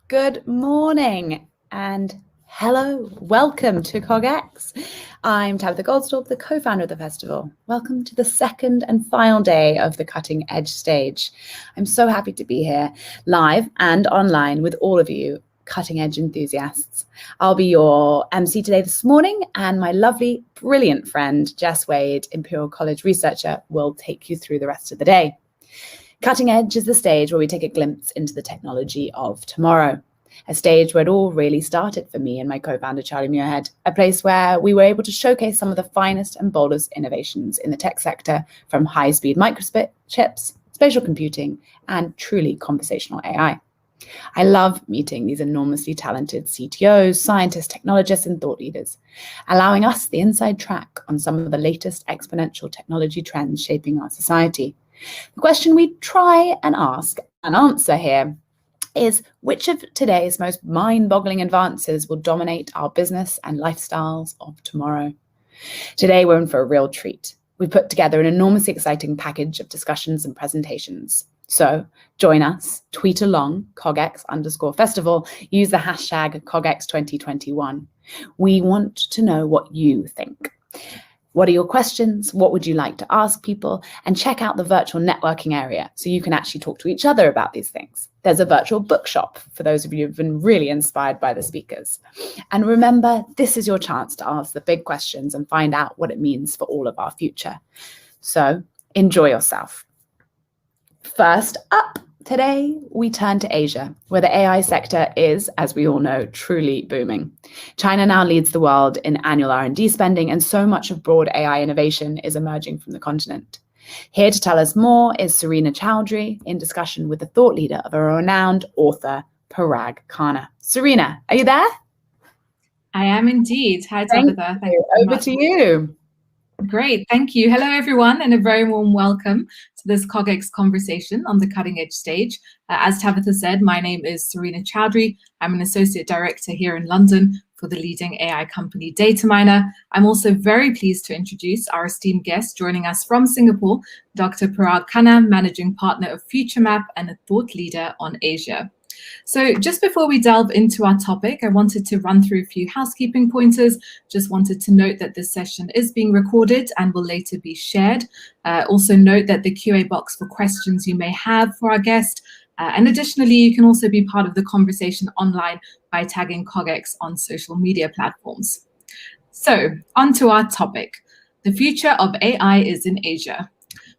Good morning and hello. Welcome to cogX. I'm Tabitha Goldstorp, the co-founder of the festival. Welcome to the second and final day of the Cutting Edge stage. I'm so happy to be here live and online with all of you cutting edge enthusiasts. I'll be your MC today this morning, and my lovely, brilliant friend, Jess Wade, Imperial College researcher, will take you through the rest of the day. Cutting Edge is the stage where we take a glimpse into the technology of tomorrow, a stage where it all really started for me and my co-founder, Charlie Muirhead, a place where we were able to showcase some of the finest and boldest innovations in the tech sector, from high-speed microchips, spatial computing, and truly conversational AI. I love meeting these enormously talented CTOs, scientists, technologists, and thought leaders, allowing us the inside track on some of the latest exponential technology trends shaping our society. The question we try and ask and answer here is, which of today's most mind-boggling advances will dominate our business and lifestyles of tomorrow? Today, we're in for a real treat. We've put together an enormously exciting package of discussions and presentations. So join us, tweet along, cogX_festival, use the hashtag cogX2021. We want to know what you think. What are your questions? What would you like to ask people? And check out the virtual networking area so you can actually talk to each other about these things. There's a virtual bookshop for those of you who've been really inspired by the speakers. And remember, this is your chance to ask the big questions and find out what it means for all of our future. So enjoy yourself. First up, today we turn to Asia, where the AI sector is, as we all know, truly booming. China now leads the world in annual R&D spending, and so much of broad AI innovation is emerging from the continent. Here to tell us more is Serena Chowdhury, in discussion with the thought leader of a renowned author, Parag Khanna. Serena, are you there? I am indeed. Hi, Tabitha. Thank you. Over to you. Great, thank you. Hello, everyone, and a very warm welcome to this cogX conversation on the cutting edge stage. As Tabitha said, my name is Serena Chowdhury. I'm an associate director here in London for the leading AI company Dataminer. I'm also very pleased to introduce our esteemed guest joining us from Singapore, Dr. Parag Khanna, managing partner of FutureMap and a thought leader on Asia. So just before we delve into our topic, I wanted to run through a few housekeeping pointers. Just wanted to note that this session is being recorded and will later be shared. Also note that the QA box for questions you may have for our guest. And additionally, you can also be part of the conversation online by tagging cogX on social media platforms. So onto our topic. The future of AI is in Asia.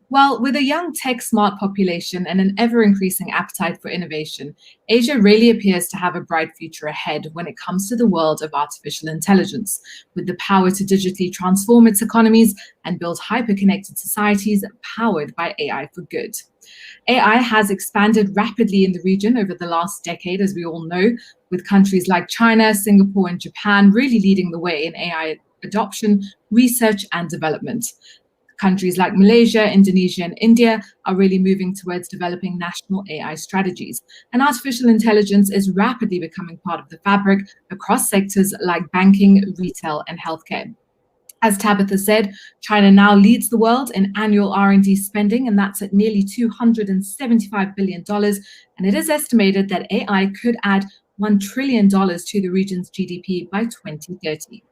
Well, with a young tech-smart population and an ever-increasing appetite for innovation, Asia really appears to have a bright future ahead when it comes to the world of artificial intelligence, with the power to digitally transform its economies and build hyper-connected societies powered by AI for good. AI has expanded rapidly in the region over the last decade, as we all know, with countries like China, Singapore, and Japan really leading the way in AI adoption, research, and development. Countries like Malaysia, Indonesia, and India are really moving towards developing national AI strategies. And artificial intelligence is rapidly becoming part of the fabric across sectors like banking, retail, and healthcare. As Tabitha said, China now leads the world in annual R&D spending, and that's at nearly $275 billion. And it is estimated that AI could add $1 trillion to the region's GDP by 2030.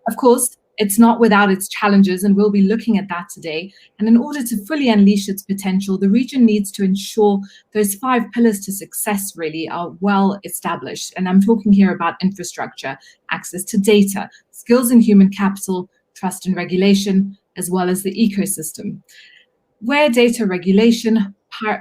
Of course, it's not without its challenges, and we'll be looking at that today. And in order to fully unleash its potential, the region needs to ensure those 5 pillars to success really are well established. And I'm talking here about infrastructure, access to data, skills and human capital, trust and regulation, as well as the ecosystem, where data regulation,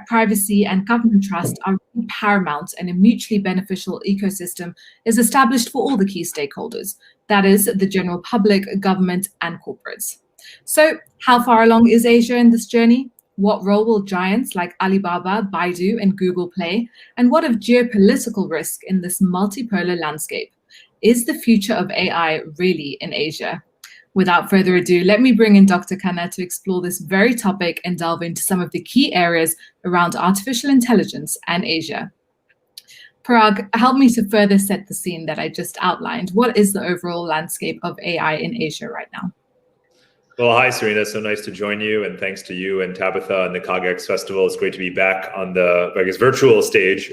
privacy, and government trust are paramount, and a mutually beneficial ecosystem is established for all the key stakeholders. That is the general public, government, and corporates. So how far along is Asia in this journey? What role will giants like Alibaba, Baidu, and Google play? And what of geopolitical risk in this multipolar landscape? Is the future of AI really in Asia? Without further ado, let me bring in Dr. Khanna to explore this very topic and delve into some of the key areas around artificial intelligence and Asia. Parag, help me to further set the scene that I just outlined. What is the overall landscape of AI in Asia right now? Well, hi, Serena. So nice to join you, and thanks to you and Tabitha and the cogX Festival. It's great to be back on the, I guess, virtual stage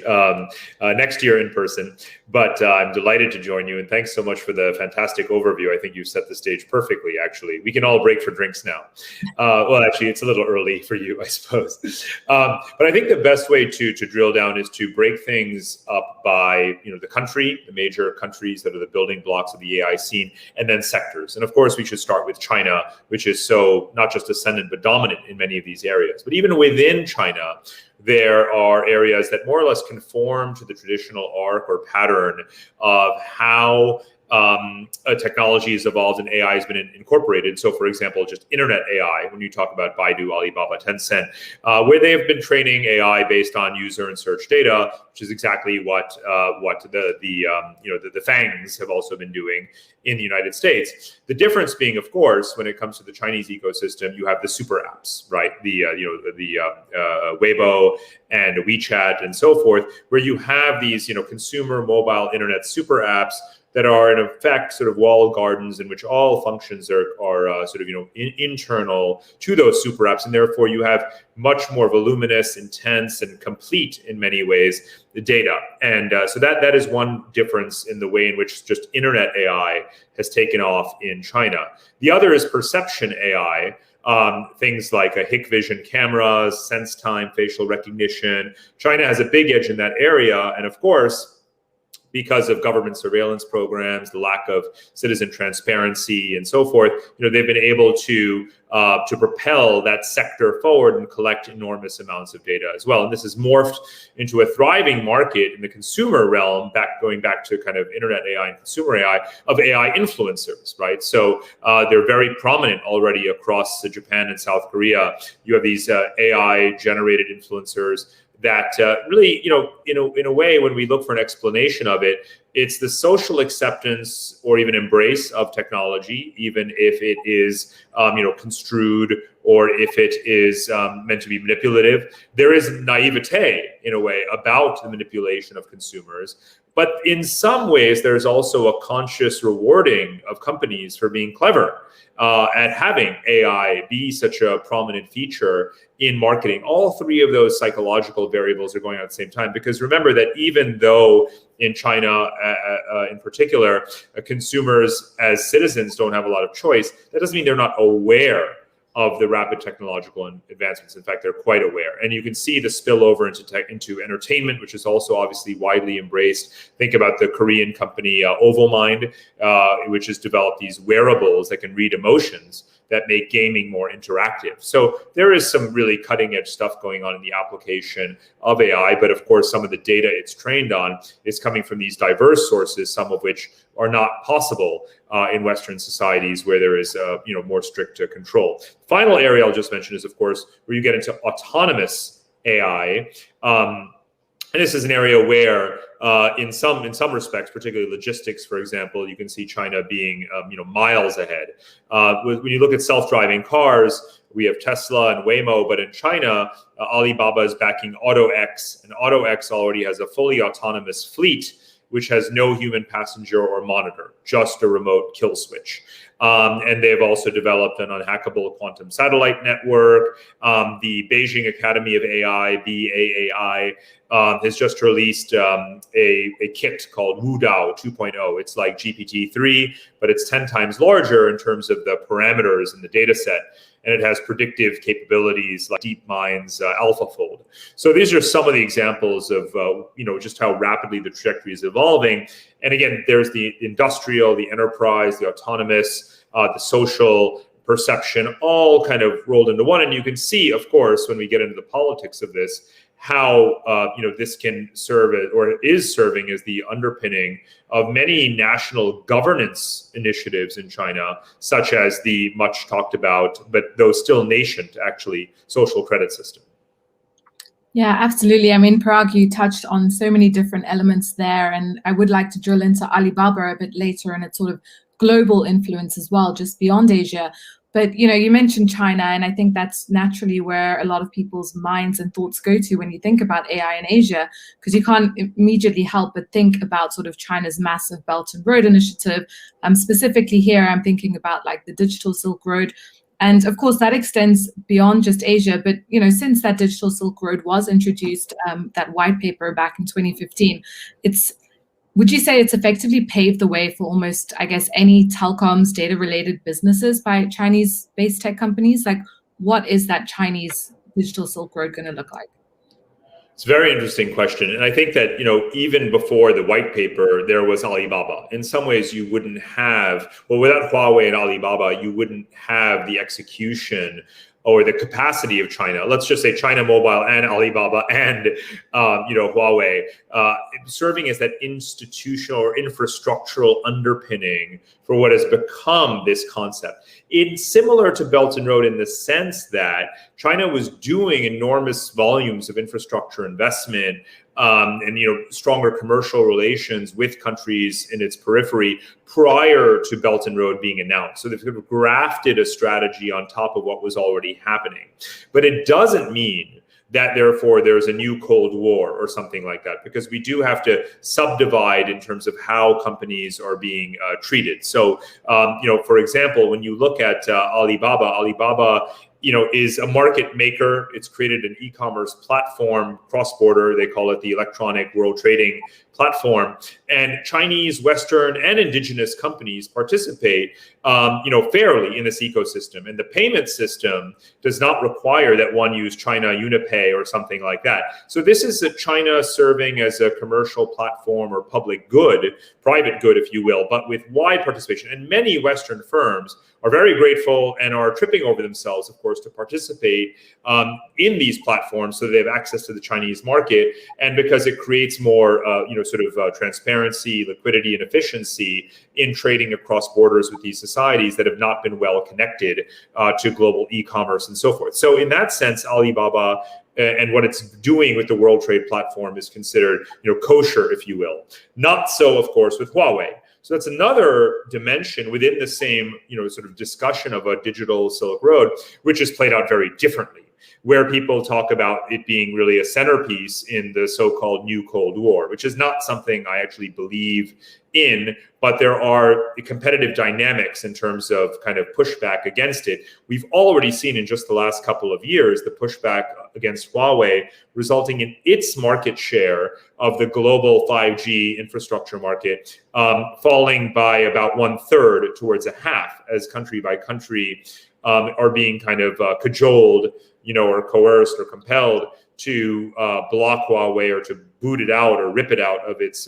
next year in person. But I'm delighted to join you, and thanks so much for the fantastic overview. I think you set the stage perfectly, actually. We can all break for drinks now. Well, actually, it's a little early for you, I suppose. But I think the best way to drill down is to break things up by the country, the major countries that are the building blocks of the AI scene, and then sectors. And of course, we should start with China, which is so not just ascendant, but dominant in many of these areas. But even within China, there are areas that more or less conform to the traditional arc or pattern of how technology has evolved and AI has been incorporated. So, for example, just internet AI, when you talk about Baidu, Alibaba, Tencent, where they have been training AI based on user and search data, which is exactly what the FANGs have also been doing in the United States. The difference being, of course, when it comes to the Chinese ecosystem, you have the super apps, right? The Weibo and WeChat and so forth, where you have these consumer mobile internet super apps that are in effect sort of walled gardens in which all functions are internal to those super apps, and therefore you have much more voluminous, intense, and complete in many ways the data. And so that is one difference in the way in which just internet AI has taken off in China. The other is perception AI. Things like Hikvision cameras, sense time, facial recognition. China has a big edge in that area, and of course, because of government surveillance programs, the lack of citizen transparency, and so forth, they've been able to propel that sector forward and collect enormous amounts of data as well. And this has morphed into a thriving market in the consumer realm, going back to kind of internet AI and consumer AI, of AI influencers, right? So they're very prominent already across Japan and South Korea. You have these AI-generated influencers that really, in a way, when we look for an explanation of it, it's the social acceptance or even embrace of technology, even if it is, construed or if it is meant to be manipulative. There is naivete, in a way, about the manipulation of consumers. But in some ways, there's also a conscious rewarding of companies for being clever at having AI be such a prominent feature in marketing. All three of those psychological variables are going on at the same time, because remember that even though in China in particular, consumers as citizens don't have a lot of choice, that doesn't mean they're not aware of the rapid technological advancements. In fact, they're quite aware. And you can see the spillover into entertainment, which is also obviously widely embraced. Think about the Korean company Ovalmind, which has developed these wearables that can read emotions that make gaming more interactive. So there is some really cutting edge stuff going on in the application of AI, but of course, some of the data it's trained on is coming from these diverse sources, some of which are not possible in Western societies where there is more strict control. Final area I'll just mention is, of course, where you get into autonomous AI. And this is an area where, in some respects, particularly logistics, for example, you can see China being, miles ahead. When you look at self-driving cars, we have Tesla and Waymo, but in China, Alibaba is backing cogX, and cogX already has a fully autonomous fleet, which has no human passenger or monitor, just a remote kill switch. And they've also developed an unhackable quantum satellite network. The Beijing Academy of AI, BAAI, has just released a kit called Wudao 2.0. It's like GPT-3, but it's 10 times larger in terms of the parameters in the data set. And it has predictive capabilities like DeepMind's AlphaFold. So these are some of the examples of just how rapidly the trajectory is evolving. And again, there's the industrial, the enterprise, the autonomous, the social, perception, all kind of rolled into one. And you can see, of course, when we get into the politics of this, how this can serve or is serving as the underpinning of many national governance initiatives in China, such as the much talked about, but though still nascent, actually, social credit system. Yeah, absolutely. I mean, Parag, you touched on so many different elements there, and I would like to drill into Alibaba a bit later and its sort of global influence as well, just beyond Asia. But, you mentioned China, and I think that's naturally where a lot of people's minds and thoughts go to when you think about AI in Asia, because you can't immediately help but think about sort of China's massive Belt and Road Initiative. Specifically here, I'm thinking about like the Digital Silk Road. And of course, that extends beyond just Asia. But, since that Digital Silk Road was introduced, that white paper back in 2015, would you say it's effectively paved the way for almost, I guess, any telecoms data-related businesses by Chinese-based tech companies? Like, what is that Chinese Digital Silk Road going to look like? It's a very interesting question. And I think that, even before the white paper, there was Alibaba. In some ways, you wouldn't have, without Huawei and Alibaba, you wouldn't have the execution or the capacity of China. Let's just say China Mobile and Alibaba and Huawei, serving as that institutional or infrastructural underpinning for what has become this concept. It's similar to Belt and Road in the sense that China was doing enormous volumes of infrastructure investment and stronger commercial relations with countries in its periphery prior to Belt and Road being announced. So they've sort of grafted a strategy on top of what was already happening. But it doesn't mean that therefore there's a new Cold War or something like that, because we do have to subdivide in terms of how companies are being treated. So, for example, when you look at Alibaba is a market maker. It's created an e-commerce platform, cross-border. They call it the electronic world trading platform. And Chinese, Western, and indigenous companies participate, fairly in this ecosystem. And the payment system does not require that one use China UnionPay or something like that. So this is a China serving as a commercial platform or public good, private good, if you will, but with wide participation. And many Western firms are very grateful and are tripping over themselves, of course, to participate in these platforms so they have access to the Chinese market. And because it creates more, transparency, liquidity, and efficiency in trading across borders with these societies that have not been well connected to global e-commerce and so forth. So in that sense, Alibaba and what it's doing with the World Trade Platform is considered, kosher, if you will. Not so, of course, with Huawei. So that's another dimension within the same, sort of discussion of a digital Silk Road, which is played out very differently, where people talk about it being really a centerpiece in the so-called new Cold War, which is not something I actually believe in, but there are competitive dynamics in terms of kind of pushback against it. We've already seen in just the last couple of years the pushback against Huawei, resulting in its market share of the global 5G infrastructure market falling by about 1/3 towards a half, as country by country are being kind of cajoled, or coerced or compelled to block Huawei or to boot it out or rip it out of its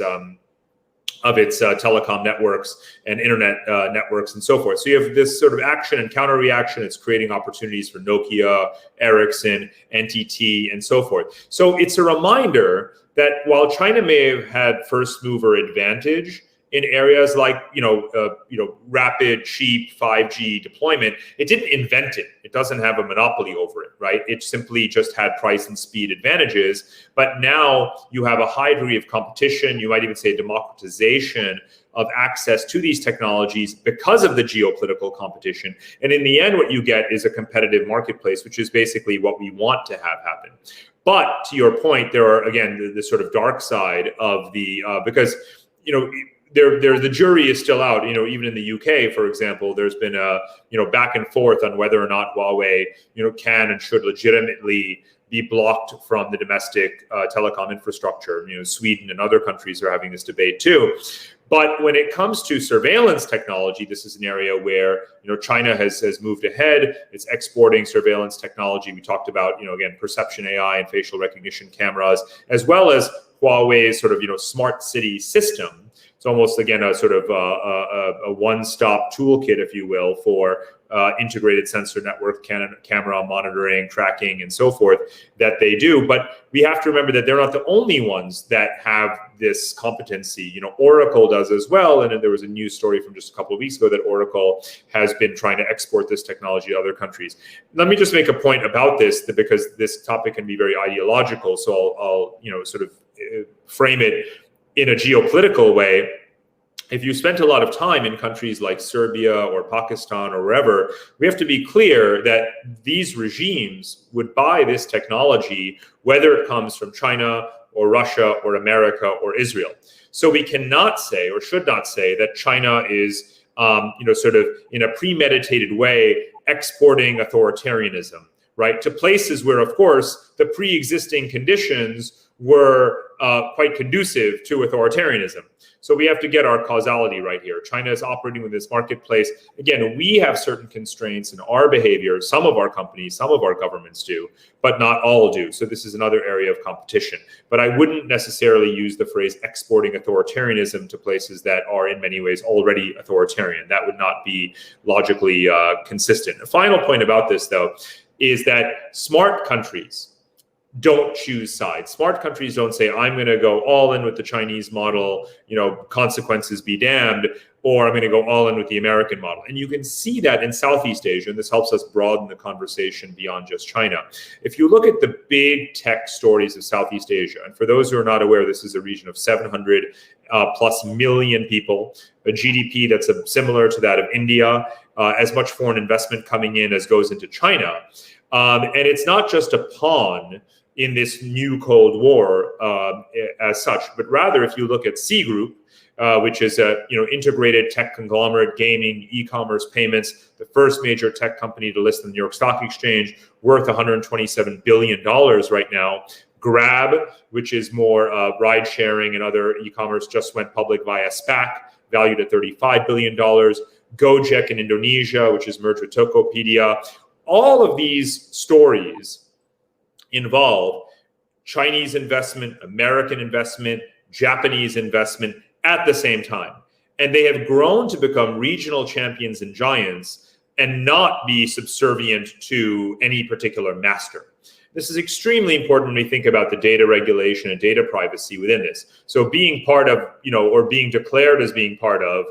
telecom networks and internet networks and so forth. So you have this sort of action and counter reaction. It's creating opportunities for Nokia, Ericsson, NTT, and so forth. So it's a reminder that while China may have had first mover advantage in areas like, rapid, cheap 5G deployment, it didn't invent it. It doesn't have a monopoly over it, right? It simply just had price and speed advantages. But now you have a high degree of competition. You might even say democratization of access to these technologies because of the geopolitical competition. And in the end, what you get is a competitive marketplace, which is basically what we want to have happen. But to your point, there are, again, the sort of dark side of the, because, the jury is still out. Even in the UK, for example, there's been a back and forth on whether or not Huawei can and should legitimately be blocked from the domestic telecom infrastructure. Sweden and other countries are having this debate too. But when it comes to surveillance technology, this is an area where China has moved ahead. It's exporting surveillance technology. We talked about again, perception AI and facial recognition cameras, as well as Huawei's sort of smart city system. It's almost, again, a sort of a one-stop toolkit, if you will, for integrated sensor network camera monitoring, tracking, and so forth that they do. But we have to remember that they're not the only ones that have this competency. Oracle does as well. And there was a news story from just a couple of weeks ago that Oracle has been trying to export this technology to other countries. Let me just make a point about this, because this topic can be very ideological. So I'll sort of frame it in a geopolitical way. If you spent a lot of time in countries like Serbia or Pakistan or wherever, we have to be clear that these regimes would buy this technology, whether it comes from China or Russia or America or Israel. So we cannot say, or should not say, that China is sort of in a premeditated way, exporting authoritarianism, right, to places where, of course, the pre-existing conditions were quite conducive to authoritarianism. So we have to get our causality right here. China is operating with this marketplace. Again, we have certain constraints in our behavior. Some of our companies, some of our governments do, but not all do. So this is another area of competition. But I wouldn't necessarily use the phrase exporting authoritarianism to places that are in many ways already authoritarian. That would not be logically consistent. A final point about this, though, is that smart countries don't choose sides. Smart countries don't say, I'm going to go all in with the Chinese model, consequences be damned, or I'm going to go all in with the American model. And you can see that in Southeast Asia, and this helps us broaden the conversation beyond just China. If you look at the big tech stories of Southeast Asia, and for those who are not aware, this is a region of 700 plus million people, a GDP that's similar to that of India, as much foreign investment coming in as goes into China. And it's not just a pawn in this new Cold War as such, but rather if you look at C Group, which is a integrated tech conglomerate, gaming, e-commerce, payments, the first major tech company to list on the New York Stock Exchange, worth $127 billion right now. Grab, which is more ride sharing and other e-commerce, just went public via SPAC, valued at $35 billion. Gojek in Indonesia, which is merged with Tokopedia. All of these stories involve Chinese investment, American investment, Japanese investment at the same time. And they have grown to become regional champions and giants and not be subservient to any particular master. This is extremely important when we think about the data regulation and data privacy within this. So being part of, or being declared as being part of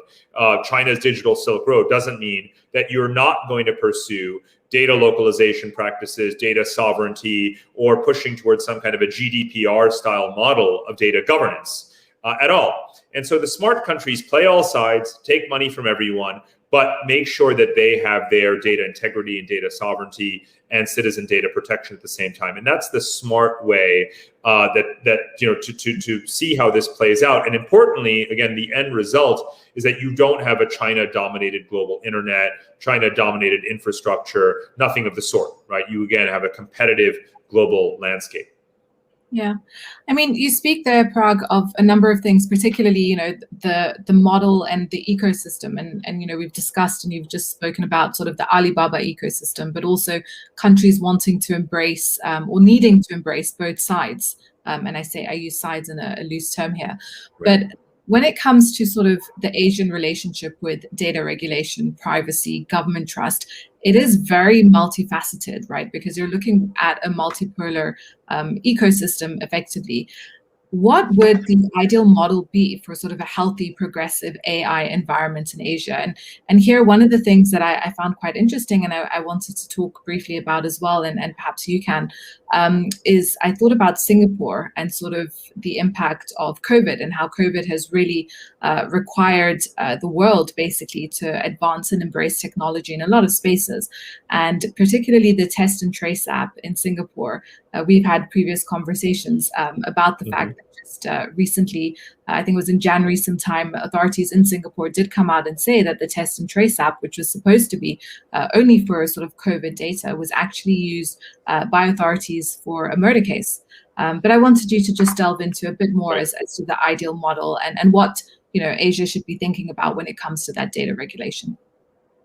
China's digital Silk Road doesn't mean that you're not going to pursue data localization practices, data sovereignty, or pushing towards some kind of a GDPR style model of data governance at all. And so the smart countries play all sides, take money from everyone, but make sure that they have their data integrity and data sovereignty and citizen data protection at the same time. And that's the smart way to see how this plays out. And importantly, again, the end result is that you don't have a China-dominated global internet, China-dominated infrastructure, nothing of the sort, right? You, again, have a competitive global landscape. Yeah, I mean, you speak there, Parag, of a number of things, particularly, the model and the ecosystem, and we've discussed and you've just spoken about sort of the Alibaba ecosystem, but also countries wanting to embrace or needing to embrace both sides. And I use sides in a loose term here, right. But when it comes to sort of the Asian relationship with data regulation, privacy, government trust, it is very multifaceted, right? Because you're looking at a multipolar ecosystem effectively. What would the ideal model be for sort of a healthy, progressive AI environment in Asia? And here, one of the things that I found quite interesting, and I wanted to talk briefly about as well, and perhaps you can, is I thought about Singapore and sort of the impact of COVID and how COVID has really required the world basically to advance and embrace technology in a lot of spaces. And particularly the Test and Trace app in Singapore. We've had previous conversations about the fact that just recently, I think it was in January sometime, authorities in Singapore did come out and say that the Test and Trace app, which was supposed to be only for sort of COVID data, was actually used by authorities for a murder case. But I wanted you to just delve into a bit more as to the ideal model and what Asia should be thinking about when it comes to that data regulation.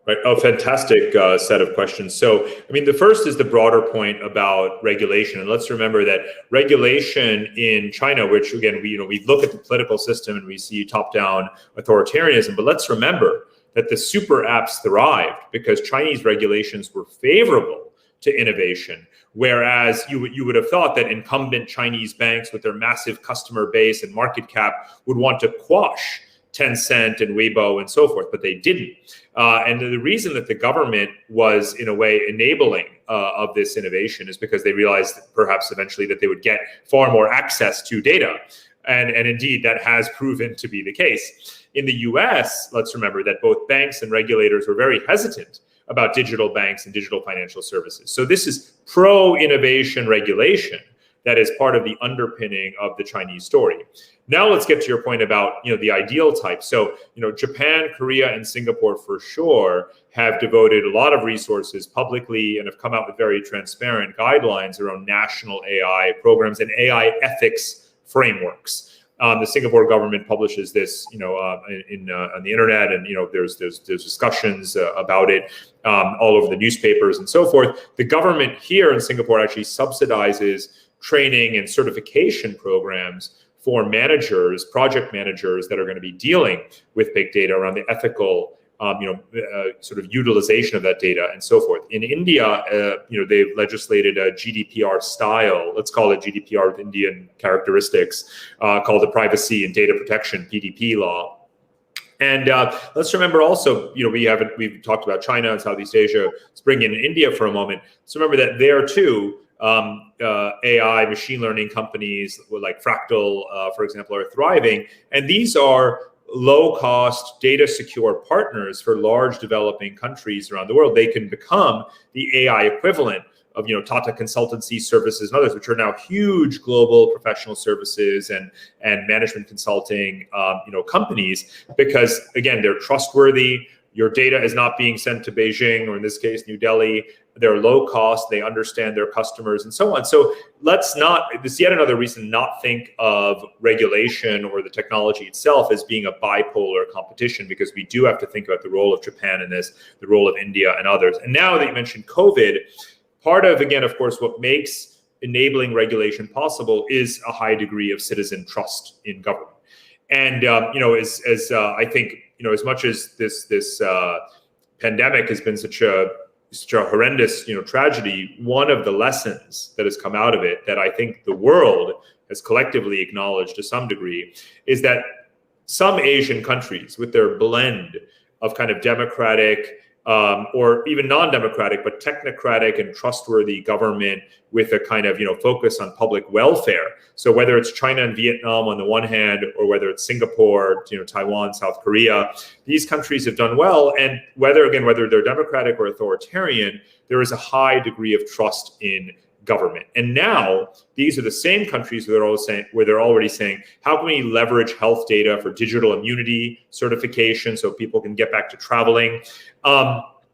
Right. Oh, fantastic set of questions. So, I mean, the first is the broader point about regulation. And let's remember that regulation in China, which again, we look at the political system and we see top-down authoritarianism, but let's remember that the super apps thrived because Chinese regulations were favorable to innovation. Whereas you would have thought that incumbent Chinese banks with their massive customer base and market cap would want to quash Tencent and Weibo and so forth, but they didn't. And the reason that the government was, in a way, enabling of this innovation is because they realized perhaps eventually that they would get far more access to data. And indeed, that has proven to be the case. In the US, let's remember that both banks and regulators were very hesitant about digital banks and digital financial services. So this is pro-innovation regulation that is part of the underpinning of the Chinese story. Now let's get to your point about, the ideal type. So, Japan, Korea, and Singapore for sure have devoted a lot of resources publicly and have come out with very transparent guidelines around national AI programs and AI ethics frameworks. The Singapore government publishes this, on the internet, and there's discussions about it all over the newspapers and so forth. The government here in Singapore actually subsidizes training and certification programs for managers, project managers that are going to be dealing with big data around the ethical, sort of utilization of that data and so forth. In India, they've legislated a GDPR style, let's call it GDPR with Indian characteristics, called the Privacy and Data Protection (PDP) law. And let's remember also, we've talked about China and Southeast Asia. Let's bring in India for a moment. So remember that there too, AI, machine learning companies like Fractal, for example, are thriving. And these are low-cost, data-secure partners for large developing countries around the world. They can become the AI equivalent of Tata Consultancy Services and others, which are now huge global professional services and management consulting companies, because again, they're trustworthy. Your data is not being sent to Beijing, or in this case, New Delhi. They're low cost, they understand their customers and so on. So this is yet another reason not think of regulation or the technology itself as being a bipolar competition, because we do have to think about the role of Japan in this, the role of India and others. And now that you mentioned COVID, part of, again, of course, what makes enabling regulation possible is a high degree of citizen trust in government. And, I think, as much as this pandemic has been such a horrendous, tragedy, one of the lessons that has come out of it that I think the world has collectively acknowledged to some degree is that some Asian countries, with their blend of kind of democratic or even non-democratic, but technocratic and trustworthy government with a kind of, focus on public welfare. So whether it's China and Vietnam on the one hand, or whether it's Singapore, Taiwan, South Korea, these countries have done well. And whether they're democratic or authoritarian, there is a high degree of trust in government. And now these are the same countries where they're already saying, how can we leverage health data for digital immunity certification so people can get back to traveling?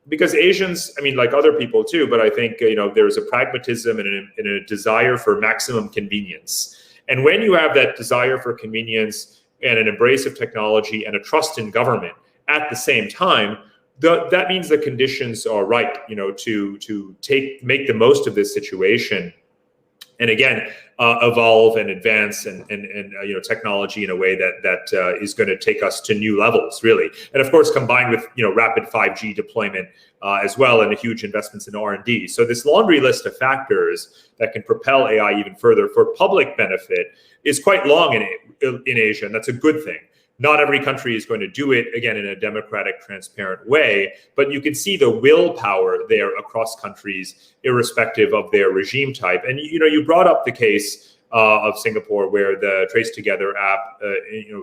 Because Asians, like other people too, but I think, there's a pragmatism and a desire for maximum convenience. And when you have that desire for convenience and an embrace of technology and a trust in government at the same time, that means the conditions are right, to make the most of this situation, and again, evolve and advance and technology in a way that is going to take us to new levels, really. And of course, combined with rapid 5G deployment as well, and huge investments in R&D. So this laundry list of factors that can propel AI even further for public benefit is quite long in Asia, and that's a good thing. Not every country is going to do it, again, in a democratic, transparent way, but you can see the willpower there across countries, irrespective of their regime type. And, you brought up the case of Singapore, where the Trace Together app,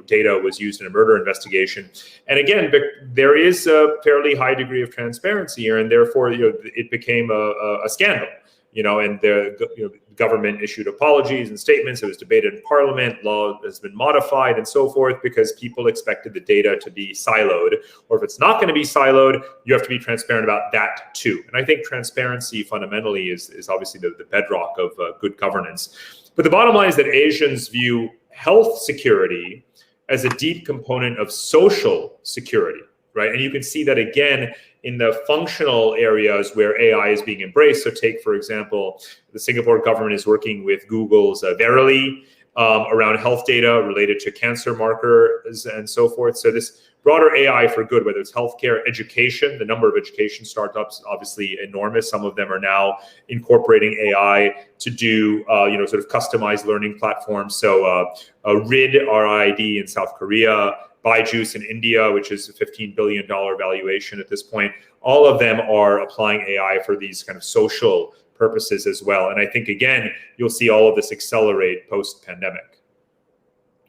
data was used in a murder investigation. And again, there is a fairly high degree of transparency here, and therefore, it became a scandal. And the government issued apologies and statements. It was debated in Parliament. Law has been modified and so forth, because people expected the data to be siloed. Or if it's not going to be siloed, you have to be transparent about that too. And I think transparency fundamentally is obviously the bedrock of good governance. But the bottom line is that Asians view health security as a deep component of social security, right? And you can see that again in the functional areas where AI is being embraced. So take, for example, the Singapore government is working with Google's Verily around health data related to cancer markers and so forth. So this broader AI for good, whether it's healthcare, education, the number of education startups, obviously enormous. Some of them are now incorporating AI to do, sort of customized learning platforms. So RID in South Korea, Byju's in India, which is a $15 billion valuation at this point. All of them are applying AI for these kind of social purposes as well. And I think, again, you'll see all of this accelerate post-pandemic.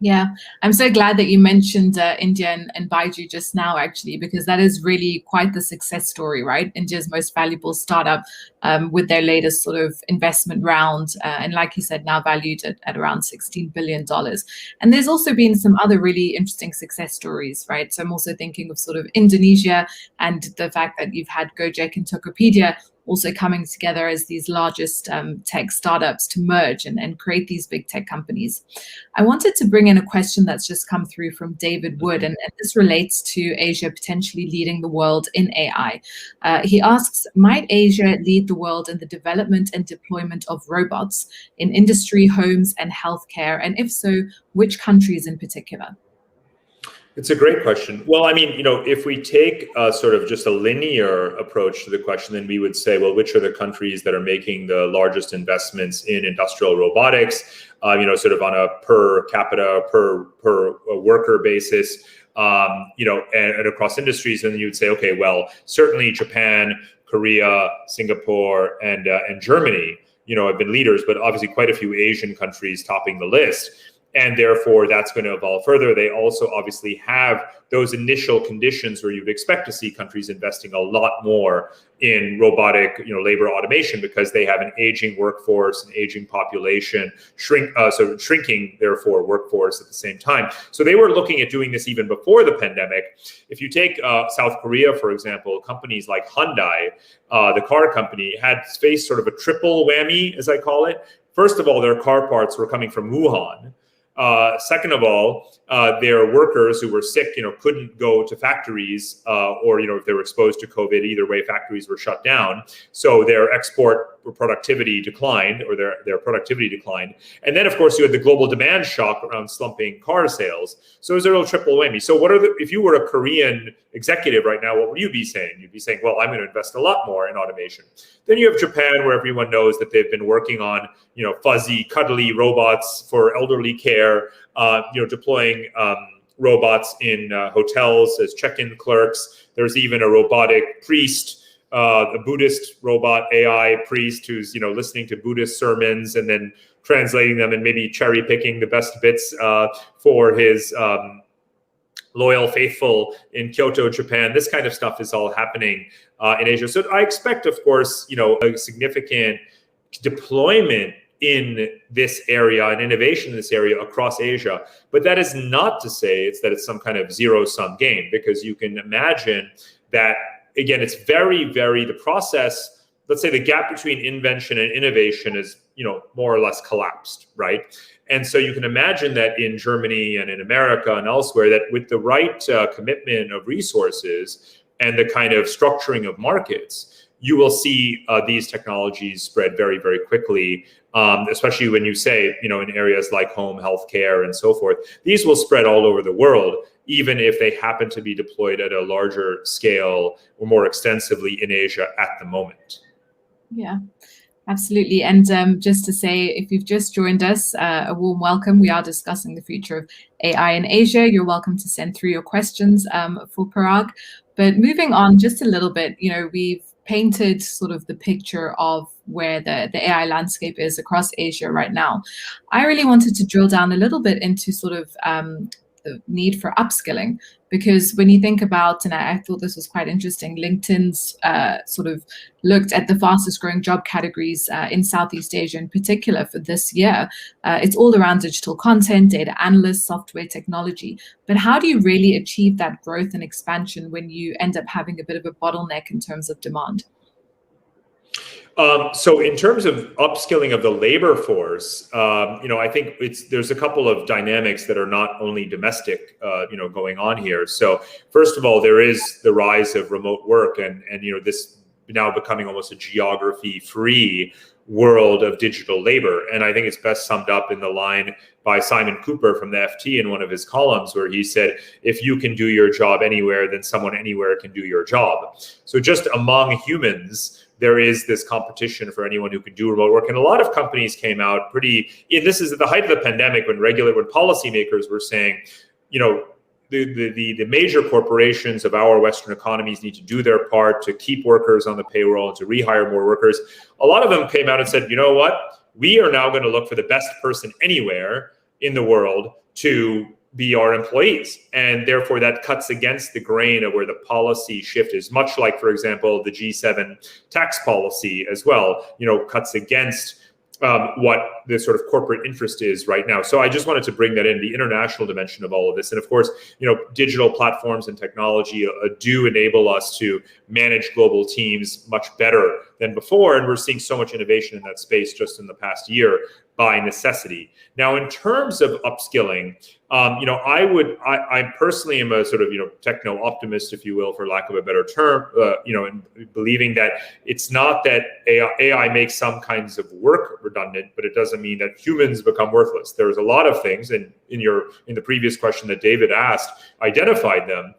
Yeah, I'm so glad that you mentioned India and Baiju just now, actually, because that is really quite the success story, right? India's most valuable startup with their latest sort of investment round. And like you said, now valued at around $16 billion. And there's also been some other really interesting success stories, right? So I'm also thinking of sort of Indonesia and the fact that you've had Gojek and Tokopedia also coming together as these largest tech startups to merge and create these big tech companies. I wanted to bring in a question that's just come through from David Wood, and this relates to Asia potentially leading the world in AI. He asks, might Asia lead the world in the development and deployment of robots in industry, homes, and healthcare? And if so, which countries in particular? It's a great question. Well, I mean, if we take sort of just a linear approach to the question, then we would say, well, which are the countries that are making the largest investments in industrial robotics, sort of on a per capita, per worker basis, and across industries. And then you would say, okay, well, certainly Japan, Korea, Singapore, and Germany, have been leaders, but obviously quite a few Asian countries topping the list. And therefore, that's going to evolve further. They also obviously have those initial conditions where you'd expect to see countries investing a lot more in robotic, labor automation, because they have an aging workforce, an aging population, shrinking, therefore, workforce at the same time. So they were looking at doing this even before the pandemic. If you take South Korea, for example, companies like Hyundai, the car company, had faced sort of a triple whammy, as I call it. First of all, their car parts were coming from Wuhan. Second of all, their workers who were sick, couldn't go to factories, or if they were exposed to COVID, either way, factories were shut down. So their export productivity declined, or their productivity declined. And then, of course, you had the global demand shock around slumping car sales. So it was a real triple whammy. So if you were a Korean executive right now, what would you be saying? You'd be saying, well, I'm going to invest a lot more in automation. Then you have Japan, where everyone knows that they've been working on, fuzzy, cuddly robots for elderly care, deploying robots in hotels as check-in clerks. There's even a robotic priest, a Buddhist robot AI priest who's, listening to Buddhist sermons and then translating them and maybe cherry picking the best bits for his loyal faithful in Kyoto, Japan. This kind of stuff is all happening in Asia. So I expect, of course, a significant deployment in this area and innovation in this area across Asia. But that is not to say it's some kind of zero-sum game, because you can imagine that, again, it's very, very, the process, let's say the gap between invention and innovation is, more or less collapsed, right? And so you can imagine that in Germany and in America and elsewhere, that with the right commitment of resources and the kind of structuring of markets, you will see these technologies spread very, very quickly, especially when you say, in areas like home, healthcare, and so forth. These will spread all over the world, even if they happen to be deployed at a larger scale or more extensively in Asia at the moment. Yeah. Absolutely. And just to say, if you've just joined us, a warm welcome. We are discussing the future of AI in Asia. You're welcome to send through your questions for Parag. But moving on just a little bit, we've painted sort of the picture of where the AI landscape is across Asia right now. I really wanted to drill down a little bit into sort of the need for upskilling, because when you think about, and I thought this was quite interesting, LinkedIn's sort of looked at the fastest growing job categories in Southeast Asia in particular for this year. It's all around digital content, data analysts, software technology. But how do you really achieve that growth and expansion when you end up having a bit of a bottleneck in terms of demand? So in terms of upskilling of the labor force, I think there's a couple of dynamics that are not only domestic, going on here. So first of all, there is the rise of remote work and this now becoming almost a geography-free world of digital labor. And I think it's best summed up in the line by Simon Cooper from the FT in one of his columns, where he said, if you can do your job anywhere, then someone anywhere can do your job. So just among humans, there is this competition for anyone who can do remote work. And a lot of companies came out this is at the height of the pandemic when policymakers were saying, the major corporations of our Western economies need to do their part to keep workers on the payroll and to rehire more workers. A lot of them came out and said, you know what? We are now going to look for the best person anywhere in the world to be our employees. And therefore that cuts against the grain of where the policy shift is, much like, for example, the G7 tax policy as well, cuts against what the sort of corporate interest is right now. So I just wanted to bring that in, the international dimension of all of this. And of course, digital platforms and technology do enable us to manage global teams much better than before. And we're seeing so much innovation in that space just in the past year by necessity. Now, in terms of upskilling, I personally am a sort of, techno optimist, if you will, for lack of a better term, and believing that it's not that AI makes some kinds of work redundant, but it doesn't mean that humans become worthless. There's a lot of things, and in the previous question that David asked, identified them,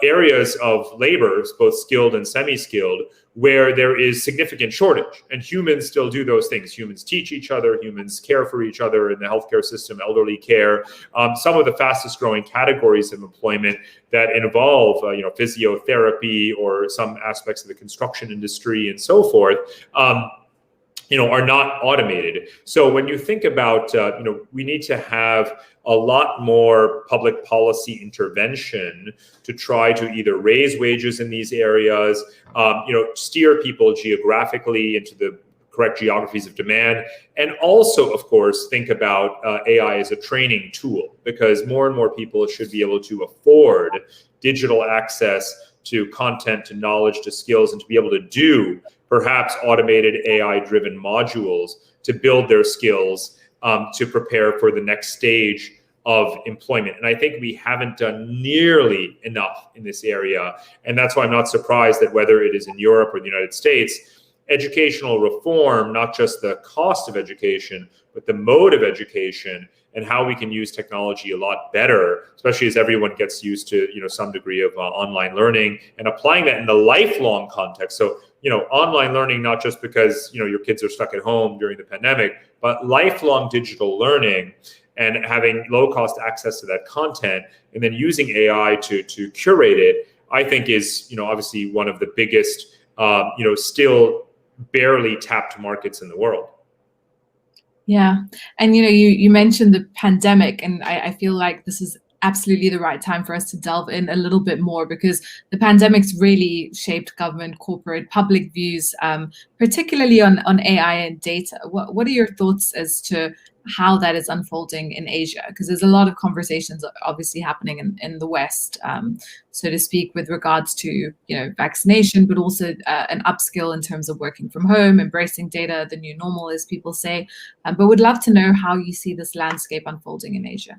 areas of labor, both skilled and semi-skilled, where there is significant shortage, and humans still do those things. Humans teach each other, humans care for each other in the healthcare system, elderly care. Some of the fastest growing categories of employment that involve, physiotherapy or some aspects of the construction industry and so forth, are not automated. So when you think about, we need to have a lot more public policy intervention to try to either raise wages in these areas, steer people geographically into the correct geographies of demand, and also, of course, think about AI as a training tool, because more and more people should be able to afford digital access to content, to knowledge, to skills, and to be able to do perhaps automated AI-driven modules to build their skills to prepare for the next stage of employment. And I think we haven't done nearly enough in this area. And that's why I'm not surprised that whether it is in Europe or the United States, educational reform, not just the cost of education, but the mode of education and how we can use technology a lot better, especially as everyone gets used to, some degree of online learning, and applying that in the lifelong context. So, online learning, not just because, your kids are stuck at home during the pandemic, but lifelong digital learning and having low cost access to that content, and then using AI to curate it, I think is, obviously one of the biggest, still barely tapped markets in the world. Yeah. And, you mentioned the pandemic, and I feel like this is absolutely the right time for us to delve in a little bit more, because the pandemic's really shaped government, corporate, public views, particularly on AI and data. What are your thoughts as to how that is unfolding in Asia? Because there's a lot of conversations obviously happening in the West, so to speak, with regards to, vaccination, but also an upskill in terms of working from home, embracing data, the new normal, as people say. But would love to know how you see this landscape unfolding in Asia.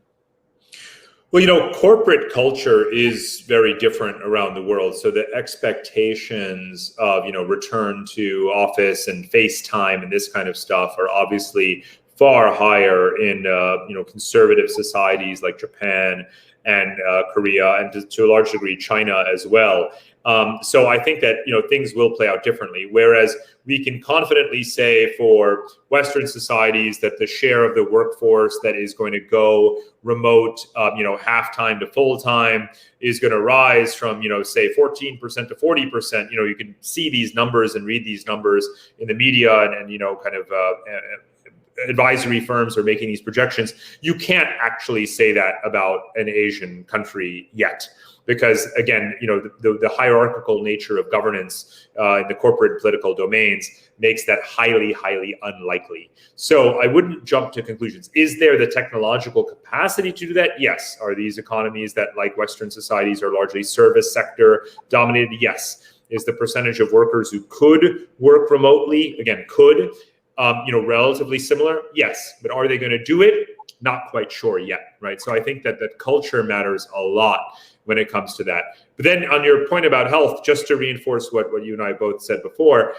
Well, corporate culture is very different around the world. So the expectations of, return to office and FaceTime and this kind of stuff are obviously far higher in, conservative societies like Japan and Korea, and to a large degree, China as well. So I think that, things will play out differently, whereas we can confidently say for Western societies that the share of the workforce that is going to go remote, half-time to full-time is going to rise from, say 14% to 40%. You can see these numbers and read these numbers in the media and advisory firms are making these projections. You can't actually say that about an Asian country yet, because again, the hierarchical nature of governance in the corporate and political domains makes that highly, highly unlikely. So I wouldn't jump to conclusions. Is there the technological capacity to do that? Yes. Are these economies that, like Western societies, are largely service sector dominated? Yes. Is the percentage of workers who could work remotely, again, relatively similar? Yes. But are they going to do it? Not quite sure yet, right? So I think that culture matters a lot when it comes to that. But then on your point about health, just to reinforce what you and I both said before,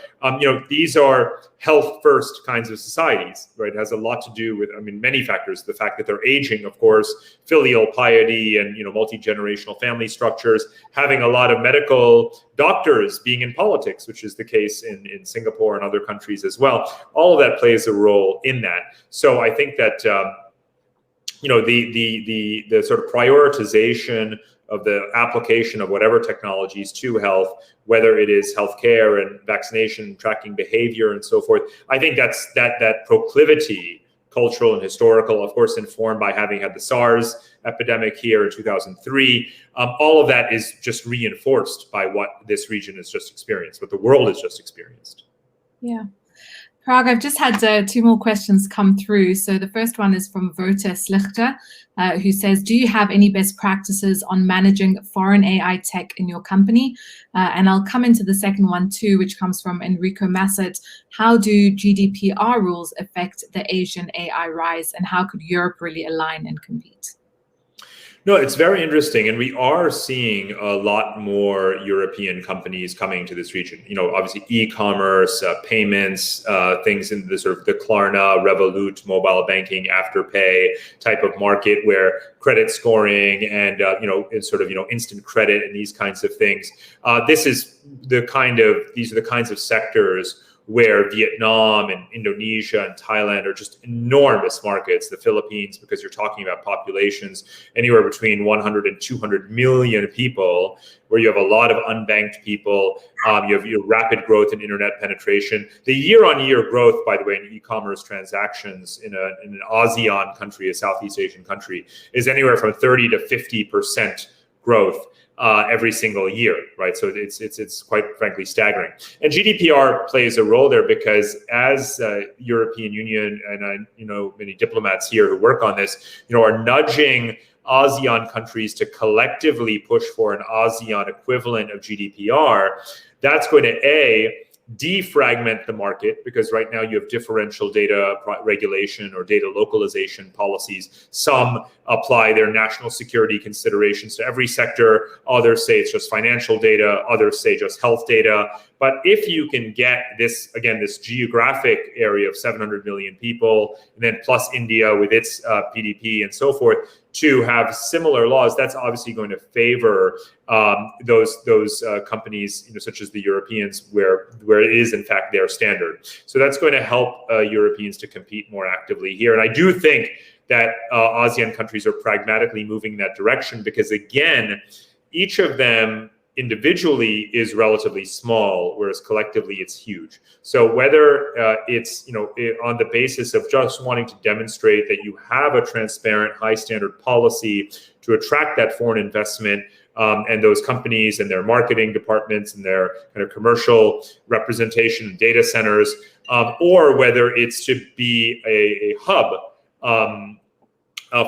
these are health first kinds of societies, right? It has a lot to do with, many factors. The fact that they're aging, of course, filial piety and, multi-generational family structures, having a lot of medical doctors being in politics, which is the case in Singapore and other countries as well. All of that plays a role in that. So I think that, the sort of prioritization of the application of whatever technologies to health, whether it is healthcare and vaccination, tracking behavior and so forth, I think that proclivity cultural and historical, of course, informed by having had the SARS epidemic here in 2003. All of that is just reinforced by what this region has just experienced, what the world has just experienced. Yeah. Parag, I've just had 2 more questions come through. So the first one is from Wouter Slichter, who says, do you have any best practices on managing foreign AI tech in your company? And I'll come into the second one too, which comes from Enrico Massett. How do GDPR rules affect the Asian AI rise, and how could Europe really align and compete? No, it's very interesting, and we are seeing a lot more European companies coming to this region. Obviously e-commerce, payments, things in the sort of the Klarna, Revolut, mobile banking, Afterpay type of market, where credit scoring and it's sort of instant credit and these kinds of things. These are the kinds of sectors where Vietnam and Indonesia and Thailand are just enormous markets. The Philippines, because you're talking about populations anywhere between 100 and 200 million people, where you have a lot of unbanked people. You have your rapid growth in internet penetration. The year-on-year growth, by the way, in e-commerce transactions in an ASEAN country, a Southeast Asian country, is anywhere from 30 to 50% growth every single year, right? So it's quite frankly staggering. And GDPR plays a role there because as European Union and many diplomats here who work on this, are nudging ASEAN countries to collectively push for an ASEAN equivalent of GDPR, that's going to defragment the market, because right now you have differential data regulation or data localization policies. Some apply their national security considerations to every sector. Others say it's just financial data. Others say just health data. But if you can get this geographic area of 700 million people, and then plus India with its PDP and so forth, to have similar laws, that's obviously going to favor those companies, such as the Europeans, where it is in fact their standard. So that's going to help Europeans to compete more actively here. And I do think that ASEAN countries are pragmatically moving in that direction, because again, each of them individually is relatively small, whereas collectively it's huge. So whether it's on the basis of just wanting to demonstrate that you have a transparent, high standard policy to attract that foreign investment, and those companies and their marketing departments and their kind of commercial representation in data centers, or whether it's to be a hub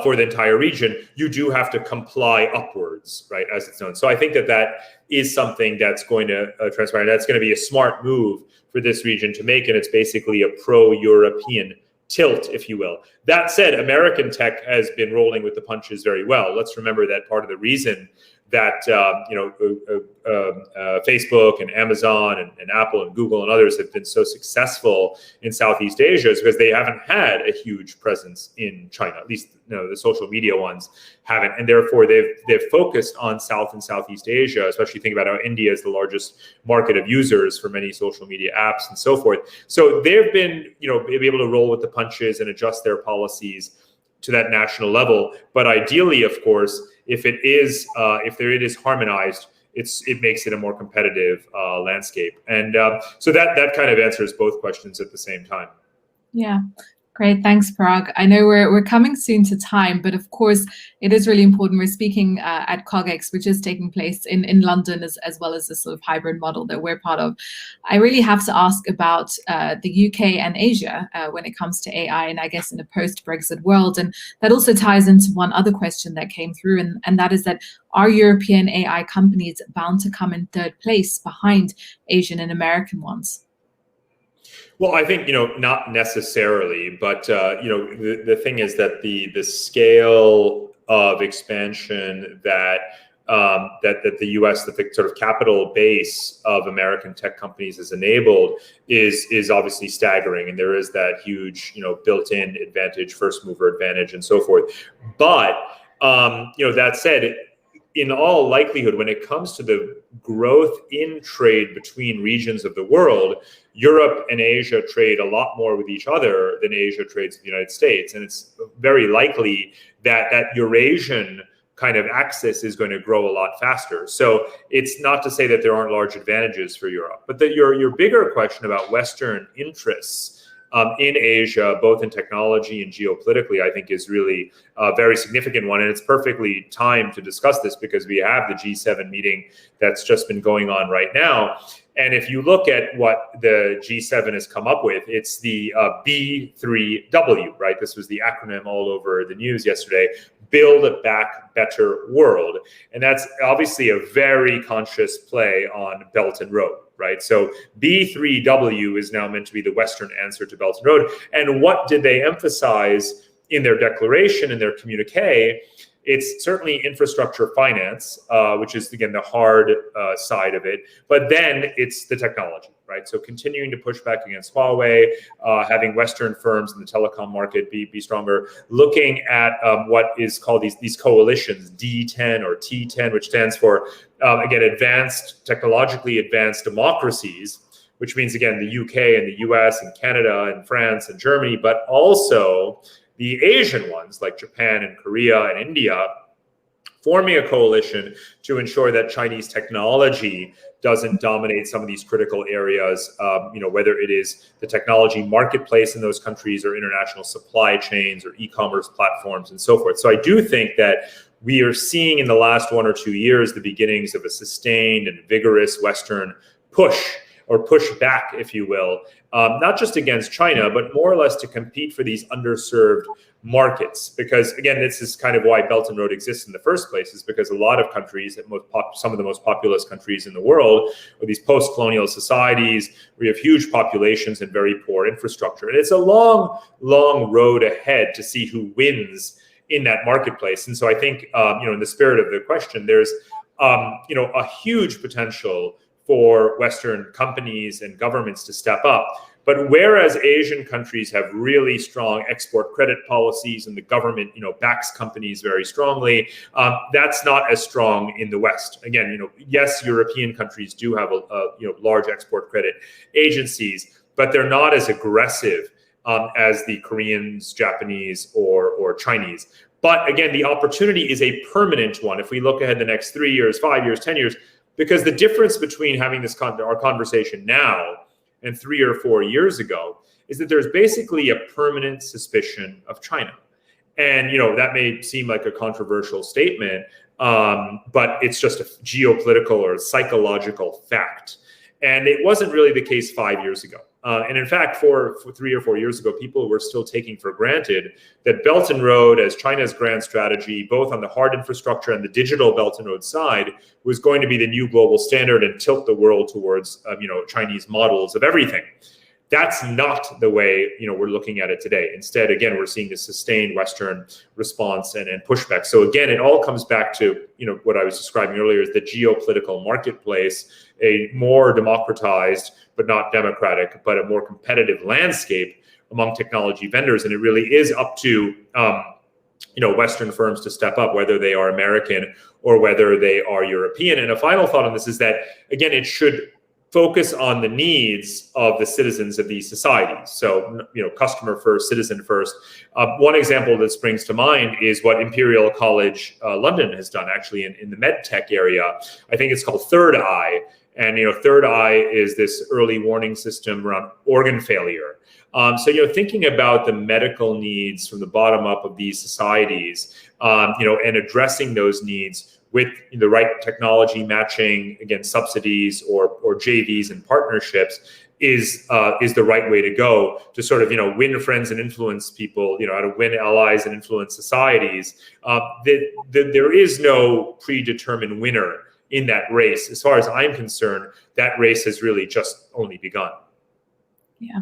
for the entire region, you do have to comply upwards, right, as it's known. So I think that is something that's going to transpire. That's going to be a smart move for this region to make, and it's basically a pro-European tilt, if you will. That said, American tech has been rolling with the punches very well. Let's remember that part of the reason that Facebook and Amazon and Apple and Google and others have been so successful in Southeast Asia is because they haven't had a huge presence in China. At least the social media ones haven't, and therefore they've focused on South and Southeast Asia. Especially think about how India is the largest market of users for many social media apps and so forth. So they've been able to roll with the punches and adjust their policies to that national level. But ideally, of course, if it is harmonized, it makes it a more competitive landscape. And so that kind of answers both questions at the same time. Yeah. Great, thanks, Parag. I know we're coming soon to time, but of course it is really important. We're speaking at cogX, which is taking place in London, as well as the sort of hybrid model that we're part of. I really have to ask about the UK and Asia when it comes to AI, and I guess in a post-Brexit world. And that also ties into one other question that came through, and that is that are European AI companies bound to come in third place behind Asian and American ones? Well, I think not necessarily, but the thing is that the scale of expansion that the U.S., that the sort of capital base of American tech companies has enabled is obviously staggering, and there is that huge built-in advantage, first mover advantage, and so forth. But that said, in all likelihood, when it comes to the growth in trade between regions of the world, Europe and Asia trade a lot more with each other than Asia trades with the United States. And it's very likely that that Eurasian kind of axis is going to grow a lot faster. So it's not to say that there aren't large advantages for Europe. But your bigger question about Western interests in Asia, both in technology and geopolitically, I think is really a very significant one. And it's perfectly timed to discuss this because we have the G7 meeting that's just been going on right now. And if you look at what the G7 has come up with, it's the B3W, right? This was the acronym all over the news yesterday, Build a Back Better World. And that's obviously a very conscious play on Belt and Road, right? So B3W is now meant to be the Western answer to Belt and Road. And what did they emphasize in their declaration, in their communique? It's certainly infrastructure finance, which is, again, the hard side of it. But then it's the technology, right? So continuing to push back against Huawei, having Western firms in the telecom market be stronger, looking at what is called these coalitions, D10 or T10, which stands for, again, technologically advanced democracies, which means, again, the UK and the US and Canada and France and Germany, but also the Asian ones like Japan and Korea and India, forming a coalition to ensure that Chinese technology doesn't dominate some of these critical areas, whether it is the technology marketplace in those countries or international supply chains or e-commerce platforms and so forth. So I do think that we are seeing in the last 1 or 2 years the beginnings of a sustained and vigorous Western push or push back, if you will, not just against China, but more or less to compete for these underserved markets. Because again, this is kind of why Belt and Road exists in the first place, is because a lot of countries, some of the most populous countries in the world, are these post-colonial societies where you have huge populations and very poor infrastructure. And it's a long, long road ahead to see who wins in that marketplace. And so I think, in the spirit of the question, there's, a huge potential for Western companies and governments to step up. But whereas Asian countries have really strong export credit policies and the government, backs companies very strongly, that's not as strong in the West. Again, yes, European countries do have large export credit agencies, but they're not as aggressive as the Koreans, Japanese, or Chinese. But again, the opportunity is a permanent one. If we look ahead the next 3 years, 5 years, 10 years, because the difference between having our conversation now and 3 or 4 years ago is that there's basically a permanent suspicion of China. And, that may seem like a controversial statement, but it's just a geopolitical or psychological fact. And it wasn't really the case 5 years ago. And in fact, for 3 or 4 years ago, people were still taking for granted that Belt and Road, as China's grand strategy, both on the hard infrastructure and the digital Belt and Road side, was going to be the new global standard and tilt the world towards, Chinese models of everything. That's not the way, we're looking at it today. Instead, again, we're seeing the sustained Western response and pushback. So again, it all comes back to, what I was describing earlier is the geopolitical marketplace, a more democratized, but not democratic, but a more competitive landscape among technology vendors. And it really is up to, Western firms to step up, whether they are American or whether they are European. And a final thought on this is that, again, it should focus on the needs of the citizens of these societies. So, customer first, citizen first. One example that springs to mind is what Imperial College London has done actually in the med tech area. I think it's called Third Eye. And, Third Eye is this early warning system around organ failure. So, thinking about the medical needs from the bottom up of these societies, and addressing those needs with the right technology matching, again, subsidies or JVs and partnerships is the right way to go to sort of, win friends and influence people, how to win allies and influence societies. There is no predetermined winner in that race. As far as I'm concerned, that race has really just only begun. Yeah.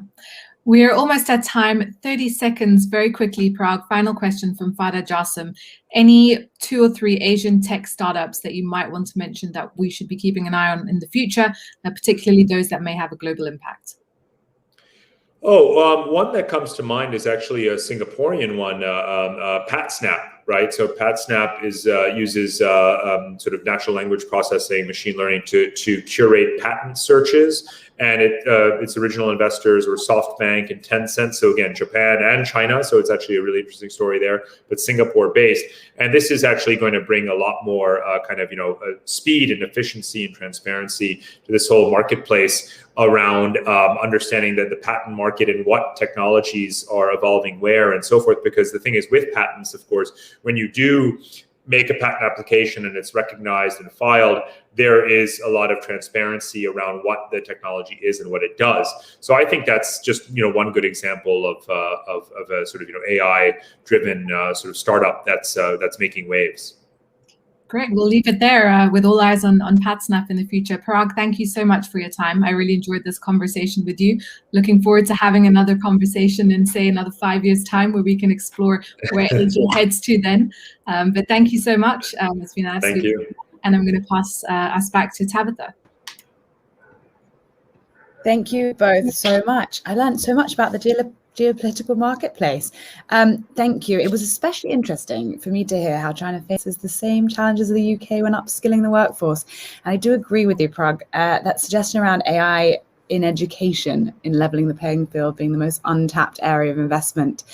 We are almost at time. 30 seconds, very quickly, Parag. Final question from Fada Jassim. Any 2 or 3 Asian tech startups that you might want to mention that we should be keeping an eye on in the future, particularly those that may have a global impact? One that comes to mind is actually a Singaporean one, PatSnap, right? So PatSnap uses sort of natural language processing, machine learning to curate patent searches. And its original investors were SoftBank and Tencent. So again, Japan and China. So it's actually a really interesting story there, but Singapore based. And this is actually going to bring a lot more speed and efficiency and transparency to this whole marketplace. around understanding that the patent market and what technologies are evolving where and so forth. Because the thing is with patents, of course, when you do make a patent application and it's recognized and filed, there is a lot of transparency around what the technology is and what it does. So I think that's just one good example of a sort of AI driven sort of startup that's making waves. Great. We'll leave it there with all eyes on PatSnap in the future. Parag, thank you so much for your time. I really enjoyed this conversation with you. Looking forward to having another conversation in, say, another 5 years' time where we can explore where AG heads to then. But thank you so much. It's been an absolute pleasure. And I'm going to pass us back to Tabitha. Thank you both so much. I learned so much about the geopolitical marketplace. Thank you. It was especially interesting for me to hear how China faces the same challenges as the UK when upskilling the workforce. And I do agree with you, Parag, that suggestion around AI in education, in leveling the playing field being the most untapped area of investment,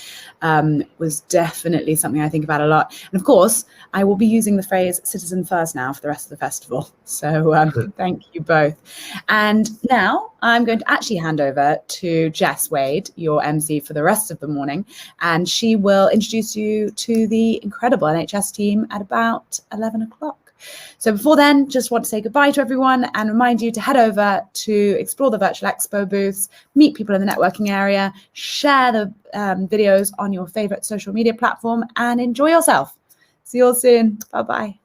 was definitely something I think about a lot. And of course, I will be using the phrase citizen first now for the rest of the festival. So thank you both. And now I'm going to actually hand over to Jess Wade, your MC for the rest of the morning, and she will introduce you to the incredible NHS team at about 11 o'clock. So before then, just want to say goodbye to everyone and remind you to head over to explore the virtual expo booths, meet people in the networking area, share the videos on your favorite social media platform, and enjoy yourself. See you all soon. Bye-bye.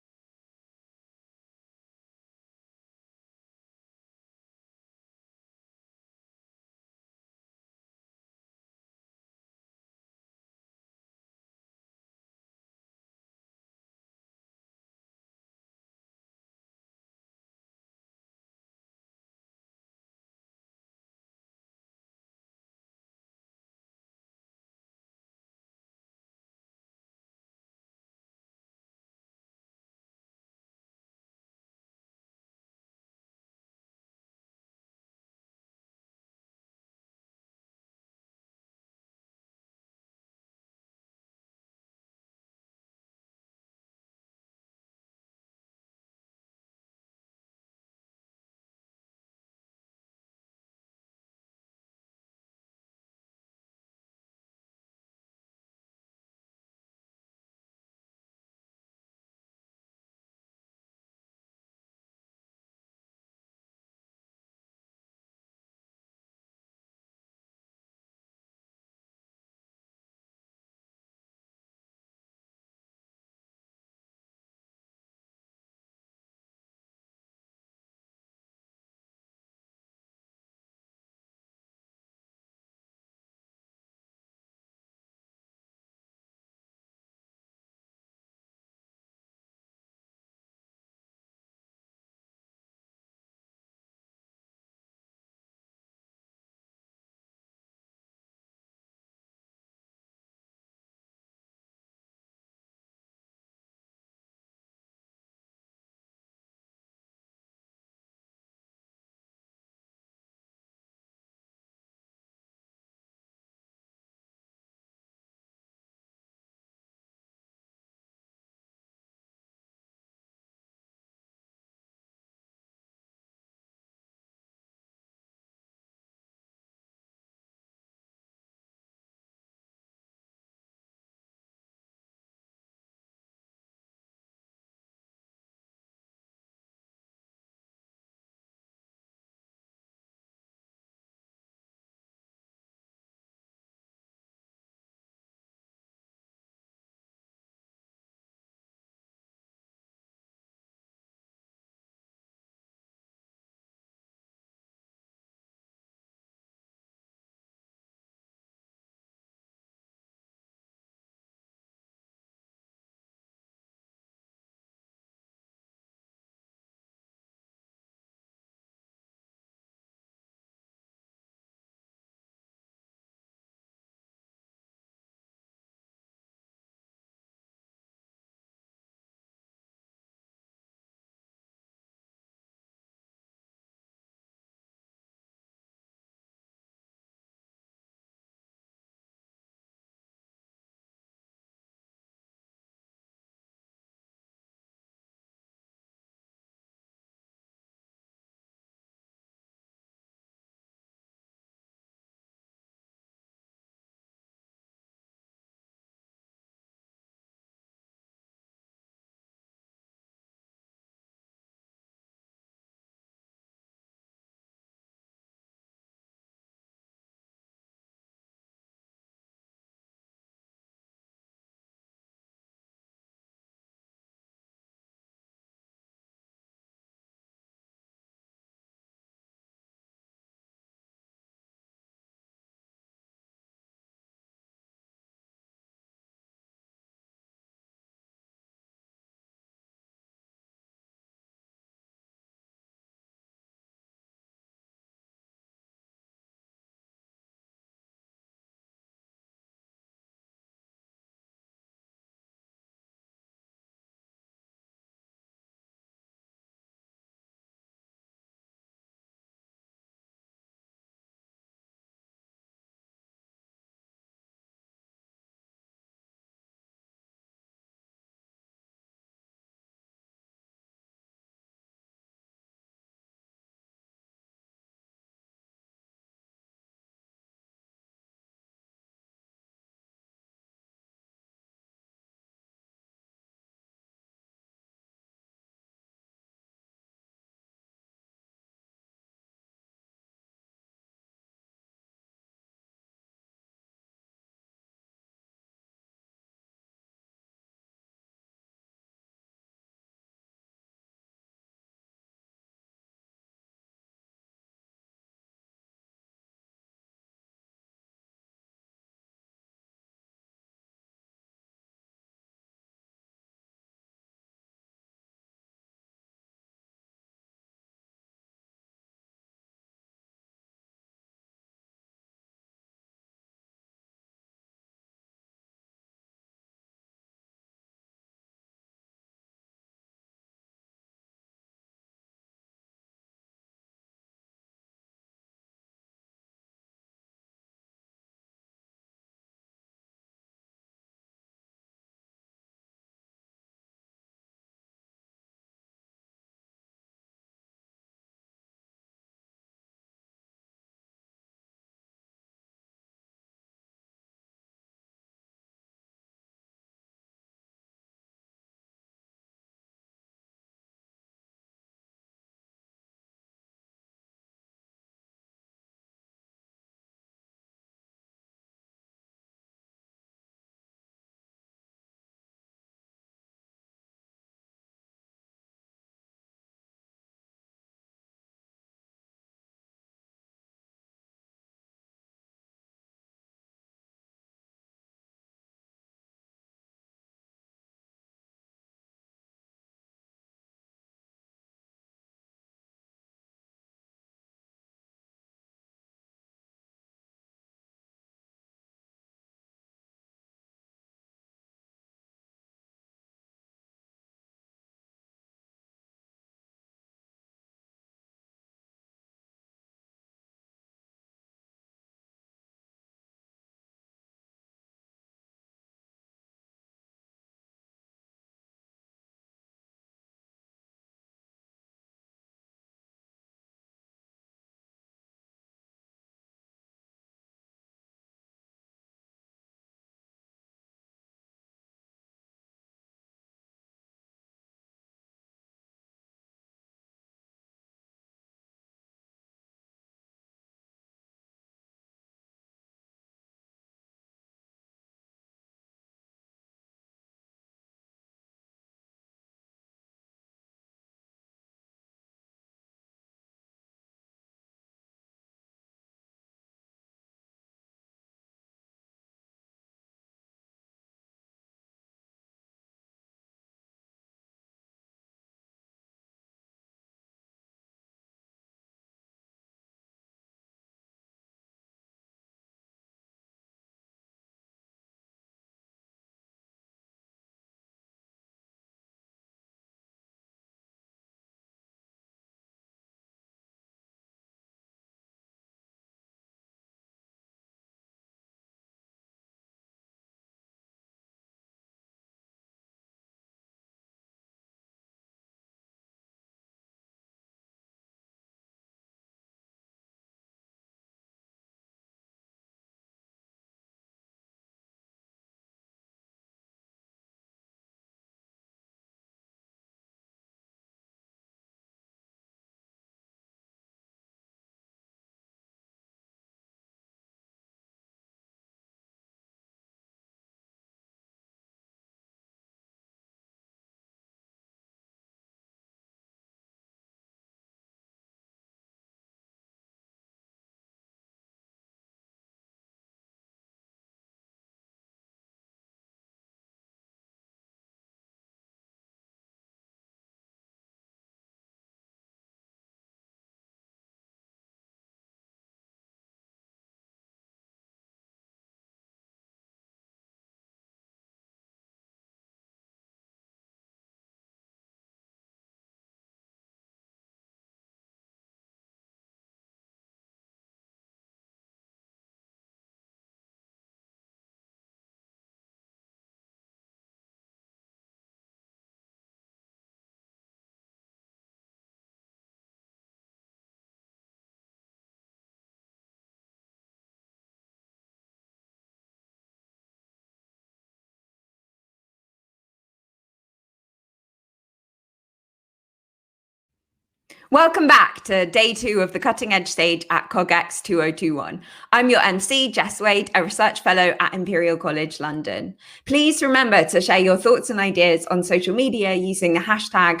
Welcome back to day 2 of the cutting edge stage at cogX 2021. I'm your MC, Jess Wade, a research fellow at Imperial College London. Please remember to share your thoughts and ideas on social media using the hashtag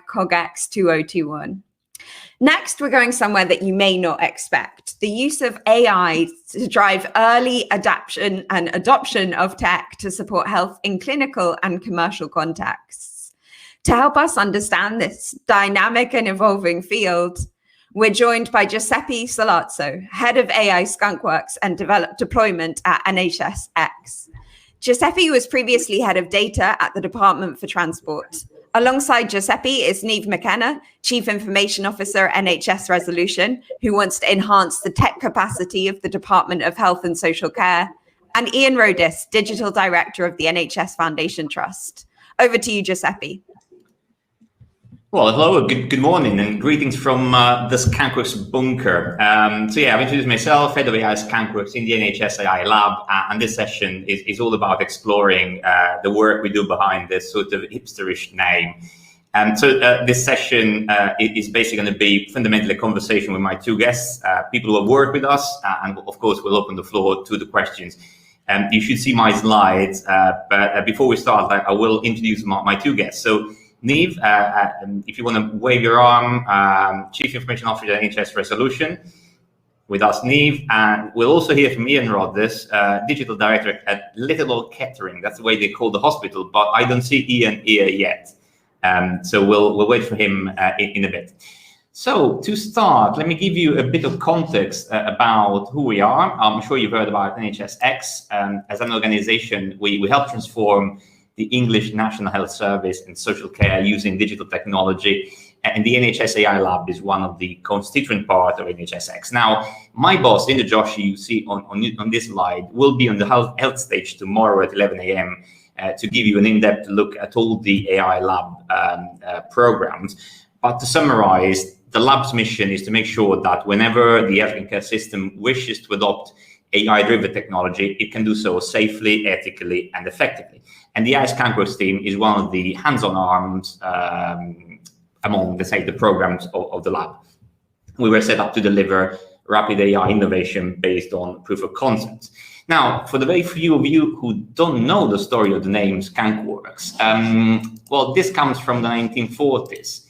cogX 2021. Next, we're going somewhere that you may not expect: the use of AI to drive early adaptation and adoption of tech to support health in clinical and commercial contexts. To help us understand this dynamic and evolving field, we're joined by Giuseppe Salazzo, Head of AI Skunkworks and Deployment at NHSX. Giuseppe was previously Head of Data at the Department for Transport. Alongside Giuseppe is Niamh McKenna, Chief Information Officer at NHS Resolution, who wants to enhance the tech capacity of the Department of Health and Social Care, and Ian Rodis, Digital Director of the NHS Foundation Trust. Over to you, Giuseppe. Well, hello, good morning, and greetings from the Skunkworks bunker. I've introduced myself, Head of AI Skunkworks in the NHS AI Lab, and this session is all about exploring the work we do behind this sort of hipsterish name. This session is basically going to be fundamentally a conversation with my two guests, people who have worked with us, and of course we'll open the floor to the questions. You should see my slides, but before we start, I will introduce my two guests. So Niamh, if you want to wave your arm, Chief Information Officer at NHS Resolution, with us, Niamh, and we'll also hear from Ian Rodis, Digital Director at Little Old Kettering. That's the way they call the hospital, but I don't see Ian here yet. So we'll wait for him in a bit. So to start, let me give you a bit of context about who we are. I'm sure you've heard about NHSX. As an organization, we help transform the English National Health Service and social care using digital technology. And the NHS AI Lab is one of the constituent parts of NHSX. Now, my boss, Linda Joshi, you see on this slide, will be on the health stage tomorrow at 11 a.m. To give you an in-depth look at all the AI Lab programs. But to summarize, the lab's mission is to make sure that whenever the healthcare system wishes to adopt AI-driven technology, it can do so safely, ethically, and effectively. And the AI Skunkworks team is one of the hands-on arms among, let's say, the programs of the lab. We were set up to deliver rapid AI innovation based on proof of concepts. Now, for the very few of you who don't know the story of the name Skunkworks, well, this comes from the 1940s.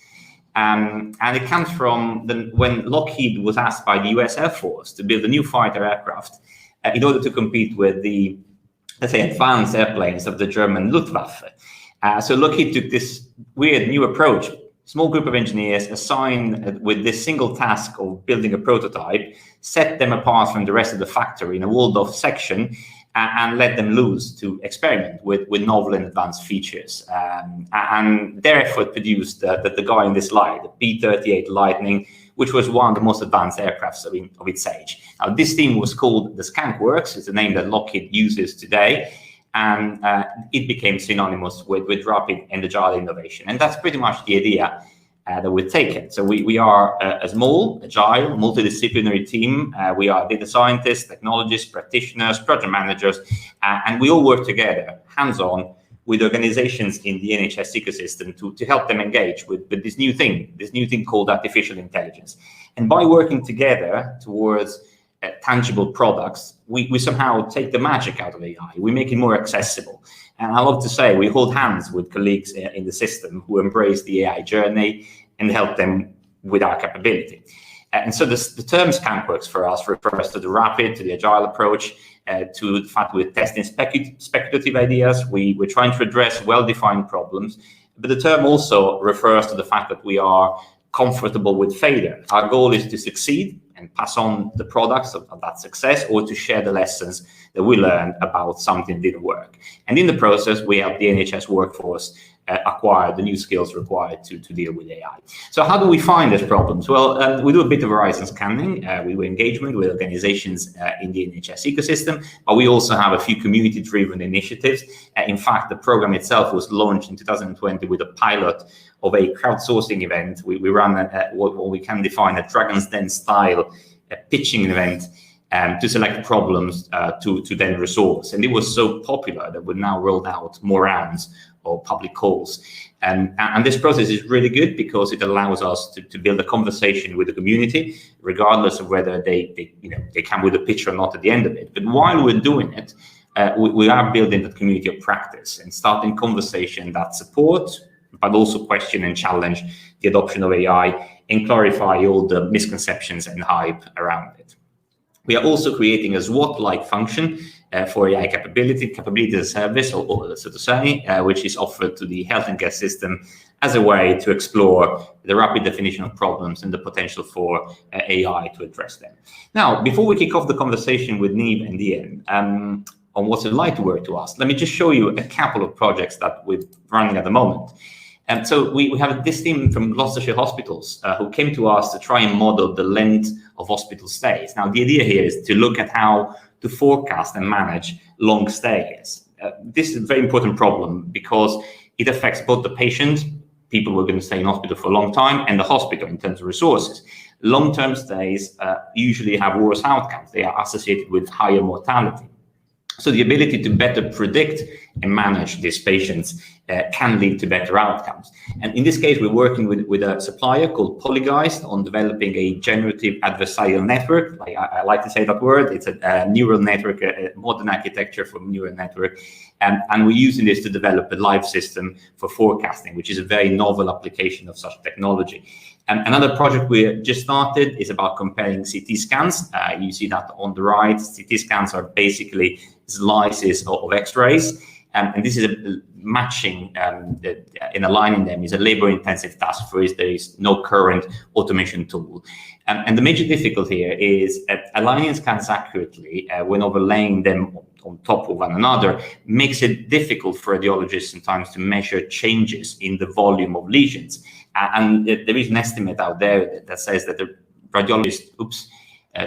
And it comes from when Lockheed was asked by the US Air Force to build a new fighter aircraft in order to compete with the, let's say, advanced airplanes of the German Luftwaffe. So Lockheed took this weird new approach. Small group of engineers assigned with this single task of building a prototype, set them apart from the rest of the factory in a walled-off section, and let them loose to experiment with novel and advanced features. And their effort produced the guy in this slide, the P-38 Lightning, which was one of the most advanced aircrafts of its age. Now, this team was called the Skunkworks. It's the name that Lockheed uses today. And it became synonymous with rapid and agile innovation. And that's pretty much the idea that we've taken. So we are a small, agile, multidisciplinary team. We are data scientists, technologists, practitioners, project managers, and we all work together, hands-on, with organizations in the NHS ecosystem to help them engage with this new thing called artificial intelligence. And by working together towards tangible products, we somehow take the magic out of AI. We make it more accessible. And I love to say we hold hands with colleagues in the system who embrace the AI journey and help them with our capability. And so the term Skunkworks for us refers to the rapid, to the agile approach, to the fact we're testing speculative ideas. We're trying to address well-defined problems. But the term also refers to the fact that we are comfortable with failure. Our goal is to succeed and pass on the products of that success, or to share the lessons that we learned about something that didn't work. And in the process, we help the NHS workforce acquire the new skills required to deal with AI. So how do we find these problems? Well, we do a bit of horizon scanning. We do engagement with organizations in the NHS ecosystem, but we also have a few community-driven initiatives. In fact, the program itself was launched in 2020 with a pilot of a crowdsourcing event. We ran what we can define a Dragon's Den style pitching event to select problems to then resource. And it was so popular that we now rolled out more rounds or public calls. And this process is really good because it allows us to build a conversation with the community, regardless of whether they come with a pitch or not at the end of it. But while we're doing it, we are building that community of practice and starting conversation that support, but also question and challenge the adoption of AI and clarify all the misconceptions and hype around it. We are also creating a SWOT-like function for AI capability as a service, or so to say, which is offered to the health and care system as a way to explore the rapid definition of problems and the potential for AI to address them. Now, before we kick off the conversation with Niamh and Ian on what's it like to work to us, let me just show you a couple of projects that we're running at the moment. And so we have this team from Gloucestershire Hospitals who came to us to try and model the length of hospital stays. Now, the idea here is to look at how to forecast and manage long stays. This is a very important problem because it affects both the patient, people who are going to stay in hospital for a long time, and the hospital in terms of resources. Long-term stays usually have worse outcomes. They are associated with higher mortality. So the ability to better predict and manage these patients can lead to better outcomes. And in this case, we're working with a supplier called Polygeist on developing a generative adversarial network. I like to say that word. It's a neural network, a modern architecture for neural network. And we're using this to develop a live system for forecasting, which is a very novel application of such technology. Another project we just started is about comparing CT scans. You see that on the right. CT scans are basically slices of X-rays. And this is a matching and aligning them is a labor-intensive task for which there is no current automation tool. And the major difficulty here is aligning scans accurately when overlaying them on top of one another makes it difficult for radiologists sometimes to measure changes in the volume of lesions. And there is an estimate out there that says that the radiologist,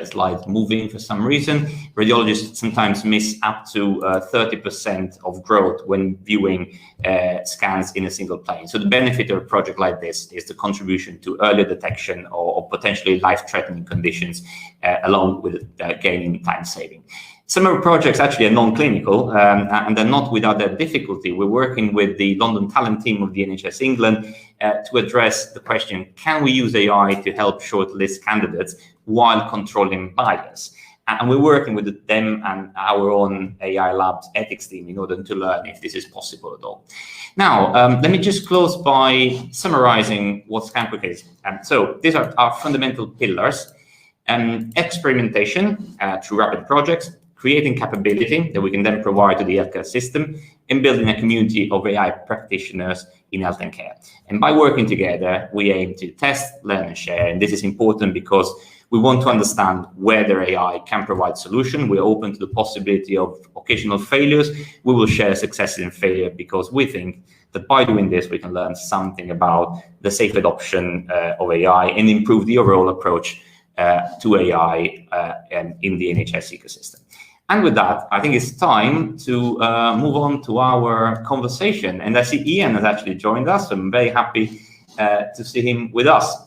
slide's moving for some reason. Radiologists sometimes miss up to 30% of growth when viewing scans in a single plane. So the benefit of a project like this is the contribution to earlier detection or potentially life-threatening conditions, along with gaining time saving. Some of our projects actually are non-clinical, and they're not without their difficulty. We're working with the London talent team of the NHS England to address the question, can we use AI to help shortlist candidates while controlling bias? And we're working with them and our own AI Labs ethics team in order to learn if this is possible at all. Now, let me just close by summarizing what ScanQuick is. So these are our fundamental pillars. Experimentation through rapid projects, creating capability that we can then provide to the healthcare system, and building a community of AI practitioners in health and care. And by working together, we aim to test, learn, and share. And this is important because we want to understand whether AI can provide solution. We're open to the possibility of occasional failures. We will share successes and failure because we think that by doing this, we can learn something about the safe adoption of AI and improve the overall approach to AI in the NHS ecosystem. And with that, I think it's time to move on to our conversation. And I see Ian has actually joined us. So I'm very happy to see him with us.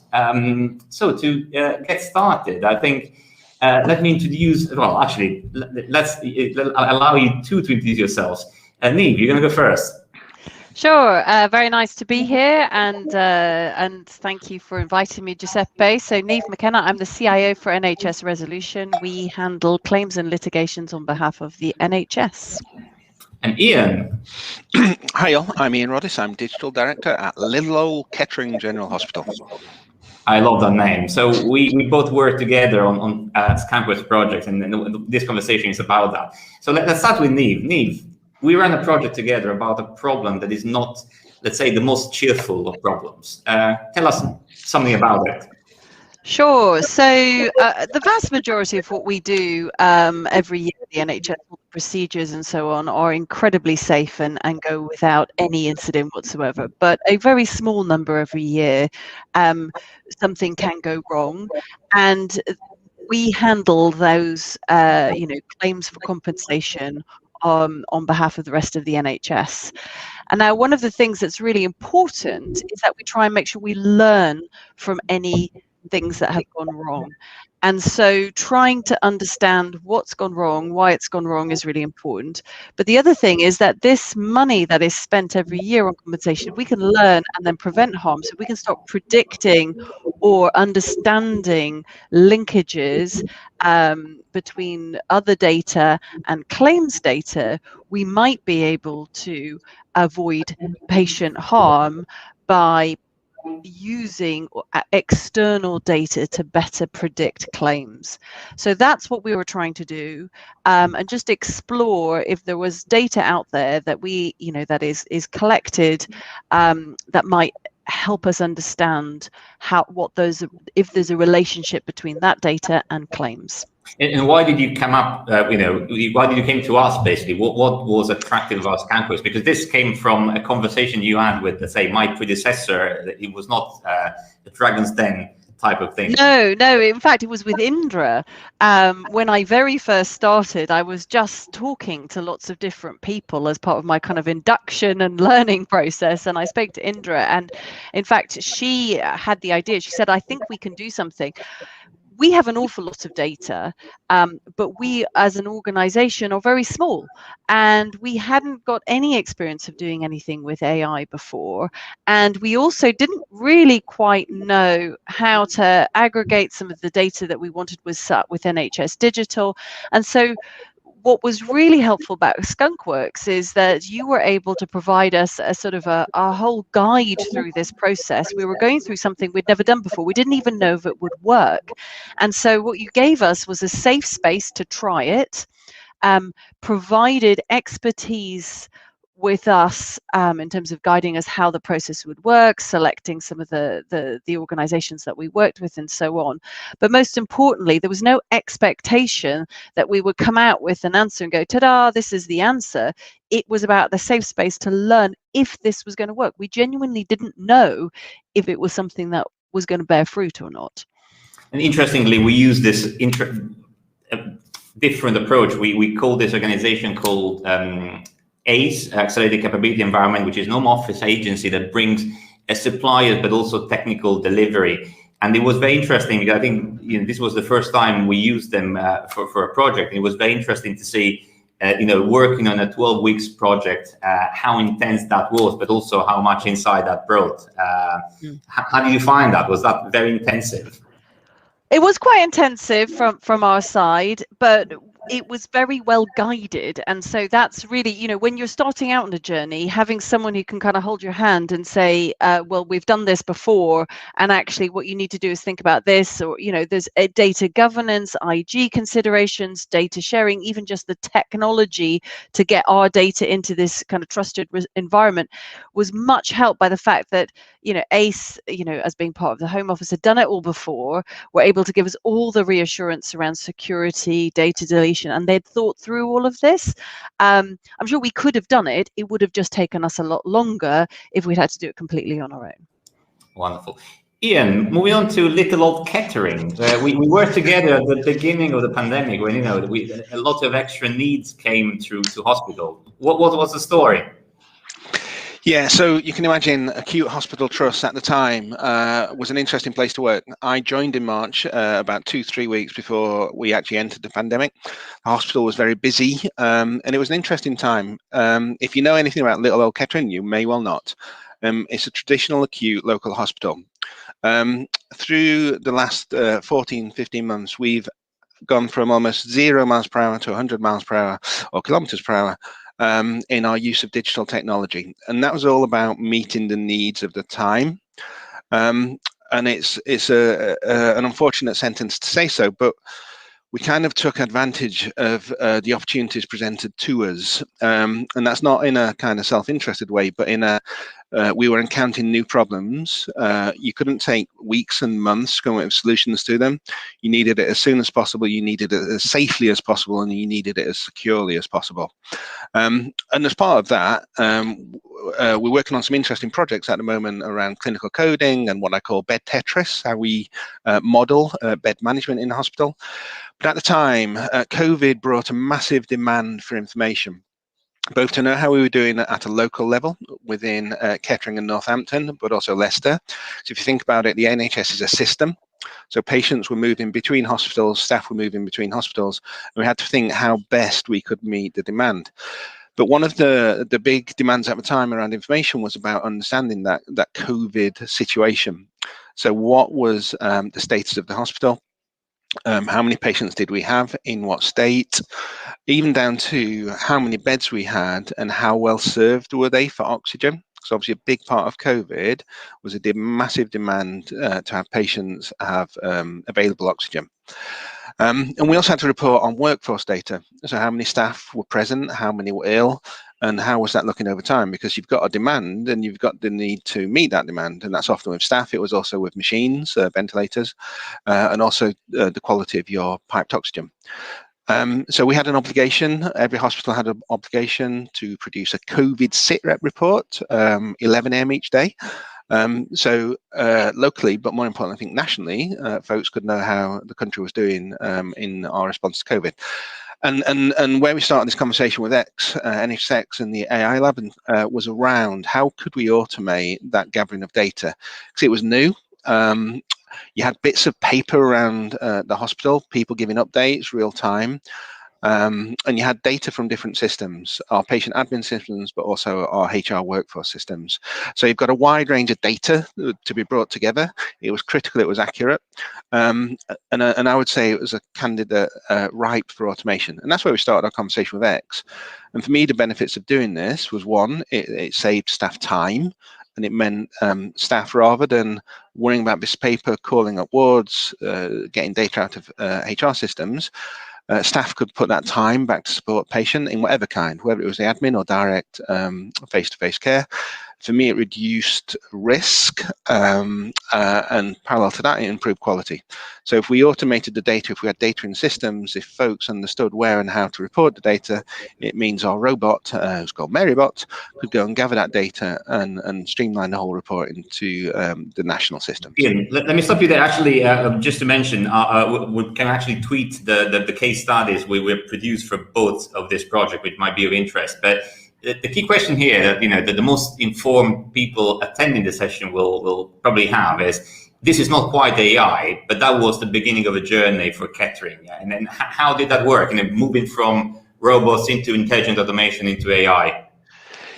So to get started, I think let me introduce, well, actually, let's allow you to introduce yourselves. Niamh, you're going to go first. Sure. Very nice to be here, and thank you for inviting me, Giuseppe. So Niamh McKenna, I'm the CIO for NHS Resolution. We handle claims and litigations on behalf of the NHS. And Ian. Hi all, I'm Ian Roddis. I'm Digital Director at Little Old Kettering General Hospital. I love that name. So we both work together on ScanQuick projects, and this conversation is about that. So let's start with Niamh. Niamh, we ran a project together about a problem that is not, let's say, the most cheerful of problems. Tell us something about it. Sure. So the vast majority of what we do every year, the NHS procedures and so on are incredibly safe and go without any incident whatsoever. But a very small number every year, something can go wrong. And we handle those, claims for compensation on behalf of the rest of the NHS. And now one of the things that's really important is that we try and make sure we learn from any things that have gone wrong. And so trying to understand what's gone wrong, why it's gone wrong is really important. But the other thing is that this money that is spent every year on compensation, we can learn and then prevent harm. So we can start predicting or understanding linkages between other data and claims data, we might be able to avoid patient harm by using external data to better predict claims. So that's what we were trying to do, and just explore if there was data out there that we, that is collected, that might help us understand if there's a relationship between that data and claims. And why did you come up, why did you came to us, basically? What was attractive about Scancworks? Because this came from a conversation you had with, let's say, my predecessor. It was not the Dragon's Den type of thing. No, in fact, it was with Indra. When I very first started, I was just talking to lots of different people as part of my kind of induction and learning process. And I spoke to Indra. And in fact, she had the idea. She said, I think we can do something. We have an awful lot of data, but we as an organization are very small, and we hadn't got any experience of doing anything with AI before. And we also didn't really quite know how to aggregate some of the data that we wanted with NHS Digital. And so what was really helpful about Skunkworks is that you were able to provide us a sort of a whole guide through this process. We were going through something we'd never done before. We didn't even know if it would work. And so what you gave us was a safe space to try it, provided expertise with us in terms of guiding us how the process would work, selecting some of the organizations that we worked with and so on. But most importantly, there was no expectation that we would come out with an answer and go, ta-da, this is the answer. It was about the safe space to learn if this was going to work. We genuinely didn't know if it was something that was going to bear fruit or not. And interestingly, we use this different approach. We call this organization called ACE, Accelerated Capability Environment, which is no office agency that brings a supplier but also technical delivery. And it was very interesting because I think this was the first time we used them for a project. It was very interesting to see working on a 12 weeks project, how intense that was, but also how much insight that brought. How did you find that? Was that very intensive? It was quite intensive from our side, but it was very well guided. And so that's really, when you're starting out on a journey, having someone who can kind of hold your hand and say, well, we've done this before, and actually what you need to do is think about this, or, there's a data governance, IG considerations, data sharing, even just the technology to get our data into this kind of trusted environment was much helped by the fact that, ACE, as being part of the Home Office, had done it all before, were able to give us all the reassurance around security, data deletion, and they'd thought through all of this. I'm sure we could have done it. It would have just taken us a lot longer if we'd had to do it completely on our own. Wonderful. Ian, moving on to little old Kettering. We were together at the beginning of the pandemic when, a lot of extra needs came through to hospital. What was the story? Yeah, so you can imagine Acute Hospital Trust at the time was an interesting place to work. I joined in March, about 2-3 weeks before we actually entered the pandemic. The hospital was very busy, and it was an interesting time. If you know anything about little old Kettering, you may well not. It's a traditional acute local hospital. Through the last 14-15 months, we've gone from almost 0 miles per hour to 100 miles per hour or kilometers per hour in our use of digital technology. And that was all about meeting the needs of the time. And it's an unfortunate sentence to say so, but we kind of took advantage of the opportunities presented to us. And that's not in a kind of self-interested way, but in a we were encountering new problems. You couldn't take weeks and months going with solutions to them. You needed it as soon as possible, you needed it as safely as possible, and you needed it as securely as possible. And as part of that, we're working on some interesting projects at the moment around clinical coding and what I call bed Tetris, how we model bed management in the hospital. But at the time, COVID brought a massive demand for information, both to know how we were doing at a local level within Kettering and Northampton, but also Leicester. So if you think about it, the NHS is a system. So patients were moving between hospitals, staff were moving between hospitals, and we had to think how best we could meet the demand. But one of the big demands at the time around information was about understanding that COVID situation. So what was the status of the hospital? How many patients did we have, in what state, even down to how many beds we had and how well served were they for oxygen. So obviously a big part of COVID was a massive demand to have patients have available oxygen. And we also had to report on workforce data. So how many staff were present, how many were ill, and how was that looking over time? Because you've got a demand and you've got the need to meet that demand. And that's often with staff. It was also with machines, ventilators, and also the quality of your piped oxygen. So we had an obligation, every hospital had an obligation to produce a COVID SITREP report, 11 a.m. each day. So locally, but more importantly, I think nationally, folks could know how the country was doing in our response to COVID. And where we started this conversation with NHS and the AI lab was around how could we automate that gathering of data, because it was new. You had bits of paper around the hospital, people giving updates real time. And you had data from different systems, our patient admin systems, but also our HR workforce systems. So you've got a wide range of data to be brought together. It was critical, it was accurate. And I would say it was a candidate ripe for automation. And that's where we started our conversation with X. And for me, the benefits of doing this was, one, it saved staff time. And it meant staff, rather than worrying about this paper, calling up wards, getting data out of HR systems, staff could put that time back to support patient in whatever kind, whether it was the admin or direct face-to-face care. For me, it reduced risk, and parallel to that, it improved quality. So if we automated the data, if we had data in systems, if folks understood where and how to report the data, it means our robot, who's called MaryBot, could go and gather that data and streamline the whole report into the national systems. Ian, let me stop you there. Actually, just to mention, we can actually tweet the case studies we produced for both of this project, which might be of interest. But the key question here, that the most informed people attending the session will probably have is, this is not quite AI, but that was the beginning of a journey for Kettering. And then how did that work? And moving from robots into intelligent automation into AI.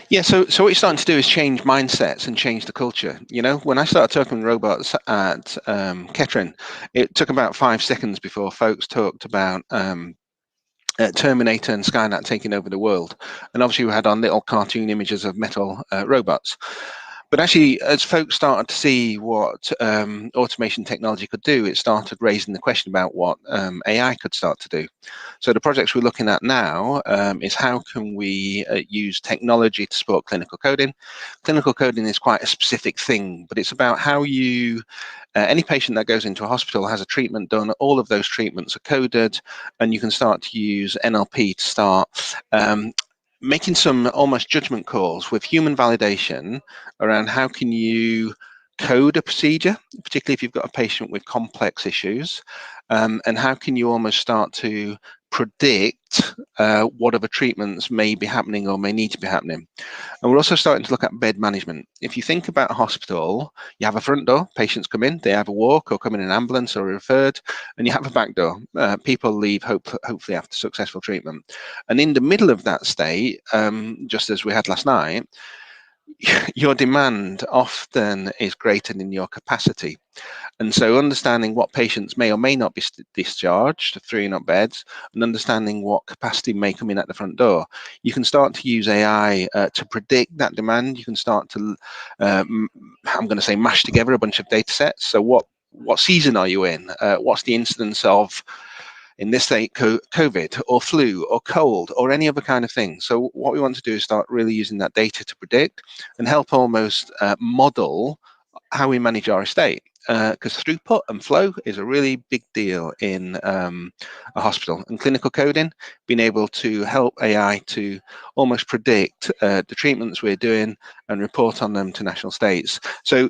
Yeah, so what you're starting to do is change mindsets and change the culture. When I started talking robots at Kettering, it took about 5 seconds before folks talked about Terminator and Skynet taking over the world. And obviously we had our little cartoon images of metal robots. But actually, as folks started to see what automation technology could do, it started raising the question about what AI could start to do. So the projects we're looking at now is how can we use technology to support clinical coding. Clinical coding is quite a specific thing, but it's about how you, any patient that goes into a hospital has a treatment done, all of those treatments are coded, and you can start to use NLP to start making some almost judgment calls with human validation around how can you code a procedure, particularly if you've got a patient with complex issues, and how can you almost start to predict what other treatments may be happening or may need to be happening. And we're also starting to look at bed management. If you think about a hospital, you have a front door, patients come in, they either walk or come in an ambulance or referred, and you have a back door. People leave hopefully after successful treatment. And in the middle of that state, just as we had last night, your demand often is greater than your capacity. And so understanding what patients may or may not be discharged, freeing up beds, and understanding what capacity may come in at the front door, you can start to use AI to predict that demand. You can start to, I'm going to say, mash together a bunch of data sets. So what season are you in? What's the incidence of, in this state, COVID or flu or cold or any other kind of thing. So what we want to do is start really using that data to predict and help almost model how we manage our estate. Because throughput and flow is a really big deal in a hospital. And clinical coding, being able to help AI to almost predict the treatments we're doing and report on them to national states. So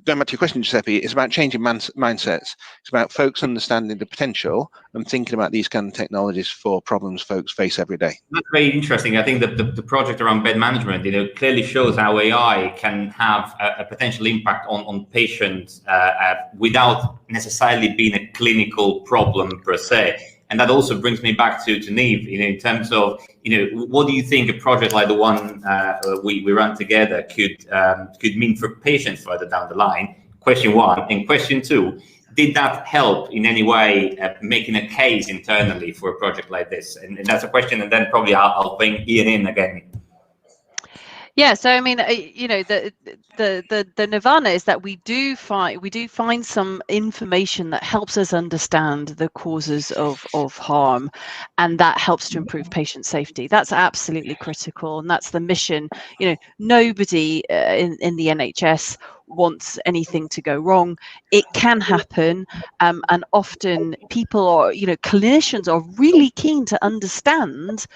going back to your question, Giuseppe, it's about changing mindsets. It's about folks understanding the potential and thinking about these kind of technologies for problems folks face every day. That's very interesting. I think that the project around bed management, clearly shows how AI can have a potential impact on patients without necessarily being a clinical problem per se. And that also brings me back to Neve, in terms of, what do you think a project like the one we run together could mean for patients further down the line? Question one. And question two, did that help in any way making a case internally for a project like this? And that's a question, and then probably I'll bring Ian in again. Yeah, so I mean, the nirvana is that we do find some information that helps us understand the causes of harm, and that helps to improve patient safety. That's absolutely critical, and that's the mission. Nobody in the NHS wants anything to go wrong. It can happen, and often people are, clinicians are really keen to understand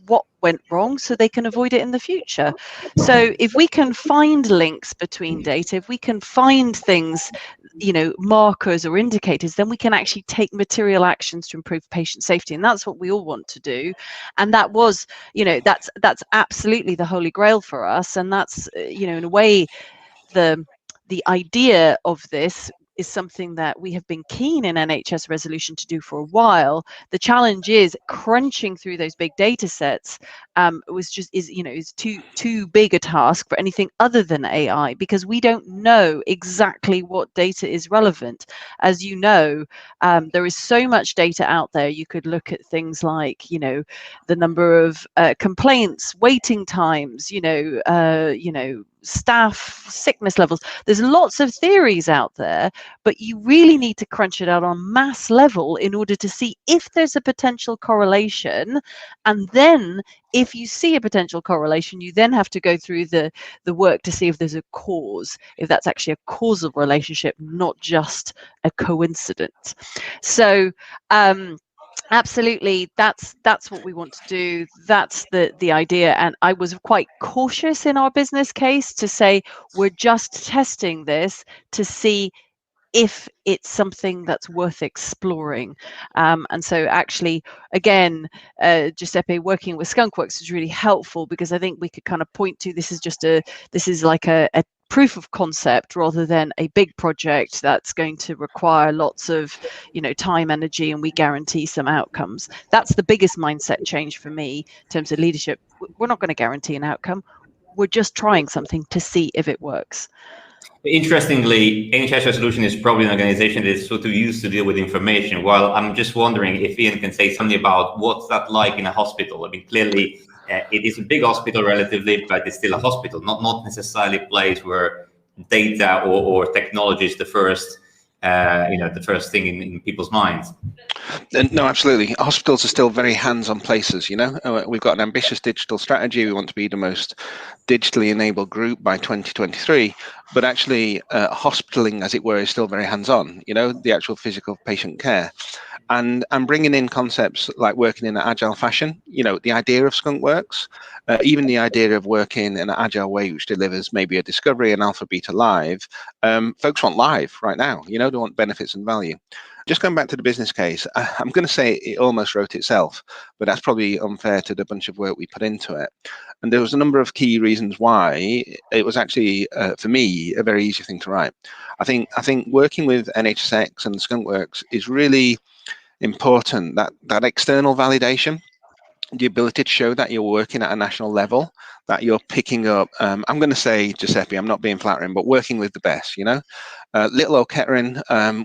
what went wrong so they can avoid it in the future. So if we can find links between data, if we can find things, markers or indicators, then we can actually take material actions to improve patient safety. And that's what we all want to do. And that was, that's absolutely the holy grail for us. And that's, in a way, the idea of this is something that we have been keen in NHS Resolution to do for a while. The challenge is crunching through those big data sets is too big a task for anything other than AI, because we don't know exactly what data is relevant. As you know, there is so much data out there. You could look at things like, the number of complaints, waiting times, staff sickness levels. There's lots of theories out there, but you really need to crunch it out on mass level in order to see if there's a potential correlation. And then if you see a potential correlation, you then have to go through the work to see if there's a cause, if that's actually a causal relationship, not just a coincidence. So absolutely, that's what we want to do. That's the idea. And I was quite cautious in our business case to say we're just testing this to see if it's something that's worth exploring. And so actually, again, Giuseppe working with skunkworks is really helpful, because I think we could kind of point to this is like a proof of concept rather than a big project that's going to require lots of time, energy, and we guarantee some outcomes. That's the biggest mindset change for me in terms of leadership. We're not going to guarantee an outcome. We're just trying something to see if it works. Interestingly, NHS Resolution is probably an organization that is sort of used to deal with information. While I'm just wondering if Ian can say something about what's that like in a hospital. I mean, clearly it is a big hospital relatively, but it's still a hospital, not necessarily a place where data or technology is the first thing in people's minds. No, absolutely. Hospitals are still very hands-on places. We've got an ambitious digital strategy. We want to be the most digitally enabled group by 2023, but actually hospitaling, as it were, is still very hands-on, the actual physical patient care. And bringing in concepts like working in an agile fashion, the idea of skunkworks, even the idea of working in an agile way which delivers maybe a discovery and alpha beta live. Folks want live right now, they want benefits and value. Just going back to the business case, I'm going to say it almost wrote itself, but that's probably unfair to the bunch of work we put into it. And there was a number of key reasons why it was actually, for me, a very easy thing to write. I think working with NHSX and skunkworks is really important, that external validation, the ability to show that you're working at a national level, that you're picking up, I'm going to say, Giuseppe, I'm not being flattering, but working with the best, little old Kettering,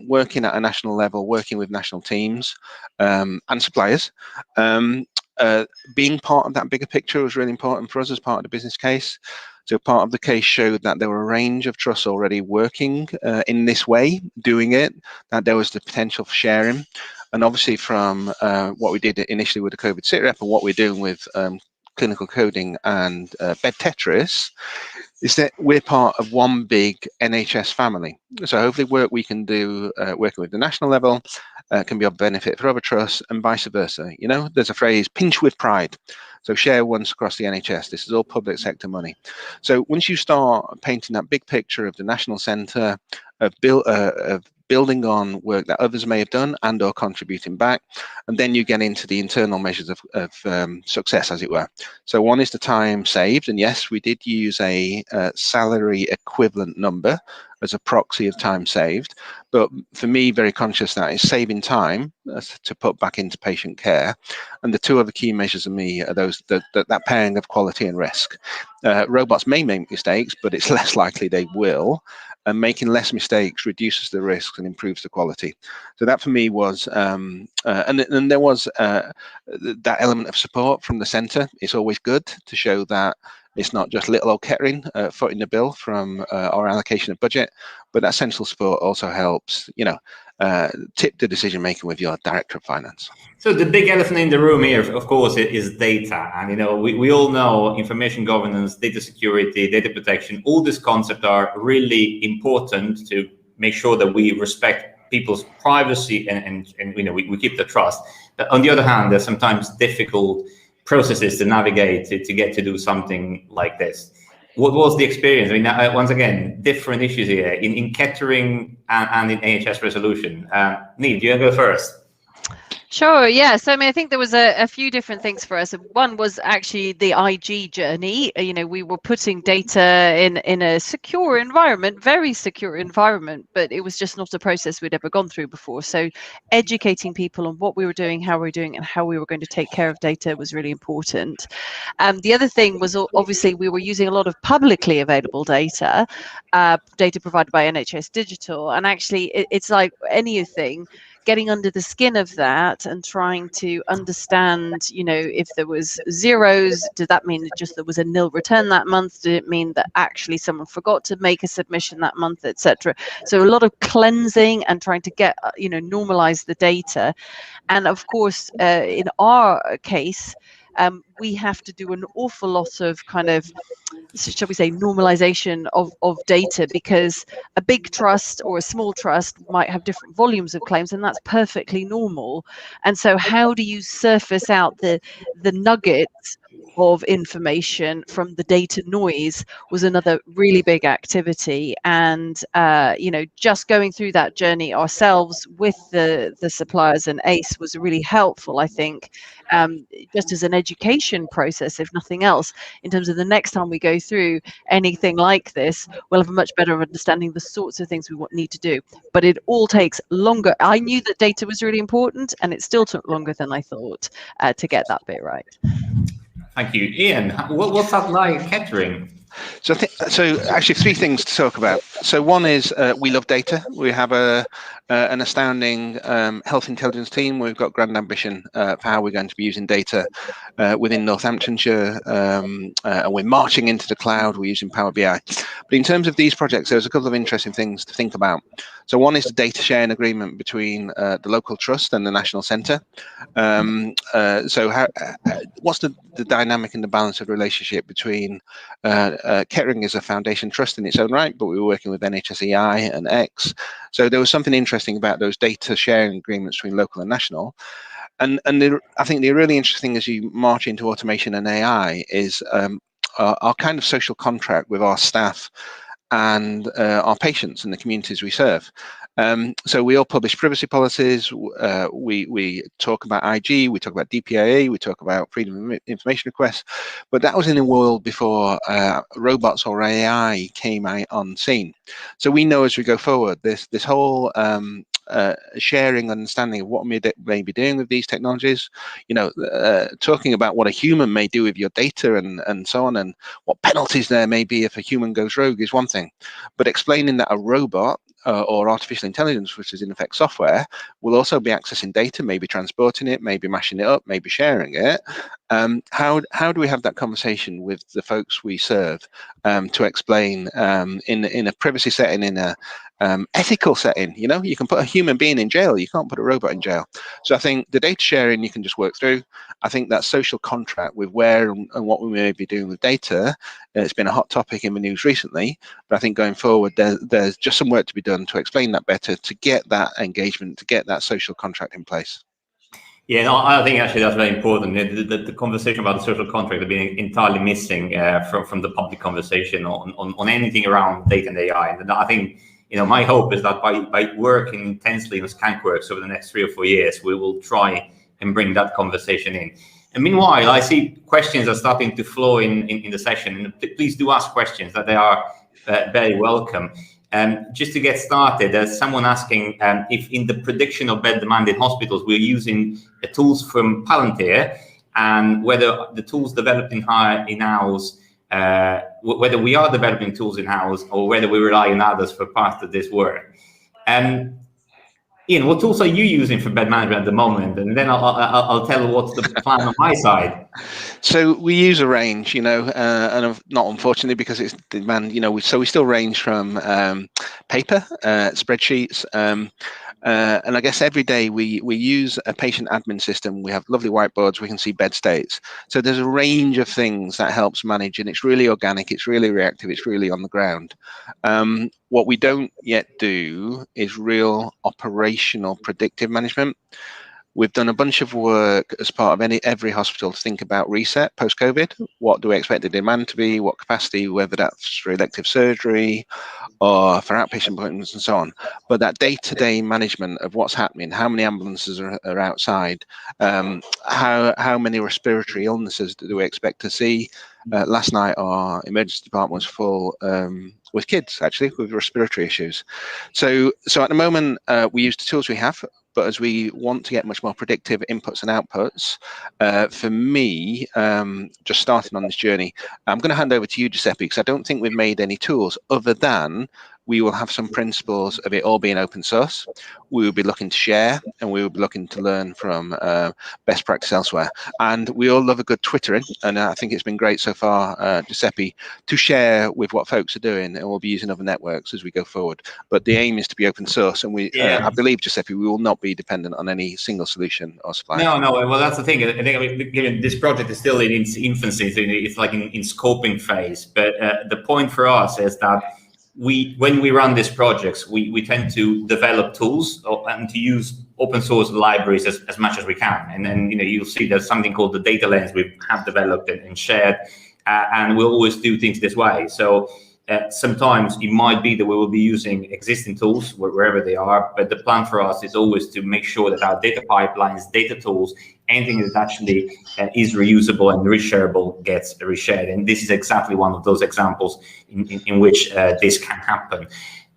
working at a national level, working with national teams and suppliers. Being part of that bigger picture was really important for us as part of the business case. So part of the case showed that there were a range of trusts already working in this way, doing it, that there was the potential for sharing. And obviously from what we did initially with the COVID sit rep and what we're doing with clinical coding and bed Tetris, is that we're part of one big NHS family. So hopefully work we can do working with the national level can be of benefit for other trusts and vice versa. There's a phrase, pinch with pride. So share once across the NHS. This is all public sector money. So once you start painting that big picture of the national centre, of building on work that others may have done and or contributing back, and then you get into the internal measures of success, as it were. So one is the time saved, and yes, we did use a salary equivalent number as a proxy of time saved, but for me, very conscious that it's saving time to put back into patient care. And the two other key measures of me are those that pairing of quality and risk. Robots may make mistakes, but it's less likely they will. And making less mistakes reduces the risks and improves the quality. So that for me was, and there was that element of support from the centre. It's always good to show that it's not just little old Kettering footing the bill from our allocation of budget, but that central support also helps, tip the decision making with your director of finance. So the big elephant in the room here, of course, is data. And, we all know information governance, data security, data protection, all these concepts are really important to make sure that we respect people's privacy and we keep the trust. But on the other hand, there's sometimes difficult processes to navigate to get to do something like this. What was the experience? I mean, once again, different issues here in Kettering and in NHS resolution. Neil, do you want to go first? Sure, yeah. So, I think there was a few different things for us. One was actually the IG journey. We were putting data in a secure environment, very secure environment, but it was just not a process we'd ever gone through before. So educating people on what we were doing, how we were doing, and how we were going to take care of data was really important. The other thing was obviously we were using a lot of publicly available data, data provided by NHS Digital. And actually, it's like anything, getting under the skin of that and trying to understand, if there was zeros, did that mean just there was a nil return that month? Did it mean that actually someone forgot to make a submission that month, etc.? So a lot of cleansing and trying to get, normalize the data. And of course, in our case, we have to do an awful lot of kind of, shall we say, normalization of data, because a big trust or a small trust might have different volumes of claims, and that's perfectly normal. And so how do you surface out the nuggets of information from the data noise was another really big activity. And just going through that journey ourselves with the suppliers and ACE was really helpful, I think, just as an education process, if nothing else, in terms of the next time we go through anything like this, we'll have a much better understanding of the sorts of things we need to do. But it all takes longer. I knew that data was really important, and it still took longer than I thought to get that bit right. Thank you. Ian, what's that like, Kettering? So actually three things to talk about. So one is we love data. We have an astounding health intelligence team. We've got grand ambition for how we're going to be using data within Northamptonshire, and we're marching into the cloud. We're using Power BI. But in terms of these projects, there's a couple of interesting things to think about. So one is the data sharing agreement between the local trust and the national centre. So what's the dynamic and the balance of relationship between Kettering is a foundation trust in its own right, but we were working with NHSEI and X. So there was something interesting about those data sharing agreements between local and national. And I think the really interesting as you march into automation and AI is our kind of social contract with our staff and our patients and the communities we serve. So we all publish privacy policies. We talk about IG, we talk about DPIA, we talk about freedom of information requests. But that was in a world before robots or AI came out on scene. So we know as we go forward, this whole sharing understanding of what we may be doing with these technologies, talking about what a human may do with your data and so on, and what penalties there may be if a human goes rogue is one thing, but explaining that a robot or artificial intelligence, which is in effect software, will also be accessing data, maybe transporting it, maybe mashing it up, maybe sharing it. How do we have that conversation with the folks we serve to explain in a privacy setting, in a ethical setting? You can put a human being in jail, you can't put a robot in jail. So I think the data sharing you can just work through. I think that social contract with where and what we may be doing with data, it's been a hot topic in the news recently, but I think going forward there's just some work to be done to explain that better, to get that engagement, to get that social contract in place. Yeah, no, I think actually that's very important. The conversation about the social contract has been entirely missing from the public conversation on anything around data and AI. And I think, my hope is that by working intensely with Skankworks over the next 3 or 4 years, we will try and bring that conversation in. And meanwhile, I see questions are starting to flow in the session. And please do ask questions, that they are very welcome. Just to get started, there's someone asking if in the prediction of bed demand in hospitals, we're using tools from Palantir, and whether the tools developed in-house, whether we are developing tools in-house or whether we rely on others for part of this work. Ian, what tools are you using for bed management at the moment? And then I'll tell what's the plan on my side. So we use a range, and not unfortunately because it's demand, so we still range from paper, spreadsheets, and I guess every day we use a patient admin system. We have lovely whiteboards. We can see bed states. So there's a range of things that helps manage, and it's really organic. It's really reactive. It's really on the ground. What we don't yet do is real operational predictive management. We've done a bunch of work as part of every hospital to think about reset post-COVID. What do we expect the demand to be? What capacity, whether that's for elective surgery or for outpatient appointments and so on. But that day-to-day management of what's happening, how many ambulances are outside, how many respiratory illnesses do we expect to see? Last night, our emergency department was full with kids, actually, with respiratory issues. So at the moment, we use the tools we have. But as we want to get much more predictive inputs and outputs, for me, just starting on this journey, I'm going to hand over to you, Giuseppe, because I don't think we've made any tools other than we will have some principles of it all being open source. We will be looking to share, and we will be looking to learn from best practice elsewhere. And we all love a good Twittering, and I think it's been great so far, Giuseppe, to share with what folks are doing, and we'll be using other networks as we go forward. But the aim is to be open source, and I believe, Giuseppe, we will not be dependent on any single solution or supplier. No. Well, that's the thing. I think given this project is still in its infancy, so it's like in scoping phase. But the point for us is that when we run these projects, we tend to develop tools and to use open source libraries as much as we can. And then you'll see there's something called the data lens we have developed and shared, and we'll always do things this way. So sometimes it might be that we will be using existing tools wherever they are, but the plan for us is always to make sure that our data pipelines, data tools, anything that actually is reusable and reshareable gets reshared. And this is exactly one of those examples in which this can happen.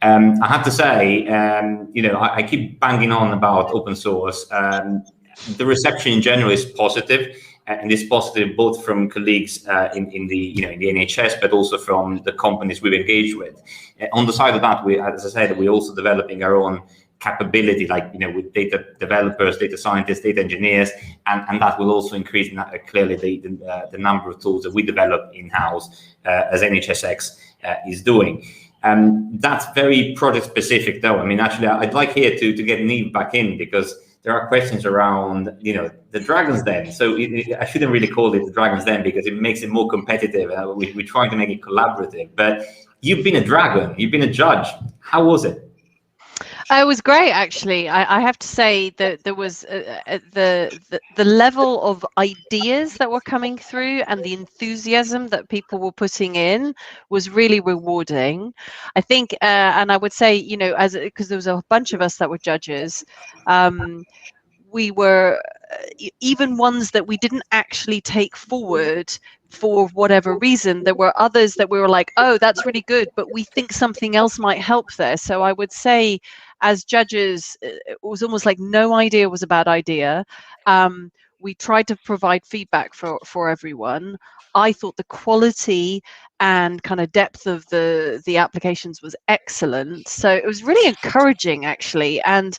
I have to say, I keep banging on about open source. The reception in general is positive. And it's positive both from colleagues in the NHS, but also from the companies we've engaged with. On the side of that, as I said, we're also developing our own capability, with data developers, data scientists, data engineers, and that will also increase clearly the number of tools that we develop in-house, as NHSX is doing. That's very project specific, though. I mean, actually, I'd like here to get Neve back in, because there are questions around, the Dragon's Den. So I shouldn't really call it the Dragon's Den because it makes it more competitive. We're trying to make it collaborative. But you've been a dragon. You've been a judge. How was it? It was great, actually. I have to say that there was the level of ideas that were coming through and the enthusiasm that people were putting in was really rewarding. I think, and I would say, because there was a bunch of us that were judges, we were even ones that we didn't actually take forward for whatever reason. There were others that we were like, oh, that's really good, but we think something else might help there. So I would say, as judges, it was almost like no idea was a bad idea. We tried to provide feedback for everyone. I thought the quality and kind of depth of the applications was excellent. So it was really encouraging, actually. And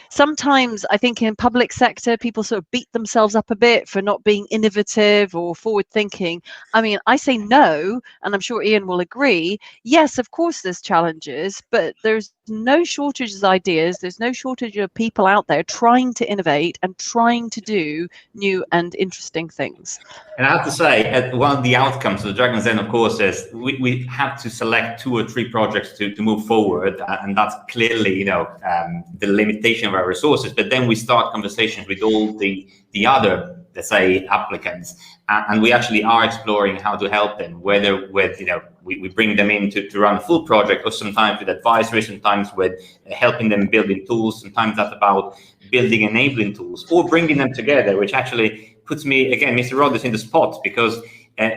sometimes I think in public sector, people sort of beat themselves up a bit for not being innovative or forward thinking. I mean, I say no, and I'm sure Ian will agree. Yes, of course, there's challenges, but there's no shortage of ideas. There's no shortage of people out there trying to innovate and trying to do new and interesting things. And I have to say, one of the outcomes of the Dragon's Den, of course, is we have to select 2 or 3 projects to move forward, and that's clearly, the limitation of our resources. But then we start conversations with all the other, let's say, applicants, and we actually are exploring how to help them, whether with, we bring them in to run a full project, or sometimes with advisory, sometimes with helping them building tools, sometimes that's about building enabling tools, or bringing them together, which actually puts me, again, Mr. Rodgers, in the spot, because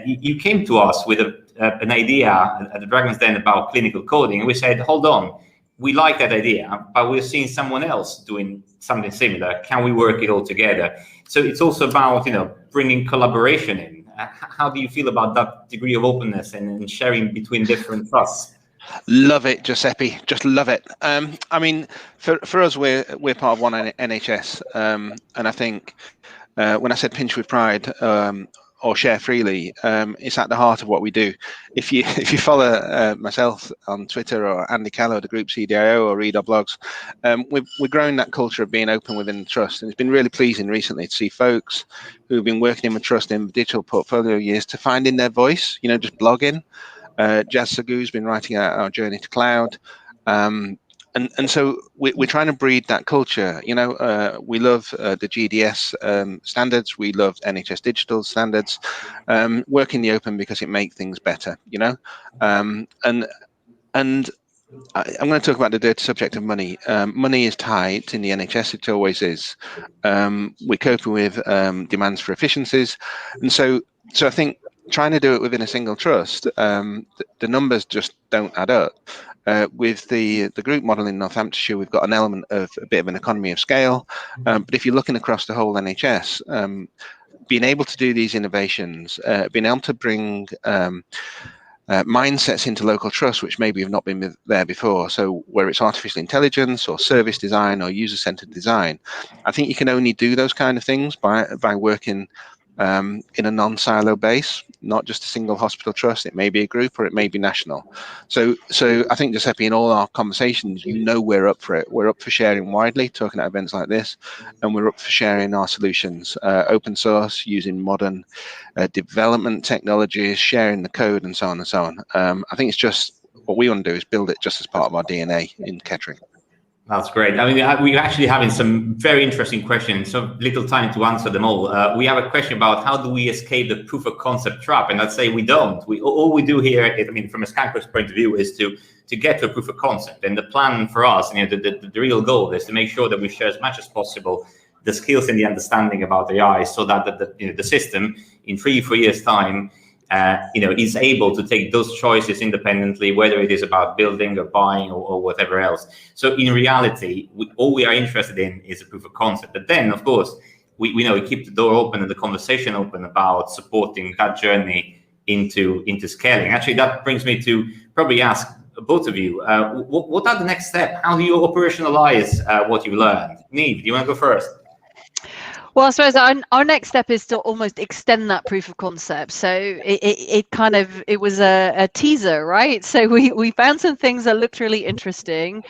you came to us with an idea at the Dragon's Den about clinical coding, and we said, hold on, we like that idea, but we're seeing someone else doing something similar. Can we work it all together? So it's also about, bringing collaboration in. How do you feel about that degree of openness and sharing between different trusts? Love it, Giuseppe. Just love it. I mean, for us, we're part of one NHS, and I think when I said pinch with pride or share freely, it's at the heart of what we do. If you follow myself on Twitter, or Andy Callow, the group CDIO, or read our blogs, we're growing that culture of being open within the trust, and it's been really pleasing recently to see folks who've been working in the trust in digital portfolio years to finding their voice. Just blogging. Jazz Sagu's been writing out our journey to cloud. And so we're trying to breed that culture. We love the GDS standards. We love NHS digital standards. Work in the open because it makes things better. And I'm going to talk about the dirty subject of money. Money is tight in the NHS. It always is. We're coping with demands for efficiencies, and so I think trying to do it within a single trust, the numbers just don't add up. With the group model in Northamptonshire, we've got an element of a bit of an economy of scale. But if you're looking across the whole NHS, being able to do these innovations, being able to bring mindsets into local trusts, which maybe have not been there before. So where it's artificial intelligence or service design or user-centered design, I think you can only do those kind of things by working in a non-silo base, not just a single hospital trust. It may be a group, or it may be national. So I think, Giuseppe, in all our conversations, we're up for it. We're up for sharing widely, talking at events like this, and we're up for sharing our solutions, open source, using modern development technologies, sharing the code, and so on and so on. I think it's just what we want to do is build it just as part of our DNA in Kettering. That's great. I mean, we're actually having some very interesting questions, so little time to answer them all. We have a question about how do we escape the proof of concept trap, and I'd say we don't. All we do here, from a Skype's point of view, is to get to a proof of concept. And the plan for us, the real goal is to make sure that we share as much as possible the skills and the understanding about AI, so that the system in 3-4 years' time, is able to take those choices independently, whether it is about building or buying or whatever else. So in reality, all we are interested in is a proof of concept. But then, of course, we keep the door open and the conversation open about supporting that journey into scaling. Actually, that brings me to probably ask both of you, what are the next steps? How do you operationalize what you learned? Niamh, do you want to go first? Well, I suppose our next step is to almost extend that proof of concept. So it was a teaser, right? So we found some things that looked really interesting.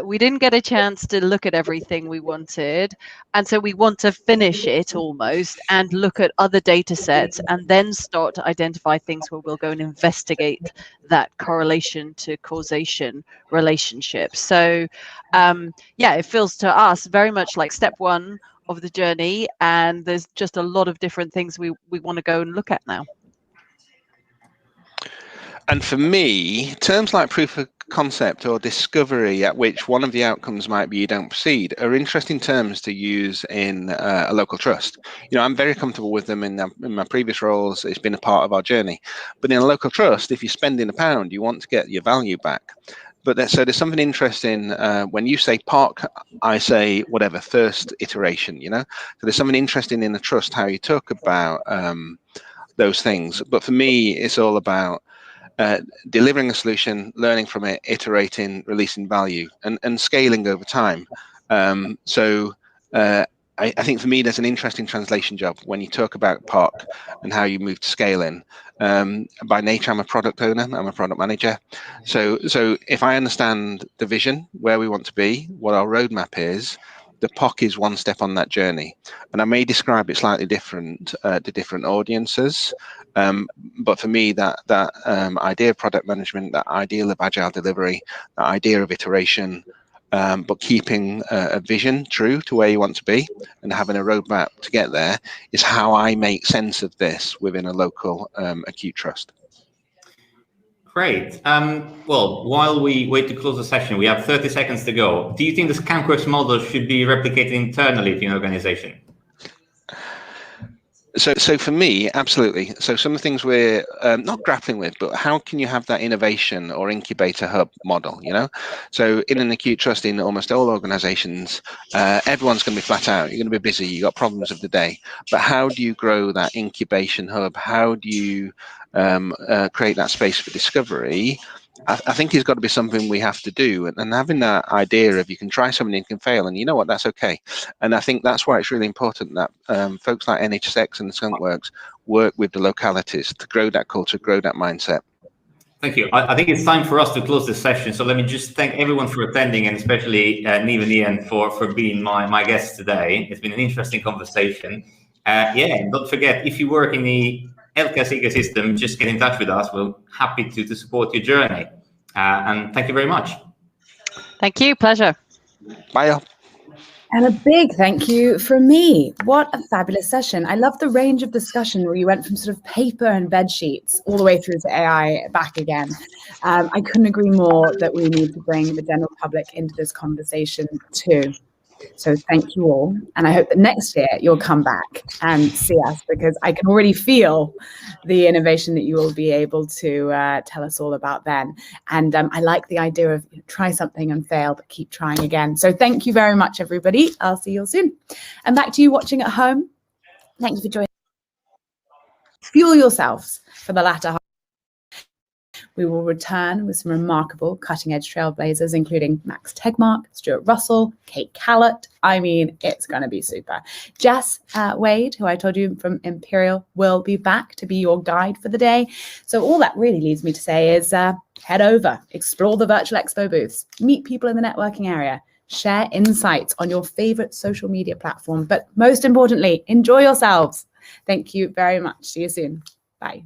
We didn't get a chance to look at everything we wanted. And so we want to finish it almost and look at other data sets and then start to identify things where we'll go and investigate that correlation to causation relationship. So it feels to us very much like step one of the journey, and there's just a lot of different things we want to go and look at now. And for me, terms like proof of concept or discovery, at which one of the outcomes might be you don't proceed, are interesting terms to use in a local trust. I'm very comfortable with them in my previous roles. It's been a part of our journey. But in a local trust, if you're spending £1, you want to get your value back. But so there's something interesting when you say park, I say whatever, first iteration, So there's something interesting in the trust, how you talk about those things. But for me, it's all about delivering a solution, learning from it, iterating, releasing value, and scaling over time. I think for me, there's an interesting translation job when you talk about park and how you move to scaling. By nature, I'm a product owner, I'm a product manager. So if I understand the vision, where we want to be, what our roadmap is, The POC is one step on that journey, and I may describe it slightly different to different audiences. But for me, that idea of product management, that ideal of agile delivery, that idea of iteration, but keeping a vision true to where you want to be and having a roadmap to get there is how I make sense of this within a local acute trust. Great. Well, while we wait to close the session, we have 30 seconds to go. Do you think this cogX model should be replicated internally in an organization? So for me, absolutely. So some of the things we're not grappling with, but how can you have that innovation or incubator hub model, So in an acute trust, in almost all organizations, everyone's going to be flat out. You're going to be busy. You've got problems of the day. But how do you grow that incubation hub? How do you create that space for discovery? I think it's got to be something we have to do, and having that idea of you can try something and you can fail, and you know what, that's okay. And I think that's why it's really important that folks like NHSX and the Skunkworks work with the localities to grow that culture, grow that mindset. Thank you. I think it's time for us to close this session. So let me just thank everyone for attending, and especially Niamh and Ian for being my guests today. It's been an interesting conversation. Don't forget, if you work in the healthcare ecosystem, just get in touch with us. We're happy to support your journey. And thank you very much. Thank you. Pleasure. Bye, all. And a big thank you from me. What a fabulous session. I love the range of discussion where you went from sort of paper and bed sheets all the way through to AI back again. I couldn't agree more that we need to bring the general public into this conversation too. So thank you all. And I hope that next year you'll come back and see us, because I can already feel the innovation that you will be able to tell us all about then. And I like the idea of try something and fail, but keep trying again. So thank you very much, everybody. I'll see you all soon. And back to you watching at home. Thank you for joining. Fuel yourselves for the latter half. We will return with some remarkable cutting-edge trailblazers, including Max Tegmark, Stuart Russell, Kate Callett. I mean, it's going to be super. Jess Wade, who I told you from Imperial, will be back to be your guide for the day. So all that really leads me to say is head over, explore the virtual expo booths, meet people in the networking area, share insights on your favorite social media platform, but most importantly, enjoy yourselves. Thank you very much. See you soon. Bye.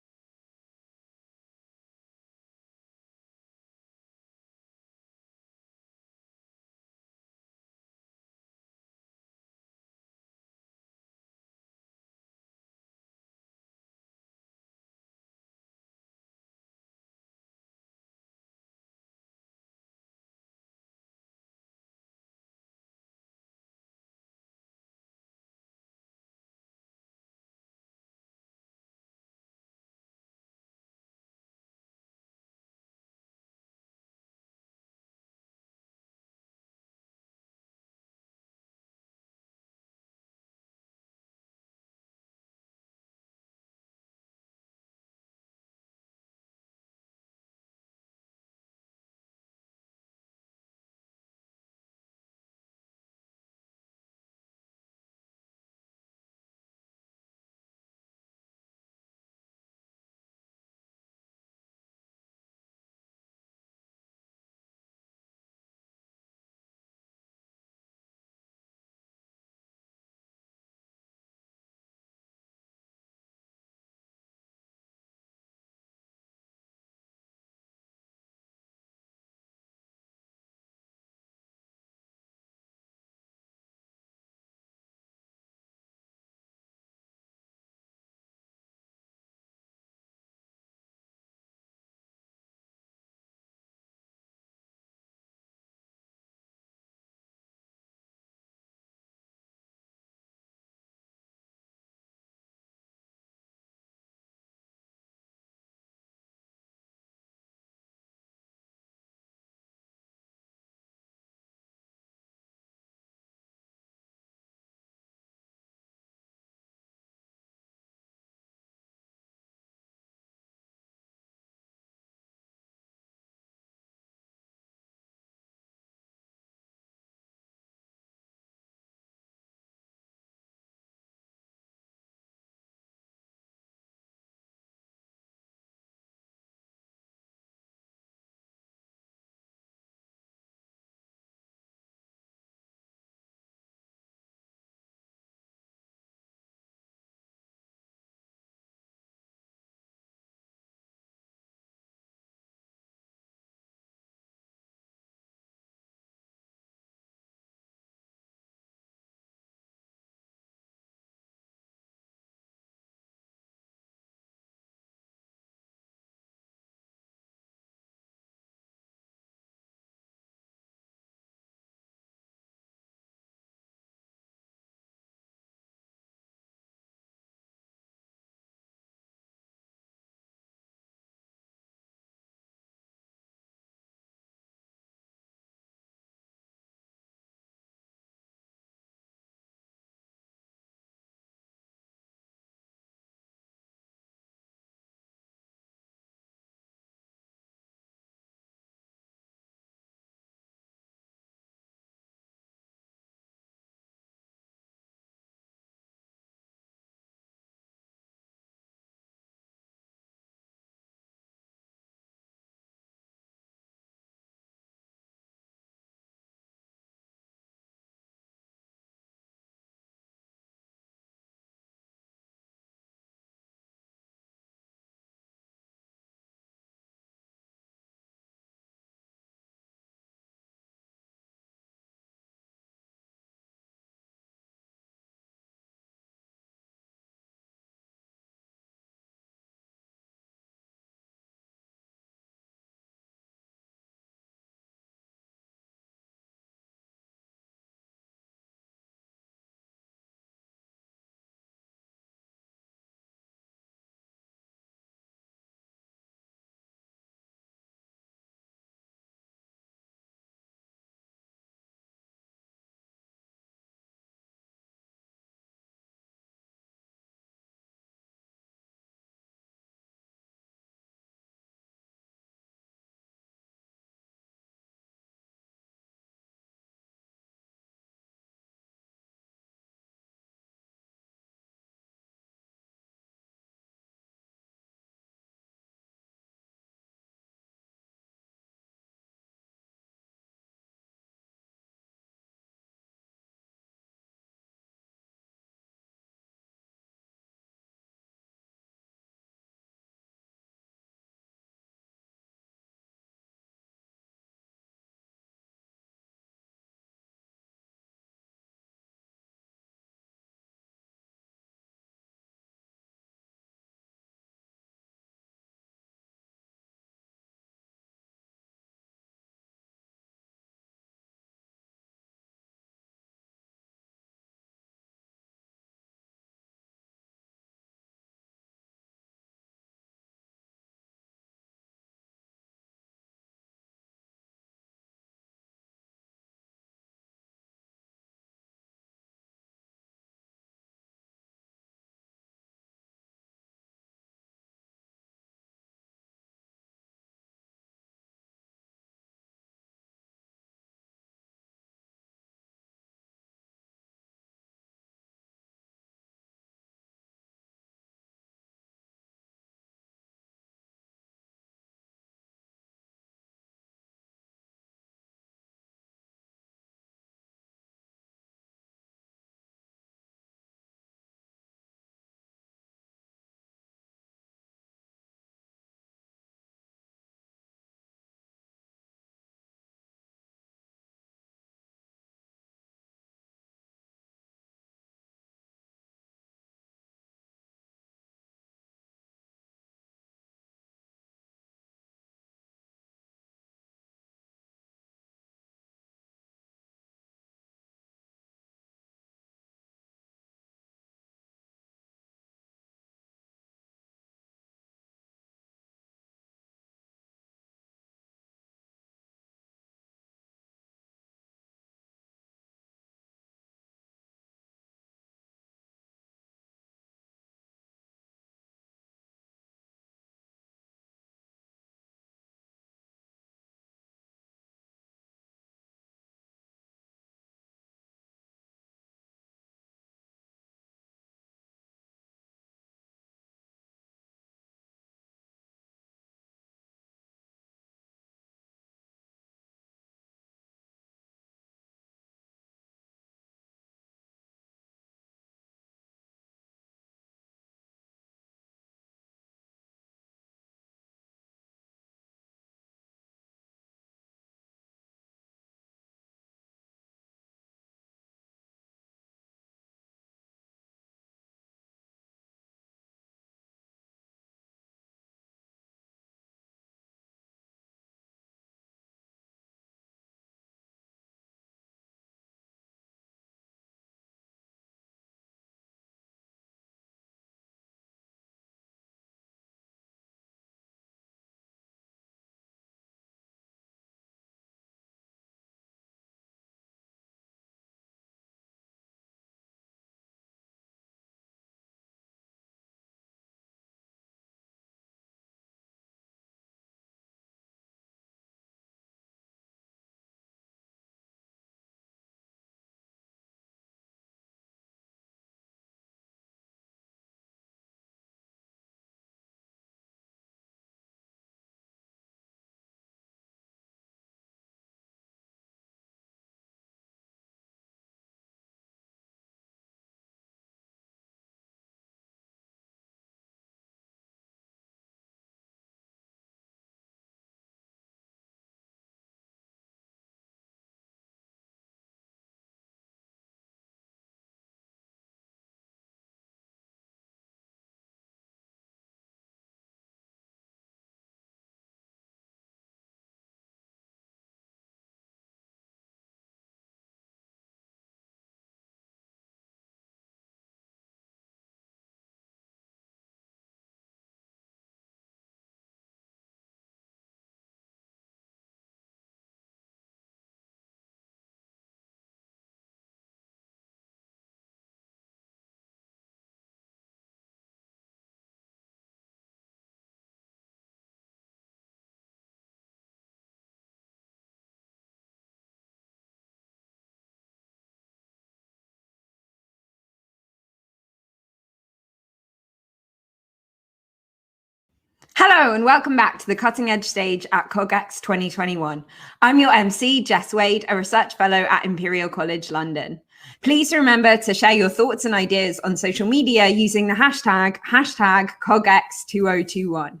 Hello and welcome back to the Cutting Edge Stage at cogX 2021. I'm your MC, Jess Wade, a research fellow at Imperial College London. Please remember to share your thoughts and ideas on social media using the hashtag cogX2021.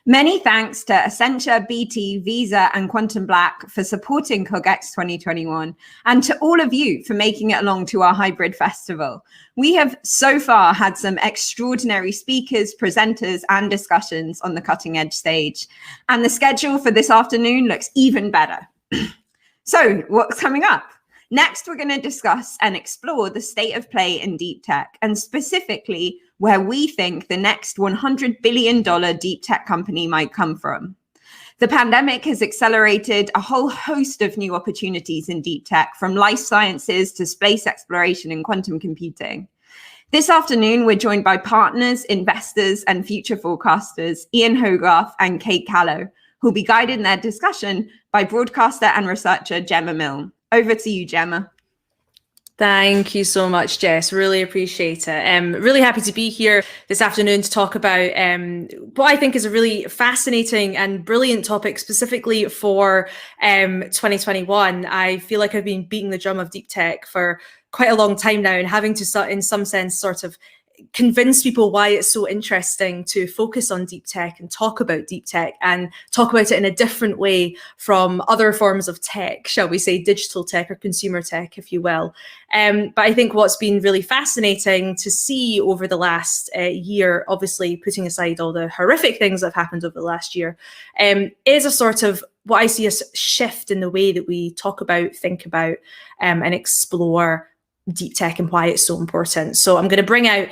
Many thanks to Accenture, BT, Visa, and Quantum Black for supporting cogX 2021, and to all of you for making it along to our hybrid festival. We have so far had some extraordinary speakers, presenters, and discussions on the Cutting Edge Stage, and the schedule for this afternoon looks even better. So, what's coming up? Next, we're going to discuss and explore the state of play in deep tech, and specifically where we think the next $100 billion deep tech company might come from. The pandemic has accelerated a whole host of new opportunities in deep tech, from life sciences to space exploration and quantum computing. This afternoon, we're joined by partners, investors, and future forecasters, Ian Hogarth and Kate Callow, who'll be guided in their discussion by broadcaster and researcher Gemma Milne. Over to you, Gemma. Thank you so much, Jess. Really appreciate it. Really happy to be here this afternoon to talk about what I think is a really fascinating and brilliant topic specifically for 2021. I feel like I've been beating the drum of deep tech for quite a long time now, and having to, in some sense, sort of convince people why it's so interesting to focus on deep tech and talk about deep tech and talk about it in a different way from other forms of tech, shall we say, digital tech or consumer tech, if you will. But I think what's been really fascinating to see over the last year, obviously putting aside all the horrific things that have happened over the last year, is a sort of what I see as a shift in the way that we talk about, think about, and explore deep tech and why it's so important. So I'm going to bring out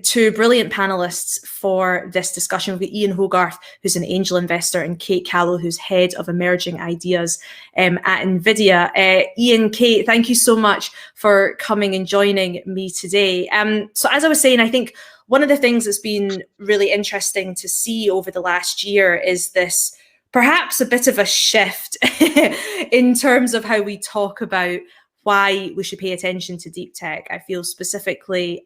two brilliant panelists for this discussion. We've got Ian Hogarth, who's an angel investor, and Kate Callow, who's head of emerging ideas at NVIDIA. Ian, Kate, thank you so much for coming and joining me today. So as I was saying, I think one of the things that's been really interesting to see over the last year is this perhaps a bit of a shift in terms of how we talk about why we should pay attention to deep tech. I feel specifically,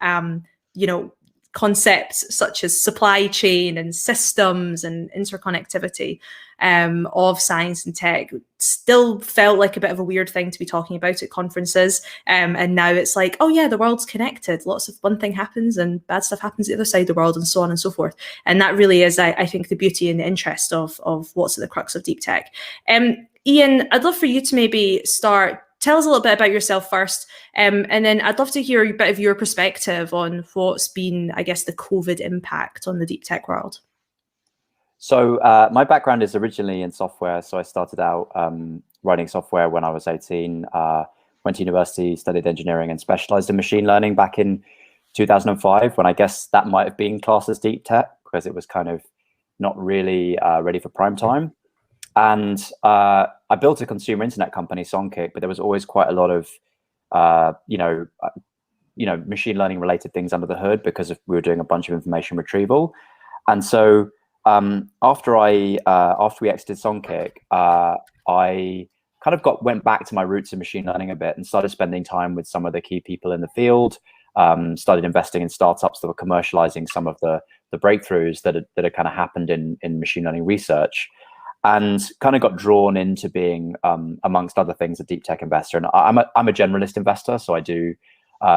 concepts such as supply chain and systems and interconnectivity of science and tech still felt like a bit of a weird thing to be talking about at conferences. And now it's like, oh yeah, the world's connected. Lots of one thing happens and bad stuff happens at the other side of the world, and so on and so forth. And that really is, I think, the beauty and the interest of what's at the crux of deep tech. Ian, I'd love for you to maybe start. Tell us a little bit about yourself first, and then I'd love to hear a bit of your perspective on what's been, I guess, the COVID impact on the deep tech world. So my background is originally in software. So I started out writing software when I was 18, went to university, studied engineering, and specialized in machine learning back in 2005, when I guess that might have been classed as deep tech because it was kind of not really ready for prime time. And I built a consumer internet company, cogX, but there was always quite a lot of, machine learning related things under the hood because we were doing a bunch of information retrieval. And so after we exited cogX, I kind of went back to my roots in machine learning a bit and started spending time with some of the key people in the field. Started investing in startups that were commercializing some of the breakthroughs that had kind of happened in machine learning research. And kind of got drawn into being, amongst other things, a deep tech investor. And I'm a generalist investor, so I do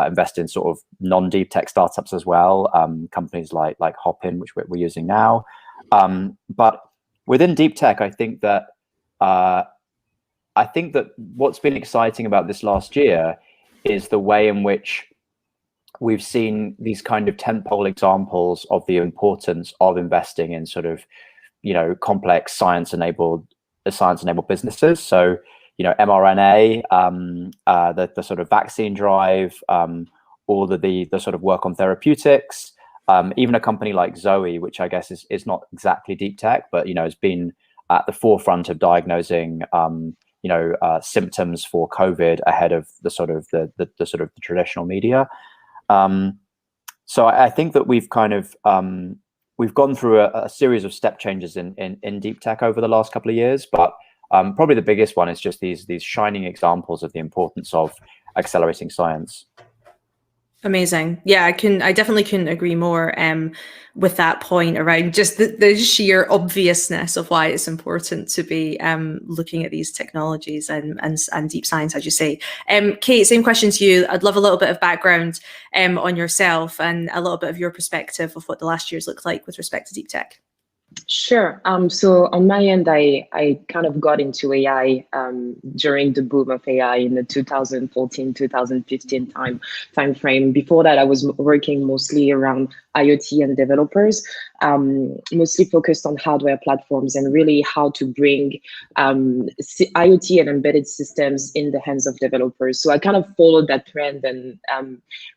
invest in sort of non-deep tech startups as well, companies like Hopin, which we're using now. But within deep tech, I think that what's been exciting about this last year is the way in which we've seen these kind of tentpole examples of the importance of investing in sort of complex science-enabled businesses. So, mRNA, the sort of vaccine drive, all the sort of work on therapeutics, even a company like Zoe, which I guess is not exactly deep tech, but has been at the forefront of diagnosing symptoms for COVID ahead of the sort of the traditional media. So I think that we've kind of we've gone through a series of step changes in deep tech over the last couple of years, but probably the biggest one is just these shining examples of the importance of accelerating science. Amazing. Yeah, I definitely couldn't agree more with that point around just the sheer obviousness of why it's important to be looking at these technologies and deep science, as you say. Kate, same question to you. I'd love a little bit of background on yourself and a little bit of your perspective of what the last year's looked like with respect to deep tech. Sure. So on my end, I kind of got into AI during the boom of AI in the 2014, 2015 time frame. Before that, I was working mostly around IoT and developers, mostly focused on hardware platforms and really how to bring IoT and embedded systems in the hands of developers. So I kind of followed that trend and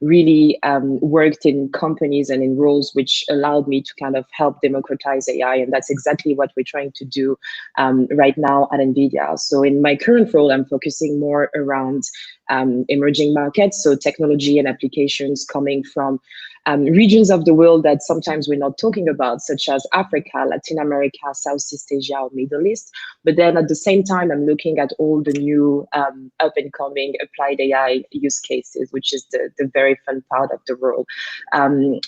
really worked in companies and in roles which allowed me to kind of help democratize AI. And that's exactly what we're trying to do right now at NVIDIA. So in my current role, I'm focusing more around emerging markets, so technology and applications coming from regions of the world that sometimes we're not talking about, such as Africa, Latin America, Southeast Asia, or Middle East. But then at the same time, I'm looking at all the new up and coming applied AI use cases, which is the very fun part of the role.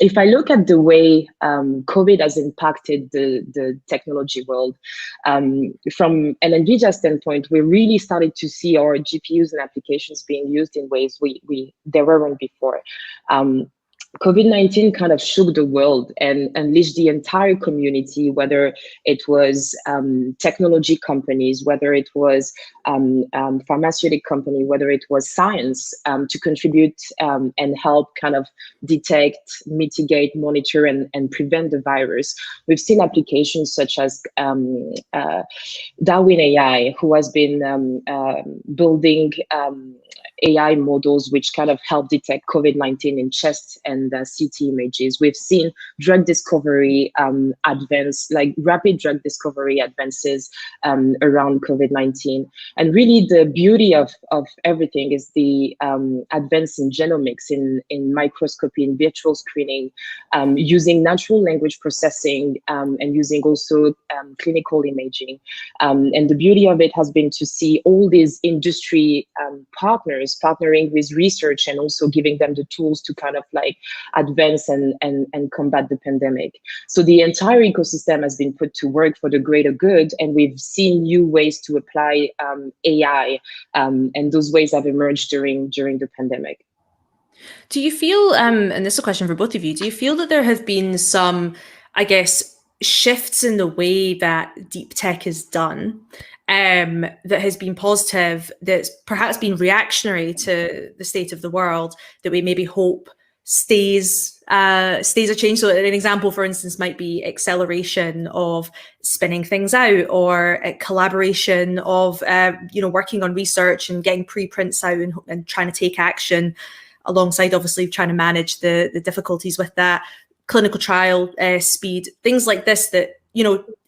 If I look at the way COVID has impacted the technology world, from an NVIDIA standpoint, we really started to see our GPUs and applications being used in ways they weren't before. COVID-19 kind of shook the world and unleashed the entire community, whether it was technology companies, whether it was pharmaceutical company, whether it was science, to contribute and help kind of detect, mitigate, monitor, and prevent the virus. We've seen applications such as Darwin AI, who has been building AI models which kind of help detect COVID-19 in chest and CT images. We've seen drug discovery advance, like rapid drug discovery advances around COVID-19. And really the beauty of everything is the advance in genomics, in microscopy, in virtual screening, using natural language processing, and using also clinical imaging. And the beauty of it has been to see all these industry partners partnering with research and also giving them the tools to kind of like advance and combat the pandemic. So the entire ecosystem has been put to work for the greater good, and we've seen new ways to apply AI, and those ways have emerged during the pandemic. Do you feel, and this is a question for both of you, do you feel that there have been some, I guess, shifts in the way that deep tech is done that has been positive, that's perhaps been reactionary to the state of the world, that we maybe hope stays a change? So an example, for instance, might be acceleration of spinning things out, or a collaboration of working on research and getting preprints out and trying to take action, alongside obviously trying to manage the difficulties with that, clinical trial speed, things like this, that,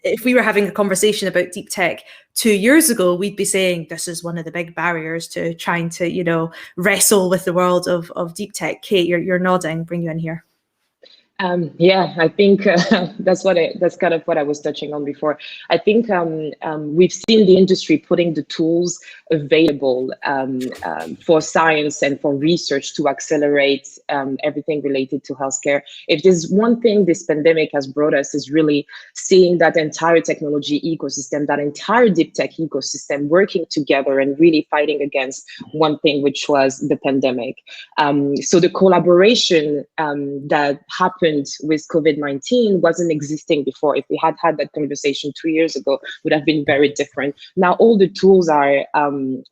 if we were having a conversation about deep tech 2 years ago, we'd be saying this is one of the big barriers to trying to, wrestle with the world of deep tech. Kate, you're nodding, bring you in here. Yeah, I think that's kind of what I was touching on before. I think we've seen the industry putting the tools available for science and for research to accelerate everything related to healthcare. If there's one thing this pandemic has brought us, is really seeing that entire technology ecosystem, that entire deep tech ecosystem working together and really fighting against one thing, which was the pandemic. So the collaboration that happened with COVID-19 wasn't existing before. If we had that conversation 2 years ago, would have been very different. Now all the tools are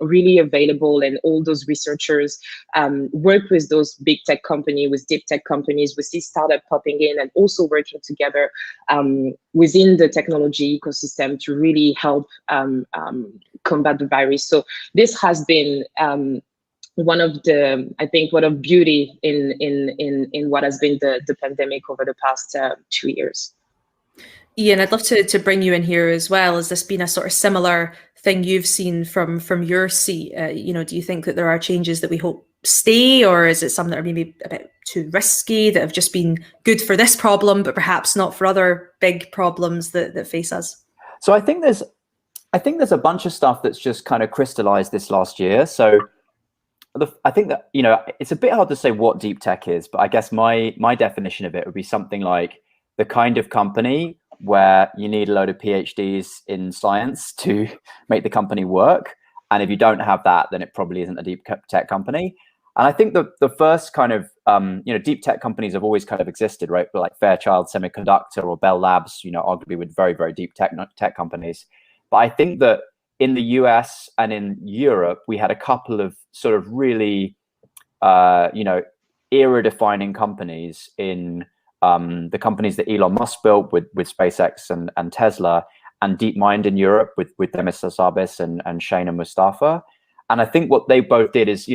really available, and all those researchers work with those big tech companies, with deep tech companies. We see startup popping in and also working together within the technology ecosystem to really help combat the virus. So this has been one of beauty in what has been the pandemic over the past 2 years. Ian, I'd love to bring you in here as well. Has this been a sort of similar thing you've seen from your seat? Do you think that there are changes that we hope stay, or is it some that are maybe a bit too risky, that have just been good for this problem, but perhaps not for other big problems that face us? So I think there's a bunch of stuff that's just kind of crystallized this last year. So I think that, it's a bit hard to say what deep tech is, but I guess my definition of it would be something like the kind of company where you need a load of PhDs in science to make the company work. And if you don't have that, then it probably isn't a deep tech company. And I think the first kind of, deep tech companies have always kind of existed, right? Like Fairchild Semiconductor or Bell Labs, arguably with very, very deep tech companies. But I think that in the US and in Europe, we had a couple of sort of really, era-defining companies in the companies that Elon Musk built with SpaceX and Tesla, and DeepMind in Europe with Demis Hassabis and Shane and Mustafa. And I think what they both did is,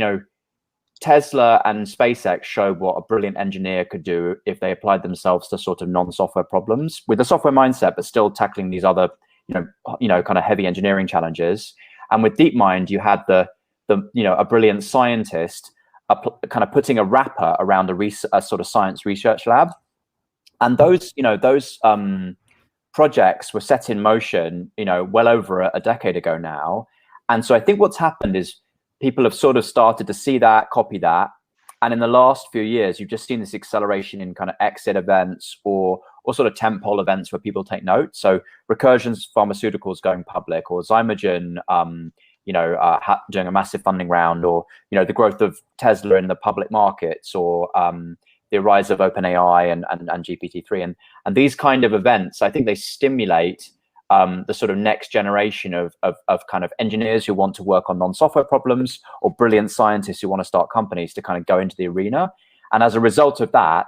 Tesla and SpaceX showed what a brilliant engineer could do if they applied themselves to sort of non-software problems with a software mindset, but still tackling these other, kind of heavy engineering challenges. And with DeepMind, you had a brilliant scientist kind of putting a wrapper around a sort of science research lab. And those projects were set in motion, well over a decade ago now. And so I think what's happened is people have sort of started to see that, copy that. And in the last few years, you've just seen this acceleration in kind of exit events or sort of tentpole events where people take note. So Recursion's Pharmaceuticals going public, or Zymergen, doing a massive funding round, or, the growth of Tesla in the public markets, or the rise of OpenAI and GPT-3. And these kind of events, I think they stimulate the sort of next generation of kind of engineers who want to work on non-software problems, or brilliant scientists who want to start companies to kind of go into the arena. And as a result of that,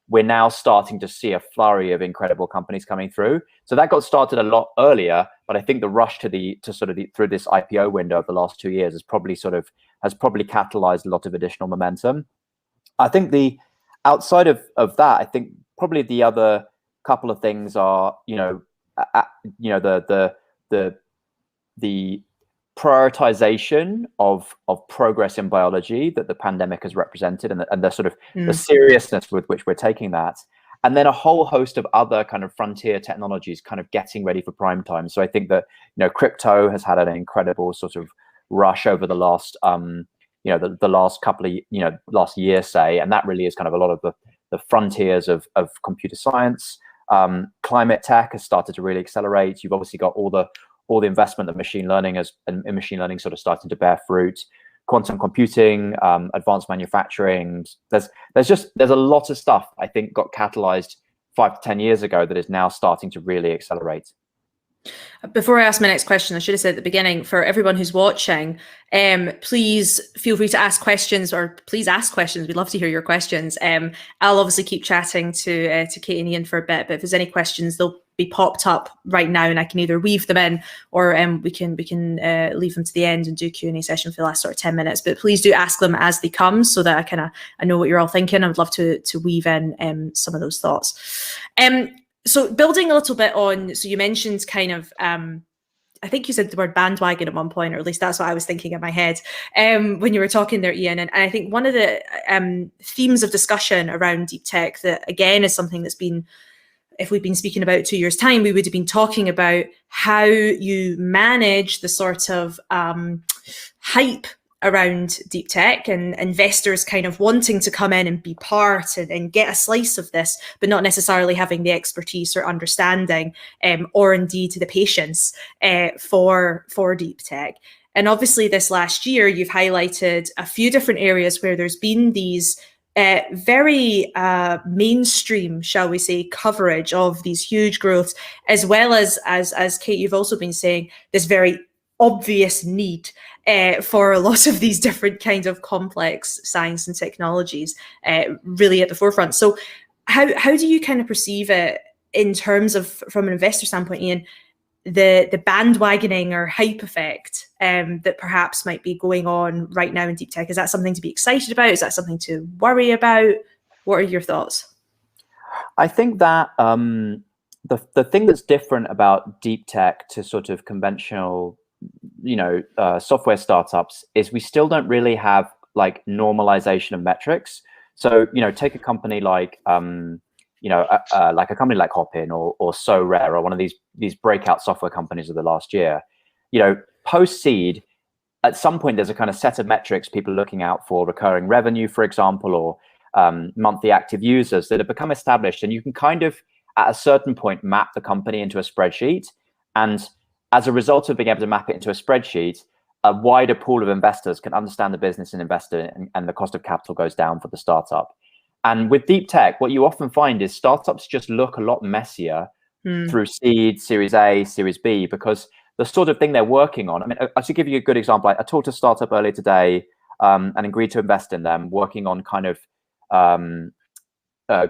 we're now starting to see a flurry of incredible companies coming through. So that got started a lot earlier, but I think the rush through this IPO window of the last 2 years has probably catalyzed a lot of additional momentum. I think outside of that, I think probably the other couple of things are, the prioritization of progress in biology that the pandemic has represented, and the sort of the seriousness with which we're taking that, and then a whole host of other kind of frontier technologies kind of getting ready for prime time. So I think that crypto has had an incredible sort of rush over the last the last couple of last year, say, and that really is kind of a lot of the frontiers of computer science. Climate tech has started to really accelerate. You've obviously got all the investment that machine learning sort of starting to bear fruit. Quantum computing, advanced manufacturing. There's a lot of stuff I think got catalyzed 5 to 10 years ago that is now starting to really accelerate. Before I ask my next question, I should have said at the beginning, for everyone who's watching, please feel free to ask questions, or please ask questions. We'd love to hear your questions. I'll obviously keep chatting to Kate and Ian for a bit, but if there's any questions, they'll be popped up right now, and I can either weave them in, or we can leave them to the end and do Q&A session for the last sort of 10 minutes. But please do ask them as they come, so that I know what you're all thinking. I would love to weave in some of those thoughts. So building a little bit on, so you mentioned kind of, I think you said the word bandwagon at one point, or at least that's what I was thinking in my head when you were talking there, Ian. And I think one of the themes of discussion around deep tech that, again, is something that's been, if we'd been speaking about 2 years' time, we would have been talking about how you manage the sort of hype around deep tech and investors kind of wanting to come in and be part and get a slice of this, but not necessarily having the expertise or understanding or indeed the patience for deep tech. And obviously this last year, you've highlighted a few different areas where there's been these very mainstream, shall we say, coverage of these huge growths, as well as Kate, you've also been saying, this very obvious need for a lot of these different kinds of complex science and technologies really at the forefront. So how do you kind of perceive it in terms of, from an investor standpoint, Ian, the bandwagoning or hype effect that perhaps might be going on right now in deep tech? Is that something to be excited about? Is that something to worry about? What are your thoughts? I think that the thing that's different about deep tech to sort of conventional software startups is we still don't really have like normalization of metrics. So take a company like like a company like Hopin or SoRare, or one of these breakout software companies of the last year. Post seed, at some point there's a kind of set of metrics people are looking out for, recurring revenue, for example, or monthly active users that have become established, and you can kind of at a certain point map the company into a spreadsheet. And as a result of being able to map it into a spreadsheet, a wider pool of investors can understand the business and invest in it, and the cost of capital goes down for the startup. And with deep tech, what you often find is startups just look a lot messier through seed, Series A, Series B, because the sort of thing they're working on. I mean, I should give you a good example. I talked to a startup earlier today and agreed to invest in them, working on kind of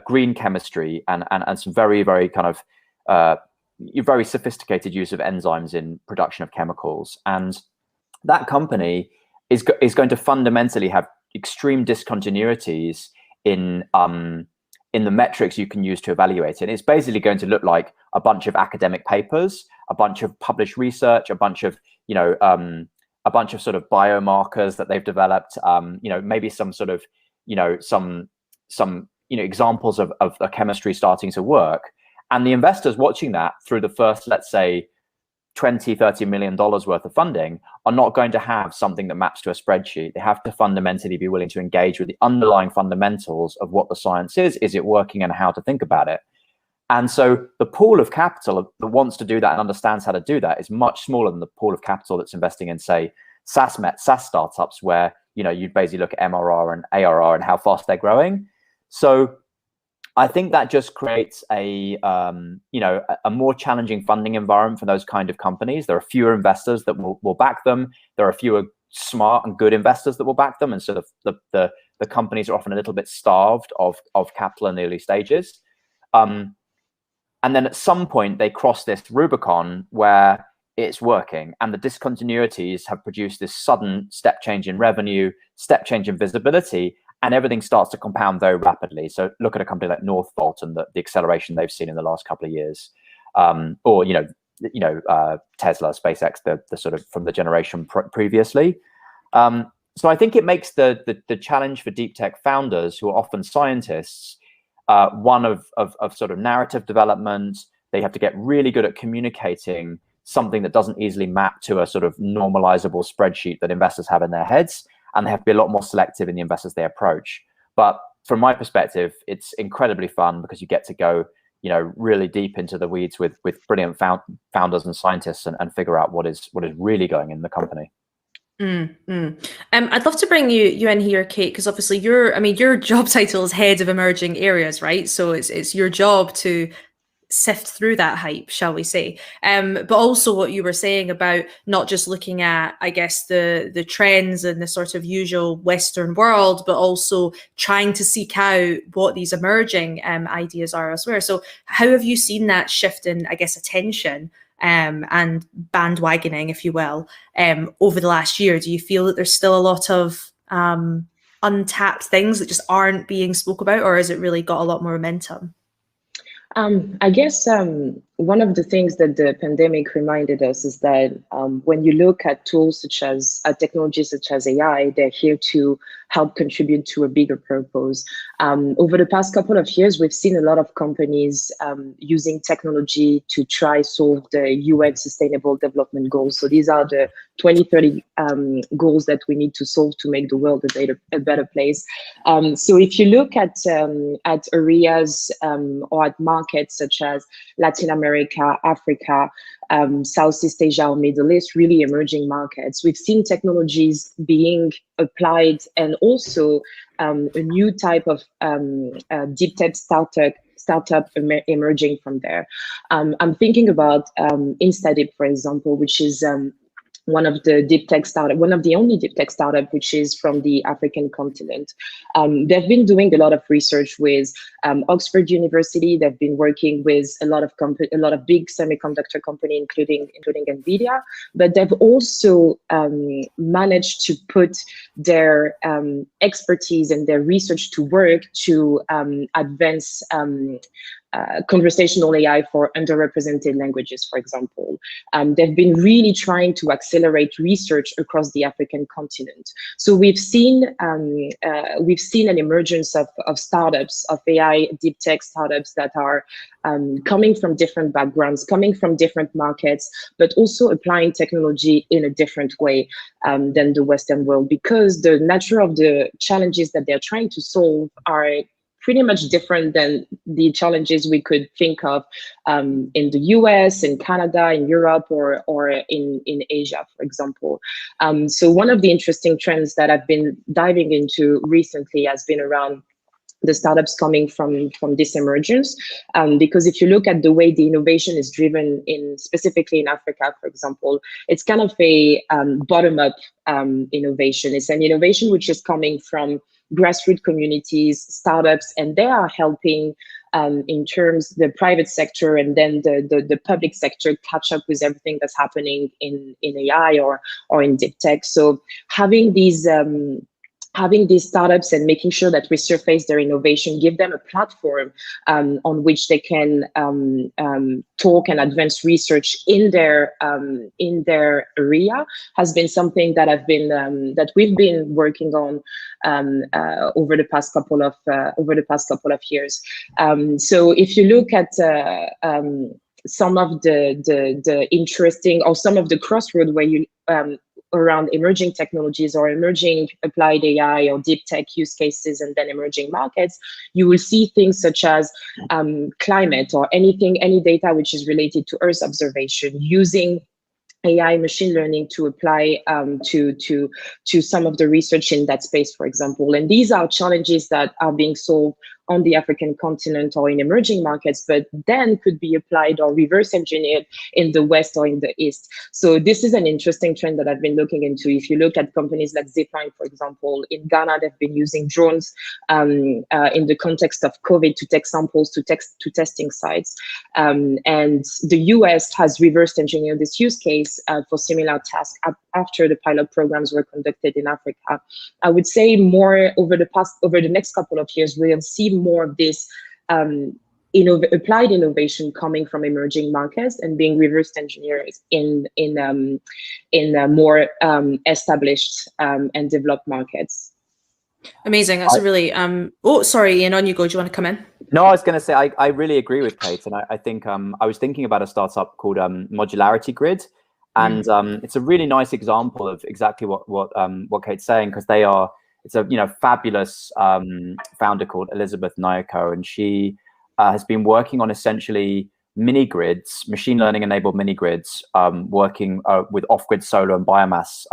green chemistry and some very, very kind of very sophisticated use of enzymes in production of chemicals. And that company is going to fundamentally have extreme discontinuities in the metrics you can use to evaluate it. It's basically going to look like a bunch of academic papers, a bunch of published research, a bunch of sort of biomarkers that they've developed, maybe some sort of, some examples of the chemistry starting to work. And the investors watching that through the first, let's say, $20-30 million worth of funding are not going to have something that maps to a spreadsheet. They have to fundamentally be willing to engage with the underlying fundamentals of what the science is it working, and how to think about it. And so the pool of capital that wants to do that and understands how to do that is much smaller than the pool of capital that's investing in, say, SaaS startups, where you basically look at MRR and ARR and how fast they're growing. So I think that just creates a more challenging funding environment for those kind of companies. There are fewer investors that will back them. There are fewer smart and good investors that will back them, and so the companies are often a little bit starved of capital in the early stages. And then at some point they cross this Rubicon where it's working, and the discontinuities have produced this sudden step change in revenue, step change in visibility, and everything starts to compound very rapidly. So look at a company like Northvolt and the acceleration they've seen in the last couple of years, or Tesla, SpaceX, the sort of from the generation previously. So I think it makes the challenge for deep tech founders, who are often scientists, one of sort of narrative development. They have to get really good at communicating something that doesn't easily map to a sort of normalizable spreadsheet that investors have in their heads, and they have to be a lot more selective in the investors they approach. But from my perspective, it's incredibly fun because you get to go, really deep into the weeds with brilliant founders and scientists and figure out what is really going in the company. I'd love to bring you in here, Kate, because obviously your job title is head of emerging areas, right? So it's your job to sift through that hype, shall we say, but also what you were saying about not just looking at, I guess, the trends and the sort of usual Western world, but also trying to seek out what these emerging ideas are elsewhere. So how have you seen that shift in, I guess, attention and bandwagoning, if you will, over the last year? Do you feel that there's still a lot of untapped things that just aren't being spoke about, or has it really got a lot more momentum? I guess one of the things that the pandemic reminded us is that when you look at tools such as technologies such as AI, they're here to help contribute to a bigger purpose. Over the past couple of years, we've seen a lot of companies using technology to try solve the UN Sustainable Development Goals. So these are the 2030 goals that we need to solve to make the world a better place. So if you look at areas or at markets such as Latin America, Africa, Southeast Asia, or Middle East, really emerging markets, we've seen technologies being applied, and also a new type of deep tech startup emerging from there. I'm thinking about InstaDeep, for example, which is one of the deep tech startup, one of the only deep tech startup, which is from the African continent. They've been doing a lot of research with Oxford University. They've been working with a lot of big semiconductor company, including NVIDIA. But they've also managed to put their conversational AI for underrepresented languages, for example. They've been really trying to accelerate research across the African continent. So we've seen an emergence of startups, of AI deep tech startups that are coming from different backgrounds, coming from different markets, but also applying technology in a different way than the Western world, because the nature of the challenges that they're trying to solve are pretty much different than the challenges we could think of in the US, in Canada, in Europe, or in Asia, for example. So one of the interesting trends that I've been diving into recently has been around the startups coming from this emergence, because if you look at the way the innovation is driven specifically in Africa, for example, it's kind of a bottom-up innovation. It's an innovation which is coming from grassroots communities, startups, and they are helping in terms the private sector and then the public sector catch up with everything that's happening in AI or in deep tech. So having these startups and making sure that we surface their innovation, give them a platform on which they can talk and advance research in their area has been something that we've been working on over the past couple of years. So if you look at some of the interesting, or some of the crossroads where you around emerging technologies or emerging applied AI or deep tech use cases, and then emerging markets, you will see things such as climate, or any data which is related to Earth observation, using AI machine learning to apply to some of the research in that space, for example. And these are challenges that are being solved on the African continent or in emerging markets, but then could be applied or reverse engineered in the West or in the East. So this is an interesting trend that I've been looking into. If you look at companies like Zipline, for example, in Ghana, they've been using drones in the context of COVID to take samples to testing sites. And the US has reverse engineered this use case for similar tasks after the pilot programs were conducted in Africa. I would say more over the next couple of years, we'll see more of this applied innovation coming from emerging markets and being reverse engineered in more established and developed markets. Amazing. That's a really oh, sorry, Ian, on you go. Do you want to come in? No, I was going to say I really agree with Kate, and I think I was thinking about a startup called Modularity Grid, and it's a really nice example of exactly what Kate's saying, because it's a fabulous founder called Elizabeth Nyoko, and she has been working on essentially mini grids, machine learning enabled mini grids, working with off-grid solar and biomass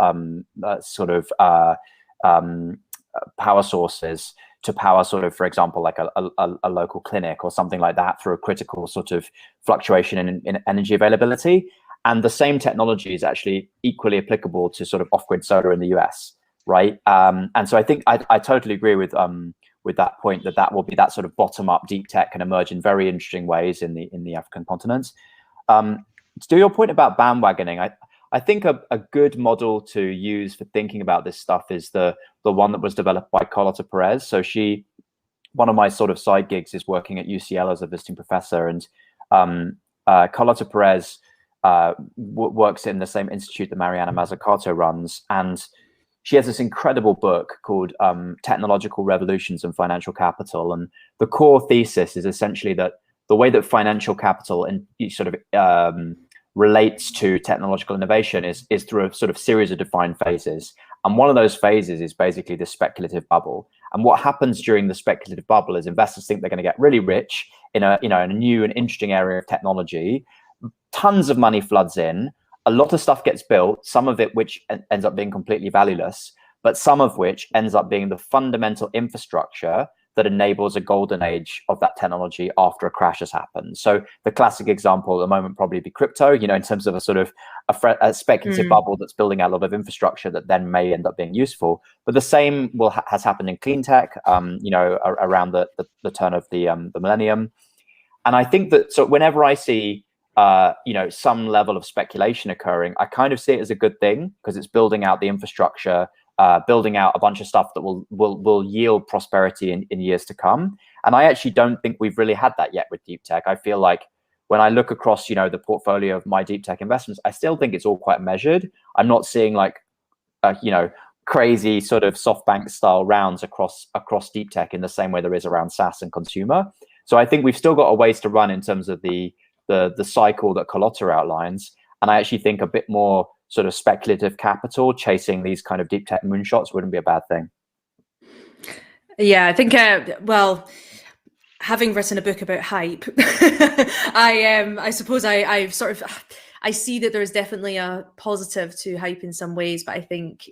power sources to power for example, like a local clinic or something like that, through a critical sort of fluctuation in energy availability. And the same technology is actually equally applicable to sort of off-grid solar in the US. Right. And so I think I totally agree with that point, that will be that sort of bottom up deep tech can emerge in very interesting ways in the African continent. To your point about bandwagoning, I think a good model to use for thinking about this stuff is the one that was developed by Carlota Perez. So one of my sort of side gigs is working at UCL as a visiting professor, and Carlota Perez works in the same institute that Mariana Mazzucato runs, and she has this incredible book called Technological Revolutions and Financial Capital. And the core thesis is essentially that the way that financial capital relates to technological innovation is through a sort of series of defined phases. And one of those phases is basically the speculative bubble. And what happens during the speculative bubble is investors think they're going to get really rich in a new and interesting area of technology. Tons of money floods in. A lot of stuff gets built, some of it which ends up being completely valueless, but some of which ends up being the fundamental infrastructure that enables a golden age of that technology after a crash has happened. So the classic example at the moment probably be crypto, in terms of a sort of a speculative bubble that's building out a lot of infrastructure that then may end up being useful. But the same has happened in clean tech, around the turn of the millennium. And I think that whenever I see some level of speculation occurring, I kind of see it as a good thing, because it's building out the infrastructure, building out a bunch of stuff that will yield prosperity in years to come. And I actually don't think we've really had that yet with deep tech. I feel like when I look across, the portfolio of my deep tech investments, I still think it's all quite measured. I'm not seeing like, crazy sort of SoftBank style rounds across deep tech in the same way there is around SaaS and consumer. So I think we've still got a ways to run in terms of the cycle that Carlotta outlines. And I actually think a bit more sort of speculative capital chasing these kind of deep tech moonshots wouldn't be a bad thing. Yeah, I think, having written a book about hype, I suppose I see that there's definitely a positive to hype in some ways, but I think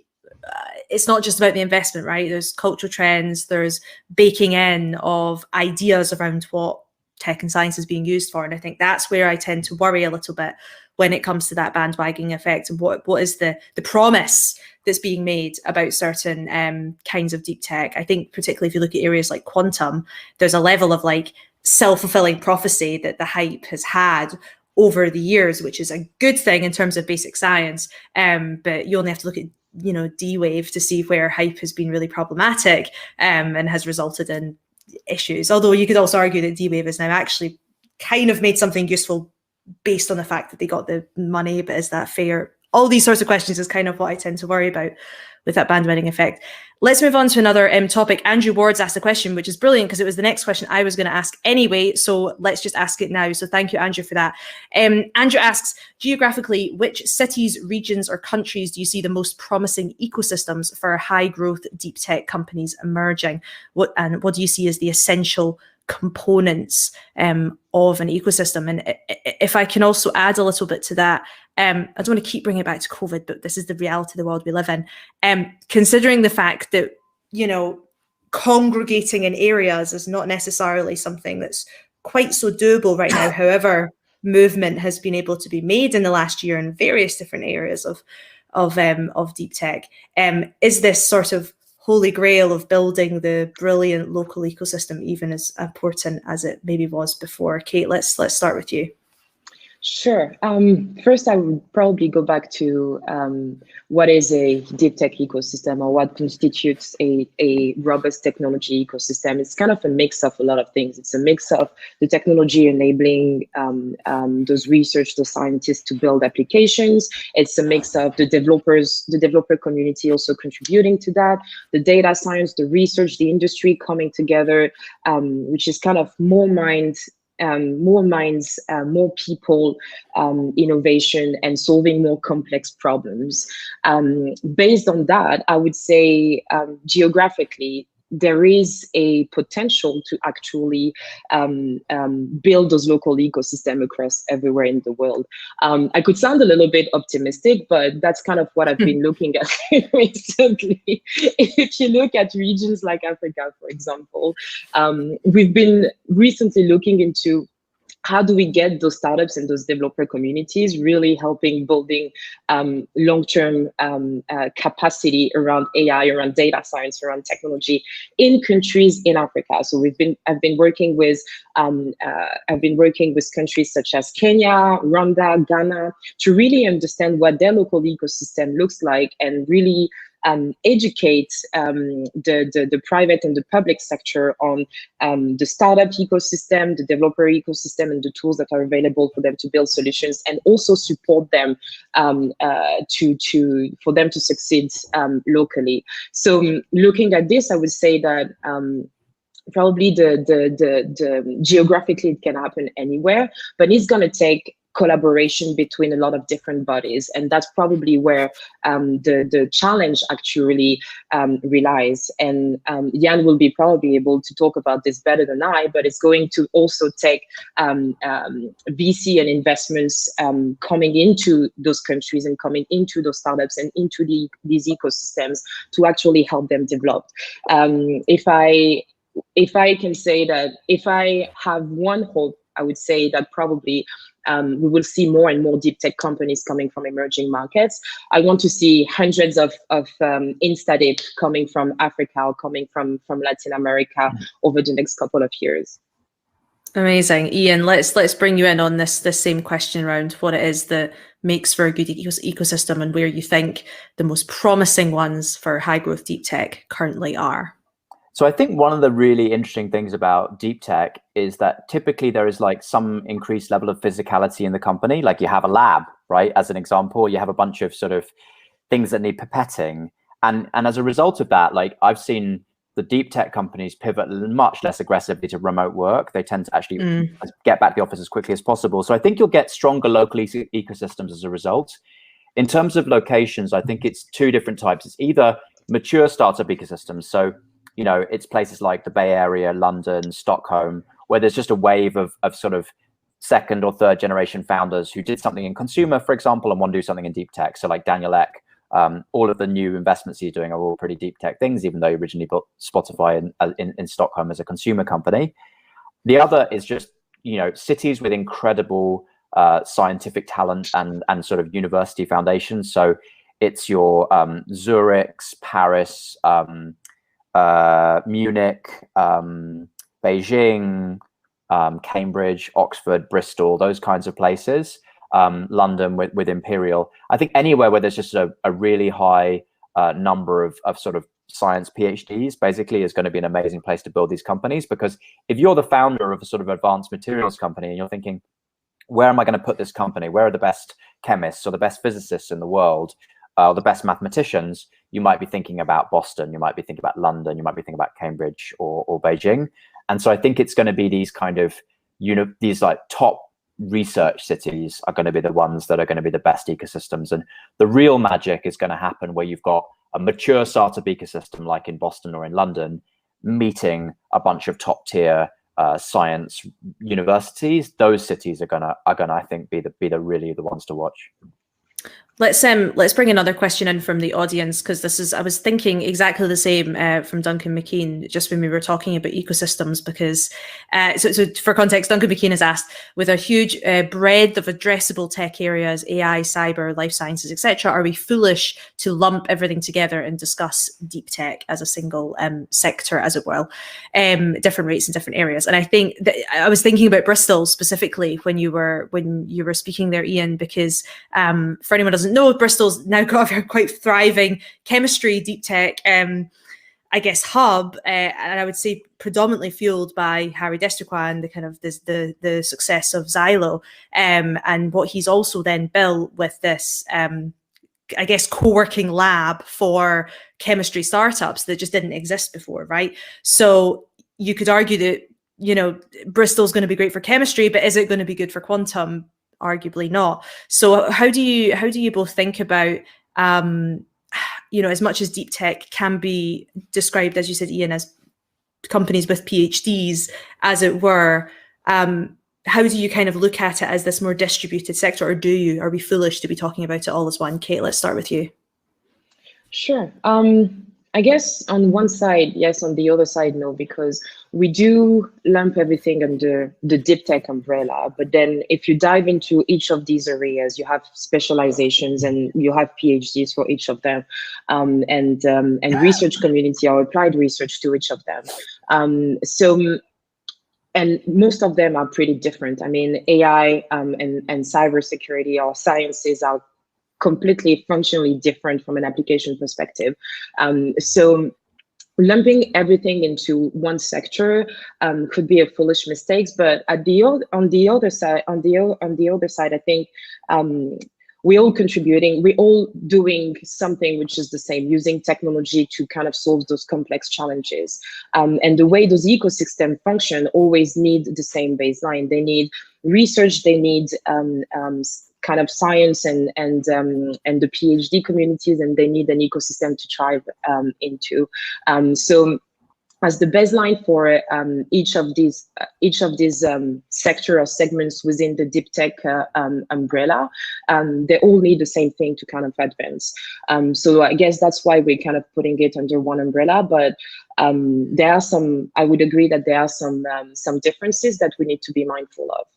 it's not just about the investment, right? There's cultural trends, there's baking in of ideas around what tech and science is being used for. And I think that's where I tend to worry a little bit when it comes to that bandwagoning effect and what is the promise that's being made about certain kinds of deep tech. I think particularly if you look at areas like quantum, there's a level of like self-fulfilling prophecy that the hype has had over the years, which is a good thing in terms of basic science. But you only have to look at D-Wave to see where hype has been really problematic and has resulted in issues. Although you could also argue that D-Wave has now actually kind of made something useful based on the fact that they got the money, but is that fair? All these sorts of questions is kind of what I tend to worry about with that bandwagoning effect. Let's move on to another topic. Andrew Ward's asked a question, which is brilliant because it was the next question I was going to ask anyway. So let's just ask it now. So thank you, Andrew, for that. Andrew asks, geographically, which cities, regions, or countries do you see the most promising ecosystems for high growth deep tech companies emerging? What do you see as the essential components of an ecosystem? And if I can also add a little bit to that, I don't want to keep bringing it back to COVID, but this is the reality of the world we live in. Considering the fact that, congregating in areas is not necessarily something that's quite so doable right now. However, movement has been able to be made in the last year in various different areas of deep tech. Is this sort of holy grail of building the brilliant local ecosystem even as important as it maybe was before? Kate, let's start with you. Sure. First, I would probably go back to what is a deep tech ecosystem, or what constitutes a robust technology ecosystem. It's kind of a mix of a lot of things. It's a mix of the technology enabling those research, the scientists to build applications. It's a mix of the developers, the developer community also contributing to that, the data science, the research, the industry coming together, which is kind of more minds, more people, innovation, and solving more complex problems. Based on that, I would say geographically, there is a potential to actually build those local ecosystem across everywhere in the world. I could sound a little bit optimistic, but that's kind of what I've been looking at recently. If you look at regions like Africa, for example, we've been recently looking into how do we get those startups and those developer communities really helping building long-term capacity around AI, around data science, around technology in countries in Africa. So I've been working with countries such as Kenya, Rwanda, Ghana to really understand what their local ecosystem looks like and really educate the private and the public sector on the startup ecosystem, the developer ecosystem, and the tools that are available for them to build solutions, and also support them for them to succeed locally. So looking at this, I would say that probably the geographically it can happen anywhere, but it's going to take collaboration between a lot of different bodies, and that's probably where the challenge actually relies. And Jan will be probably able to talk about this better than I, but it's going to also take VC and investments coming into those countries and coming into those startups and into these ecosystems to actually help them develop. If I can say that if I have one hope, I would say that probably we will see more and more deep tech companies coming from emerging markets. I want to see hundreds of InstaDeep coming from Africa or coming from Latin America over the next couple of years. Amazing. Ian, let's bring you in on this same question around what it is that makes for a good ecosystem and where you think the most promising ones for high growth deep tech currently are. So I think one of the really interesting things about deep tech is that typically there is like some increased level of physicality in the company. Like you have a lab, right? As an example, you have a bunch of sort of things that need pipetting. And as a result of that, like I've seen the deep tech companies pivot much less aggressively to remote work. They tend to actually get back to the office as quickly as possible. So I think you'll get stronger local ecosystems as a result. In terms of locations, I think it's two different types. It's either mature startup ecosystems. So it's places like the Bay Area, London, Stockholm, where there's just a wave of sort of second or third generation founders who did something in consumer, for example, and want to do something in deep tech. So like Daniel Ek, all of the new investments he's doing are all pretty deep tech things, even though he originally built Spotify in Stockholm as a consumer company. The other is just, cities with incredible scientific talent and sort of university foundations. So it's your Zurichs, Paris, Munich, Beijing, Cambridge, Oxford, Bristol, those kinds of places. London with Imperial. I think anywhere where there's just a really high number of sort of science PhDs basically is going to be an amazing place to build these companies, because if you're the founder of a sort of advanced materials company and you're thinking, where am I going to put this company? Where are the best chemists or the best physicists in the world? Or the best mathematicians? You might be thinking about Boston, you might be thinking about London, you might be thinking about Cambridge or Beijing. And so I think it's going to be these kind of, these like top research cities are going to be the ones that are going to be the best ecosystems. And the real magic is going to happen where you've got a mature startup ecosystem like in Boston or in London meeting a bunch of top tier science universities. Those cities are gonna I think be the really the ones to watch. Let's bring another question in from the audience, because I was thinking exactly the same from Duncan McKean just when we were talking about ecosystems, because so for context, Duncan McKean has asked, with a huge breadth of addressable tech areas, AI, cyber, life sciences, etc., are we foolish to lump everything together and discuss deep tech as a single sector, as it were, different rates in different areas? And I think that I was thinking about Bristol specifically when you were speaking there, Ian, because for anyone who doesn't know, Bristol's now got a quite thriving chemistry deep tech hub, and I would say predominantly fueled by Harry Destruquois and the kind of the success of Xylo, and what he's also then built with this co-working lab for chemistry startups that just didn't exist before, right? So you could argue that Bristol's going to be great for chemistry, but is it going to be good for quantum? Arguably not. So how do you both think about as much as deep tech can be described, as you said, Ian, as companies with PhDs, as it were, how do you kind of look at it as this more distributed sector, or are we foolish to be talking about it all as one? Kate, let's start with you. Sure. I guess on one side, yes, on the other side, no, because we do lump everything under the deep tech umbrella. But then if you dive into each of these areas, you have specializations and you have PhDs for each of them, and research community or applied research to each of them. And most of them are pretty different. I mean, AI and cybersecurity or sciences are completely functionally different from an application perspective. So lumping everything into one sector could be a foolish mistake. But on the other side, I think we're all contributing, we're all doing something which is the same, using technology to kind of solve those complex challenges. And the way those ecosystems function always need the same baseline. They need research, they need kind of science and the PhD communities, and they need an ecosystem to thrive into. So as the baseline for each of these sector or segments within the deep tech umbrella, they all need the same thing to kind of advance. So I guess that's why we're kind of putting it under one umbrella. But there are some, I would agree that there are some differences that we need to be mindful of.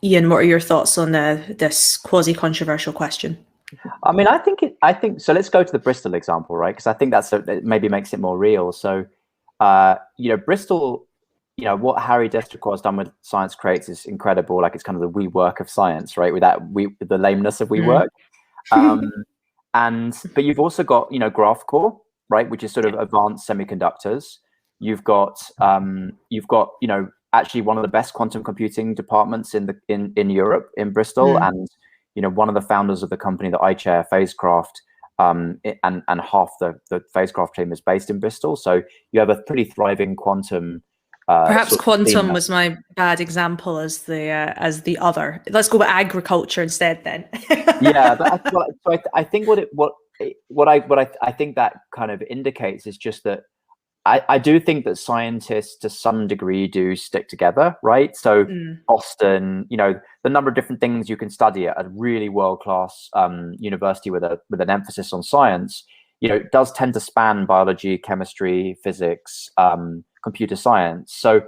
Ian, what are your thoughts on this quasi-controversial question? I mean, I think so. Let's go to the Bristol example, right? Because I think it maybe makes it more real. So, Bristol, what Harry Destruquois has done with Science Creates is incredible. Like, it's kind of the WeWork of science, right? With the lameness of WeWork. But you've also got, GraphCore, right, which is sort of advanced semiconductors. you've got actually one of the best quantum computing departments in Europe, in Bristol, and one of the founders of the company that I chair, Phasecraft, and half the Phasecraft team is based in Bristol. So you have a pretty thriving quantum. Perhaps quantum was my bad example as the other. Let's go with agriculture instead then. Yeah, but I think what I think that kind of indicates is just that I do think that scientists to some degree do stick together, right? So Boston, the number of different things you can study at a really world-class university with an emphasis on science, it does tend to span biology, chemistry, physics, computer science. So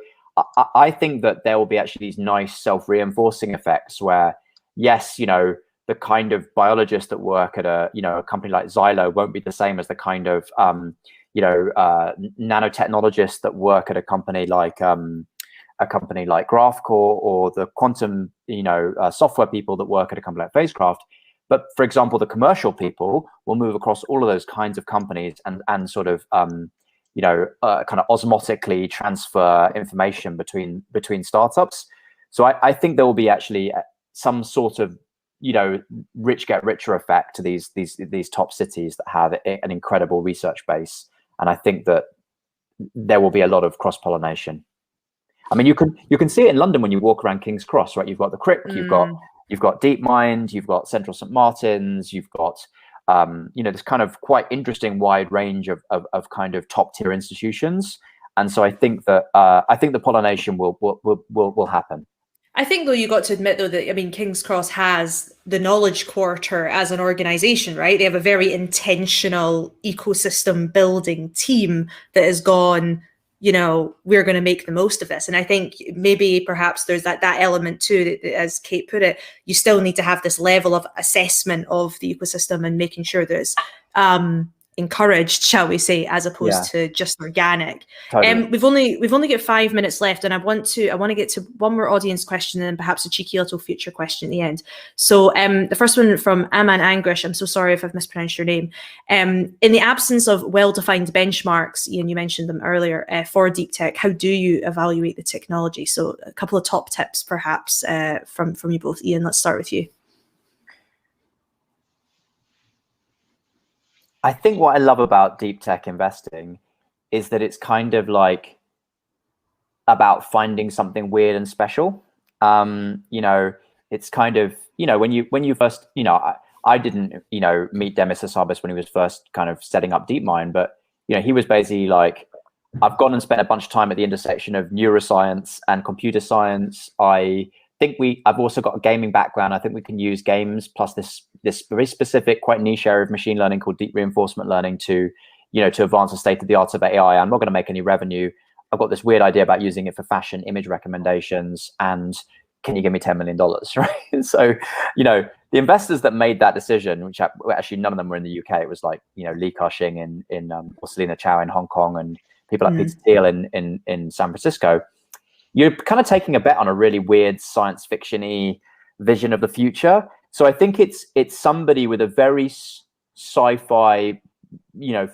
I think that there will be actually these nice self-reinforcing effects where, yes, the kind of biologists that work at a company like Xylo won't be the same as the kind of nanotechnologists that work at a company like GraphCore, or the quantum software people that work at a company like Phasecraft. But for example, the commercial people will move across all of those kinds of companies and sort of kind of osmotically transfer information between startups. So I think there will be actually some sort of rich get richer effect to these top cities that have an incredible research base. And I think that there will be a lot of cross-pollination. I mean, you can see it in London when you walk around King's Cross, right? You've got the Crick, you've got DeepMind, you've got Central St Martin's, you've got this kind of quite interesting wide range of kind of top tier institutions. And so I think that the pollination will happen. I think, though, you got to admit, though, that, I mean, King's Cross has the Knowledge Quarter as an organization, right? They have a very intentional ecosystem building team that has gone, we're going to make the most of this. And I think maybe perhaps there's that element too, that, as Kate put it, you still need to have this level of assessment of the ecosystem and making sure that it's encouraged, shall we say, as opposed to just organic. Totally. We've only got 5 minutes left, and I want to get to one more audience question and then perhaps a cheeky little future question at the end. So the first one from Aman Angrish, I'm so sorry if I've mispronounced your name. In the absence of well-defined benchmarks, Ian, you mentioned them earlier, for deep tech, how do you evaluate the technology? So a couple of top tips perhaps from you both. Ian, let's start with you. I think what I love about deep tech investing is that it's kind of like about finding something weird and special. It's kind of, when you first, I didn't, meet Demis Hassabis when he was first kind of setting up DeepMind, but, he was basically like, I've gone and spent a bunch of time at the intersection of neuroscience and computer science. I've also got a gaming background. I think we can use games plus this very specific, quite niche area of machine learning called deep reinforcement learning to advance the state of the art of AI. I'm not going to make any revenue. I've got this weird idea about using it for fashion image recommendations. And can you give me $10 million? Right. So, the investors that made that decision, which actually none of them were in the UK. It was like, Li Ka-shing or Selena Chow in Hong Kong, and people like Peter Thiel in San Francisco. You're kind of taking a bet on a really weird science fiction-y vision of the future. So I think it's somebody with a very sci-fi,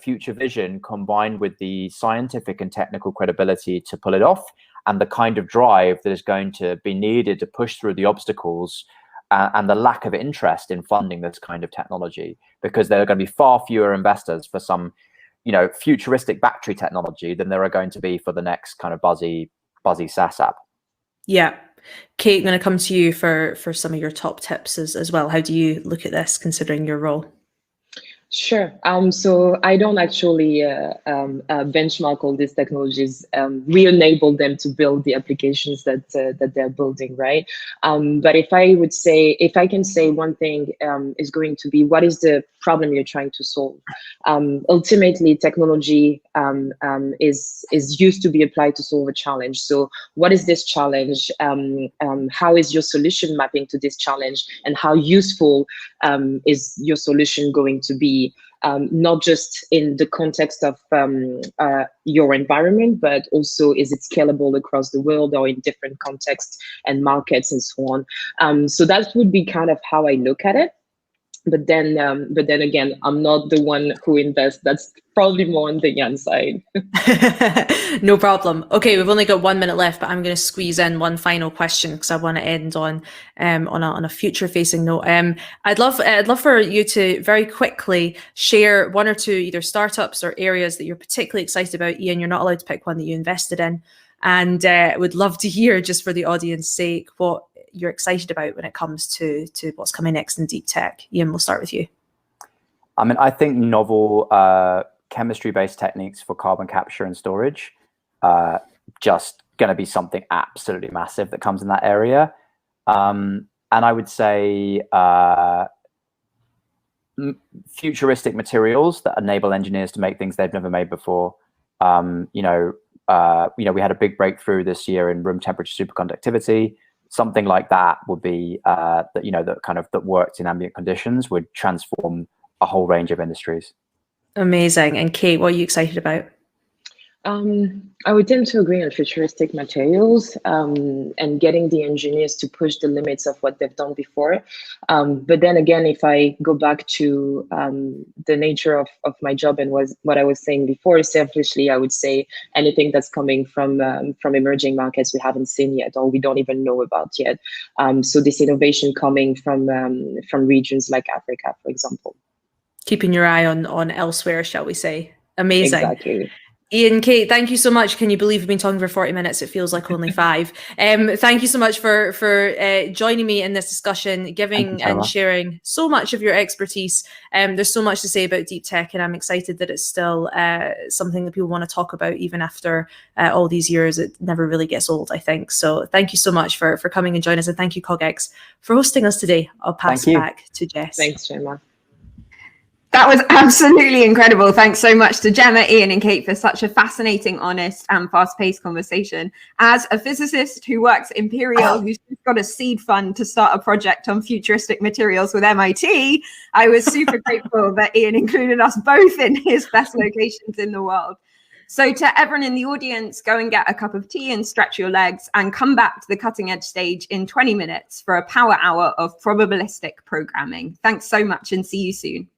future vision combined with the scientific and technical credibility to pull it off, and the kind of drive that is going to be needed to push through the obstacles and the lack of interest in funding this kind of technology, because there are going to be far fewer investors for some, futuristic battery technology than there are going to be for the next kind of buzzy SaaS app. Yeah. Kate, I'm going to come to you for some of your top tips as well. How do you look at this, considering your role? Sure. So I don't actually benchmark all these technologies. We enable them to build the applications that they're building, right? But if I can say one thing, is going to be, what is the problem you're trying to solve? Ultimately, technology is used to be applied to solve a challenge. So what is this challenge? How is your solution mapping to this challenge? And how useful is your solution going to be? Not just in the context of your environment, but also is it scalable across the world or in different contexts and markets and so on. So that would be kind of how I look at it. But then again, I'm not the one who invests. That's probably more on the young side. No problem. Okay, we've only got 1 minute left, but I'm going to squeeze in one final question because I want to end on a future-facing note. I'd love for you to very quickly share one or two either startups or areas that you're particularly excited about. Ian, you're not allowed to pick one that you invested in, and would love to hear, just for the audience's sake, what you're excited about when it comes to what's coming next in deep tech. Ian, we'll start with you. I mean, I think novel chemistry-based techniques for carbon capture and storage just going to be something absolutely massive that comes in that area. And I would say futuristic materials that enable engineers to make things they've never made before. We had a big breakthrough this year in room temperature superconductivity. Something like that would be that worked in ambient conditions would transform a whole range of industries. Amazing. And Kate, what are you excited about? I would tend to agree on futuristic materials and getting the engineers to push the limits of what they've done before. But then again, if I go back to the nature of my job and what I was saying before, selfishly, I would say anything that's coming from emerging markets we haven't seen yet or we don't even know about yet. So this innovation coming from regions like Africa, for example. Keeping your eye on elsewhere, shall we say. Amazing. Exactly. Ian, Kate, thank you so much. Can you believe we've been talking for 40 minutes? It feels like only 5. Thank you so much for joining me in this discussion, giving and sharing so much of your expertise. There's so much to say about deep tech, and I'm excited that it's still something that people want to talk about even after all these years. It never really gets old, I think. So thank you so much for coming and joining us, and thank you, cogX, for hosting us today. I'll pass it back to Jess. Thanks, Gemma. That was absolutely incredible. Thanks so much to Gemma, Ian, and Kate for such a fascinating, honest, and fast-paced conversation. As a physicist who works at Imperial, who's just got a seed fund to start a project on futuristic materials with MIT, I was super grateful that Ian included us both in his best locations in the world. So to everyone in the audience, go and get a cup of tea and stretch your legs and come back to the cutting edge stage in 20 minutes for a power hour of probabilistic programming. Thanks so much and see you soon.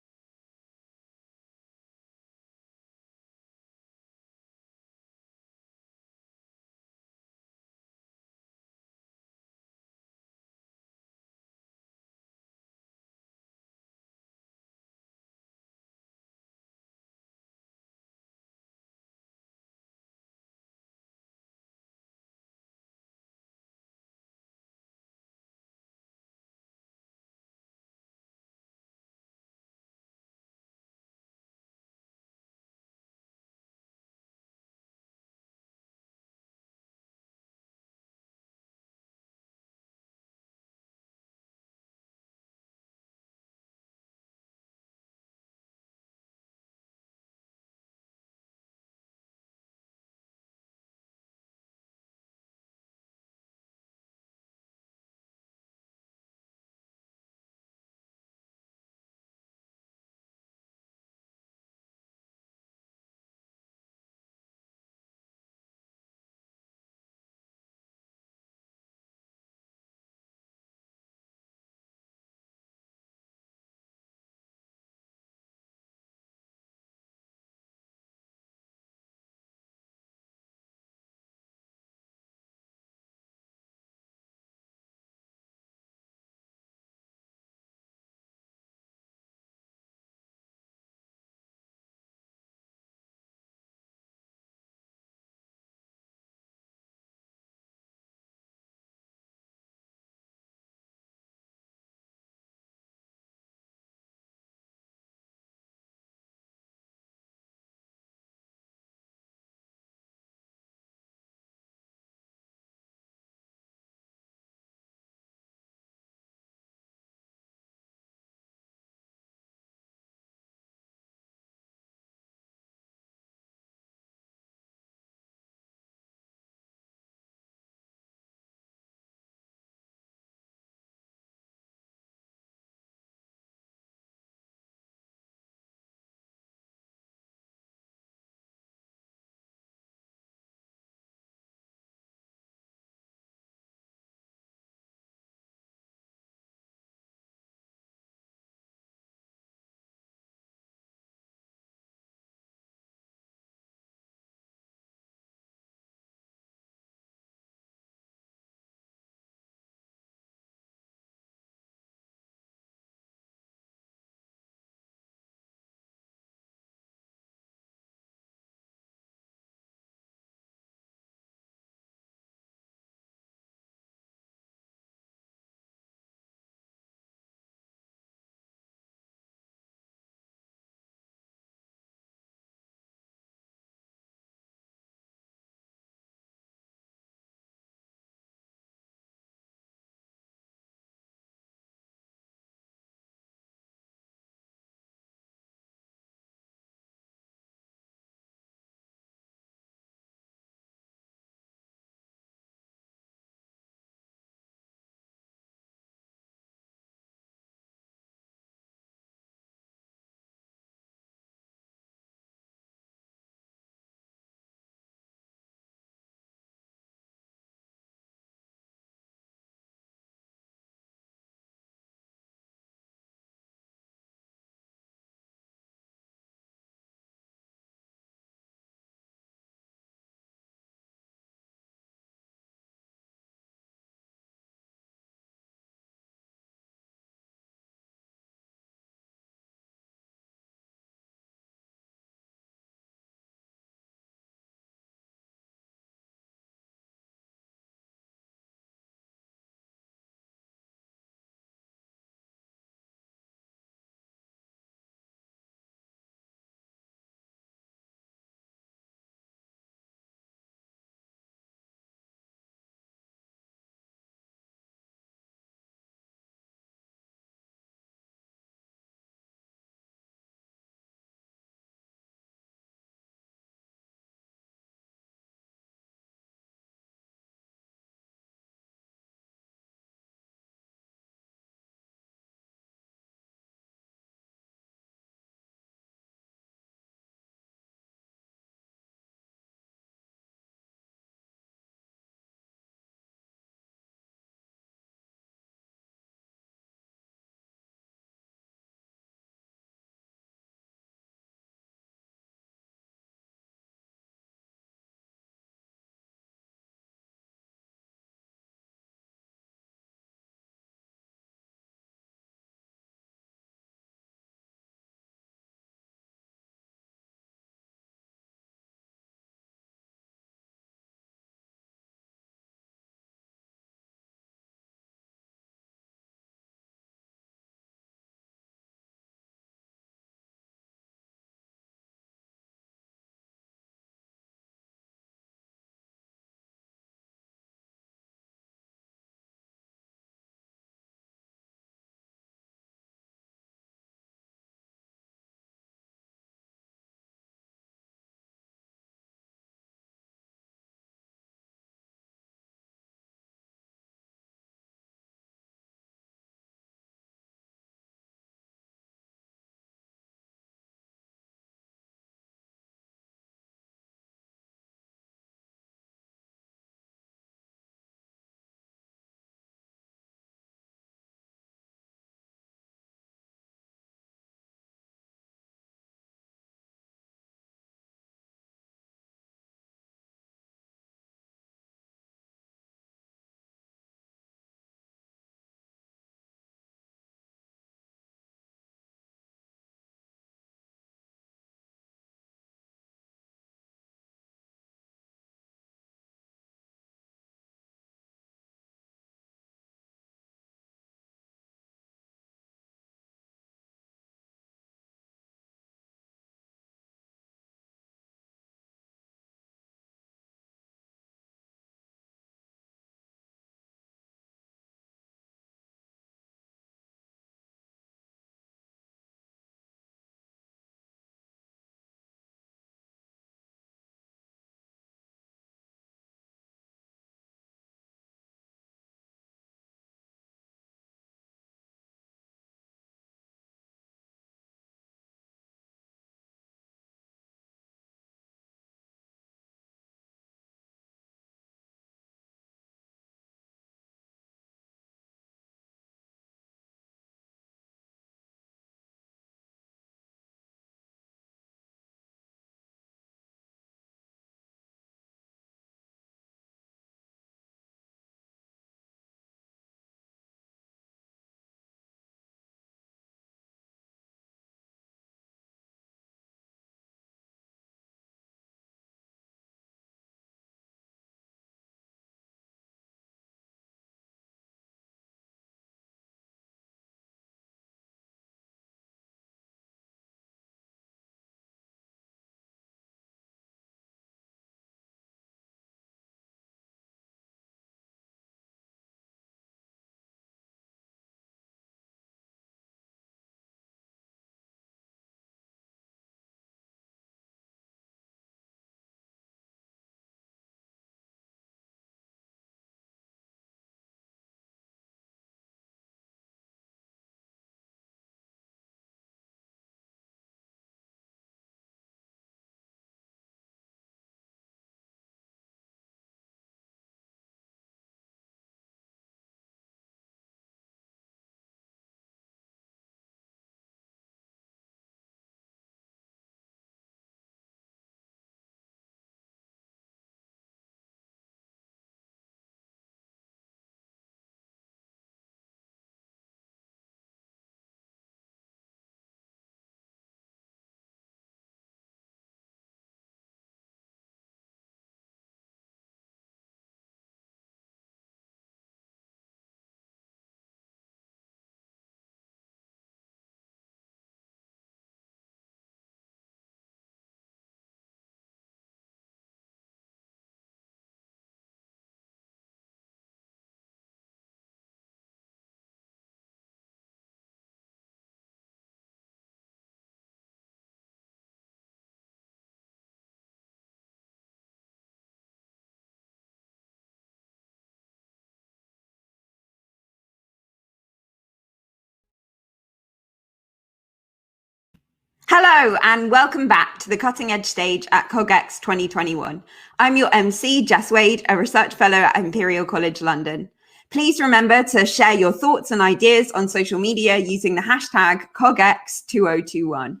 Hello and welcome back to the Cutting Edge Stage at cogX 2021. I'm your MC, Jess Wade, a research fellow at Imperial College London. Please remember to share your thoughts and ideas on social media using the hashtag cogX2021.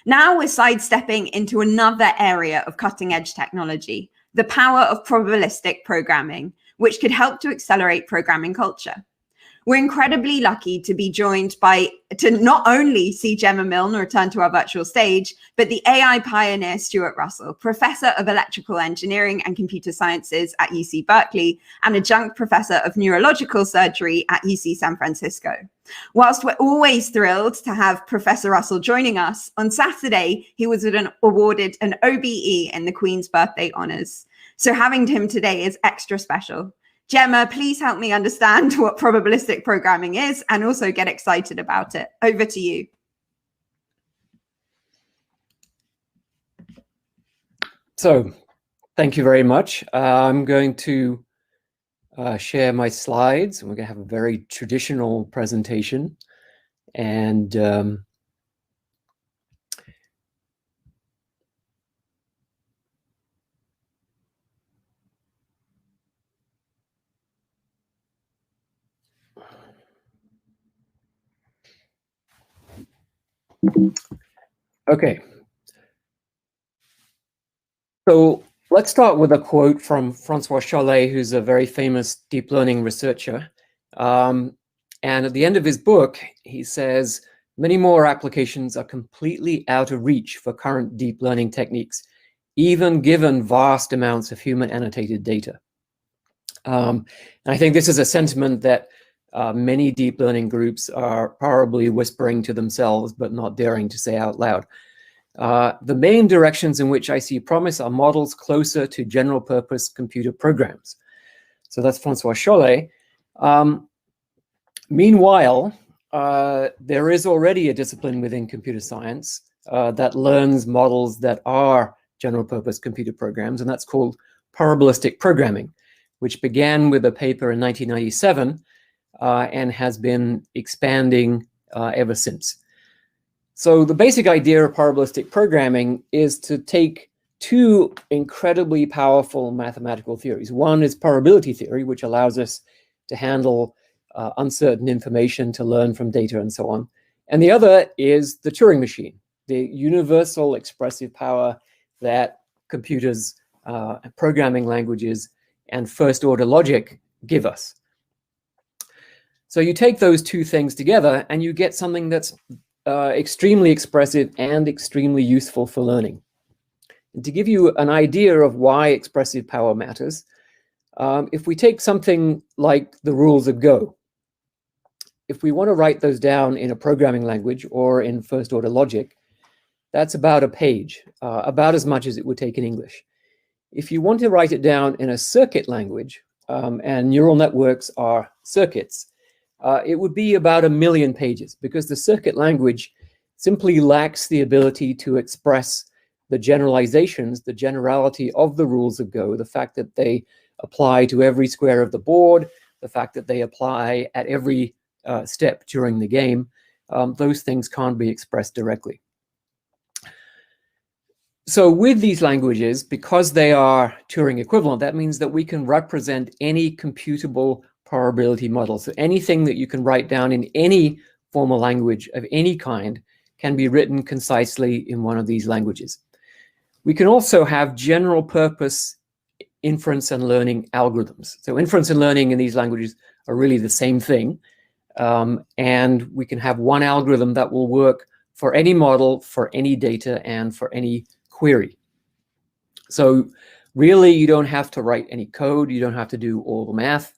Now we're sidestepping into another area of cutting edge technology, the power of probabilistic programming, which could help to accelerate programming culture. We're incredibly lucky to be joined to not only see Gemma Milne return to our virtual stage, but the AI pioneer Stuart Russell, Professor of Electrical Engineering and Computer Sciences at UC Berkeley and Adjunct Professor of Neurological Surgery at UC San Francisco. Whilst we're always thrilled to have Professor Russell joining us, on Saturday, he was awarded an OBE in the Queen's Birthday Honours. So having him today is extra special. Gemma, please help me understand what probabilistic programming is and also get excited about it. Over to you. So, thank you very much. I'm going to share my slides. We're going to have a very traditional presentation. And okay. So let's start with a quote from Francois Chollet, who's a very famous deep learning researcher. And at the end of his book, he says, many more applications are completely out of reach for current deep learning techniques, even given vast amounts of human annotated data. And I think this is a sentiment that many deep learning groups are probably whispering to themselves, but not daring to say out loud. The main directions in which I see promise are models closer to general purpose computer programs. So that's Francois Chollet. Meanwhile, there is already a discipline within computer science that learns models that are general purpose computer programs, and that's called probabilistic programming, which began with a paper in 1997 and has been expanding ever since. So the basic idea of probabilistic programming is to take two incredibly powerful mathematical theories. One is probability theory, which allows us to handle uncertain information, to learn from data and so on. And the other is the Turing machine, the universal expressive power that computers, programming languages, and first-order logic give us. So you take those two things together and you get something that's extremely expressive and extremely useful for learning. And to give you an idea of why expressive power matters, if we take something like the rules of Go, if we want to write those down in a programming language or in first-order logic, that's about a page, about as much as it would take in English. If you want to write it down in a circuit language, and neural networks are circuits, it would be about 1 million pages, because the circuit language simply lacks the ability to express the generalizations, the generality of the rules of Go, the fact that they apply to every square of the board, the fact that they apply at every step during the game. Those things can't be expressed directly. So with these languages, because they are Turing equivalent, that means that we can represent any computable probability model. So anything that you can write down in any formal language of any kind can be written concisely in one of these languages. We can also have general purpose inference and learning algorithms. So inference and learning in these languages are really the same thing. And we can have one algorithm that will work for any model, for any data, and for any query. So really, you don't have to write any code. You don't have to do all the math.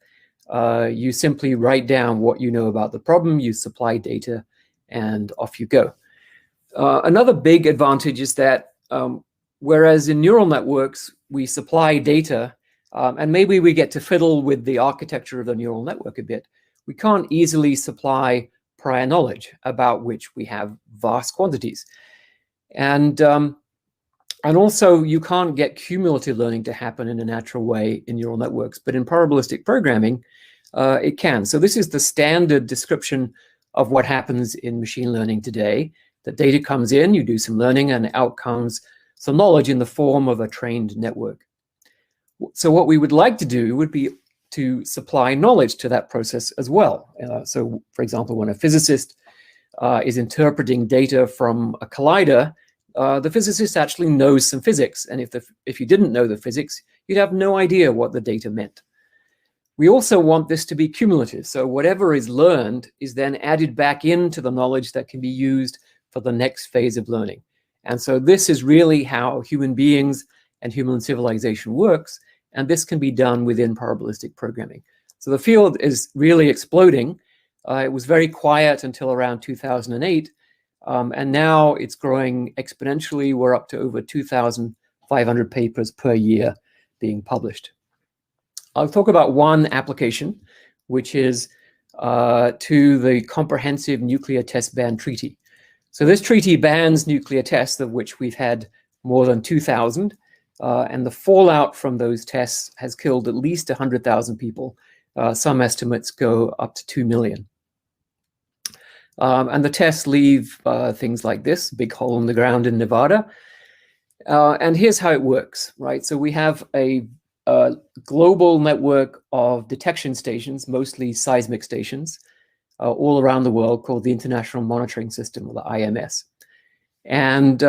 You simply write down what you know about the problem, you supply data, and off you go. Another big advantage is that whereas in neural networks, we supply data, and maybe we get to fiddle with the architecture of the neural network a bit, we can't easily supply prior knowledge about which we have vast quantities. And also, you can't get cumulative learning to happen in a natural way in neural networks, but in probabilistic programming, it can. So this is the standard description of what happens in machine learning today. The data comes in, you do some learning, and out comes some knowledge in the form of a trained network. So what we would like to do would be to supply knowledge to that process as well. So, for example, when a physicist is interpreting data from a collider, the physicist actually knows some physics. And if you didn't know the physics, you'd have no idea what the data meant. We also want this to be cumulative. So whatever is learned is then added back into the knowledge that can be used for the next phase of learning. And so this is really how human beings and human civilization works. And this can be done within probabilistic programming. So the field is really exploding. It was very quiet until around 2008. And now it's growing exponentially. We're up to over 2,500 papers per year being published. I'll talk about one application, which is to the Comprehensive Nuclear Test Ban Treaty. So this treaty bans nuclear tests, of which we've had more than 2,000. And the fallout from those tests has killed at least 100,000 people. Some estimates go up to 2 million. And the tests leave things like this, big hole in the ground in Nevada. And here's how it works, right? So we have a global network of detection stations, mostly seismic stations, all around the world, called the International Monitoring System, or the IMS. And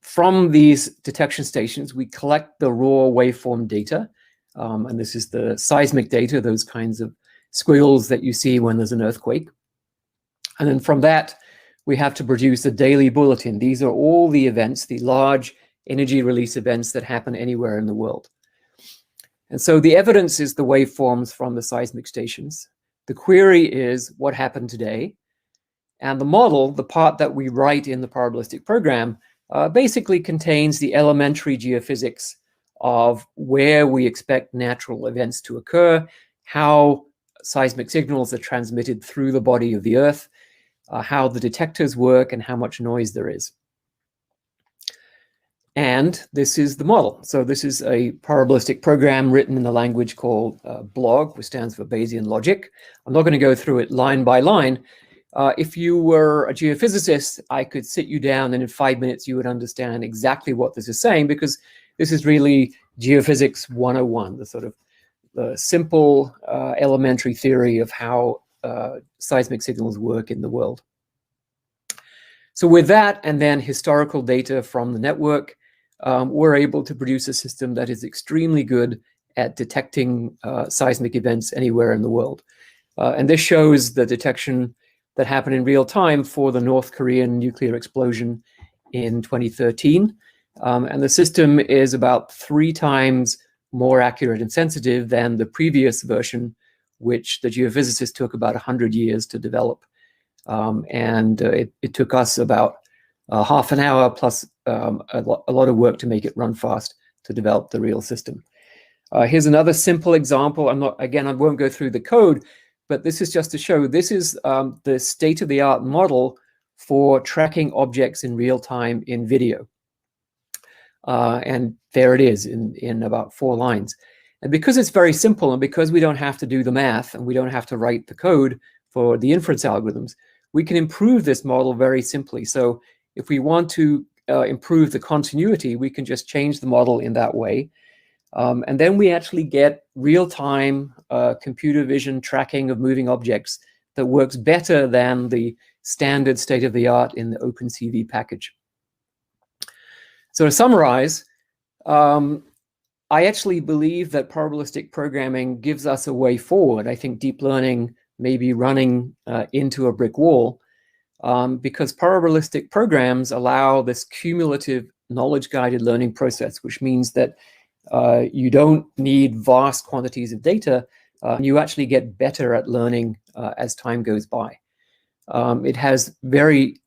from these detection stations, we collect the raw waveform data. And this is the seismic data, those kinds of squiggles that you see when there's an earthquake. And then from that, we have to produce a daily bulletin. These are all the events, the large energy release events that happen anywhere in the world. And so the evidence is the waveforms from the seismic stations. The query is what happened today. And the model, the part that we write in the probabilistic program, basically contains the elementary geophysics of where we expect natural events to occur, how seismic signals are transmitted through the body of the Earth, how the detectors work, and how much noise there is. And this is the model. So this is a probabilistic program written in the language called BLOG, which stands for Bayesian logic. I'm not going to go through it line by line. If you were a geophysicist, I could sit you down and in 5 minutes you would understand exactly what this is saying, because this is really geophysics 101, the sort of the simple elementary theory of how seismic signals work in the world. So with that, and then historical data from the network, we're able to produce a system that is extremely good at detecting seismic events anywhere in the world. And this shows the detection that happened in real time for the North Korean nuclear explosion in 2013. And the system is about 3 times more accurate and sensitive than the previous version, which the geophysicists took about 100 years to develop. It took us about half an hour plus a lot of work to make it run fast to develop the real system. Here's another simple example. I won't go through the code, but this is just to show this is the state-of-the-art model for tracking objects in real time in video. And there it is in about 4 lines. And because it's very simple, and because we don't have to do the math and we don't have to write the code for the inference algorithms, we can improve this model very simply. So if we want to improve the continuity, we can just change the model in that way. And then we actually get real-time computer vision tracking of moving objects that works better than the standard state-of-the-art in the OpenCV package. So to summarize, I actually believe that probabilistic programming gives us a way forward. I think deep learning may be running into a brick wall because probabilistic programs allow this cumulative knowledge-guided learning process, which means that you don't need vast quantities of data. You actually get better at learning as time goes by. It has very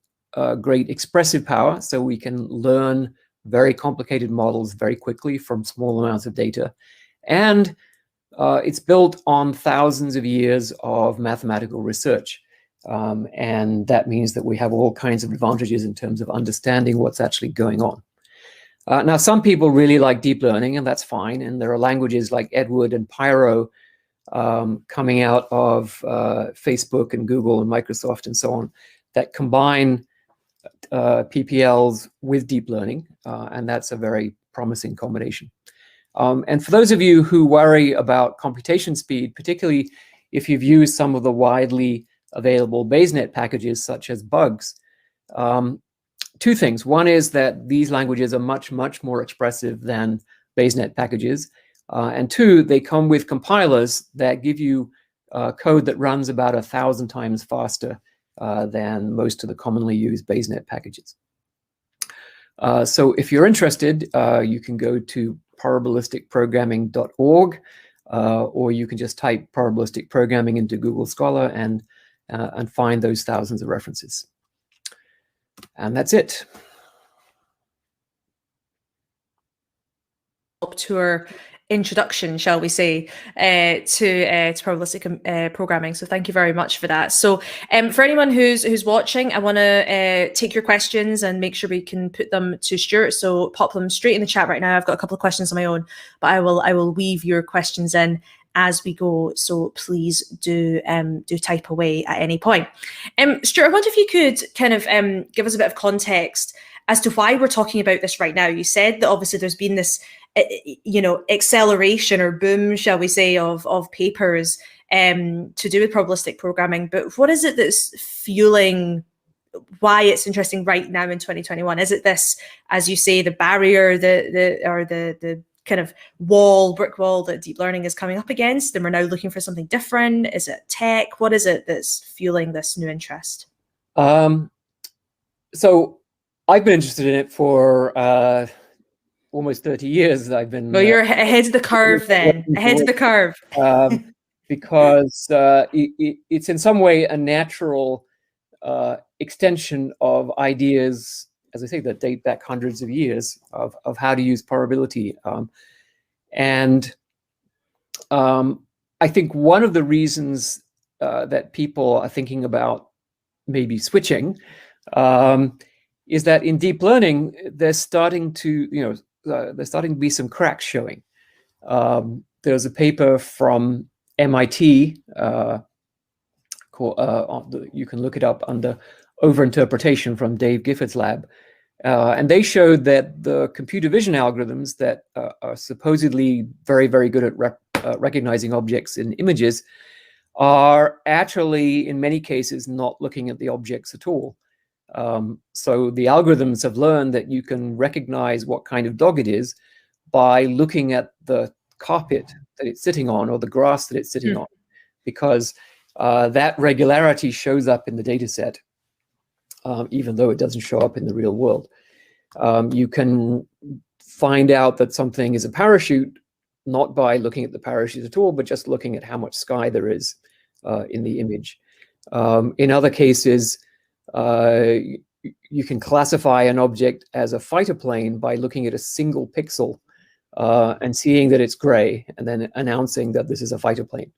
great expressive power, so we can learn very complicated models very quickly from small amounts of data. And it's built on thousands of years of mathematical research. And that means that we have all kinds of advantages in terms of understanding what's actually going on. Now, some people really like deep learning, and that's fine. And there are languages like Edward and Pyro coming out of Facebook and Google and Microsoft and so on that combine PPLs with deep learning, and that's a very promising combination. And for those of you who worry about computation speed, particularly if you've used some of the widely available BaseNet packages such as bugs, two things. One is that these languages are much, much more expressive than BaseNet packages. And two, they come with compilers that give you code that runs about 1,000 times faster than most of the commonly used BaseNet packages. So if you're interested, you can go to probabilisticprogramming.org, or you can just type probabilistic programming into Google Scholar and find those thousands of references. And that's it. Tour introduction, shall we say, to probabilistic programming. So thank you very much for that. So for anyone who's watching, I want to take your questions and make sure we can put them to Stuart. So pop them straight in the chat right now. I've got a couple of questions of my own, but I will weave your questions in as we go. So please do type away at any point. Stuart, I wonder if you could kind of give us a bit of context as to why we're talking about this right now. You said that obviously there's been this acceleration or boom, shall we say, of papers to do with probabilistic programming. But what is it that's fueling why it's interesting right now in 2021? Is it this, as you say, the barrier, the kind of brick wall that deep learning is coming up against, and we're now looking for something different? Is it tech? What is it that's fueling this new interest? So I've been interested in it for almost 30 years. I've been. Well, you're ahead of the curve then. Ahead of the curve. Because it's in some way a natural extension of ideas, as I say, that date back hundreds of years of how to use probability. And I think one of the reasons that people are thinking about maybe switching is that in deep learning, there's starting to be some cracks showing. There's a paper from MIT called, you can look it up under overinterpretation, from Dave Gifford's lab. And they showed that the computer vision algorithms that are supposedly very, very good at recognizing objects in images are actually, in many cases, not looking at the objects at all. So the algorithms have learned that you can recognize what kind of dog it is by looking at the carpet that it's sitting on or the grass that it's sitting on, because that regularity shows up in the data set, even though it doesn't show up in the real world. You can find out that something is a parachute not by looking at the parachute at all, but just looking at how much sky there is in the image. In other cases, you can classify an object as a fighter plane by looking at a single pixel and seeing that it's gray, and then announcing that this is a fighter plane,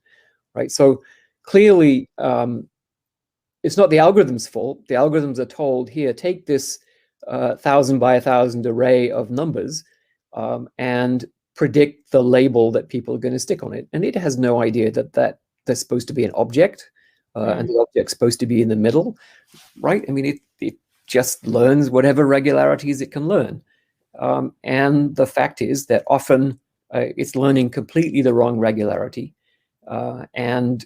right? So clearly, it's not the algorithm's fault. The algorithms are told, here, take this 1,000 by 1,000 array of numbers and predict the label that people are going to stick on it. And it has no idea that there's supposed to be an object, and the object's supposed to be in the middle, right? I mean, it just learns whatever regularities it can learn. And the fact is that often it's learning completely the wrong regularity, and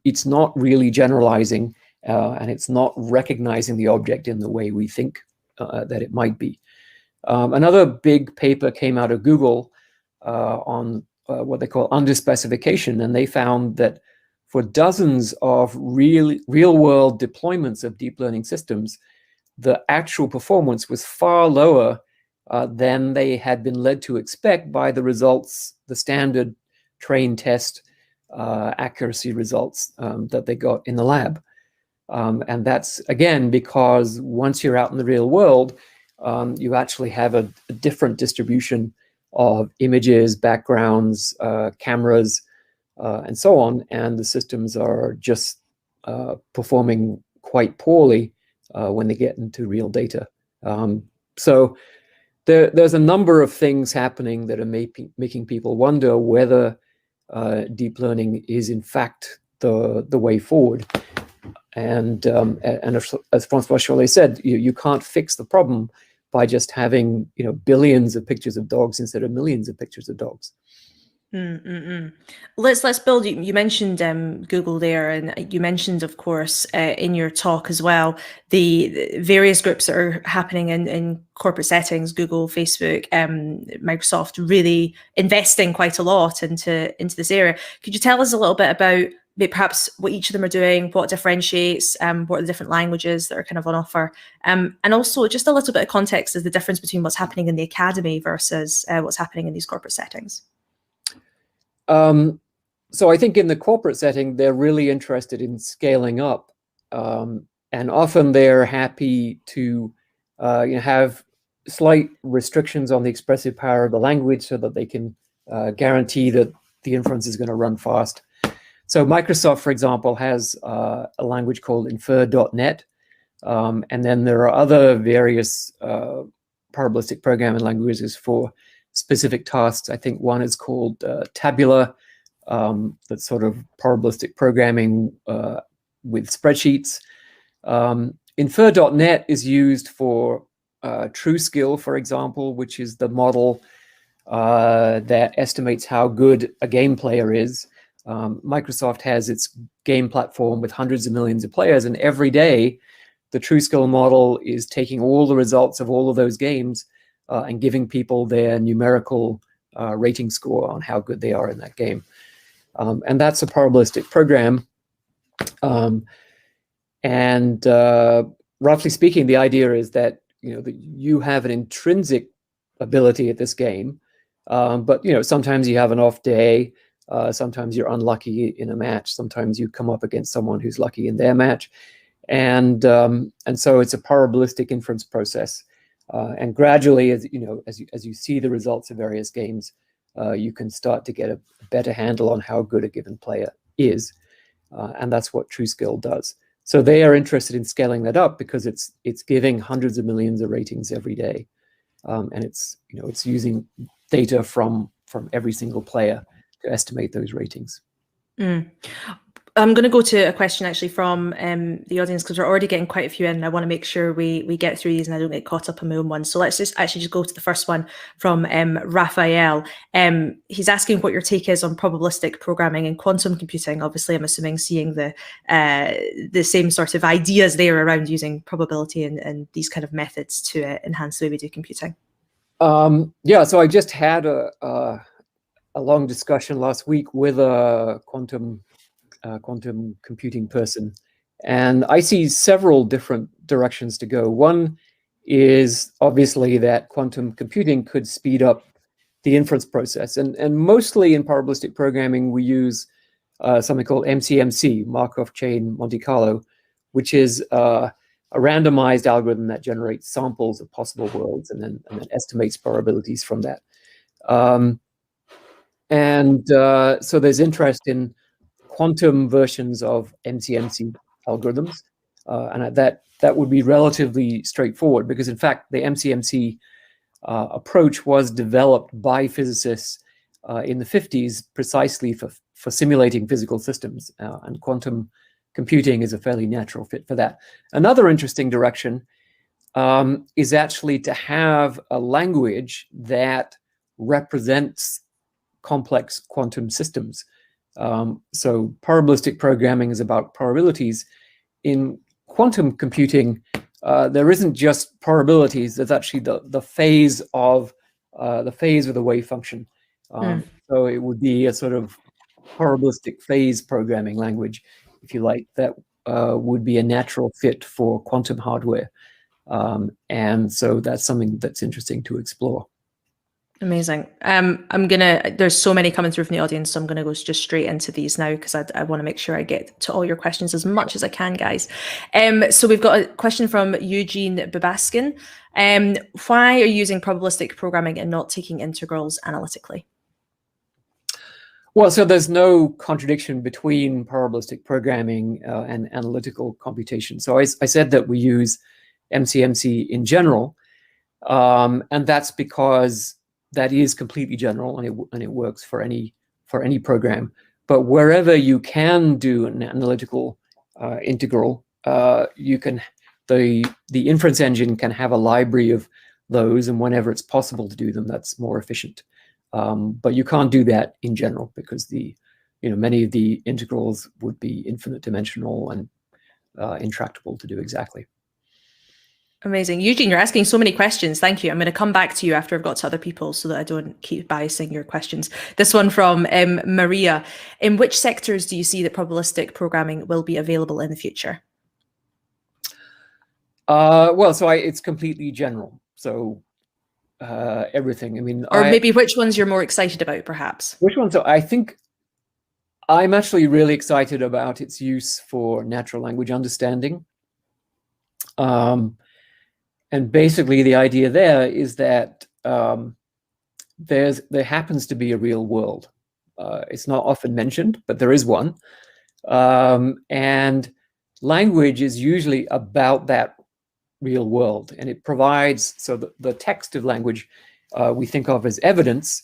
it's not really generalizing, and it's not recognizing the object in the way we think that it might be. Another big paper came out of Google on what they call underspecification, and they found that for dozens of real-world deployments of deep learning systems, the actual performance was far lower than they had been led to expect by the results, the standard train test accuracy results that they got in the lab. And that's, again, because once you're out in the real world, you actually have a different distribution of images, backgrounds, cameras, and so on, and the systems are just performing quite poorly when they get into real data. So there's a number of things happening that are making people wonder whether deep learning is in fact the way forward. And as Francois Chollet said, you can't fix the problem by just having billions of pictures of dogs instead of millions of pictures of dogs. Let's build. You mentioned Google there, and you mentioned, of course, in your talk as well, the various groups that are happening in corporate settings, Google, Facebook, Microsoft, really investing quite a lot into this area. Could you tell us a little bit about perhaps what each of them are doing, what differentiates, what are the different languages that are kind of on offer, and also just a little bit of context as the difference between what's happening in the academy versus what's happening in these corporate settings? So I think in the corporate setting, they're really interested in scaling up, and often they're happy to have slight restrictions on the expressive power of the language so that they can guarantee that the inference is going to run fast. So Microsoft, for example, has a language called infer.net, and then there are other various probabilistic programming languages for specific tasks. I think one is called Tabular, that's sort of probabilistic programming with spreadsheets. Infer.net is used for TrueSkill, for example, which is the model that estimates how good a game player is. Microsoft has its game platform with hundreds of millions of players, and every day the TrueSkill model is taking all the results of all of those games and giving people their numerical rating score on how good they are in that game. And that's a probabilistic program. Roughly speaking, the idea is that that you have an intrinsic ability at this game, but sometimes you have an off day, sometimes you're unlucky in a match, sometimes you come up against someone who's lucky in their match, and so it's a probabilistic inference process. And gradually, as you see the results of various games, you can start to get a better handle on how good a given player is, and that's what TrueSkill does. So they are interested in scaling that up because it's giving hundreds of millions of ratings every day, and it's using data from every single player to estimate those ratings. I'm going to go to a question actually from the audience because we're already getting quite a few in, and I want to make sure we get through these and I don't get caught up in my own ones. So let's just go to the first one from Raphael. He's asking what your take is on probabilistic programming and quantum computing. Obviously, I'm assuming seeing the same sort of ideas there around using probability and these kind of methods to enhance the way we do computing. Yeah, so I just had a long discussion last week with a quantum computing person, and I see several different directions to go. One is obviously that quantum computing could speed up the inference process, and mostly in probabilistic programming we use something called MCMC, Markov Chain Monte Carlo, which is a randomized algorithm that generates samples of possible worlds and then estimates probabilities from that. So there's interest in quantum versions of MCMC algorithms, and that would be relatively straightforward because, in fact, the MCMC approach was developed by physicists in the 50s precisely for simulating physical systems, and quantum computing is a fairly natural fit for that. Another interesting direction is actually to have a language that represents complex quantum systems. So probabilistic programming is about probabilities. In quantum computing, there isn't just probabilities. There's actually the phase of the wave function. So it would be a sort of probabilistic phase programming language, if you like, that would be a natural fit for quantum hardware. And so that's something that's interesting to explore. Amazing. There's so many coming through from the audience, so I'm gonna go just straight into these now because I want to make sure I get to all your questions as much as I can, guys. So we've got a question from Eugene Babaskin. Why are you using probabilistic programming and not taking integrals analytically? Well, so there's no contradiction between probabilistic programming and analytical computation. So I said that we use MCMC in general, and that's because that is completely general and it works for any program. But wherever you can do an analytical integral, you can the inference engine can have a library of those, and whenever it's possible to do them, that's more efficient. But you can't do that in general because many of the integrals would be infinite dimensional and intractable to do exactly. Amazing. Eugene, you're asking so many questions. Thank you. I'm going to come back to you after I've got to other people so that I don't keep biasing your questions. This one from Maria. In which sectors do you see that probabilistic programming will be available in the future? It's completely general. So everything. I mean, maybe which ones you're more excited about, perhaps? Which ones? I think I'm actually really excited about its use for natural language understanding. And basically, the idea there is that there happens to be a real world. It's not often mentioned, but there is one. And language is usually about that real world, and it provides, so the text of language we think of as evidence,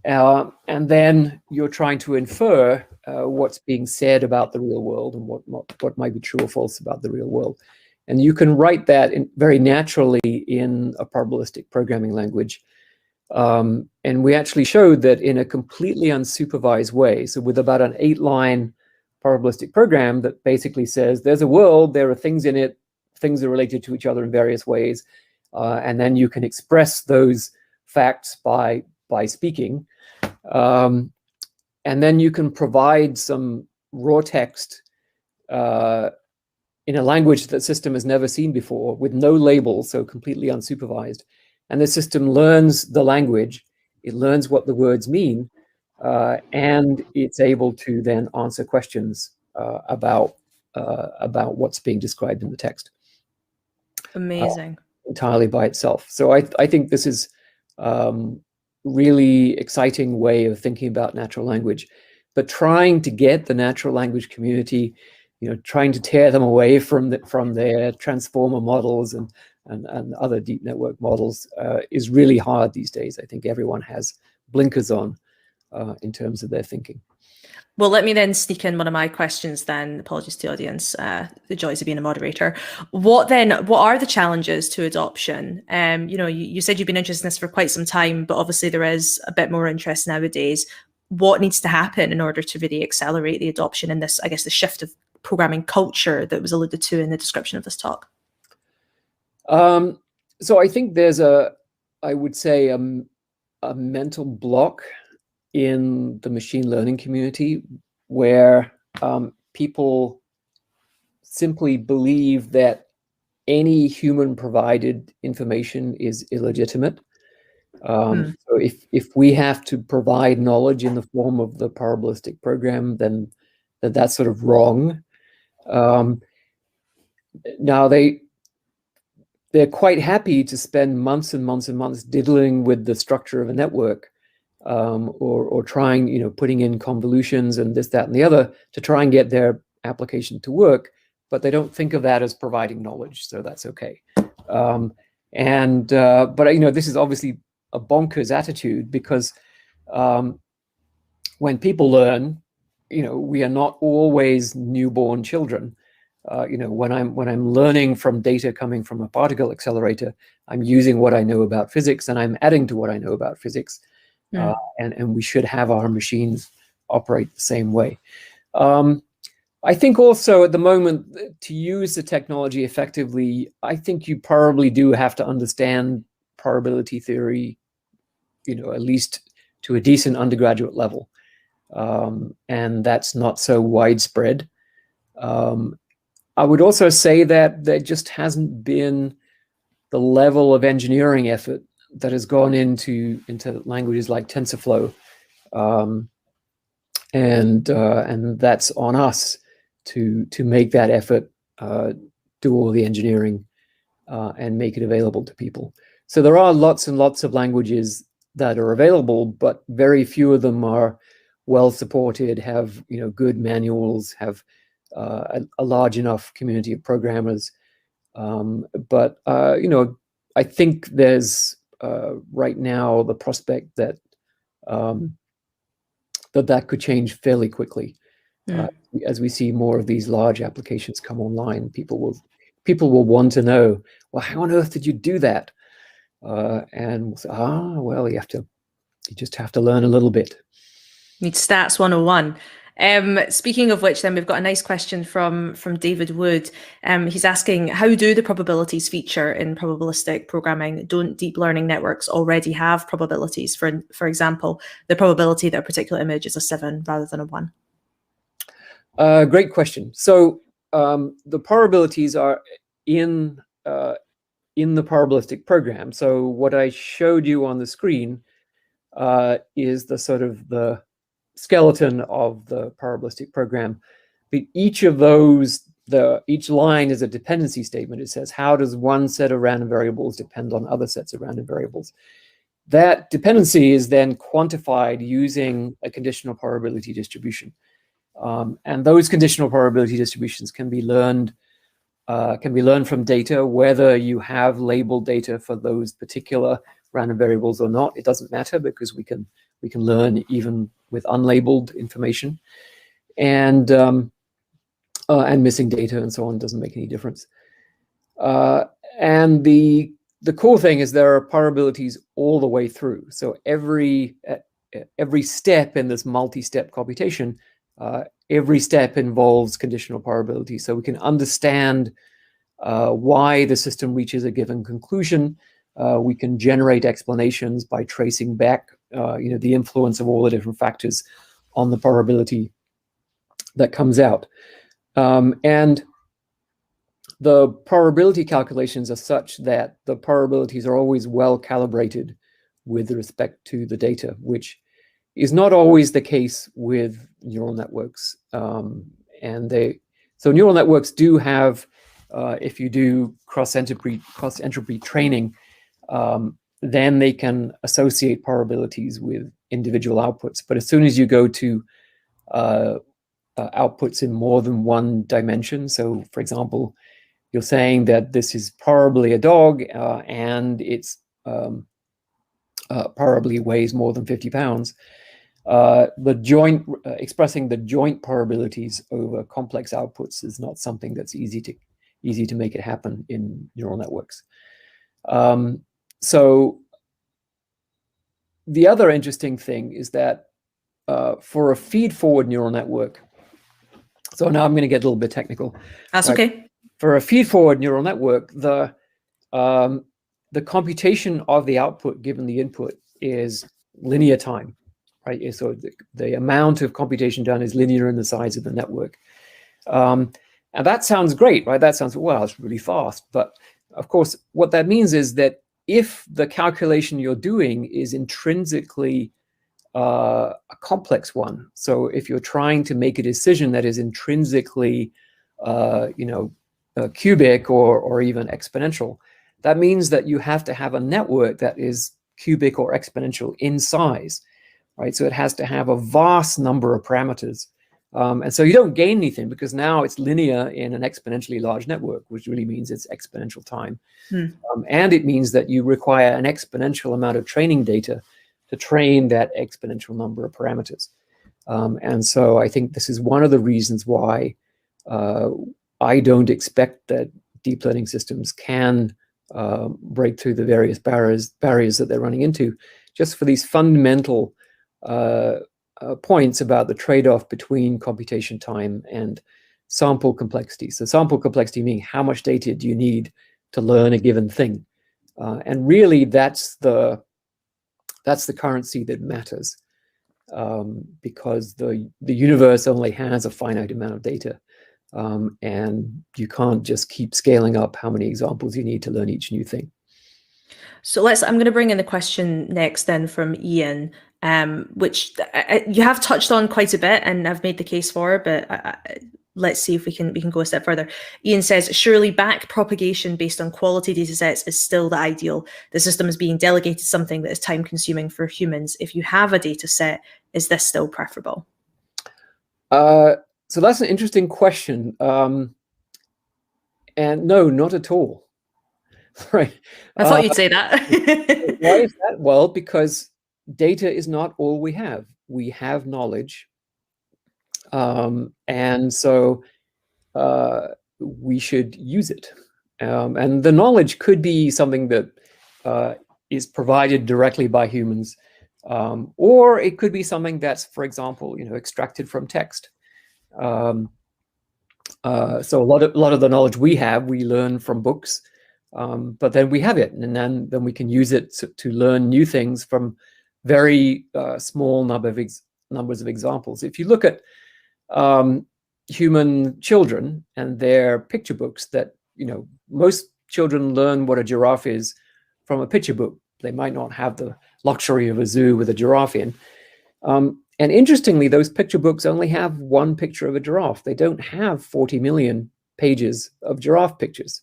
and then you're trying to infer what's being said about the real world and what might be true or false about the real world. And you can write that very naturally in a probabilistic programming language. And we actually showed that in a completely unsupervised way, so with about an 8-line probabilistic program that basically says there's a world, there are things in it, things are related to each other in various ways, and then you can express those facts by speaking. And then you can provide some raw text in a language that the system has never seen before with no labels, so completely unsupervised. And the system learns the language, it learns what the words mean, and it's able to then answer questions about what's being described in the text. Amazing. Entirely by itself. So I think this is really exciting way of thinking about natural language, but trying to get the natural language community, trying to tear them away from their transformer models and other deep network models is really hard these days. I think everyone has blinkers on in terms of their thinking. Well, let me then sneak in one of my questions then. Apologies to the audience, the joys of being a moderator. What are the challenges to adoption? You said you've been interested in this for quite some time, but obviously there is a bit more interest nowadays. What needs to happen in order to really accelerate the adoption in this, I guess, the shift of programming culture that was alluded to in the description of this talk? So I think there's a mental block in the machine learning community where people simply believe that any human provided information is illegitimate. So if we have to provide knowledge in the form of the probabilistic program, then that's sort of wrong. Now they're quite happy to spend months and months and months diddling with the structure of a network, or trying, putting in convolutions and this, that, and the other to try and get their application to work, but they don't think of that as providing knowledge, so that's okay. But this is obviously a bonkers attitude because when people learn, we are not always newborn children. When I'm learning from data coming from a particle accelerator, I'm using what I know about physics and I'm adding to what I know about physics. And we should have our machines operate the same way. I think also at the moment, to use the technology effectively, I think you probably do have to understand probability theory, at least to a decent undergraduate level. And that's not so widespread. I would also say that there just hasn't been the level of engineering effort that has gone into languages like TensorFlow, and that's on us to make that effort, do all the engineering, and make it available to people. So there are lots and lots of languages that are available, but very few of them are well supported, have good manuals, have a large enough community of programmers. But I think there's right now the prospect that that could change fairly quickly. As we see more of these large applications come online, people will want to know, well, how on earth did you do that? And we'll say, well, you just have to learn a little bit. Need stats 101. Speaking of which, then we've got a nice question from David Wood. He's asking, how do the probabilities feature in probabilistic programming? Don't deep learning networks already have probabilities? For example, the probability that a particular image is a 7 rather than a 1. Great question. So the probabilities are in the probabilistic program. So what I showed you on the screen is the sort of the skeleton of the probabilistic program. But each of those, each line is a dependency statement. It says, how does one set of random variables depend on other sets of random variables? That dependency is then quantified using a conditional probability distribution. And those conditional probability distributions can be learned from data, whether you have labeled data for those particular random variables or not. It doesn't matter, because we can learn even with unlabeled information, and missing data and so on doesn't make any difference. And the cool thing is there are probabilities all the way through. So every step in this multi-step computation, every step involves conditional probability. So we can understand why the system reaches a given conclusion. We can generate explanations by tracing back the influence of all the different factors on the probability that comes out. And the probability calculations are such that the probabilities are always well calibrated with respect to the data, which is not always the case with neural networks. So neural networks do have, if you do cross-entropy training, then they can associate probabilities with individual outputs. But as soon as you go to outputs in more than one dimension, so for example, you're saying that this is probably a dog and it's probably weighs more than 50 pounds, expressing the joint probabilities over complex outputs is not something that's easy to make it happen in neural networks. So the other interesting thing is that for a feed-forward neural network, so now I'm going to get a little bit technical. That's okay. For a feed-forward neural network, the computation of the output given the input is linear time, right? So the amount of computation done is linear in the size of the network. And that sounds great, right? That sounds, well, it's really fast. But of course, what that means is that if the calculation you're doing is intrinsically a complex one, so if you're trying to make a decision that is intrinsically, cubic or even exponential, that means that you have to have a network that is cubic or exponential in size, right? So it has to have a vast number of parameters. And so you don't gain anything, because now it's linear in an exponentially large network, which really means it's exponential time. And it means that you require an exponential amount of training data to train that exponential number of parameters. And so I think this is one of the reasons why I don't expect that deep learning systems can break through the various barriers that they're running into, just for these fundamental points about the trade-off between computation time and sample complexity. So sample complexity meaning how much data do you need to learn a given thing, and really that's the currency that matters, because the universe only has a finite amount of data, and you can't just keep scaling up how many examples you need to learn each new thing. So I'm going to bring in the question next then from Ian, which you have touched on quite a bit and I've made the case for, but let's see if we can go a step further. Ian says, surely back propagation based on quality data sets is still the ideal. The system is being delegated something that is time consuming for humans. If you have a data set, is this still preferable? So that's an interesting question. And no, not at all. Right. I thought you'd say that. Why is that? Well, because data is not all we have. We have knowledge. And so we should use it. And the knowledge could be something that is provided directly by humans, or it could be something that's, for example, extracted from text. So a lot of the knowledge we have, we learn from books, but then we have it, and then we can use it to learn new things from very small numbers of examples. If you look at human children and their picture books, that most children learn what a giraffe is from a picture book. They might not have the luxury of a zoo with a giraffe in. And interestingly, those picture books only have one picture of a giraffe. They don't have 40 million pages of giraffe pictures.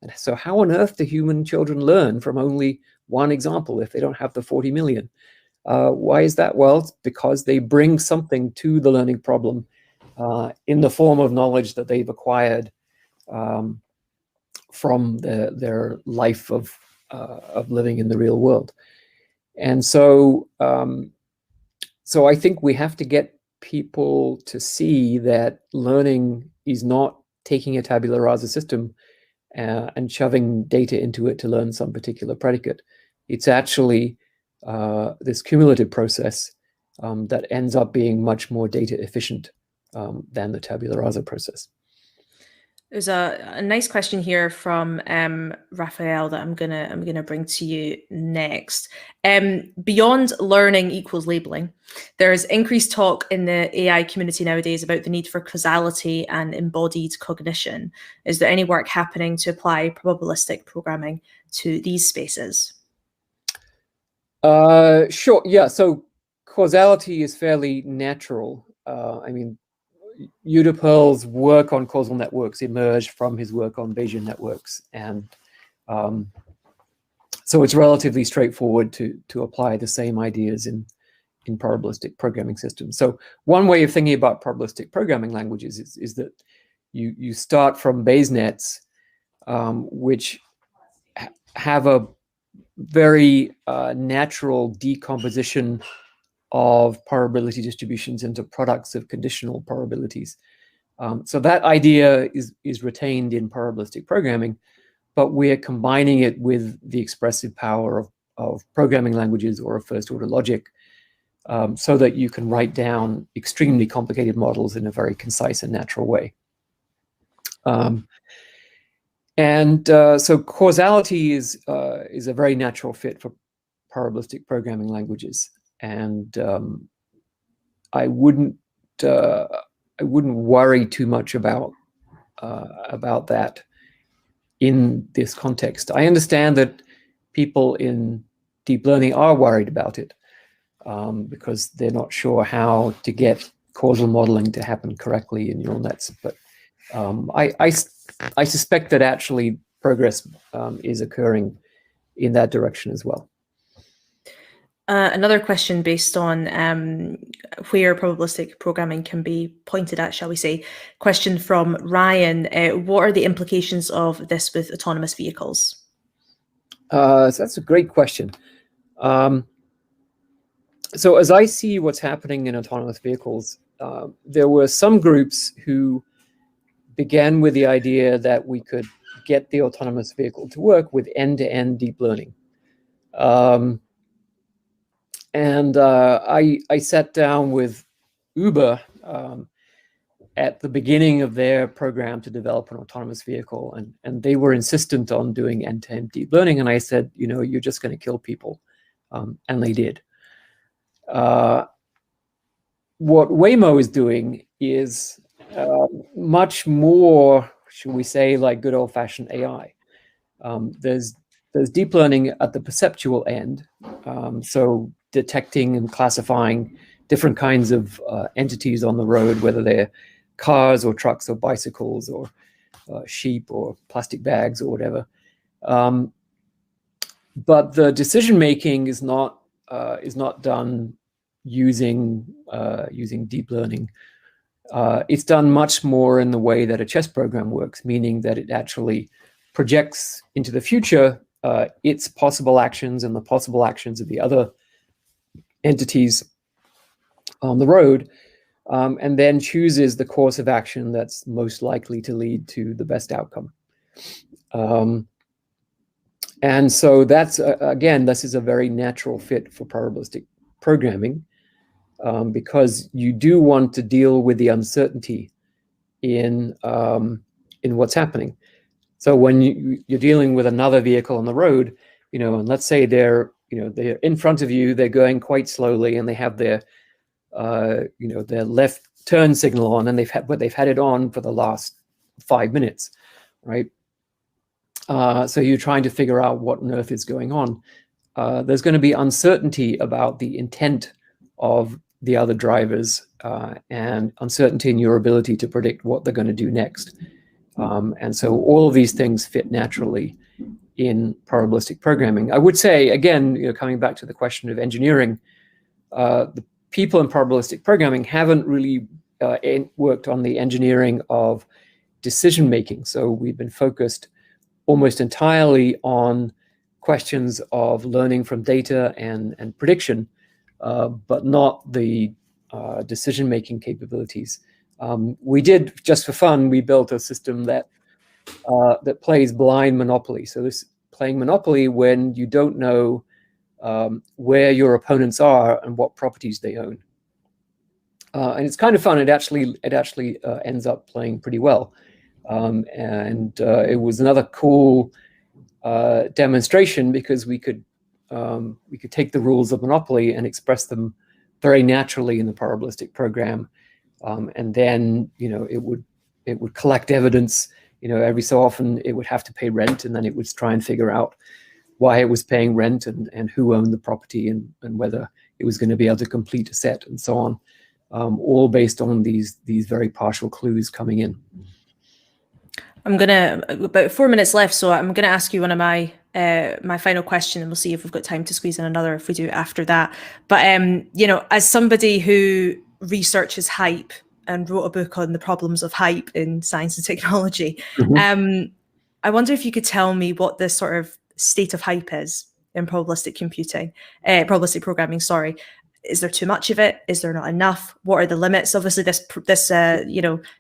And so how on earth do human children learn from only one example if they don't have the 40 million? Why is that? Well, it's because they bring something to the learning problem in the form of knowledge that they've acquired from their life of living in the real world. And so so I think we have to get people to see that learning is not taking a tabula rasa system and shoving data into it to learn some particular predicate. It's actually this cumulative process that ends up being much more data efficient than the tabula rasa process. There's a nice question here from Raphael that I'm gonna bring to you next. Beyond learning equals labeling, there's increased talk in the AI community nowadays about the need for causality and embodied cognition. Is there any work happening to apply probabilistic programming to these spaces? Sure. Yeah. So causality is fairly natural. I mean, Yuda Pearl's work on causal networks emerged from his work on Bayesian networks, and so it's relatively straightforward to apply the same ideas in probabilistic programming systems. So one way of thinking about probabilistic programming languages is that you start from Bayes nets, which have a very natural decomposition of probability distributions into products of conditional probabilities. So that idea is retained in probabilistic programming, but we're combining it with the expressive power of programming languages or of first-order logic, so that you can write down extremely complicated models in a very concise and natural way. So causality is a very natural fit for probabilistic programming languages. And I wouldn't worry too much about that in this context. I understand that people in deep learning are worried about it because they're not sure how to get causal modeling to happen correctly in neural nets. But I suspect that actually progress is occurring in that direction as well. Another question based on where probabilistic programming can be pointed at, shall we say. Question from Ryan. What are the implications of this with autonomous vehicles? So that's a great question. So as I see what's happening in autonomous vehicles, there were some groups who began with the idea that we could get the autonomous vehicle to work with end-to-end deep learning. I sat down with Uber at the beginning of their program to develop an autonomous vehicle, and they were insistent on doing end-to-end deep learning. And I said, you're just going to kill people, and they did. What Waymo is doing is much more, should we say, like good old-fashioned AI. There's deep learning at the perceptual end, so detecting and classifying different kinds of entities on the road, whether they're cars or trucks or bicycles or sheep or plastic bags or whatever. But the decision making is not done using deep learning. It's done much more in the way that a chess program works, meaning that it actually projects into the future its possible actions and the possible actions of the other entities on the road, and then chooses the course of action that's most likely to lead to the best outcome. And so that's, again, this is a very natural fit for probabilistic programming, because you do want to deal with the uncertainty in what's happening. So when you're dealing with another vehicle on the road, and let's say they're in front of you, they're going quite slowly, and they have their their left turn signal on, and they've had it on for the last 5 minutes, right? So you're trying to figure out what on earth is going on. There's going to be uncertainty about the intent of the other drivers, and uncertainty in your ability to predict what they're going to do next. And so all of these things fit naturally in probabilistic programming. I would say, again, coming back to the question of engineering, the people in probabilistic programming haven't really worked on the engineering of decision making. So we've been focused almost entirely on questions of learning from data and prediction, but not the decision-making capabilities. We did, just for fun, we built a system that plays blind Monopoly. So this playing Monopoly when you don't know where your opponents are and what properties they own. And it's kind of fun. It actually ends up playing pretty well. And it was another cool demonstration, because we could take the rules of Monopoly and express them very naturally in the probabilistic program, and then it would collect evidence. Every so often it would have to pay rent, and then it would try and figure out why it was paying rent and who owned the property and whether it was going to be able to complete a set and so on, all based on these very partial clues coming in. I'm about 4 minutes left, so I'm gonna ask you one of my final question, and we'll see if we've got time to squeeze in another if we do after that. But as somebody who researches hype and wrote a book on the problems of hype in science and technology, I wonder if you could tell me what the sort of state of hype is in probabilistic computing, probabilistic programming. Sorry. Is there too much of it? Is there not enough? What are the limits? Obviously, this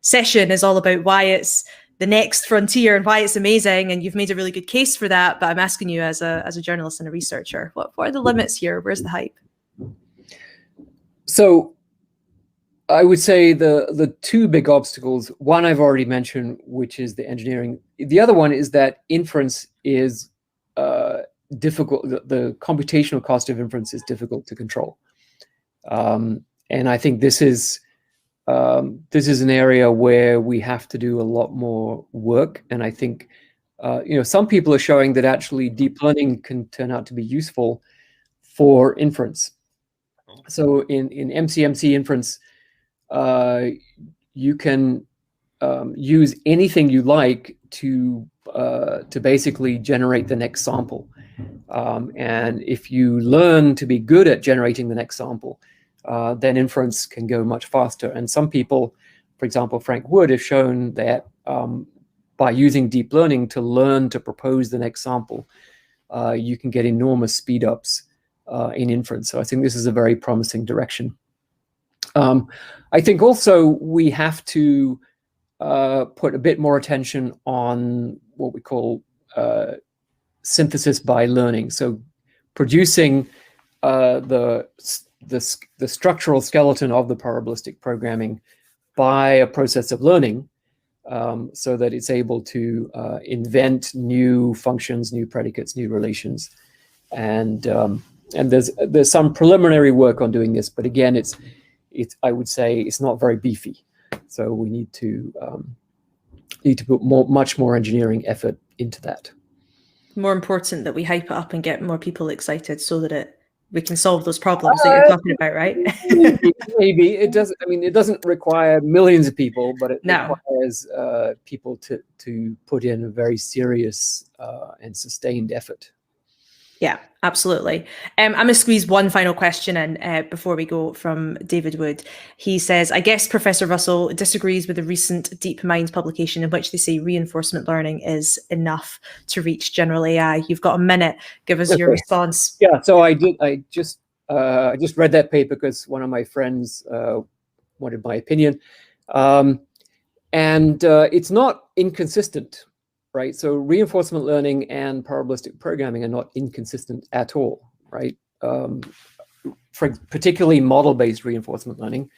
session is all about why it's the next frontier and why it's amazing, and you've made a really good case for that. But I'm asking you, as a journalist and a researcher, what are the limits here? Where's the hype? So I would say the two big obstacles. One I've already mentioned, which is the engineering. The other one is that inference is difficult. The computational cost of inference is difficult to control. And I think this is an area where we have to do a lot more work. And I think some people are showing that actually deep learning can turn out to be useful for inference. So in MCMC inference, you can use anything you like to basically generate the next sample. And if you learn to be good at generating the next sample, then inference can go much faster. And some people, for example, Frank Wood, have shown that by using deep learning to learn to propose the next sample, you can get enormous speed ups in inference. So I think this is a very promising direction. I think also we have to put a bit more attention on what we call synthesis by learning. So producing the structural skeleton of the probabilistic programming by a process of learning, so that it's able to invent new functions, new predicates, new relations. And there's some preliminary work on doing this, but again, it's I would say it's not very beefy. So we need to put much more engineering effort into that. More important that we hype it up and get more people excited so that we can solve those problems that you're talking about, right? Maybe it doesn't. I mean, it doesn't require millions of people, but it requires people to put in a very serious and sustained effort. Yeah, absolutely. I'm going to squeeze one final question in before we go from David Wood. He says, I guess Professor Russell disagrees with the recent DeepMind publication in which they say reinforcement learning is enough to reach general AI. You've got a minute. Give us your response. Yeah, so I just read that paper because one of my friends wanted my opinion. And it's not inconsistent, right? So reinforcement learning and probabilistic programming are not inconsistent at all, right? For particularly model-based reinforcement learning,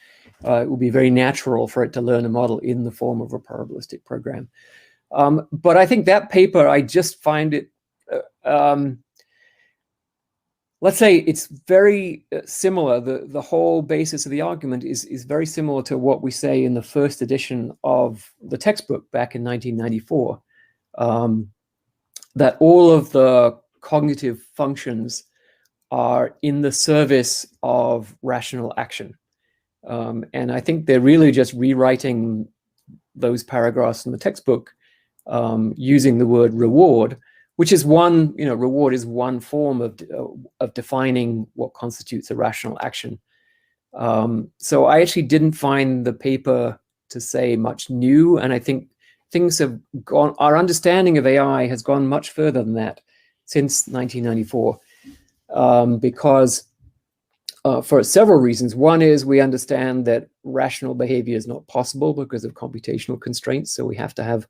it will be very natural for it to learn a model in the form of a probabilistic program. But I think that paper, I just find it, let's say it's very similar. The whole basis of the argument is very similar to what we say in the first edition of the textbook back in 1994, that all of the cognitive functions are in the service of rational action. And I think they're really just rewriting those paragraphs in the textbook using the word reward, which is one, reward is one form of defining what constitutes a rational action. So I actually didn't find the paper to say much new, and I think things have gone, our understanding of AI has gone much further than that since 1994, because for several reasons. One is we understand that rational behavior is not possible because of computational constraints, so we have to have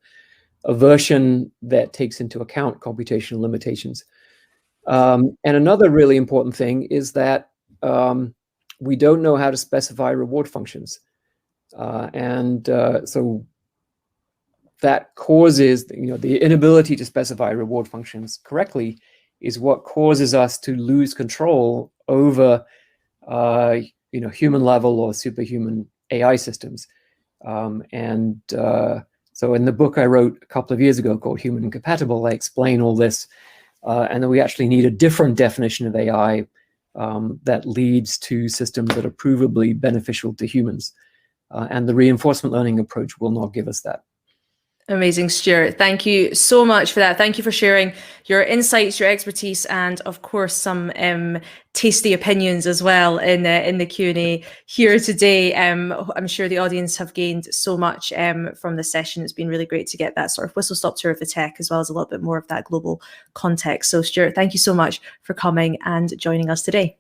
a version that takes into account computational limitations. And another really important thing is that we don't know how to specify reward functions. So that causes, the inability to specify reward functions correctly is what causes us to lose control over, human level or superhuman AI systems. So in the book I wrote a couple of years ago called Human Incompatible, I explain all this, and that we actually need a different definition of AI that leads to systems that are provably beneficial to humans. And the reinforcement learning approach will not give us that. Amazing, Stuart. Thank you so much for that. Thank you for sharing your insights, your expertise, and of course some tasty opinions as well in the Q&A here today. I'm sure the audience have gained so much from this session. It's been really great to get that sort of whistle-stop tour of the tech, as well as a little bit more of that global context. So Stuart, thank you so much for coming and joining us today.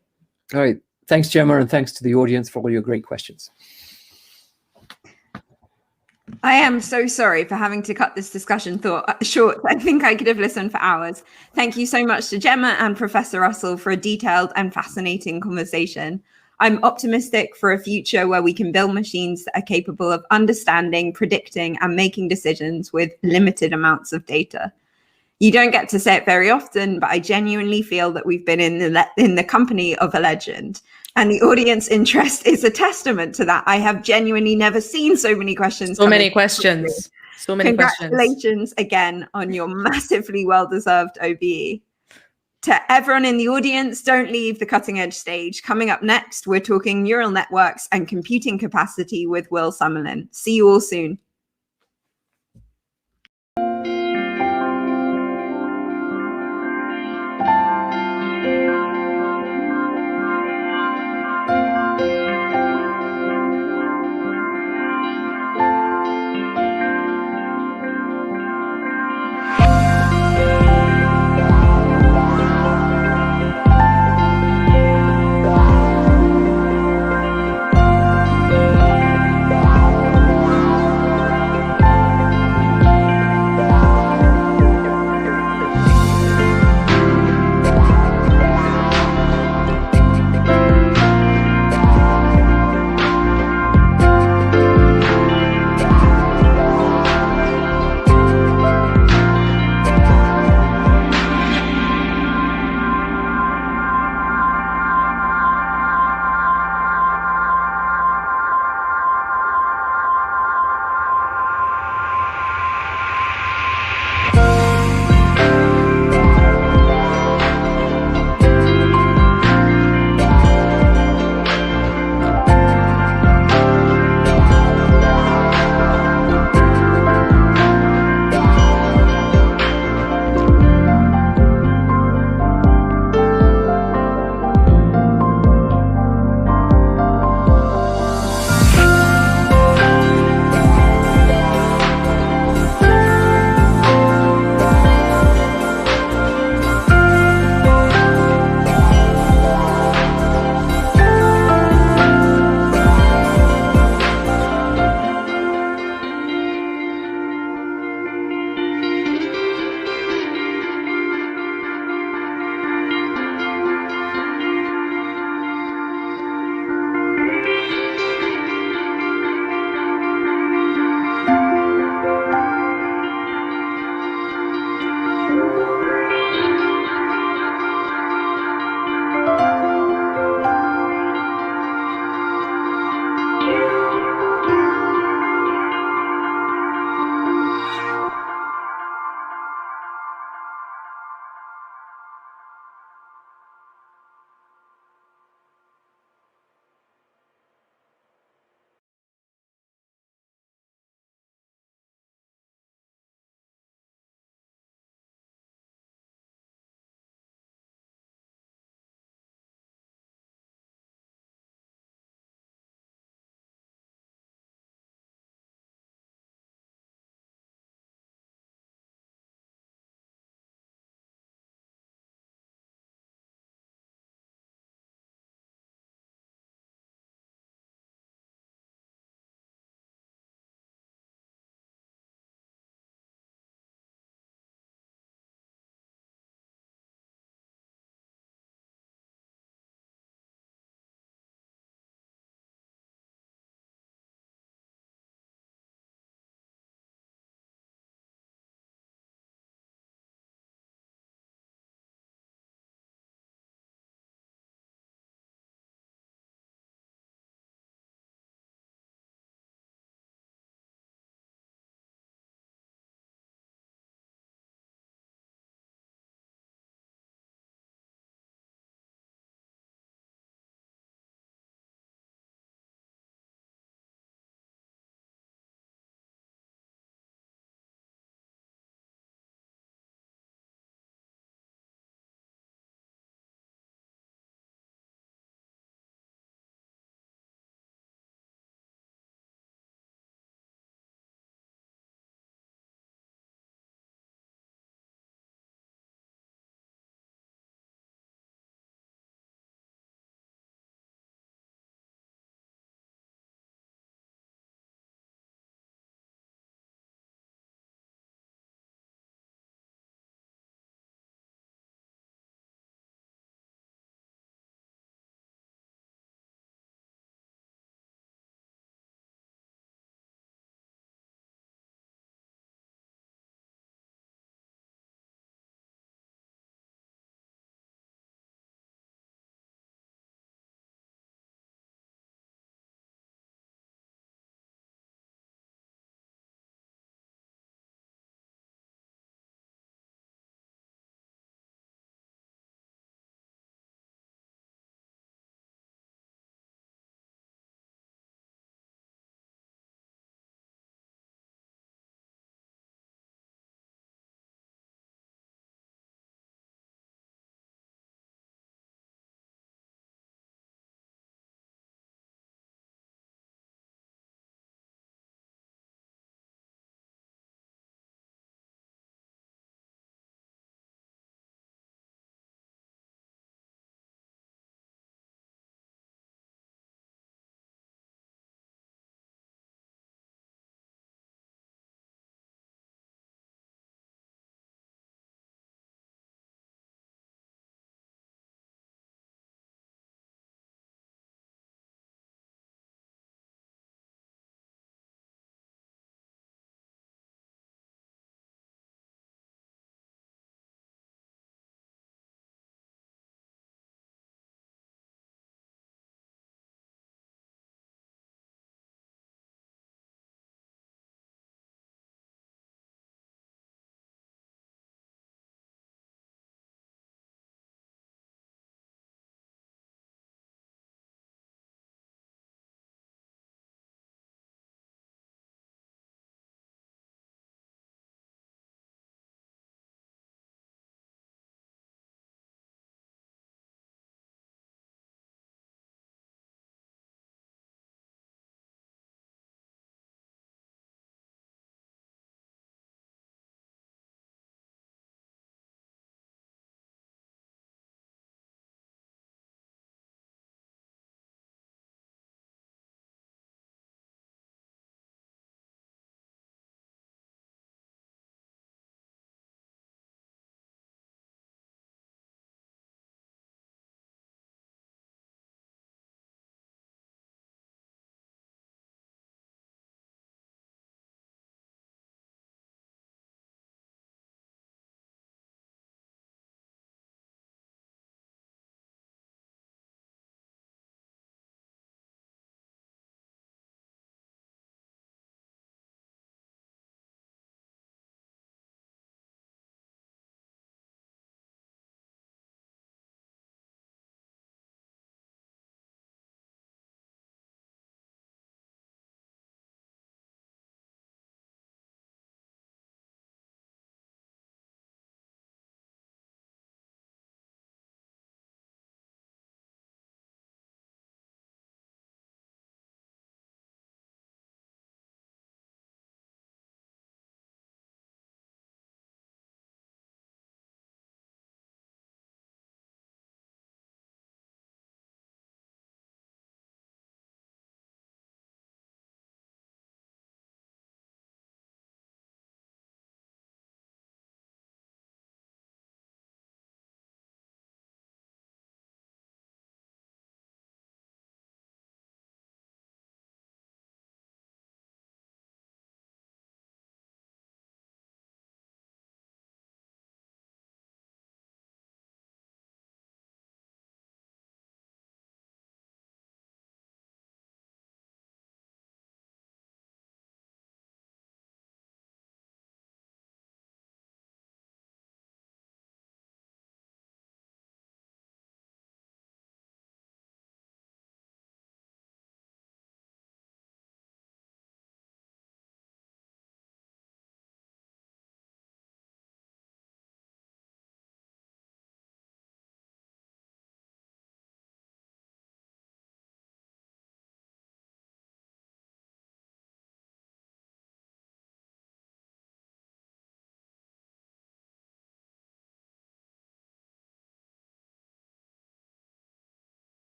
All right. Thanks, Gemma, and thanks to the audience for all your great questions. I am so sorry for having to cut this discussion short. I think I could have listened for hours. Thank you so much to Gemma and Professor Russell for a detailed and fascinating conversation. I'm optimistic for a future where we can build machines that are capable of understanding, predicting, and making decisions with limited amounts of data. You don't get to say it very often, but I genuinely feel that we've been in the company of a legend. And the audience interest is a testament to that. I have genuinely never seen so many questions. So many questions. So many questions. Congratulations again on your massively well-deserved OBE. To everyone in the audience, don't leave the cutting edge stage. Coming up next, we're talking neural networks and computing capacity with Will Summerlin. See you all soon.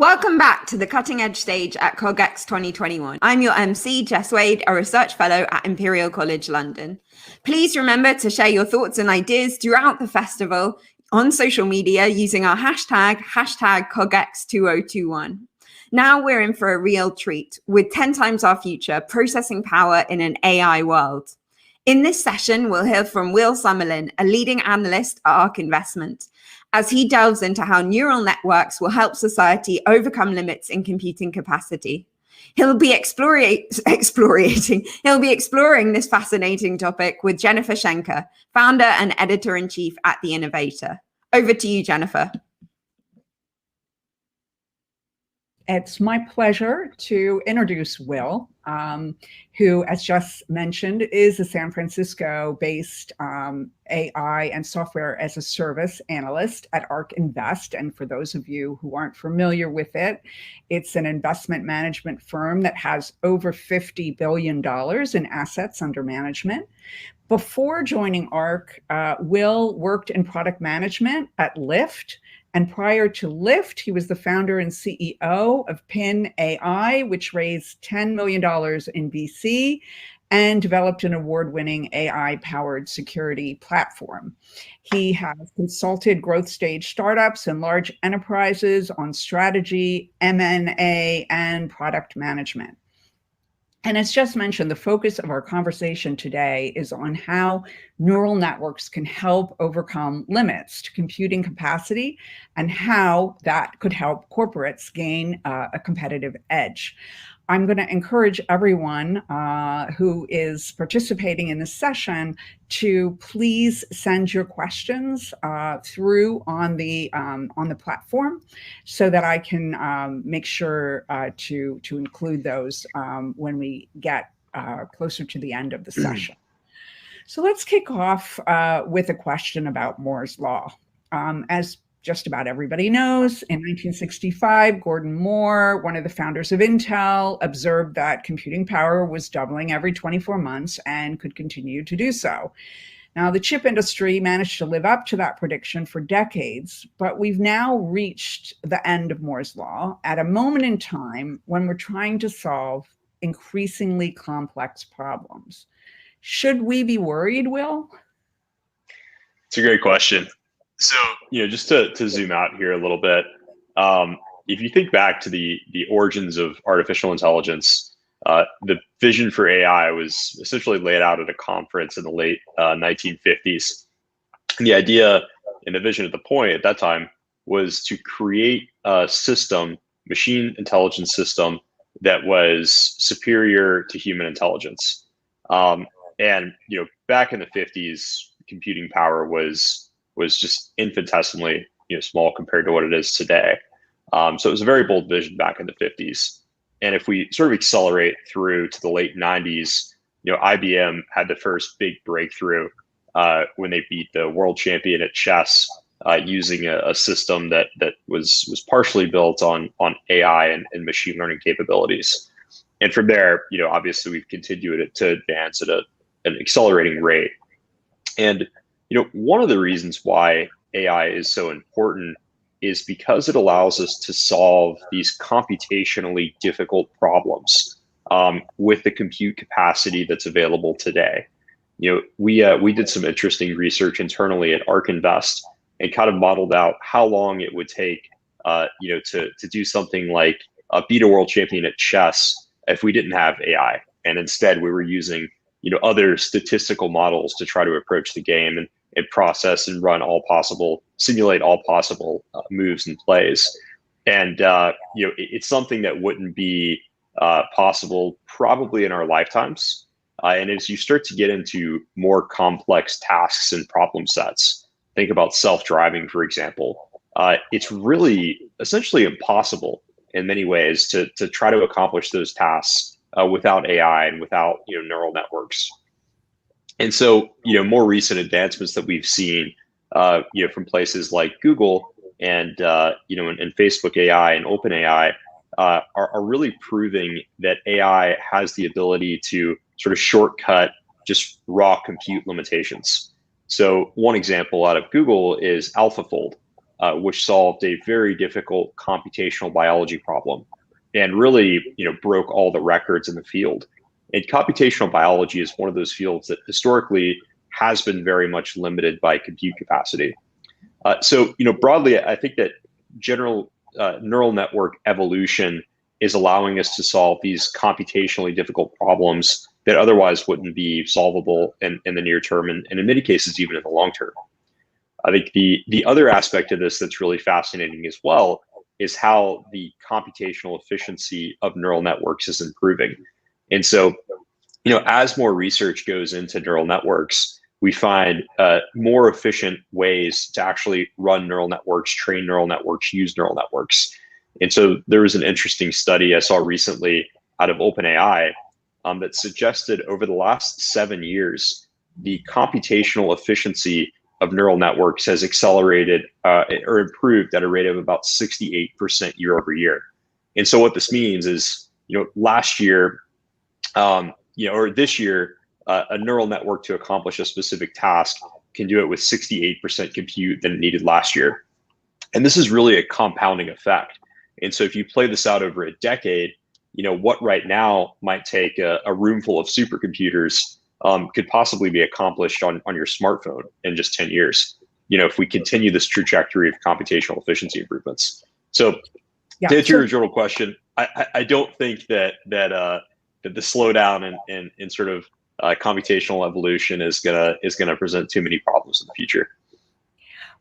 Welcome back to the Cutting Edge Stage at cogX 2021. I'm your MC, Jess Wade, a research fellow at Imperial College London. Please remember to share your thoughts and ideas throughout the festival on social media using our hashtag cogX2021. Now we're in for a real treat with 10 times our future processing power in an AI world. In this session, we'll hear from Will Summerlin, a leading analyst at ARK Investment, as he delves into how neural networks will help society overcome limits in computing capacity. He'll be exploring this fascinating topic with Jennifer Schenker, founder and editor-in-chief at The Innovator. Over to you, Jennifer. It's my pleasure to introduce Will, who, as just mentioned, is a San Francisco-based AI and software as a service analyst at ARK Invest. And for those of you who aren't familiar with it, it's an investment management firm that has over $50 billion in assets under management. Before joining ARK, Will worked in product management at Lyft. And prior to Lyft, he was the founder and CEO of Pin AI, which raised $10 million in VC and developed an award-winning AI-powered security platform. He has consulted growth stage startups and large enterprises on strategy, M&A, and product management. And as just mentioned, the focus of our conversation today is on how neural networks can help overcome limits to computing capacity and how that could help corporates gain a competitive edge. I'm going to encourage everyone who is participating in this session to please send your questions through on the platform, so that I can make sure to include those when we get closer to the end of the session. So let's kick off with a question about Moore's law. As just about everybody knows, in 1965, Gordon Moore, one of the founders of Intel, observed that computing power was doubling every 24 months and could continue to do so. Now, the chip industry managed to live up to that prediction for decades, but we've now reached the end of Moore's law at a moment in time when we're trying to solve increasingly complex problems. Should we be worried, Will? It's a great question. So, just to zoom out here a little bit, if you think back to the origins of artificial intelligence, the vision for AI was essentially laid out at a conference in the late 1950s. And the idea and the vision at the point at that time was to create a system, machine intelligence system, that was superior to human intelligence. And back in the 50s, computing power was just infinitesimally small compared to what it is today. So it was a very bold vision back in the 50s. And if we sort of accelerate through to the late 90s, IBM had the first big breakthrough when they beat the world champion at chess using a system that was partially built on AI and machine learning capabilities. And from there, obviously we've continued to advance at an accelerating rate. And one of the reasons why AI is so important is because it allows us to solve these computationally difficult problems with the compute capacity that's available today. We did some interesting research internally at ARK Invest and kind of modeled out how long it would take, to do something like beat a world champion at chess if we didn't have AI, and instead we were using other statistical models to try to approach the game and process and simulate all possible moves and plays. And it's something that wouldn't be possible probably in our lifetimes. And as you start to get into more complex tasks and problem sets, think about self-driving, for example, it's really essentially impossible in many ways to try to accomplish those tasks without AI and without neural networks. And so, more recent advancements that we've seen, from places like Google and Facebook AI and OpenAI are really proving that AI has the ability to sort of shortcut just raw compute limitations. So one example out of Google is AlphaFold. which solved a very difficult computational biology problem and really, broke all the records in the field. And computational biology is one of those fields that historically has been very much limited by compute capacity. So, broadly, I think that general neural network evolution is allowing us to solve these computationally difficult problems that otherwise wouldn't be solvable in the near term, and in many cases, even in the long term. I think the other aspect of this that's really fascinating as well is how the computational efficiency of neural networks is improving. And so, as more research goes into neural networks, we find more efficient ways to actually run neural networks, train neural networks, use neural networks. And so there was an interesting study I saw recently out of OpenAI that suggested over the last 7 years, the computational efficiency of neural networks has accelerated or improved at a rate of about 68% year over year. And so what this means is, last year, or this year, a neural network to accomplish a specific task can do it with 68% compute than it needed last year. And this is really a compounding effect. And so if you play this out over a decade, what right now might take a room full of supercomputers could possibly be accomplished on your smartphone in just 10 years, if we continue this trajectory of computational efficiency improvements. So to answer your general question, I don't think that the slowdown in sort of computational evolution is gonna present too many problems in the future.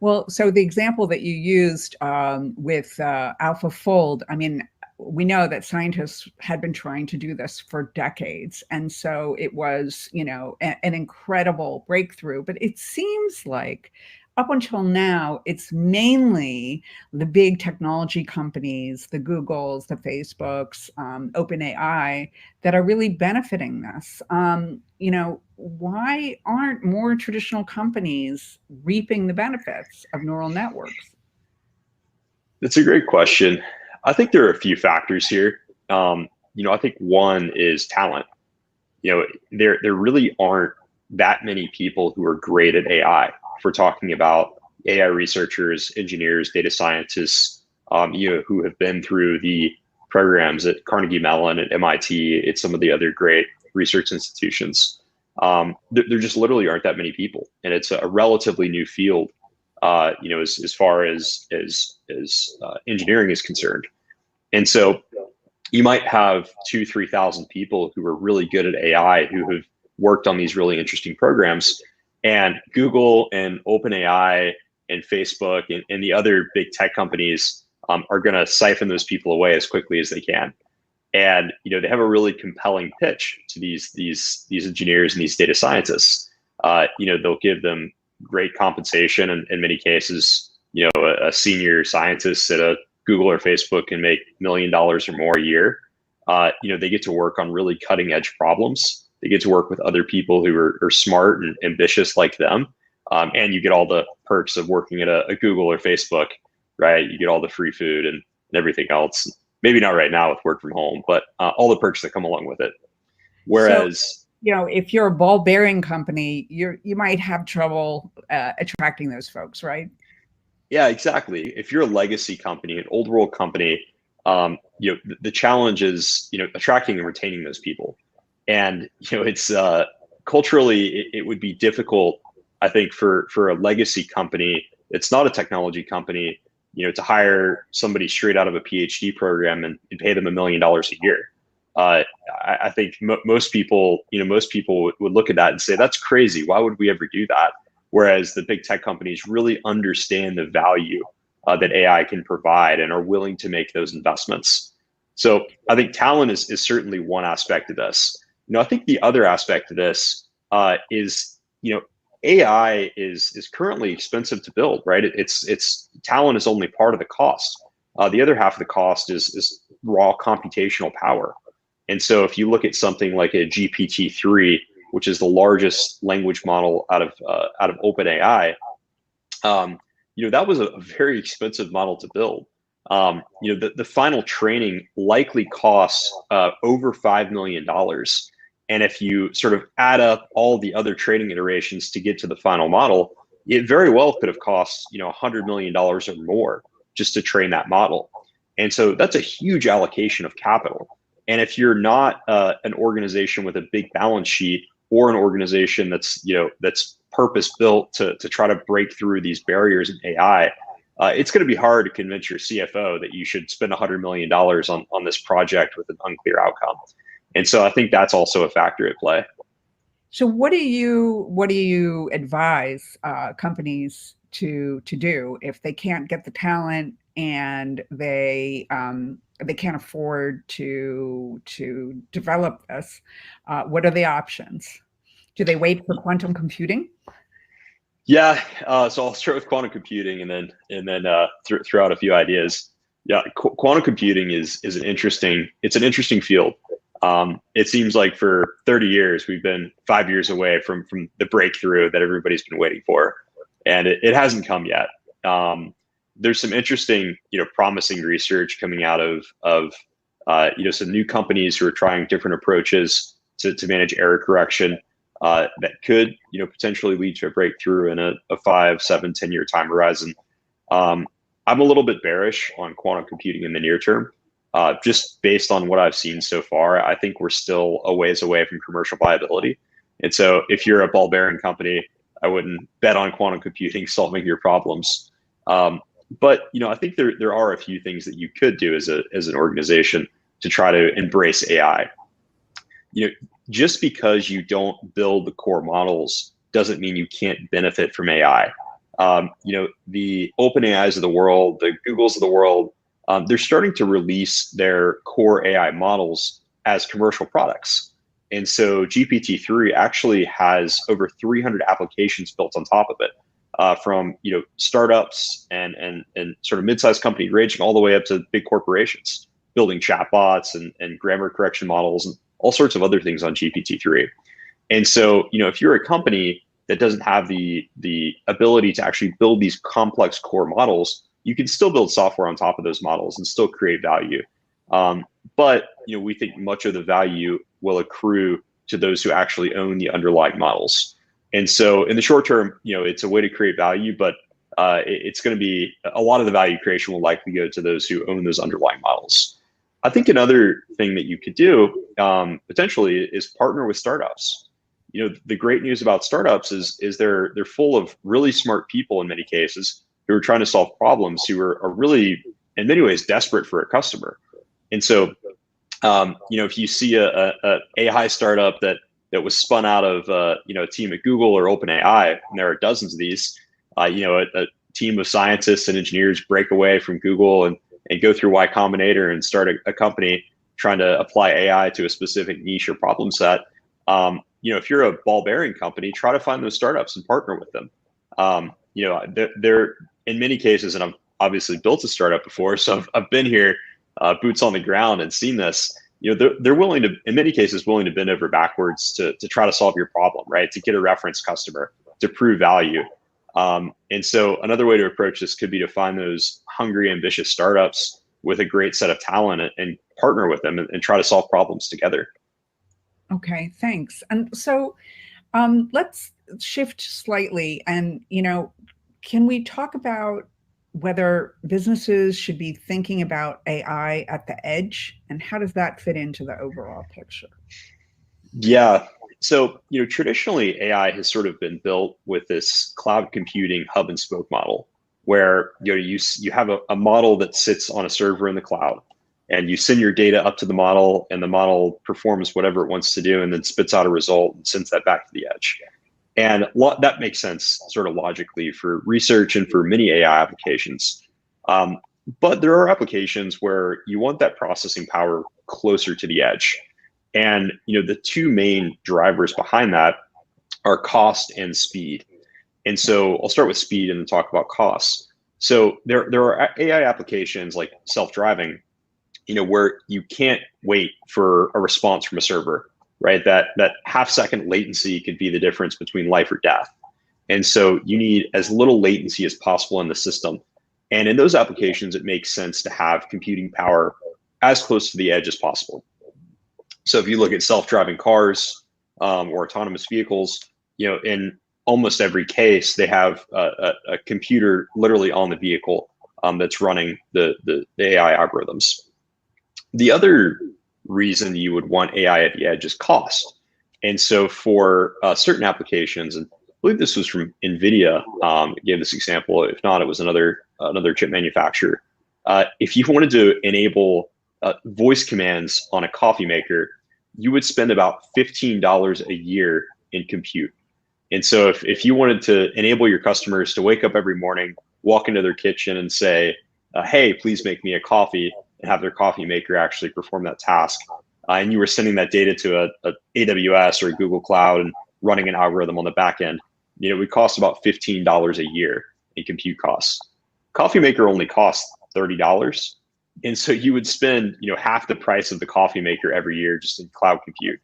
Well, so the example that you used with AlphaFold, I mean, we know that scientists had been trying to do this for decades. And so it was, an incredible breakthrough. But it seems like up until now, it's mainly the big technology companies, the Googles, the Facebooks, OpenAI, that are really benefiting this. Why aren't more traditional companies reaping the benefits of neural networks? That's a great question. I think there are a few factors here. I think one is talent. There really aren't that many people who are great at AI. If we're talking about AI researchers, engineers, data scientists, who have been through the programs at Carnegie Mellon, at MIT, at some of the other great research institutions, there just literally aren't that many people, and it's a relatively new field. As far as engineering is concerned. And so you might have 2,000-3,000 people who are really good at AI, who have worked on these really interesting programs, and Google and OpenAI and Facebook and the other big tech companies are going to siphon those people away as quickly as they can. And, they have a really compelling pitch to these engineers and these data scientists. They'll give them great compensation, and in many cases, a senior scientist at a Google or Facebook can make $1 million or more a year. They get to work on really cutting edge problems. They get to work with other people who are smart and ambitious like them. And you get all the perks of working at a Google or Facebook, right? You get all the free food and everything else. Maybe not right now with work from home, but all the perks that come along with it. Whereas, if you're a ball bearing company, you might have trouble attracting those folks, right? Yeah, exactly. If you're a legacy company, an old world company, the challenge is, attracting and retaining those people. And, it's culturally, it would be difficult, I think, for a legacy company. It's not a technology company, to hire somebody straight out of a PhD program and pay them $1 million a year. I think most people would look at that and say, that's crazy. Why would we ever do that? Whereas the big tech companies really understand the value that AI can provide and are willing to make those investments. So I think talent is certainly one aspect of this. I think the other aspect of this is, AI is currently expensive to build, right? It's talent is only part of the cost. The other half of the cost is raw computational power. And so if you look at something like a GPT-3, which is the largest language model out of OpenAI, that was a very expensive model to build. The final training likely costs over $5 million. And if you sort of add up all the other training iterations to get to the final model, it very well could have cost, $100 million or more just to train that model. And so that's a huge allocation of capital. And if you're not an organization with a big balance sheet, or an organization that's purpose built to try to break through these barriers in AI, it's going to be hard to convince your CFO that you should spend $100 million on this project with an unclear outcome. And so I think that's also a factor at play. So what do you advise companies to do if they can't get the talent and they can't afford to develop this? What are the options? Do they wait for quantum computing? Yeah, so I'll start with quantum computing and then throw out a few ideas. Yeah, quantum computing is an interesting field. It seems like for 30 years we've been 5 years away from the breakthrough that everybody's been waiting for, and it hasn't come yet. There's some interesting, promising research coming out of some new companies who are trying different approaches to manage error correction that could, potentially lead to a breakthrough in a 5, 7, 10-year time horizon. I'm a little bit bearish on quantum computing in the near term, just based on what I've seen so far. I think we're still a ways away from commercial viability. And so if you're a ball bearing company, I wouldn't bet on quantum computing solving your problems. But I think there are a few things that you could do as an organization to try to embrace AI. Just because you don't build the core models doesn't mean you can't benefit from AI. The OpenAIs of the world, the Googles of the world, they're starting to release their core AI models as commercial products. And so GPT-3 actually has over 300 applications built on top of it, from startups and sort of mid-sized companies ranging all the way up to big corporations, building chatbots and grammar correction models and all sorts of other things on GPT-3. And so, if you're a company that doesn't have the ability to actually build these complex core models, you can still build software on top of those models and still create value. But we think much of the value will accrue to those who actually own the underlying models. And so in the short term, it's a way to create value, but it's going to be a lot of the value creation will likely go to those who own those underlying models. I think another thing that you could do potentially is partner with startups. The great news about startups is they're full of really smart people in many cases who are trying to solve problems, who are really in many ways desperate for a customer. And so, if you see a AI startup that was spun out of a team at Google or OpenAI, and there are dozens of these, a team of scientists and engineers break away from Google and go through Y Combinator and start a company trying to apply AI to a specific niche or problem set. If you're a ball bearing company, try to find those startups and partner with them. They're in many cases, and I've obviously built a startup before, so I've been here, boots on the ground, and seen this. They're willing to, in many cases, willing to bend over backwards to try to solve your problem, right? To get a reference customer, to prove value. And so another way to approach this could be to find those hungry, ambitious startups with a great set of talent and partner with them and try to solve problems together. Okay, thanks. And so let's shift slightly and, can we talk about whether businesses should be thinking about AI at the edge, and how does that fit into the overall picture? Yeah. So, traditionally AI has sort of been built with this cloud computing hub and spoke model where, you have a model that sits on a server in the cloud and you send your data up to the model and the model performs whatever it wants to do and then spits out a result and sends that back to the edge. And that makes sense sort of logically for research and for many AI applications. But there are applications where you want that processing power closer to the edge. And the two main drivers behind that are cost and speed. And so I'll start with speed and then talk about costs. So there are AI applications like self-driving, where you can't wait for a response from a server, right? That half-second latency could be the difference between life or death. And so you need as little latency as possible in the system. And in those applications, it makes sense to have computing power as close to the edge as possible. So if you look at self-driving cars or autonomous vehicles, in almost every case, they have a computer literally on the vehicle that's running the AI algorithms. The other reason you would want AI at the edge is cost. And so for certain applications, and I believe this was from NVIDIA, gave this example. If not, it was another chip manufacturer. If you wanted to enable voice commands on a coffee maker, you would spend about $15 a year in compute. And so if you wanted to enable your customers to wake up every morning, walk into their kitchen and say, hey, please make me a coffee, and have their coffee maker actually perform that task, and you were sending that data to a AWS or a Google Cloud and running an algorithm on the back end, it would cost about $15 a year in compute costs. Coffee maker only costs $30. And so you would spend, half the price of the coffee maker every year just in cloud compute.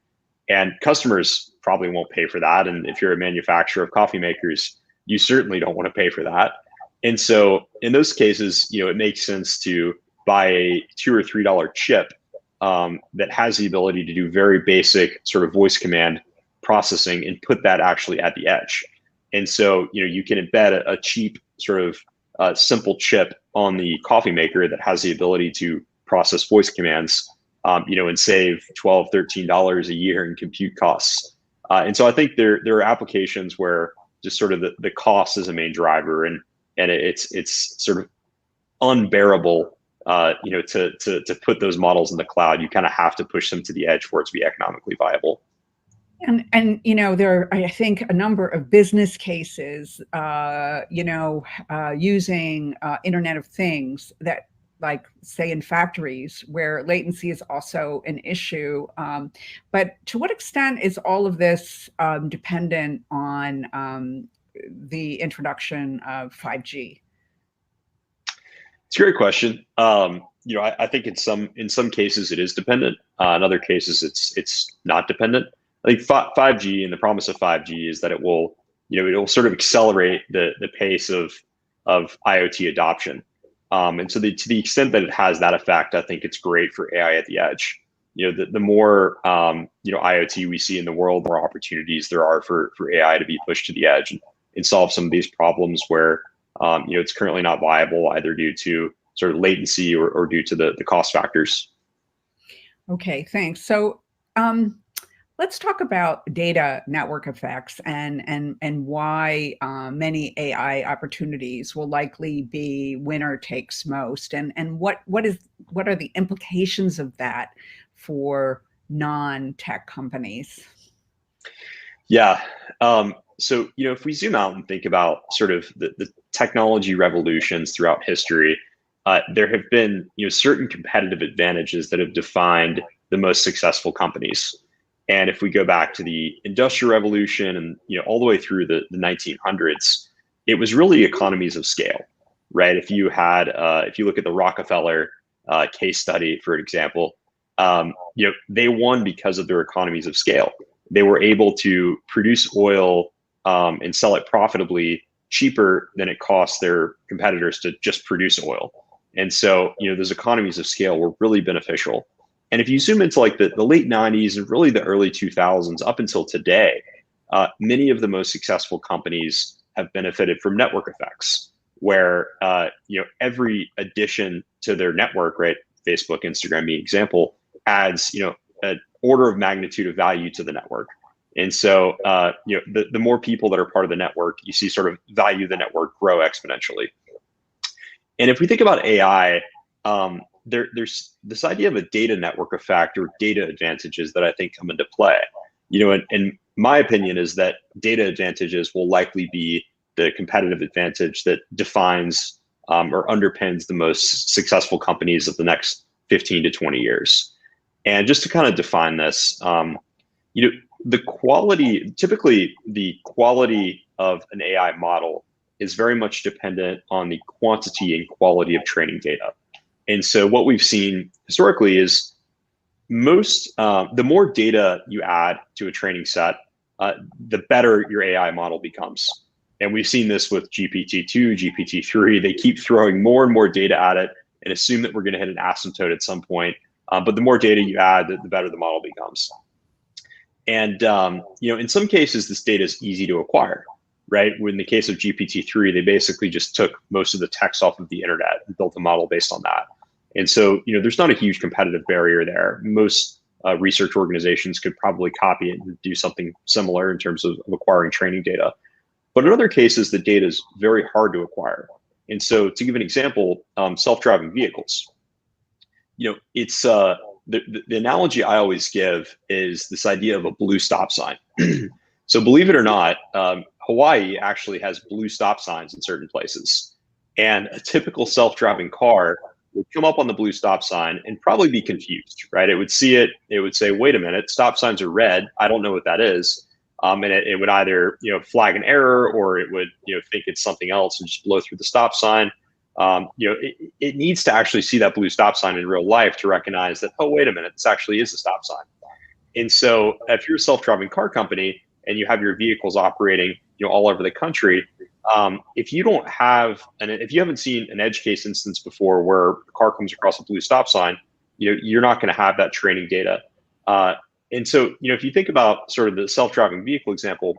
And customers probably won't pay for that. And if you're a manufacturer of coffee makers, you certainly don't want to pay for that. And so in those cases, it makes sense to buy a $2 or $3 chip that has the ability to do very basic sort of voice command processing and put that actually at the edge. And so, you can embed a cheap sort of simple chip on the coffee maker that has the ability to process voice commands, and save $12, $13 a year in compute costs. And so I think there are applications where just sort of the cost is a main driver, and it's sort of unbearable, to put those models in the cloud. You kind of have to push them to the edge for it to be economically viable. And there are, I think, a number of business cases, using Internet of Things that, like, say, in factories where latency is also an issue. But to what extent is all of this dependent on the introduction of 5G? It's a great question. I think in some cases it is dependent. In other cases, it's not dependent. I think 5G, and the promise of 5G is that it will sort of accelerate the pace of IoT adoption. And so to the extent that it has that effect, I think it's great for AI at the edge. The more IoT we see in the world, the more opportunities there are for AI to be pushed to the edge and solve some of these problems where it's currently not viable, either due to sort of latency or due to the cost factors. Okay, thanks. So let's talk about data network effects and why many AI opportunities will likely be winner takes most, and what are the implications of that for non-tech companies? Yeah. So, if we zoom out and think about sort of the technology revolutions throughout history, there have been, certain competitive advantages that have defined the most successful companies. And if we go back to the Industrial Revolution and, all the way through the 1900s, it was really economies of scale, right? If you look at the Rockefeller case study, for example, they won because of their economies of scale. They were able to produce oil and sell it profitably cheaper than it cost their competitors to just produce oil. And so, those economies of scale were really beneficial. And if you zoom into like the late 90s and really the early 2000s up until today, many of the most successful companies have benefited from network effects, where every addition to their network, right, Facebook, Instagram, being example, adds an order of magnitude of value to the network. And so the more people that are part of the network, you see sort of value of the network grow exponentially. And if we think about AI, there's this idea of a data network effect or data advantages that I think come into play. And my opinion is that data advantages will likely be the competitive advantage that defines or underpins the most successful companies of the next 15 to 20 years. And just to kind of define this, typically the quality of an AI model is very much dependent on the quantity and quality of training data. And so what we've seen historically is the more data you add to a training set, the better your AI model becomes. And we've seen this with GPT-2, GPT-3. They keep throwing more and more data at it and assume that we're going to hit an asymptote at some point. But the more data you add, the better the model becomes. And in some cases, this data is easy to acquire. right? In the case of GPT-3, they basically just took most of the text off of the internet and built a model based on that. And so, there's not a huge competitive barrier there. Most research organizations could probably copy it and do something similar in terms of acquiring training data. But in other cases, the data is very hard to acquire. And so, to give an example, self-driving vehicles. It's the analogy I always give is this idea of a blue stop sign. So believe it or not, Hawaii actually has blue stop signs in certain places. And a typical self-driving car would come up on the blue stop sign and probably be confused, right? It would see it, it would say, wait a minute, stop signs are red. I don't know what that is. And it would either, flag an error, or it would, think it's something else and just blow through the stop sign. It needs to actually see that blue stop sign in real life to recognize that, oh, wait a minute, this actually is a stop sign. And so if you're a self-driving car company and you have your vehicles operating, all over the country, if you don't have, and if you haven't seen an edge case instance before where a car comes across a blue stop sign, you're not going to have that training data. And so, if you think about sort of the self-driving vehicle example,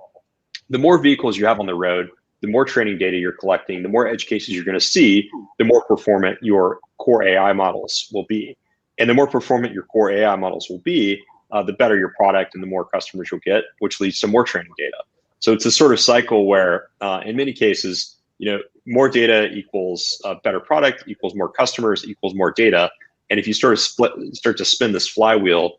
the more vehicles you have on the road, the more training data you're collecting, the more edge cases you're going to see, the more performant your core AI models will be. And the more performant your core AI models will be, the better your product and the more customers you'll get, which leads to more training data. So it's a sort of cycle where, in many cases, more data equals a better product, equals more customers, equals more data. And if you start to spin this flywheel,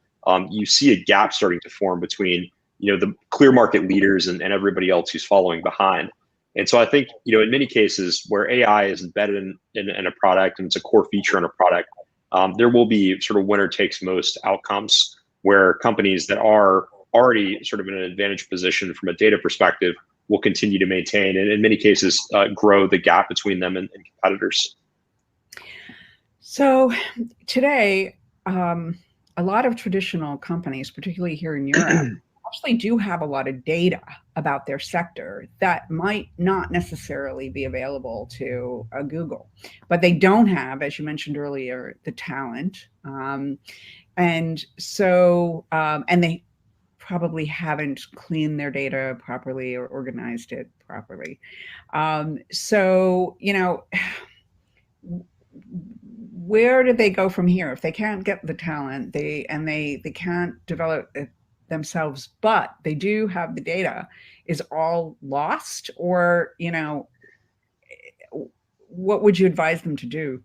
you see a gap starting to form between, the clear market leaders and everybody else who's following behind. And so I think, in many cases where AI is embedded in a product and it's a core feature in a product, there will be sort of winner takes most outcomes where companies that are already sort of in an advantage position from a data perspective will continue to maintain, and in many cases grow the gap between them and competitors. So today, a lot of traditional companies, particularly here in Europe, actually do have a lot of data about their sector that might not necessarily be available to Google, but they don't have, as you mentioned earlier, the talent. And so, and they probably haven't cleaned their data properly or organized it properly. So, where do they go from here if they can't get the talent? They can't develop it themselves, but they do have the data. Is all lost, or what would you advise them to do?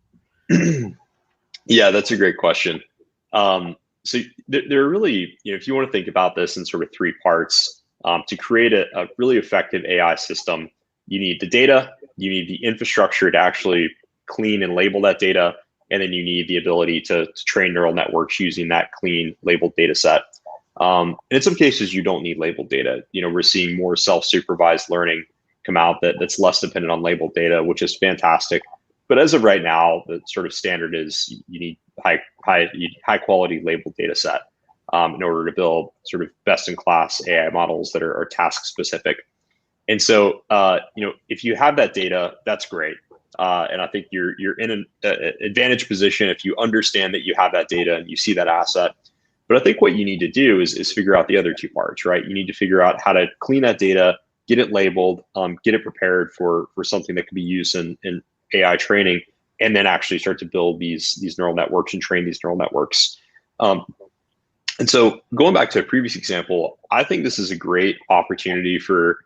Yeah, that's a great question. So there are really, if you want to think about this in sort of three parts, to create a really effective AI system, you need the data, you need the infrastructure to actually clean and label that data, and then you need the ability to train neural networks using that clean labeled data set. And in some cases, you don't need labeled data. We're seeing more self-supervised learning come out that's less dependent on labeled data, which is fantastic. But as of right now, the sort of standard is you need high quality labeled data set in order to build sort of best in class AI models that are task specific. And so, if you have that data, that's great. And I think you're in an advantage position if you understand that you have that data and you see that asset. But I think what you need to do is figure out the other two parts, right? You need to figure out how to clean that data, get it labeled, get it prepared for something that can be used in AI training, and then actually start to build these neural networks and train these neural networks. And so going back to a previous example, I think this is a great opportunity for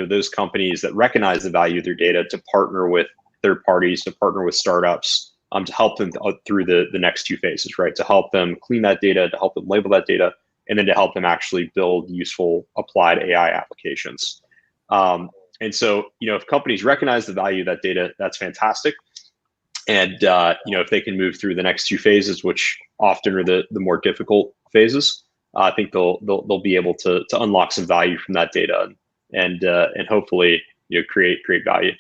those companies that recognize the value of their data to partner with third parties, to partner with startups, to help them through the next two phases, right? To help them clean that data, to help them label that data, and then to help them actually build useful applied AI applications. And so, if companies recognize the value of that data, that's fantastic. And if they can move through the next two phases, which often are the more difficult phases, I think they'll be able to unlock some value from that data and hopefully create value.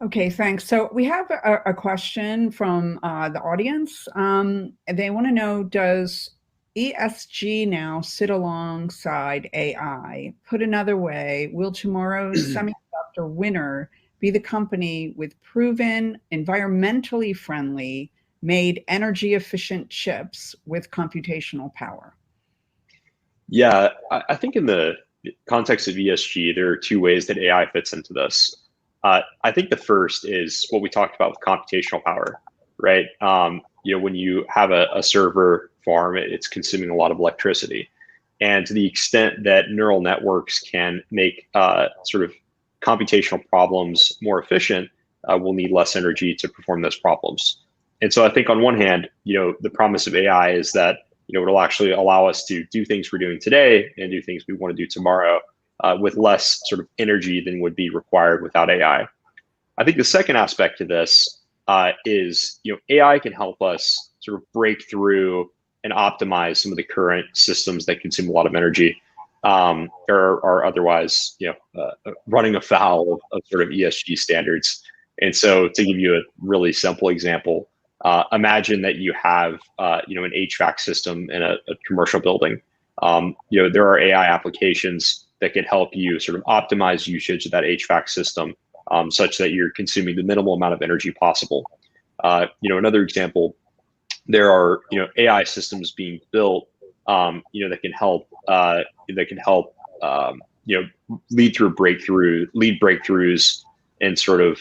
Okay, thanks. So we have a question from the audience. They want to know, does ESG now sit alongside AI? Put another way, will tomorrow's semiconductor winner be the company with proven, environmentally friendly, made energy efficient chips with computational power? Yeah, I think in the context of ESG, there are two ways that AI fits into this. I think the first is what we talked about with computational power, right? When you have a server farm, it's consuming a lot of electricity. And to the extent that neural networks can make sort of computational problems more efficient, we'll need less energy to perform those problems. And so I think on one hand, the promise of AI is that it'll actually allow us to do things we're doing today and do things we want to do tomorrow with less sort of energy than would be required without AI. I think the second aspect to this is AI can help us sort of break through and optimize some of the current systems that consume a lot of energy or are otherwise running afoul of sort of ESG standards. And so to give you a really simple example, imagine that you have an HVAC system in a commercial building. There are AI applications that can help you sort of optimize usage of that HVAC system such that you're consuming the minimal amount of energy possible. Another example, there are AI systems being built that can help lead breakthroughs in sort of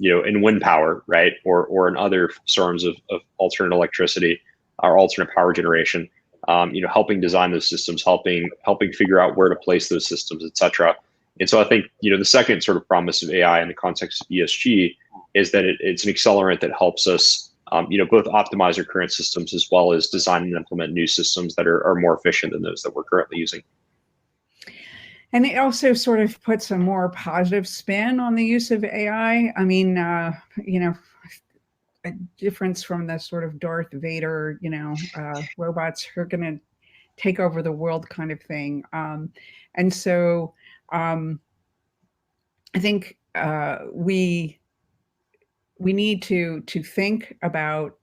in wind power, right, or in other forms of alternate electricity or alternate power generation. Helping design those systems, helping figure out where to place those systems, et cetera. And so I think the second sort of promise of AI in the context of ESG is that it's an accelerant that helps us both optimize our current systems as well as design and implement new systems that are more efficient than those that we're currently using. And it also sort of puts a more positive spin on the use of AI. I mean, a difference from the sort of Darth Vader, robots who are going to take over the world kind of thing. And so I think we need to think about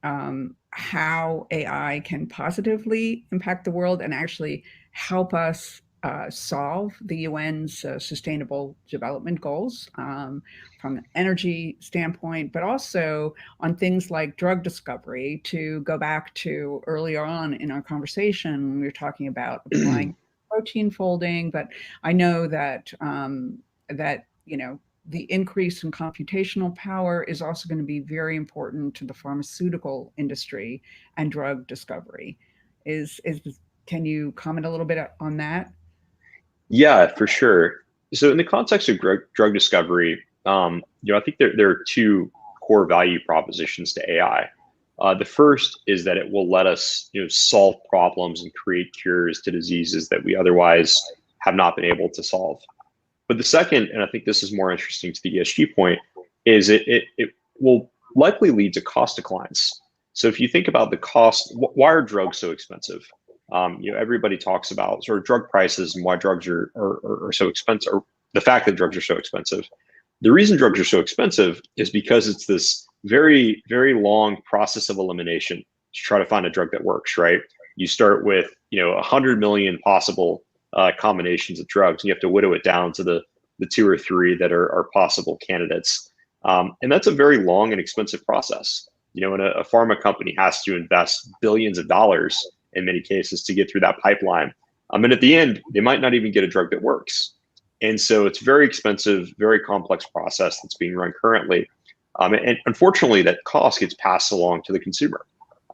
how AI can positively impact the world and actually help us solve the UN's Sustainable Development Goals from an energy standpoint, but also on things like drug discovery. To go back to earlier on in our conversation, we were talking about applying protein folding, but I know that the increase in computational power is also going to be very important to the pharmaceutical industry and drug discovery. Can you comment a little bit on that? Yeah, for sure. So in the context of drug discovery, I think there are two core value propositions to AI. The first is that it will let us solve problems and create cures to diseases that we otherwise have not been able to solve. But the second, and I think this is more interesting to the ESG point, is it will likely lead to cost declines. So if you think about the cost, why are drugs so expensive? Everybody talks about sort of drug prices and why drugs are so expensive, or the fact that drugs are so expensive. The reason drugs are so expensive is because it's this very, very long process of elimination to try to find a drug that works, right? You start with 100 million possible combinations of drugs, and you have to whittle it down to the 2 or 3 that are possible candidates. And that's a very long and expensive process. And a pharma company has to invest billions of dollars in many cases to get through that pipeline. And at the end, they might not even get a drug that works. And so it's very expensive, very complex process that's being run currently. And unfortunately, that cost gets passed along to the consumer.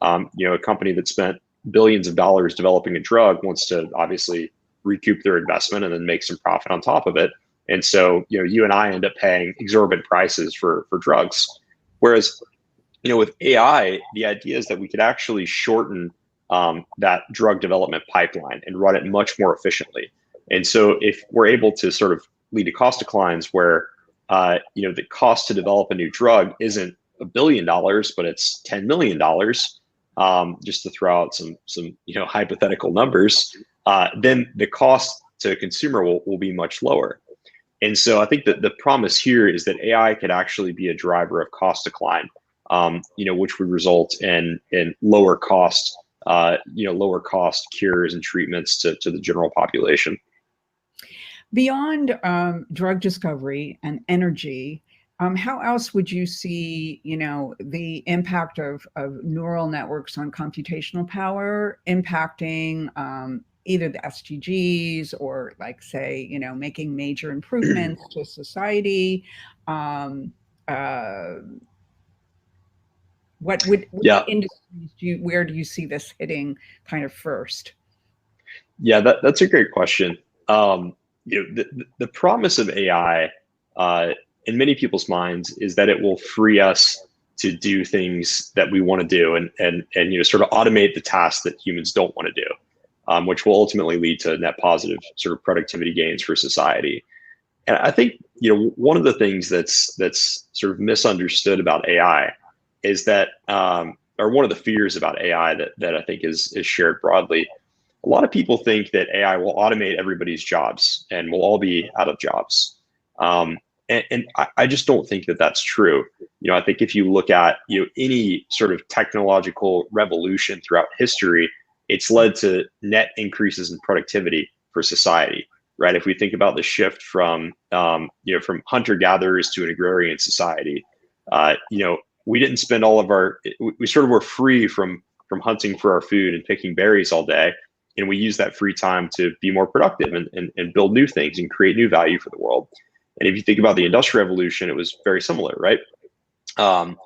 A company that spent billions of dollars developing a drug wants to obviously recoup their investment and then make some profit on top of it. And so, you and I end up paying exorbitant prices for drugs. Whereas, with AI, the idea is that we could actually shorten that drug development pipeline and run it much more efficiently. And so if we're able to sort of lead to cost declines where, the cost to develop a new drug isn't $1 billion, but it's $10 million, just to throw out some hypothetical numbers, then the cost to a consumer will be much lower. And so I think that the promise here is that AI could actually be a driver of cost decline, which would result in lower cost cures and treatments to the general population. Beyond drug discovery and energy, how else would you see, the impact of neural networks on computational power impacting either the SDGs or, like, say, making major improvements to society. What industries where do you see this hitting kind of first? Yeah, that's a great question. The promise of AI in many people's minds is that it will free us to do things that we want to do, and sort of automate the tasks that humans don't want to do, which will ultimately lead to net positive sort of productivity gains for society. And I think one of the things that's sort of misunderstood about AI is that, or one of the fears about AI that I think is shared broadly. A lot of people think that AI will automate everybody's jobs and we'll all be out of jobs. And I just don't think that that's true. I think if you look at any sort of technological revolution throughout history, it's led to net increases in productivity for society, right? If we think about the shift from from hunter-gatherers to an agrarian society, we didn't spend all of we sort of were free from hunting for our food and picking berries all day. And we use that free time to be more productive and build new things and create new value for the world. And if you think about the Industrial Revolution, it was very similar, right? And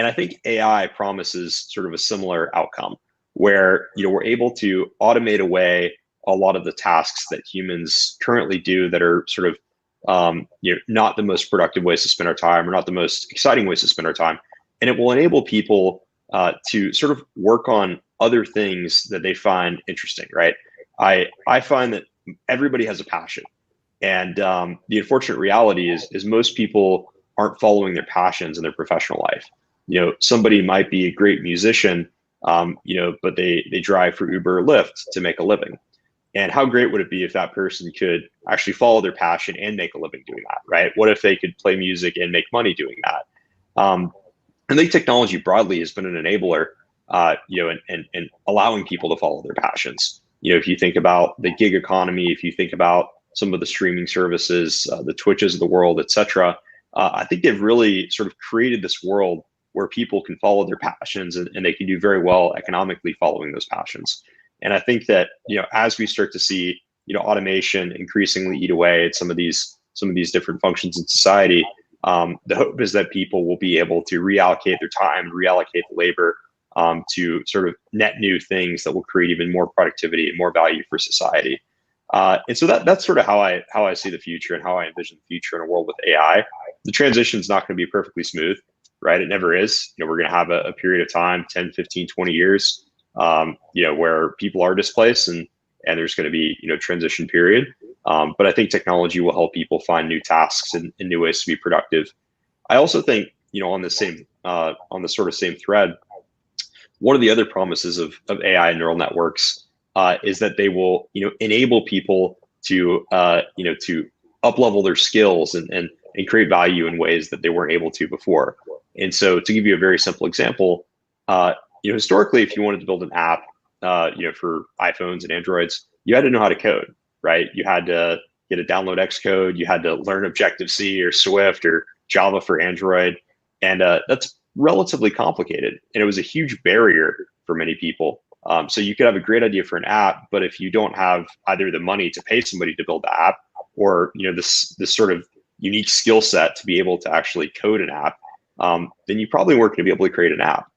I think AI promises sort of a similar outcome where we're able to automate away a lot of the tasks that humans currently do that are sort of not the most productive ways to spend our time or not the most exciting ways to spend our time. And it will enable people to sort of work on other things that they find interesting, right? I find that everybody has a passion. And the unfortunate reality is most people aren't following their passions in their professional life. Somebody might be a great musician, but they drive for Uber or Lyft to make a living. And how great would it be if that person could actually follow their passion and make a living doing that, right? What if they could play music and make money doing that? I think technology broadly has been an enabler, and allowing people to follow their passions. If you think about the gig economy, if you think about some of the streaming services, the Twitches of the world, et cetera, I think they've really sort of created this world where people can follow their passions and they can do very well economically following those passions. And I think that, as we start to see, automation increasingly eat away at some of these different functions in society, the hope is that people will be able to reallocate their time, reallocate the labor to sort of net new things that will create even more productivity and more value for society. And so that's sort of how I see the future and how I envision the future in a world with AI. The transition is not going to be perfectly smooth, right? It never is. We're going to have a period of time, 10, 15, 20 years, where people are displaced and there's going to be, transition period. But I think technology will help people find new tasks and new ways to be productive. I also think, on the sort of same thread, one of the other promises of AI and neural networks is that they will, enable people to, to up-level their skills and create value in ways that they weren't able to before. And so, to give you a very simple example, historically, if you wanted to build an app, for iPhones and Androids, you had to know how to code, right? You had to get a download Xcode, you had to learn Objective-C or Swift or Java for Android, and that's relatively complicated, and it was a huge barrier for many people. So you could have a great idea for an app, but if you don't have either the money to pay somebody to build the app, or this sort of unique skill set to be able to actually code an app, then you probably weren't going to be able to create an app.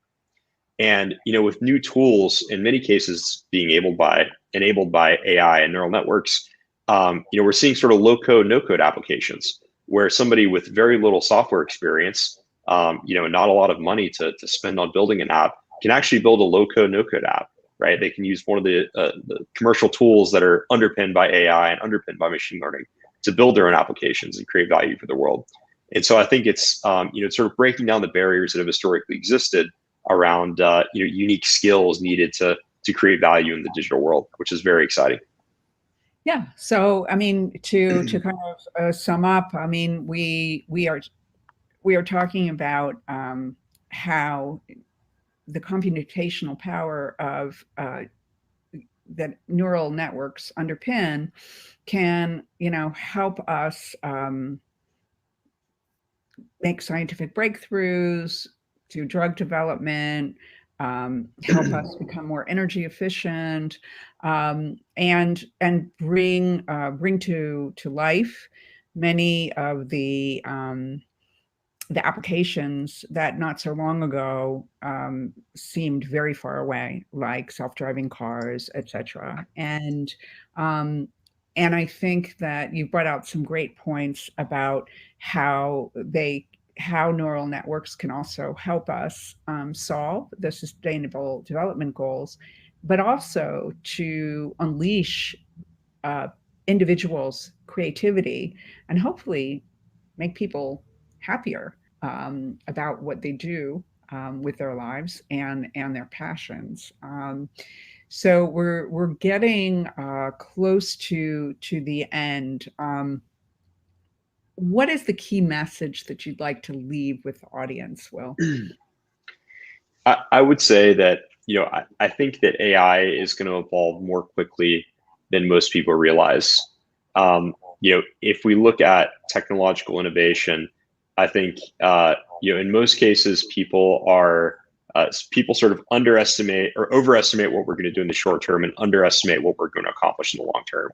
And with new tools, in many cases being enabled by AI and neural networks, we're seeing sort of low code, no code applications where somebody with very little software experience, and not a lot of money to spend on building an app, can actually build a low code, no code app, right? They can use one of the commercial tools that are underpinned by AI and underpinned by machine learning to build their own applications and create value for the world. And so I think it's sort of breaking down the barriers that have historically existed around unique skills needed to create value in the digital world, which is very exciting. Yeah. So I mean, to kind of sum up, I mean, we are talking about how the computational power of that neural networks underpin can, help us make scientific breakthroughs, to drug development, help us become more energy efficient, and bring to life many of the applications that not so long ago seemed very far away, like self-driving cars, etc. And I think that you brought out some great points about how neural networks can also help us solve the Sustainable Development Goals, but also to unleash individuals' creativity and hopefully make people happier about what they do with their lives and their passions. So we're getting close to the end. What is the key message that you'd like to leave with the audience, Will? I would say that, I think that AI is going to evolve more quickly than most people realize. If we look at technological innovation, I think, in most cases, people sort of underestimate or overestimate what we're going to do in the short term and underestimate what we're going to accomplish in the long term.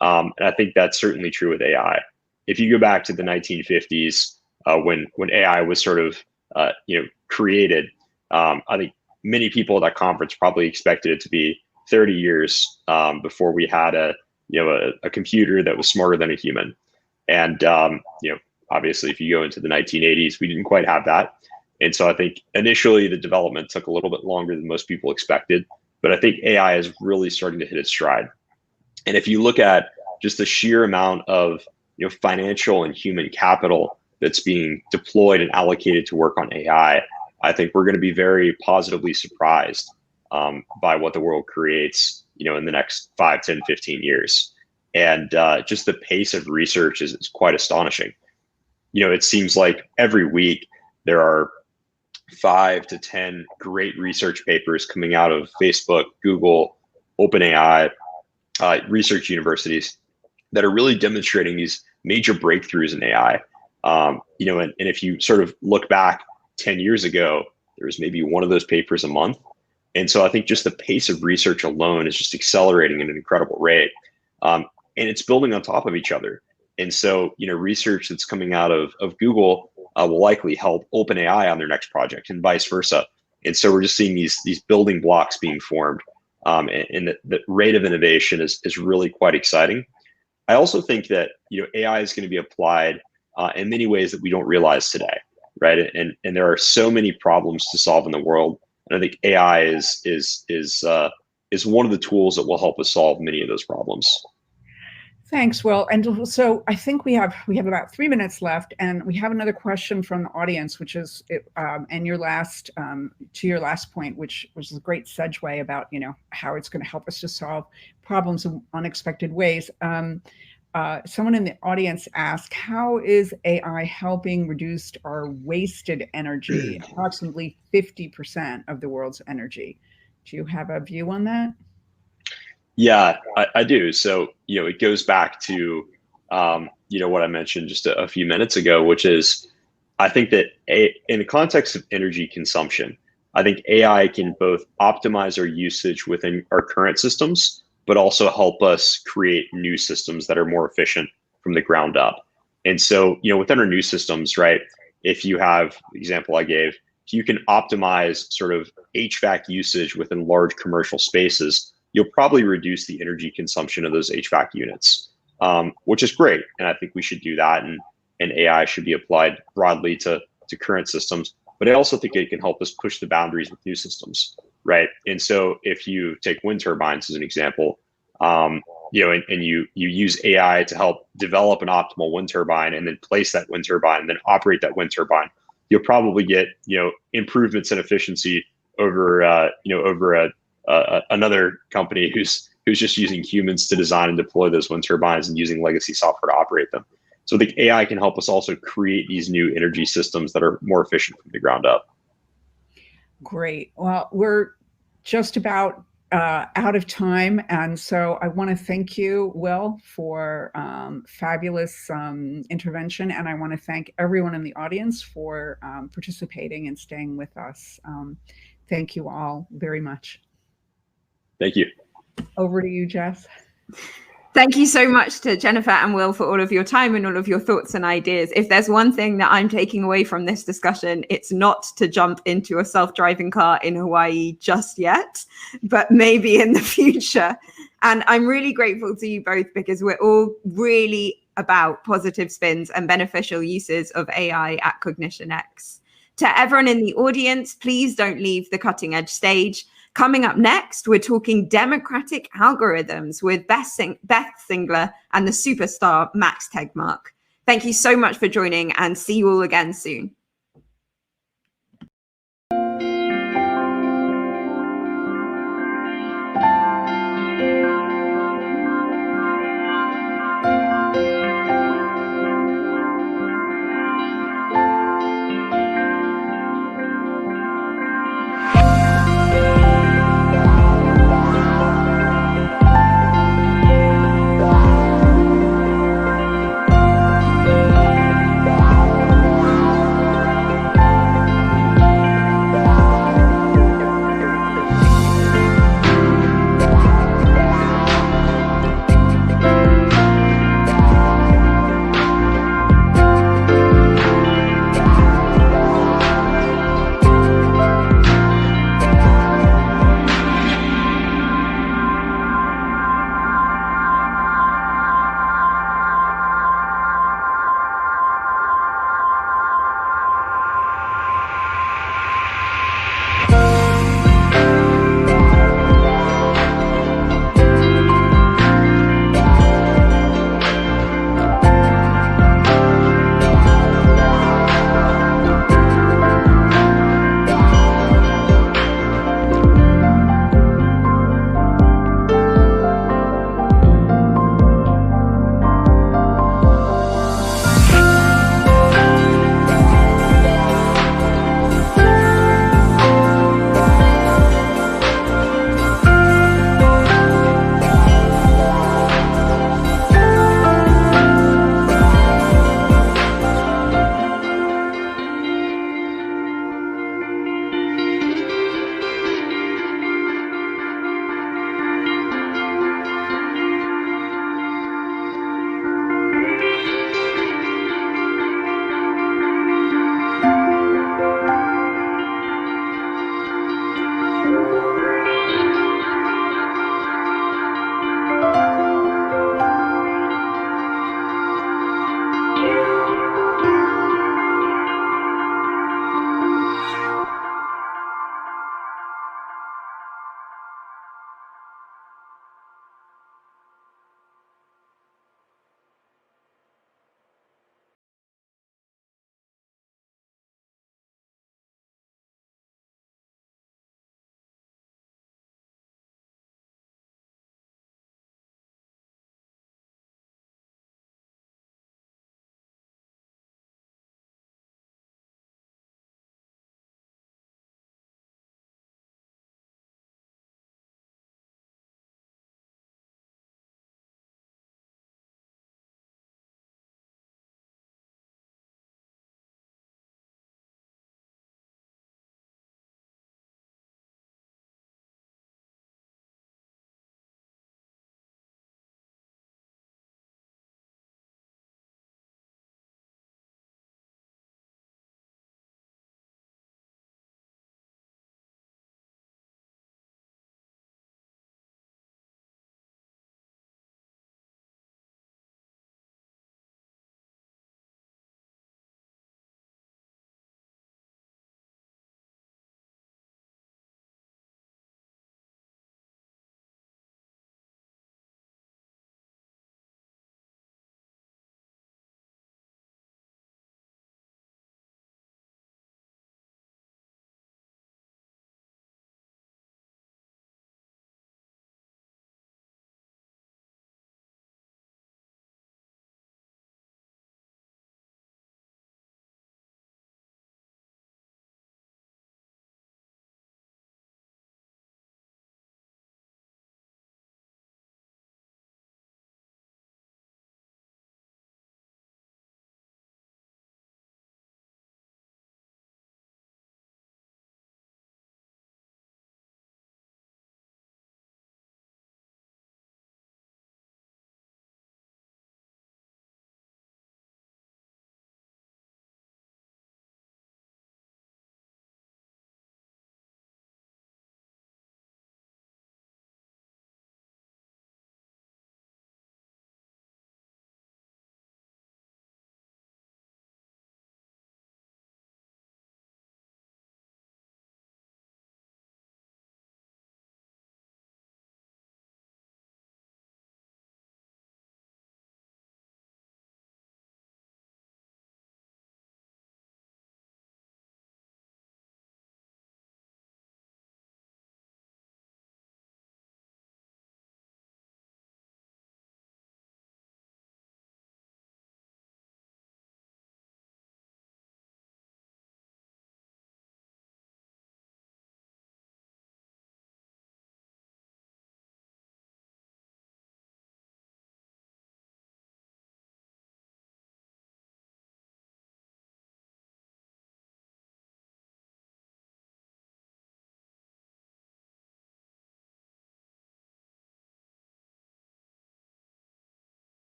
And I think that's certainly true with AI. If you go back to the 1950s, when AI was sort of created, I think many people at that conference probably expected it to be 30 years before we had a computer that was smarter than a human. And obviously, if you go into the 1980s, we didn't quite have that. And so I think initially the development took a little bit longer than most people expected, but I think AI is really starting to hit its stride. And if you look at just the sheer amount of financial and human capital that's being deployed and allocated to work on AI, I think we're going to be very positively surprised by what the world creates, in the next 5, 10, 15 years. And just the pace of research is quite astonishing. It seems like every week there are 5 to 10 great research papers coming out of Facebook, Google, OpenAI, research universities that are really demonstrating these major breakthroughs in AI. And if you sort of look back 10 years ago, there was maybe one of those papers a month. And so I think just the pace of research alone is just accelerating at an incredible rate. And it's building on top of each other. And so, research that's coming out of Google will likely help OpenAI on their next project and vice versa. And so we're just seeing these building blocks being formed. And the rate of innovation is really quite exciting. I also think that, AI is going to be applied in many ways that we don't realize today, right? And there are so many problems to solve in the world. And I think AI is one of the tools that will help us solve many of those problems. Thanks, Will. And so I think we have about 3 minutes left, and we have another question from the audience, which is, and your last point, which was a great segue about, how it's going to help us to solve problems in unexpected ways. Someone in the audience asked, how is AI helping reduce our wasted energy, approximately 50% of the world's energy? Do you have a view on that? Yeah, I do. So, it goes back to, what I mentioned just a few minutes ago, which is, I think that in the context of energy consumption, I think AI can both optimize our usage within our current systems, but also help us create new systems that are more efficient from the ground up. And so, within our new systems, right, if you have the example I gave, you can optimize sort of HVAC usage within large commercial spaces, you'll probably reduce the energy consumption of those HVAC units, which is great. And I think we should do that. And AI should be applied broadly to current systems. But I also think it can help us push the boundaries with new systems, right? And so if you take wind turbines as an example, and you use AI to help develop an optimal wind turbine and then place that wind turbine and then operate that wind turbine, you'll probably get, improvements in efficiency over another company who's just using humans to design and deploy those wind turbines and using legacy software to operate them. So the AI can help us also create these new energy systems that are more efficient from the ground up. Great. Well, we're just about out of time. And so I want to thank you, Will, for fabulous intervention. And I want to thank everyone in the audience for participating and staying with us. thank you all very much. Thank you. Over to you, Jess. Thank you so much to Jennifer and Will for all of your time and all of your thoughts and ideas. If there's one thing that I'm taking away from this discussion, it's not to jump into a self-driving car in Hawaii just yet, but maybe in the future. And I'm really grateful to you both because we're all really about positive spins and beneficial uses of AI at cognitionX. To everyone in the audience, please don't leave the cutting edge stage. Coming up next, we're talking democratic algorithms with Beth Singler and the superstar Max Tegmark. Thank you so much for joining, and see you all again soon.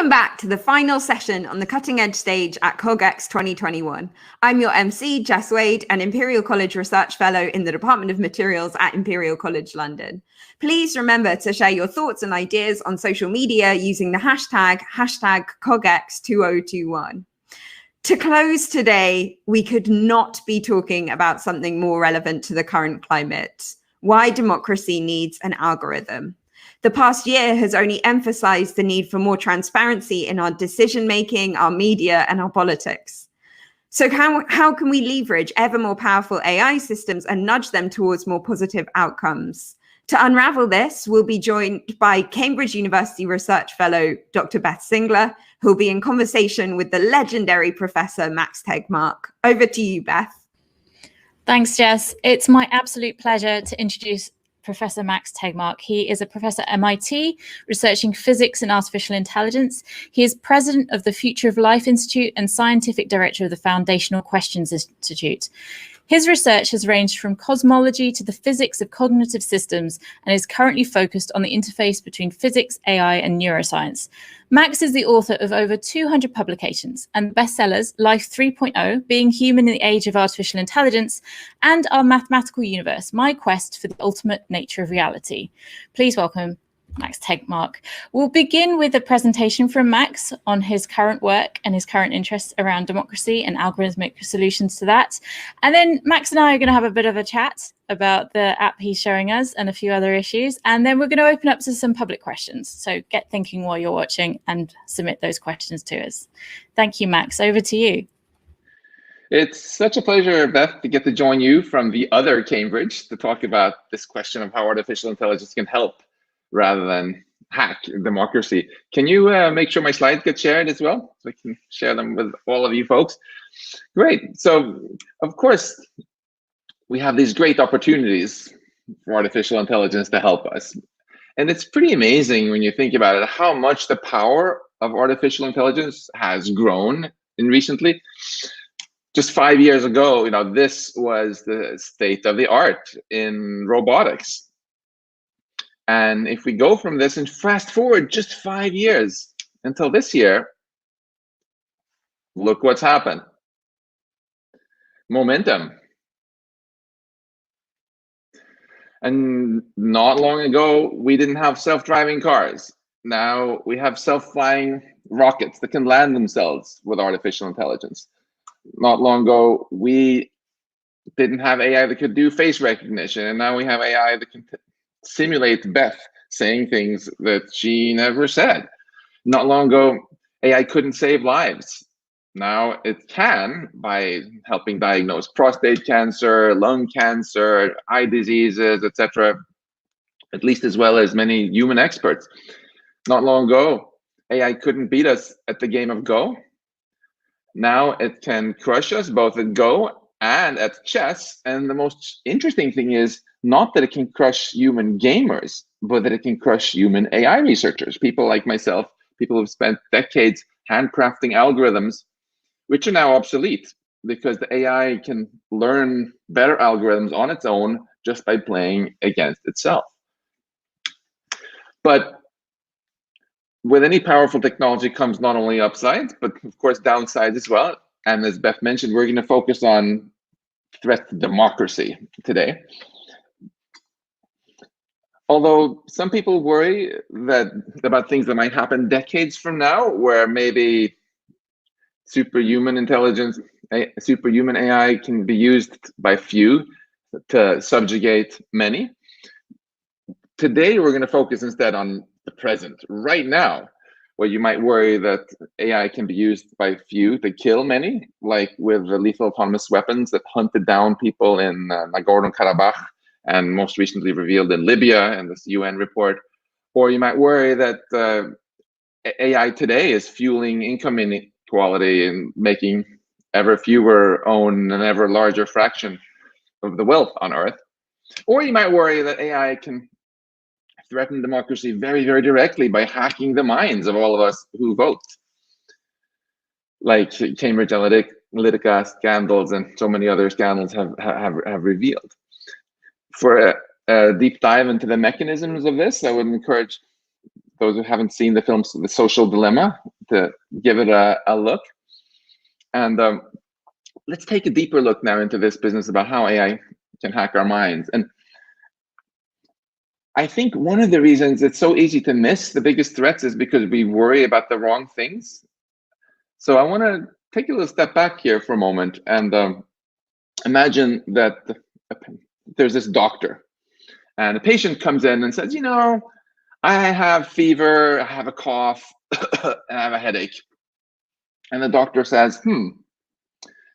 Welcome back to the final session on the cutting edge stage at cogX 2021. I'm your MC, Jess Wade, an Imperial College Research Fellow in the Department of Materials at Imperial College London. Please remember to share your thoughts and ideas on social media using the hashtag cogX2021. To close today, we could not be talking about something more relevant to the current climate: why democracy needs an algorithm. The past year has only emphasized the need for more transparency in our decision-making, our media, and our politics. So how can we leverage ever more powerful AI systems and nudge them towards more positive outcomes? To unravel this, we'll be joined by Cambridge University Research Fellow, Dr. Beth Singler, who'll be in conversation with the legendary Professor Max Tegmark. Over to you, Beth. Thanks, Jess. It's my absolute pleasure to introduce Professor Max Tegmark. He is a professor at MIT, researching physics and artificial intelligence. He is president of the Future of Life Institute and scientific director of the Foundational Questions Institute. His research has ranged from cosmology to the physics of cognitive systems and is currently focused on the interface between physics, AI, and neuroscience. Max is the author of over 200 publications and bestsellers Life 3.0, Being Human in the Age of Artificial Intelligence, and Our Mathematical Universe, My Quest for the Ultimate Nature of Reality. Please welcome Max Tegmark. We'll begin with a presentation from Max on his current work and his current interests around democracy and algorithmic solutions to that. And then Max and I are going to have a bit of a chat about the app he's showing us and a few other issues. And then we're going to open up to some public questions. So get thinking while you're watching and submit those questions to us. Thank you, Max. Over to you. It's such a pleasure, Beth, to get to join you from the other Cambridge to talk about this question of how artificial intelligence can help rather than hack democracy. Can you make sure my slides get shared as well, so I can share them with all of you folks? Great. So, of course, we have these great opportunities for artificial intelligence to help us. And it's pretty amazing when you think about it, how much the power of artificial intelligence has grown in recently. Just 5 years ago, this was the state of the art in robotics. And if we go from this and fast forward just 5 years until this year, look what's happened. Momentum. And not long ago, we didn't have self-driving cars. Now we have self-flying rockets that can land themselves with artificial intelligence. Not long ago, we didn't have AI that could do face recognition, and now we have AI that can simulate Beth saying things that she never said. Not long ago, AI couldn't save lives. Now it can by helping diagnose prostate cancer, lung cancer, eye diseases, etc., at least as well as many human experts. Not long ago, AI couldn't beat us at the game of Go. Now it can crush us both at Go and at chess. And the most interesting thing is not that it can crush human gamers, but that it can crush human AI researchers, people like myself, people who've spent decades handcrafting algorithms, which are now obsolete because the AI can learn better algorithms on its own just by playing against itself. But with any powerful technology comes not only upsides, but of course downsides as well. And as Beth mentioned, we're going to focus on threat to democracy today. Although some people worry about things that might happen decades from now, where maybe superhuman intelligence, superhuman AI can be used by few to subjugate many. Today, we're going to focus instead on the present, right now, where you might worry that AI can be used by few to kill many, like with the lethal autonomous weapons that hunted down people in Nagorno-Karabakh and most recently revealed in Libya in this UN report. Or you might worry that AI today is fueling income inequality and making ever fewer own an ever larger fraction of the wealth on Earth. Or you might worry that AI can threaten democracy very, very directly by hacking the minds of all of us who vote, like Cambridge Analytica scandals and so many other scandals have revealed. For a deep dive into the mechanisms of this, I would encourage those who haven't seen the films, The Social Dilemma, to give it a look. And let's take a deeper look now into this business about how AI can hack our minds. And I think one of the reasons it's so easy to miss the biggest threats is because we worry about the wrong things. So I want to take a little step back here for a moment and imagine that there's this doctor, and a patient comes in and says, I have fever, I have a cough, and I have a headache. And the doctor says,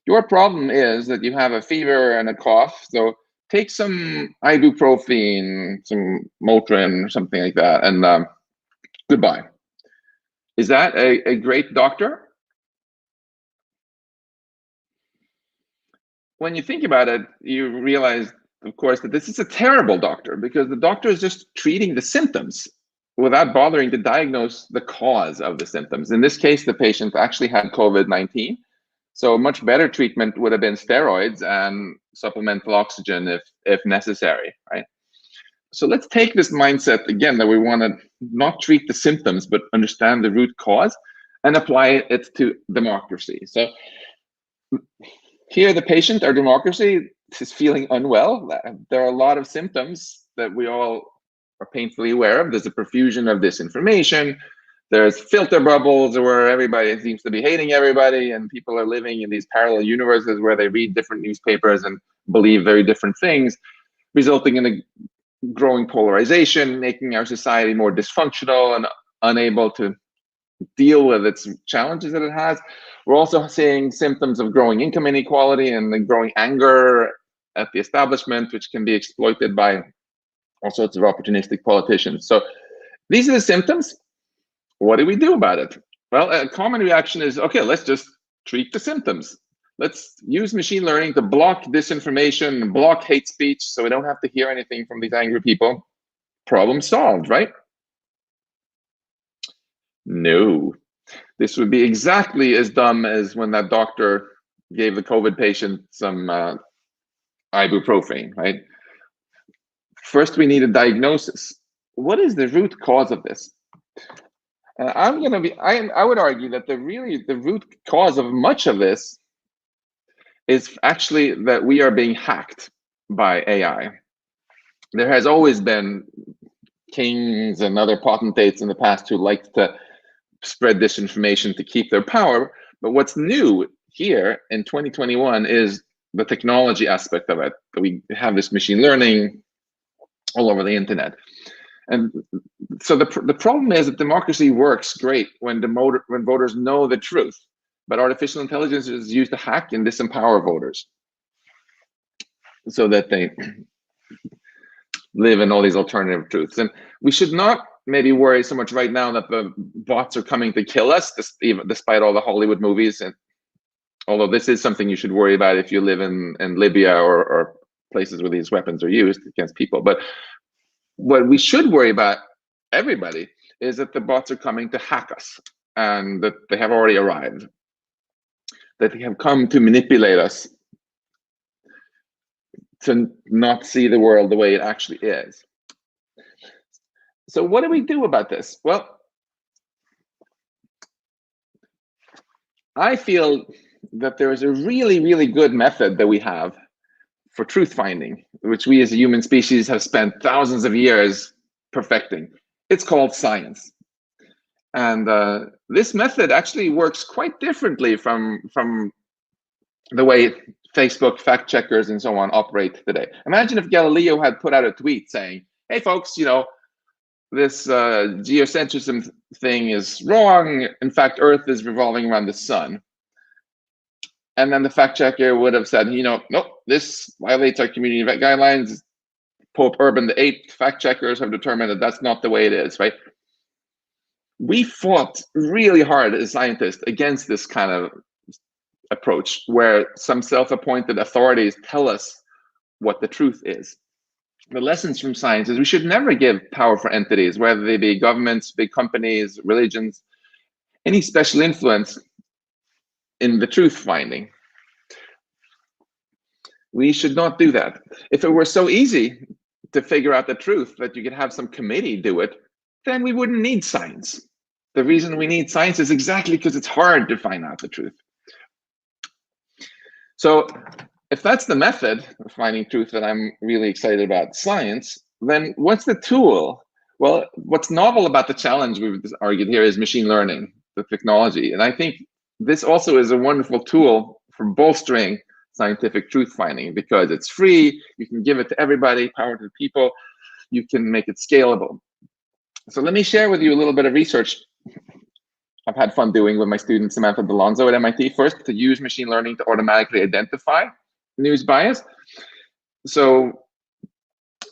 your problem is that you have a fever and a cough, so take some ibuprofen, some Motrin, or something like that, and goodbye. Is that a great doctor? When you think about it, you realize, of course, that this is a terrible doctor, because the doctor is just treating the symptoms without bothering to diagnose the cause of the symptoms. In this case, the patient actually had COVID-19. So a much better treatment would have been steroids and supplemental oxygen if necessary, right? So let's take this mindset again, that we want to not treat the symptoms, but understand the root cause and apply it to democracy. So here, the patient, our democracy, is feeling unwell. There are a lot of symptoms that we all are painfully aware of. There's a profusion of disinformation. There's filter bubbles where everybody seems to be hating everybody, and people are living in these parallel universes where they read different newspapers and believe very different things, resulting in a growing polarization, making our society more dysfunctional and unable to deal with its challenges that it has. We're also seeing symptoms of growing income inequality and the growing anger at the establishment, which can be exploited by all sorts of opportunistic politicians. So these are the symptoms. What do we do about it? Well, a common reaction is, okay, let's just treat the symptoms. Let's use machine learning to block disinformation, block hate speech, so we don't have to hear anything from these angry people. Problem solved, right? No. This would be exactly as dumb as when that doctor gave the COVID patient some ibuprofen, right? First, we need a diagnosis. What is the root cause of this? I would argue that the root cause of much of this is actually that we are being hacked by AI. There has always been kings and other potentates in the past who liked to spread disinformation to keep their power. But what's new here in 2021 is the technology aspect of it. We have this machine learning all over the internet. And so the problem is that democracy works great when voters know the truth, but artificial intelligence is used to hack and disempower voters so that they live in all these alternative truths. And we should not maybe worry so much right now that the bots are coming to kill us, despite all the Hollywood movies. And although this is something you should worry about if you live in Libya or places where these weapons are used against people. But what we should worry about, everybody, is that the bots are coming to hack us, and that they have already arrived, that they have come to manipulate us to not see the world the way it actually is. So what do we do about this? Well, I feel that there is a really, really good method that we have for truth finding, which we as a human species have spent thousands of years perfecting. It's called science. And this method actually works quite differently from the way Facebook fact checkers and so on operate today. Imagine if Galileo had put out a tweet saying, hey folks, this geocentrism thing is wrong. In fact, Earth is revolving around the sun. And then the fact checker would have said, nope, this violates our community guidelines. Pope Urban VIII fact checkers have determined that that's not the way it is, right? We fought really hard as scientists against this kind of approach where some self-appointed authorities tell us what the truth is. The lessons from science is we should never give powerful entities, whether they be governments, big companies, religions, any special influence in the truth finding. We should not do that. If it were so easy to figure out the truth that you could have some committee do it, then we wouldn't need science. The reason we need science is exactly because it's hard to find out the truth. So if that's the method of finding truth that I'm really excited about, science, then what's the tool? Well, what's novel about the challenge we've argued here is machine learning, the technology. And I think this also is a wonderful tool for bolstering scientific truth finding because it's free, you can give it to everybody, power to the people, you can make it scalable. So let me share with you a little bit of research I've had fun doing with my student Samantha Delonzo at MIT. First, to use machine learning to automatically identify news bias. So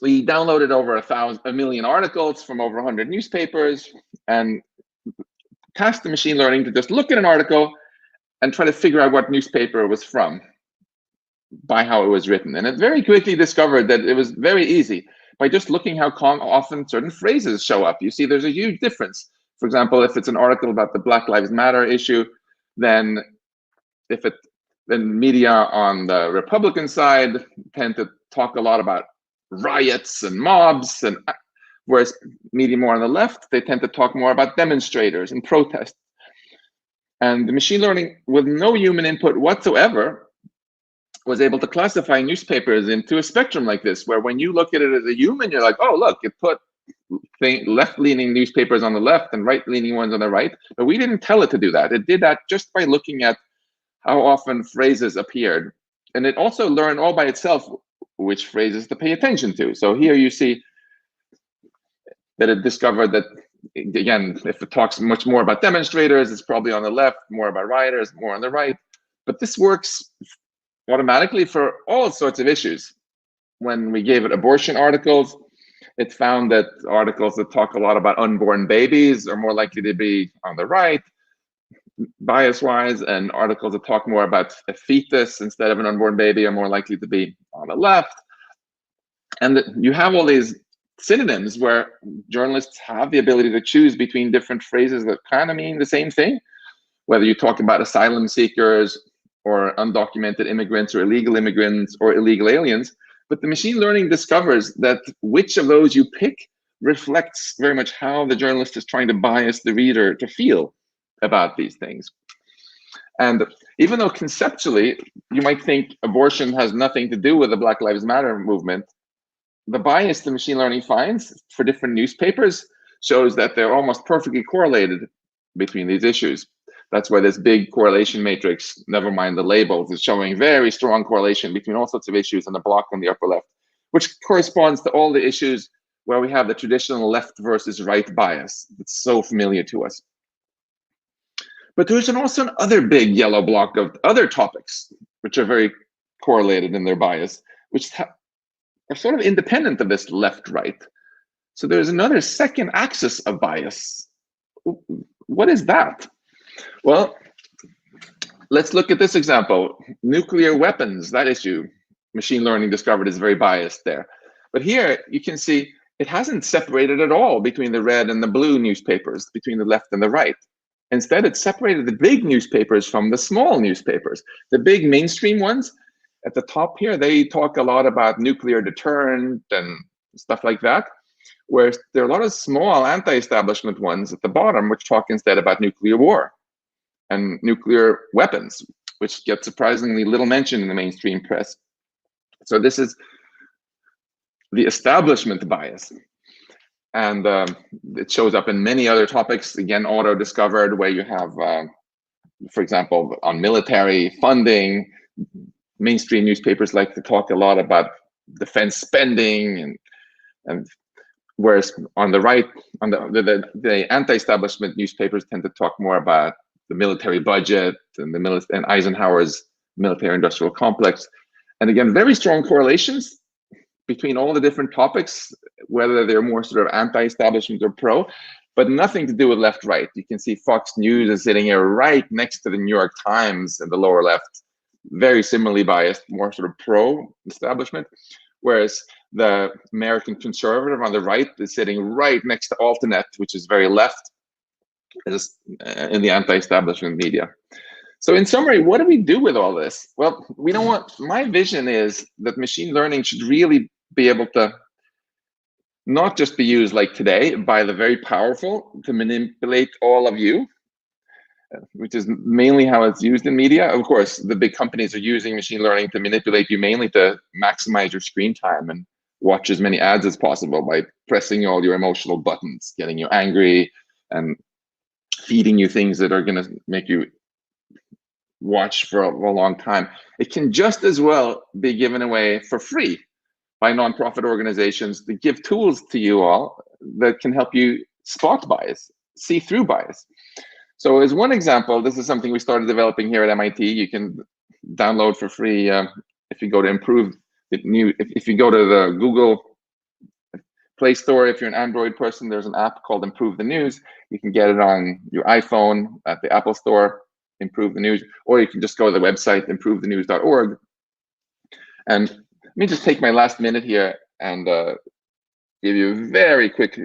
we downloaded over a million articles from over 100 newspapers and tasked the machine learning to just look at an article and try to figure out what newspaper it was from by how it was written. And it very quickly discovered that it was very easy. By just looking how often certain phrases show up, you see there's a huge difference. For example, if it's an article about the Black Lives Matter issue, then then media on the Republican side tend to talk a lot about riots and mobs, and whereas media more on the left, they tend to talk more about demonstrators and protests. And the machine learning, with no human input whatsoever, was able to classify newspapers into a spectrum like this, where when you look at it as a human, you're like, oh, look, it put left-leaning newspapers on the left and right-leaning ones on the right. But we didn't tell it to do that. It did that just by looking at how often phrases appeared. And it also learned all by itself which phrases to pay attention to. So here you see that it discovered that, again, if it talks much more about demonstrators, it's probably on the left, more about rioters, more on the right. But this works automatically for all sorts of issues. When we gave it abortion articles, it found that articles that talk a lot about unborn babies are more likely to be on the right, bias-wise, and articles that talk more about a fetus instead of an unborn baby are more likely to be on the left. And you have all these synonyms where journalists have the ability to choose between different phrases that kind of mean the same thing, whether you talk about asylum seekers or undocumented immigrants or illegal immigrants or illegal aliens. But the machine learning discovers that which of those you pick reflects very much how the journalist is trying to bias the reader to feel about these things. And even though conceptually you might think abortion has nothing to do with the Black Lives Matter movement, the bias the machine learning finds for different newspapers shows that they're almost perfectly correlated between these issues. That's why this big correlation matrix, never mind the labels, is showing very strong correlation between all sorts of issues in the block on the upper left, which corresponds to all the issues where we have the traditional left versus right bias that's so familiar to us. But there's also an other big yellow block of other topics, which are very correlated in their bias, which are sort of independent of this left-right. So there's another second axis of bias. What is that? Well, let's look at this example. Nuclear weapons, that issue, machine learning discovered is very biased there. But here you can see it hasn't separated at all between the red and the blue newspapers, between the left and the right. Instead, it separated the big newspapers from the small newspapers. The big mainstream ones at the top here, they talk a lot about nuclear deterrent and stuff like that. Whereas there are a lot of small anti-establishment ones at the bottom, which talk instead about nuclear war and nuclear weapons, which get surprisingly little mention in the mainstream press. So this is the establishment bias. And it shows up in many other topics, again, auto-discovered, where you have, for example, on military funding, mainstream newspapers like to talk a lot about defense spending, and whereas on the right, on the anti-establishment newspapers tend to talk more about the military budget and and Eisenhower's military-industrial complex. And again, very strong correlations between all the different topics, whether they're more sort of anti-establishment or pro, but nothing to do with left-right. You can see Fox News is sitting here right next to the New York Times in the lower left, very similarly biased, more sort of pro-establishment, whereas the American Conservative on the right is sitting right next to Alternet, which is very left, in the anti-establishment media. So in summary, what do we do with all this? Well, we don't want, my vision is that machine learning should really be able to not just be used like today by the very powerful to manipulate all of you, which is mainly how it's used in media. Of course, the big companies are using machine learning to manipulate you mainly to maximize your screen time and watch as many ads as possible by pressing all your emotional buttons, getting you angry and feeding you things that are going to make you watch for a long time. It can just as well be given away for free by nonprofit organizations that give tools to you all that can help you spot bias, see through bias. So as one example, this is something we started developing here at MIT. You can download for free if you go to if you go to the Google Play Store. If you're an Android person, there's an app called Improve the News. You can get it on your iPhone at the Apple Store, Improve the News, or you can just go to the website, improvethenews.org. And let me just take my last minute here and give you a very quick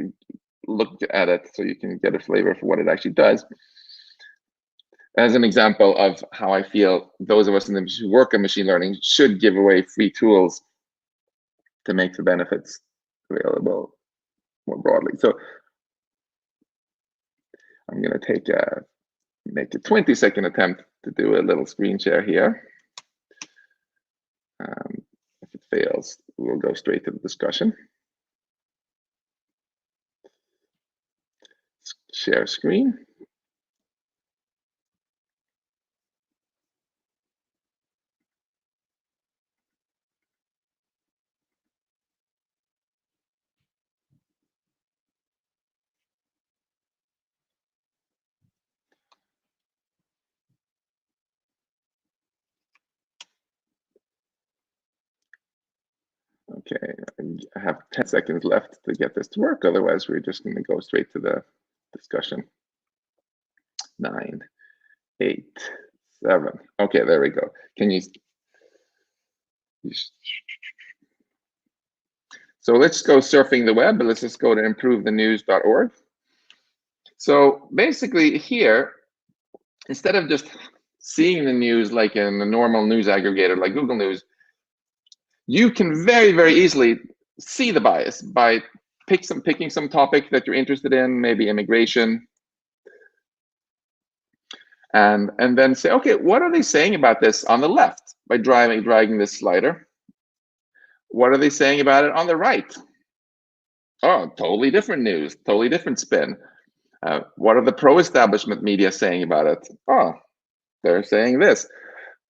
look at it so you can get a flavor for what it actually does. As an example of how I feel those of us who work in machine learning should give away free tools to make the benefits available more broadly. So I'm going to make a 20-second attempt to do a little screen share here. If it fails, we'll go straight to the discussion. Share screen. Okay, I have 10 seconds left to get this to work. Otherwise, we're just going to go straight to the discussion. 9, 8, 7. Okay, there we go. Can you? So let's go surfing the web. Let's just go to improvethenews.org. So basically here, instead of just seeing the news like in a normal news aggregator like Google News, you can very, very easily see the bias by picking some topic that you're interested in, maybe immigration, and then say, okay, what are they saying about this on the left by dragging this slider? What are they saying about it on the right? Oh, totally different news, totally different spin. What are the pro-establishment media saying about it? Oh, they're saying this.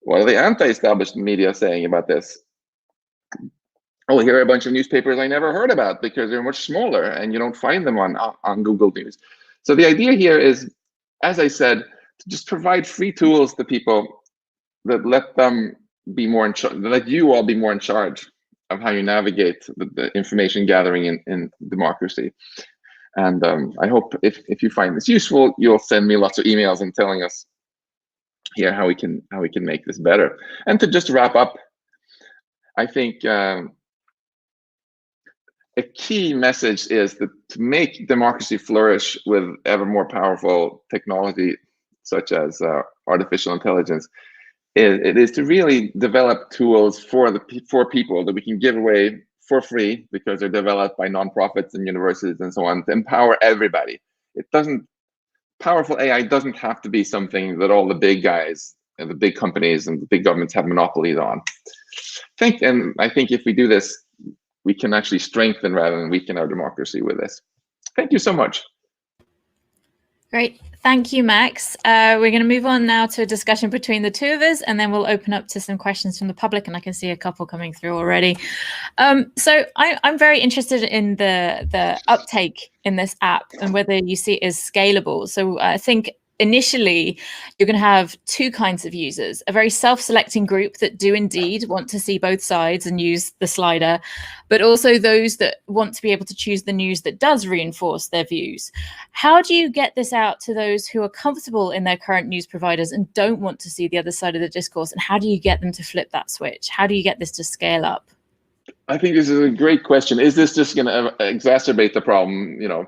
What are the anti-establishment media saying about this? Oh, here are a bunch of newspapers I never heard about because they're much smaller and you don't find them on Google News. So the idea here is, as I said, to just provide free tools to people that let them be more in charge, let you all be more in charge of how you navigate the information gathering in democracy. And I hope if you find this useful, you'll send me lots of emails and telling us here how we can make this better. And to just wrap up, I think a key message is that to make democracy flourish with ever more powerful technology, such as artificial intelligence, it is to really develop tools for people that we can give away for free because they're developed by nonprofits and universities and so on to empower everybody. Powerful AI doesn't have to be something that all the big guys and the big companies and the big governments have monopolies on. And I think if we do this, we can actually strengthen rather than weaken our democracy with this. Thank you so much. Great. Thank you, Max. We're going to move on now to a discussion between the two of us, and then we'll open up to some questions from the public, and I can see a couple coming through already. So I'm very interested in the uptake in this app and whether you see it as scalable. So I think initially, you're going to have two kinds of users, a very self-selecting group that do indeed want to see both sides and use the slider, but also those that want to be able to choose the news that does reinforce their views. How do you get this out to those who are comfortable in their current news providers and don't want to see the other side of the discourse? And how do you get them to flip that switch? How do you get this to scale up? I think this is a great question. Is this just going to exacerbate the problem?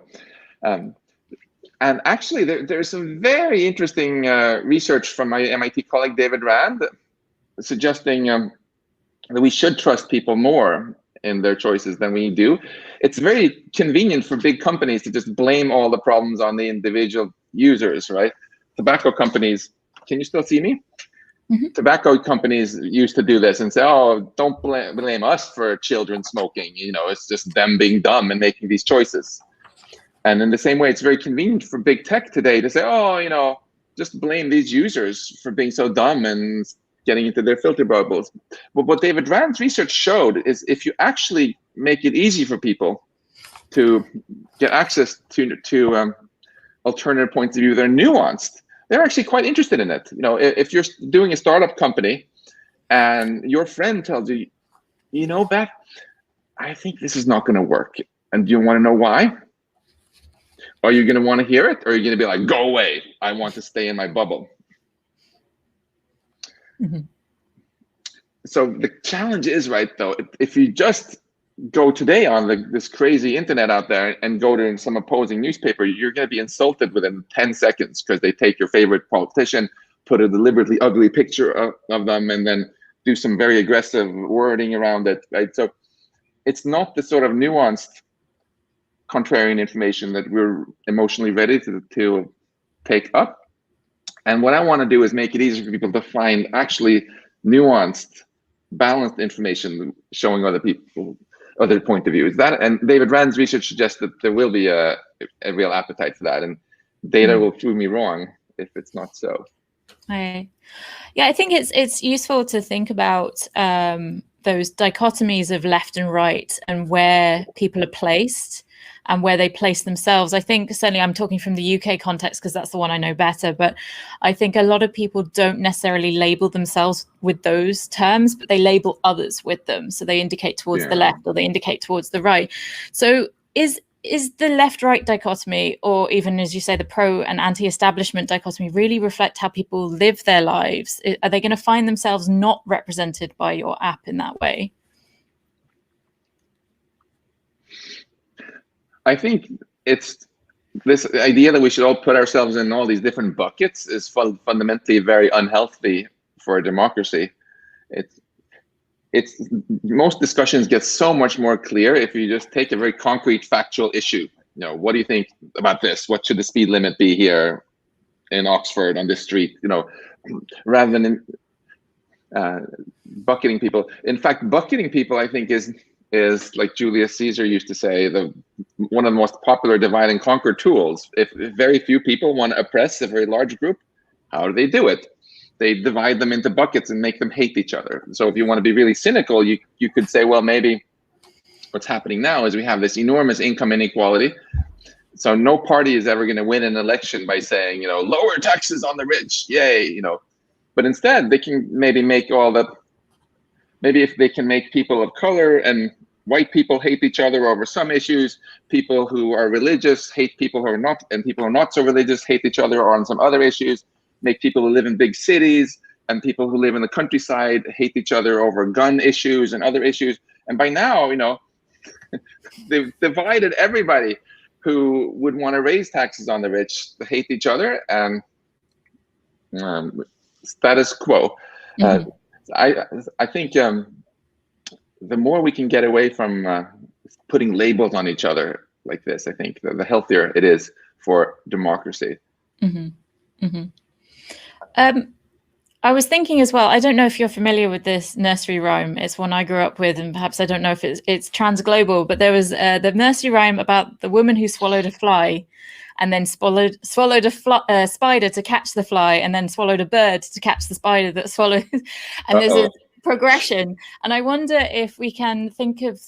And actually, there's some very interesting research from my MIT colleague, David Rand, suggesting that we should trust people more in their choices than we do. It's very convenient for big companies to just blame all the problems on the individual users, right? Tobacco companies, can you still see me? Mm-hmm. Tobacco companies used to do this and say, oh, don't blame us for children smoking. You know, it's just them being dumb and making these choices. And in the same way, it's very convenient for big tech today to say, oh, you know, just blame these users for being so dumb and getting into their filter bubbles. But what David Rand's research showed is if you actually make it easy for people to get access to alternative points of view that are nuanced, they're actually quite interested in it. You know, if you're doing a startup company and your friend tells you, you know, Beth, I think this is not going to work. And do you want to know why? Are you going to want to hear it? Or are you going to be like, go away, I want to stay in my bubble? Mm-hmm. So the challenge is, right, though, if you just go today on this crazy internet out there and go to some opposing newspaper, you're going to be insulted within 10 seconds because they take your favorite politician, put a deliberately ugly picture of them, and then do some very aggressive wording around it, right? So it's not the sort of nuanced contrarian information that we're emotionally ready to take up. And what I want to do is make it easier for people to find actually nuanced, balanced information showing other people, other point of view. Is that, and David Rand's research suggests that there will be a real appetite for that, and data will prove me wrong if it's not so. Yeah, I think it's useful to think about those dichotomies of left and right and where people are placed and where they place themselves. I think certainly I'm talking from the UK context because that's the one I know better, but I think a lot of people don't necessarily label themselves with those terms, but they label others with them. So they indicate towards the left or they indicate towards the right. So is the left-right dichotomy, or even, as you say, the pro and anti-establishment dichotomy, really reflect how people live their lives? Are they going to find themselves not represented by your app in that way? I think it's this idea that we should all put ourselves in all these different buckets is fundamentally very unhealthy for a democracy. It's most discussions get so much more clear if you just take a very concrete factual issue. You know, what do you think about this? What should the speed limit be here in Oxford on this street? You know, rather than bucketing people. In fact, bucketing people, I think, is like Julius Caesar used to say, one of the most popular divide and conquer tools. If very few people want to oppress a very large group, how do they do it? They divide them into buckets and make them hate each other. So if you want to be really cynical, you could say, well, maybe what's happening now is we have this enormous income inequality. So no party is ever going to win an election by saying, you know, lower taxes on the rich, yay, you know. But instead, they can maybe make all that. Maybe if they can make people of color and white people hate each other over some issues, people who are religious hate people who are not, and people who are not so religious hate each other on some other issues, make people who live in big cities and people who live in the countryside hate each other over gun issues and other issues. And by now, you know, they've divided everybody who would want to raise taxes on the rich to hate each other, and status quo. Mm-hmm. I think the more we can get away from putting labels on each other like this, I think the healthier it is for democracy. Mm-hmm. Mm-hmm. I was thinking as well, I don't know if you're familiar with this nursery rhyme. It's one I grew up with, and perhaps I don't know if it's transglobal, but there was the nursery rhyme about the woman who swallowed a fly and then swallowed a spider to catch the fly, and then swallowed a bird to catch the spider that swallowed. And there's a progression. And I wonder if we can think of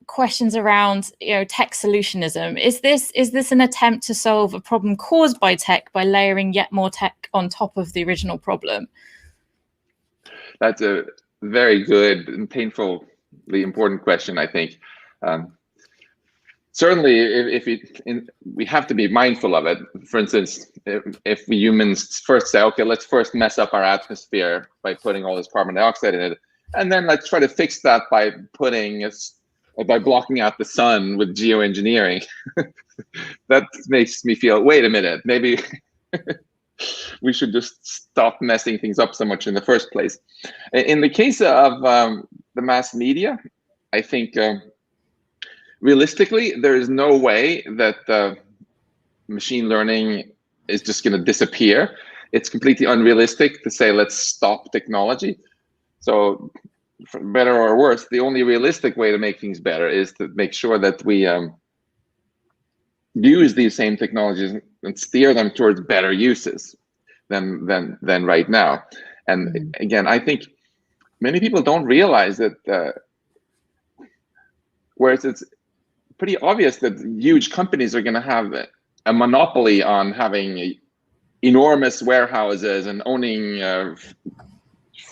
questions around, you know, tech solutionism. Is this an attempt to solve a problem caused by tech by layering yet more tech on top of the original problem? That's a very good and painfully important question, I think. Certainly, we have to be mindful of it. For instance, if we humans first say, okay, let's first mess up our atmosphere by putting all this carbon dioxide in it, and then let's try to fix that by blocking out the sun with geoengineering. That makes me feel, wait a minute, maybe we should just stop messing things up so much in the first place. In the case of the mass media, I think realistically, there is no way that machine learning is just going to disappear. It's completely unrealistic to say, let's stop technology. So for better or worse, the only realistic way to make things better is to make sure that we use these same technologies and steer them towards better uses than right now. And again, I think many people don't realize that whereas it's pretty obvious that huge companies are going to have a monopoly on having enormous warehouses and owning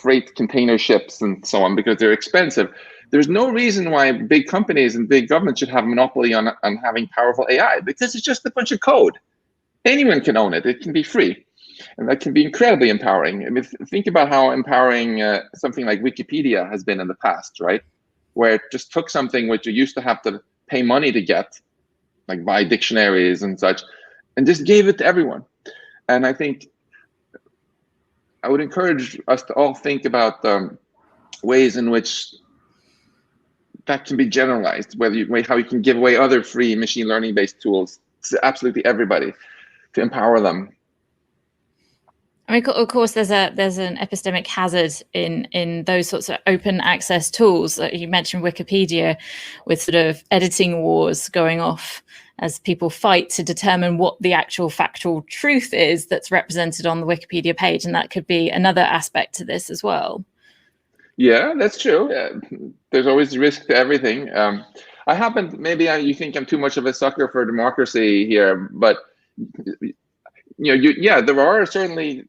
freight container ships and so on because they're expensive. There's no reason why big companies and big governments should have a monopoly on having powerful AI, because it's just a bunch of code. Anyone can own it. It can be free. And that can be incredibly empowering. I mean, think about how empowering something like Wikipedia has been in the past, right? Where it just took something which you used to have to pay money to get, like buy dictionaries and such, and just gave it to everyone. And I think I would encourage us to all think about ways in which that can be generalized, how you can give away other free machine learning based tools to absolutely everybody to empower them. I mean, of course, there's an epistemic hazard in those sorts of open access tools. You mentioned Wikipedia, with sort of editing wars going off as people fight to determine what the actual factual truth is that's represented on the Wikipedia page, and that could be another aspect to this as well. Yeah, that's true. There's always risk to everything. You think I'm too much of a sucker for democracy here, but there are certainly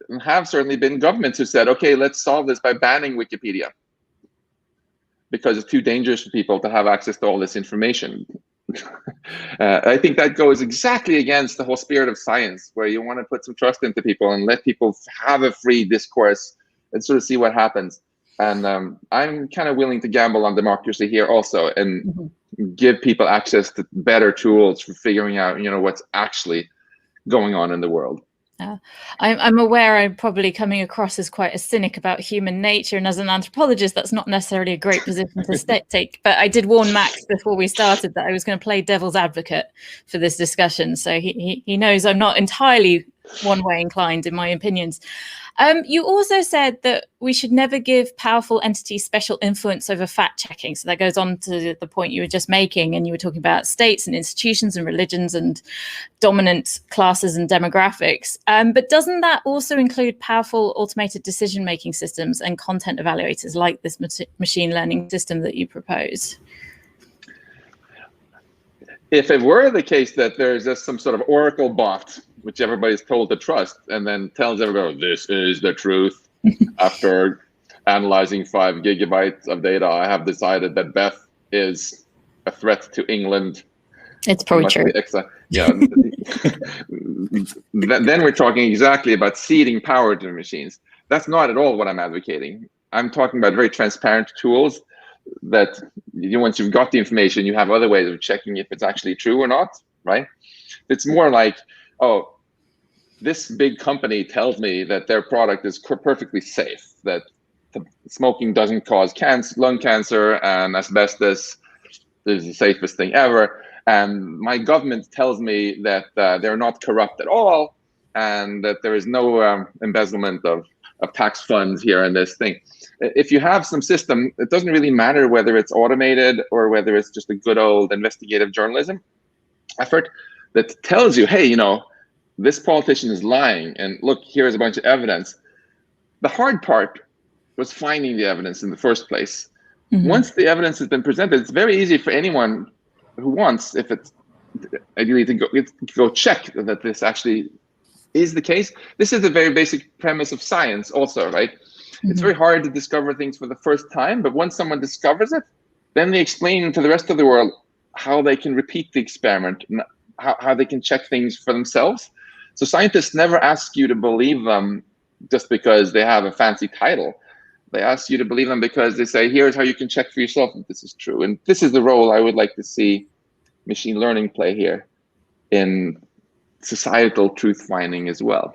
been governments who said, okay, let's solve this by banning Wikipedia because it's too dangerous for people to have access to all this information. I think that goes exactly against the whole spirit of science, where you want to put some trust into people and let people have a free discourse and sort of see what happens. And I'm kind of willing to gamble on democracy here also, and give people access to better tools for figuring out, what's actually going on in the world. I'm aware I'm probably coming across as quite a cynic about human nature, and as an anthropologist, that's not necessarily a great position to take. But I did warn Max before we started that I was going to play devil's advocate for this discussion, so he knows I'm not entirely one-way inclined in my opinions. You also said that we should never give powerful entities special influence over fact-checking. So that goes on to the point you were just making, and you were talking about states and institutions and religions and dominant classes and demographics. But doesn't that also include powerful automated decision-making systems and content evaluators like this machine learning system that you propose? If it were the case that there's just some sort of oracle bot which everybody's told to trust, and then tells everybody, this is the truth. After analyzing 5 gigabytes of data, I have decided that Beth is a threat to England. It's probably true. Yeah. Then we're talking exactly about ceding power to the machines. That's not at all what I'm advocating. I'm talking about very transparent tools that once you've got the information, you have other ways of checking if it's actually true or not, right? It's more like, oh, this big company tells me that their product is perfectly safe, that smoking doesn't cause lung cancer, and asbestos is the safest thing ever. And my government tells me that they're not corrupt at all, and that there is no embezzlement of tax funds here in this thing. If you have some system, it doesn't really matter whether it's automated or whether it's just a good old investigative journalism effort that tells you, hey, this politician is lying, and look, here's a bunch of evidence. The hard part was finding the evidence in the first place. Once the evidence has been presented, it's very easy for anyone who wants, if it's ideally to go check that this actually is the case. This is a very basic premise of science also, right? It's very hard to discover things for the first time, but once someone discovers it, then they explain to the rest of the world how they can repeat the experiment, how they can check things for themselves. So scientists never ask you to believe them just because they have a fancy title. They ask you to believe them because they say, here's how you can check for yourself if this is true. And this is the role I would like to see machine learning play here in societal truth finding as well.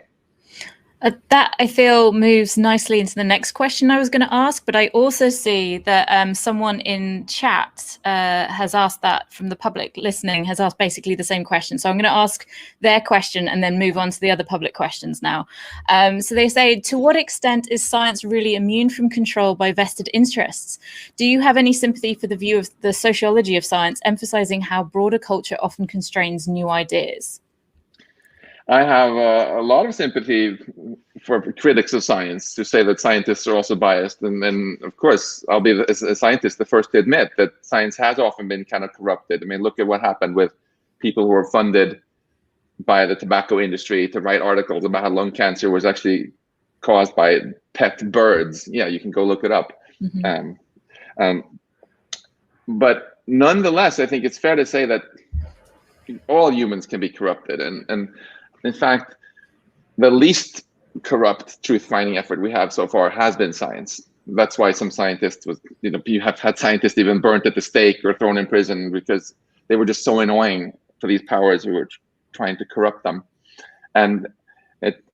That I feel moves nicely into the next question I was going to ask, but I also see that someone in chat has asked that from the public listening, has asked basically the same question. So I'm going to ask their question and then move on to the other public questions now. So they say, to what extent is science really immune from control by vested interests? Do you have any sympathy for the view of the sociology of science, emphasizing how broader culture often constrains new ideas? I have a lot of sympathy for critics of science to say that scientists are also biased. And then, of course, I'll be, as a scientist, the first to admit that science has often been kind of corrupted. I mean, look at what happened with people who were funded by the tobacco industry to write articles about how lung cancer was actually caused by pet birds. Yeah, you can go look it up. Mm-hmm. But nonetheless, I think it's fair to say that all humans can be corrupted. And in fact, the least corrupt truth-finding effort we have so far has been science. That's why some scientists you have had scientists even burnt at the stake or thrown in prison because they were just so annoying for these powers who were trying to corrupt them. And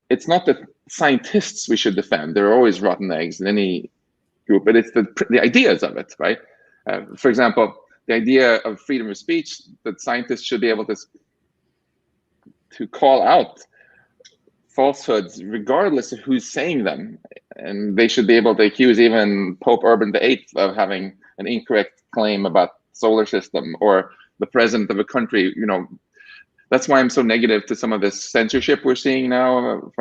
it's not the scientists we should defend. There are always rotten eggs in any group, but it's the ideas of it, right? For example, the idea of freedom of speech, that scientists should be able to call out falsehoods regardless of who's saying them, and they should be able to accuse even Pope Urban VIII of having an incorrect claim about solar system, or the president of a country. That's why I'm so negative to some of this censorship we're seeing now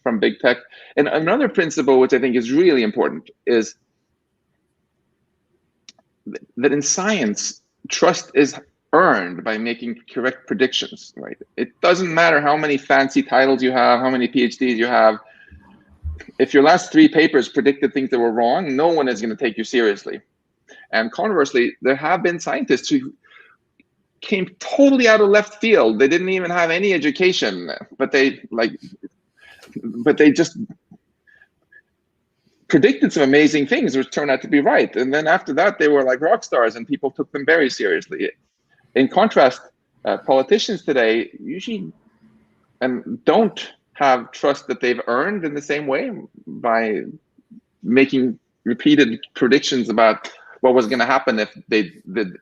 from big tech. And another principle which I think is really important is that in science, trust is earned by making correct predictions, right? It doesn't matter how many fancy titles you have, how many PhDs you have. If your last 3 papers predicted things that were wrong, no one is going to take you seriously. And conversely, there have been scientists who came totally out of left field. They didn't even have any education, but they just predicted some amazing things which turned out to be right. And then after that, they were like rock stars and people took them very seriously. In contrast, politicians today usually don't have trust that they've earned in the same way by making repeated predictions about what was going to happen if they did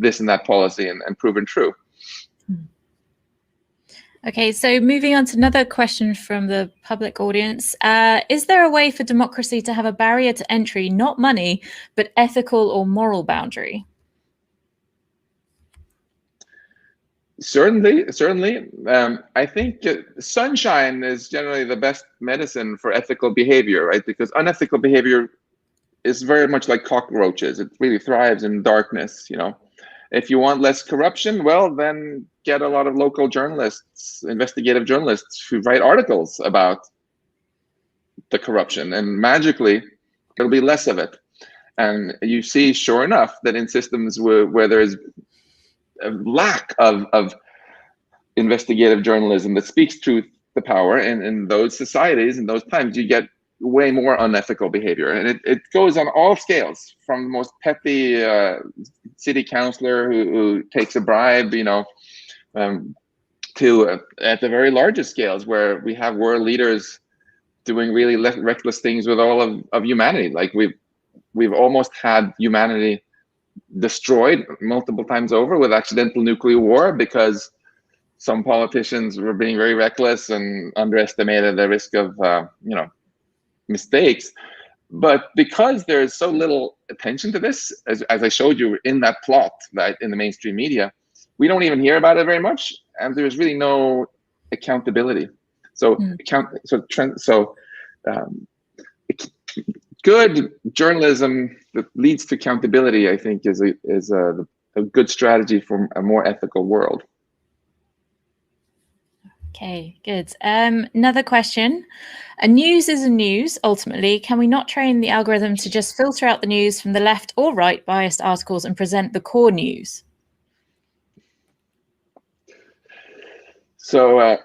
this and that policy and proven true. Okay, so moving on to another question from the public audience. Is there a way for democracy to have a barrier to entry, not money, but ethical or moral boundary? Certainly. I think sunshine is generally the best medicine for ethical behavior, right? Because unethical behavior is very much like cockroaches. It really thrives in darkness, If you want less corruption, well, then get a lot of local journalists, investigative journalists who write articles about the corruption, and magically there'll be less of it. And you see, sure enough, that in systems where there's a lack of investigative journalism that speaks truth to power, and in those societies, in those times, you get way more unethical behavior. And it goes on all scales, from the most petty city councillor who takes a bribe, to at the very largest scales where we have world leaders doing really reckless things with all of humanity. Like we've almost had humanity destroyed multiple times over with accidental nuclear war because some politicians were being very reckless and underestimated the risk of mistakes. But because there's so little attention to this, as I showed you in that plot, right, in the mainstream media, we don't even hear about it very much, and there's really no accountability. Good journalism that leads to accountability, I think, is a good strategy for a more ethical world. Okay, good. Another question. A news is a news, ultimately. Can we not train the algorithm to just filter out the news from the left or right biased articles and present the core news? So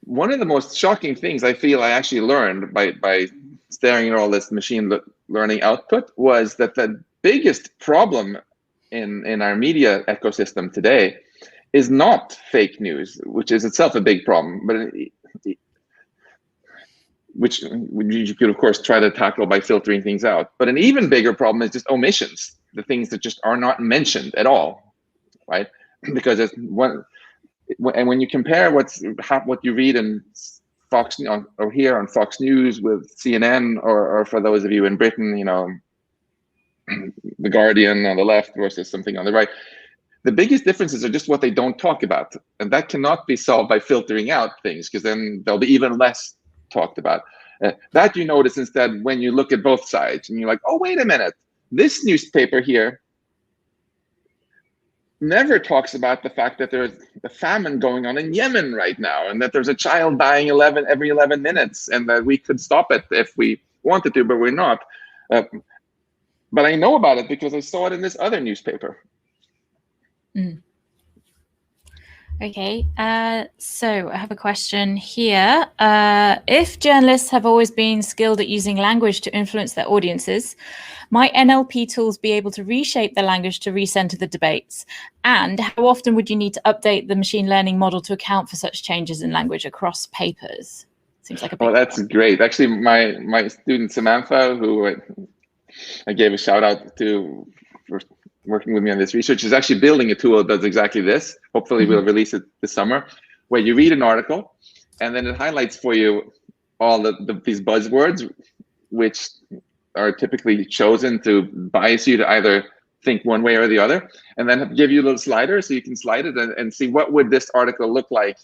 one of the most shocking things I feel I actually learned by staring at all this machine learning output was that the biggest problem in our media ecosystem today is not fake news, which is itself a big problem, but which you could, of course, try to tackle by filtering things out. But an even bigger problem is just omissions, the things that just are not mentioned at all, right? Because it's one, and when you compare what you read in Fox or here on Fox News with CNN, or for those of you in Britain, you know, The Guardian on the left versus something on the right, the biggest differences are just what they don't talk about, and that cannot be solved by filtering out things, because then there'll be even less talked about. That you notice instead when you look at both sides and you're like, oh, wait a minute, this newspaper here never talks about the fact that there's a famine going on in Yemen right now, and that there's a child dying every 11 minutes, and that we could stop it if we wanted to, but we're not. But I know about it because I saw it in this other newspaper. Mm. Okay, so I have a question here. If journalists have always been skilled at using language to influence their audiences, might NLP tools be able to reshape the language to recenter the debates? And how often would you need to update the machine learning model to account for such changes in language across papers? Seems like a big Well, that's great. Actually, my student Samantha, who I gave a shout out to for working with me on this research, is actually building a tool that does exactly this. Hopefully we'll release it this summer, where you read an article and then it highlights for you all these buzzwords, which are typically chosen to bias you to either think one way or the other, and then give you a little slider so you can slide it and see what would this article look like,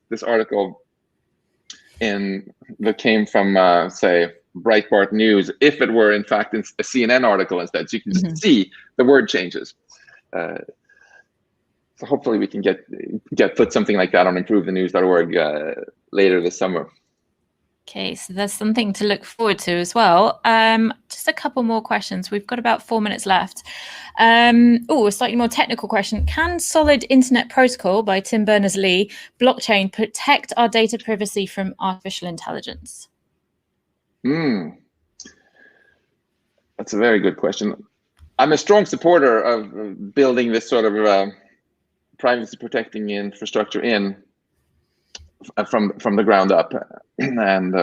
this article that came from, say, Breitbart News, if it were in fact a CNN article instead, so you can just see the word changes. So hopefully we can put something like that on improvethenews.org later this summer. Okay, so there's something to look forward to as well. Just a couple more questions. We've got about 4 minutes left. A slightly more technical question. Can Solid Internet Protocol by Tim Berners-Lee blockchain protect our data privacy from artificial intelligence? That's a very good question. I'm a strong supporter of building this sort of privacy protecting infrastructure from the ground up, and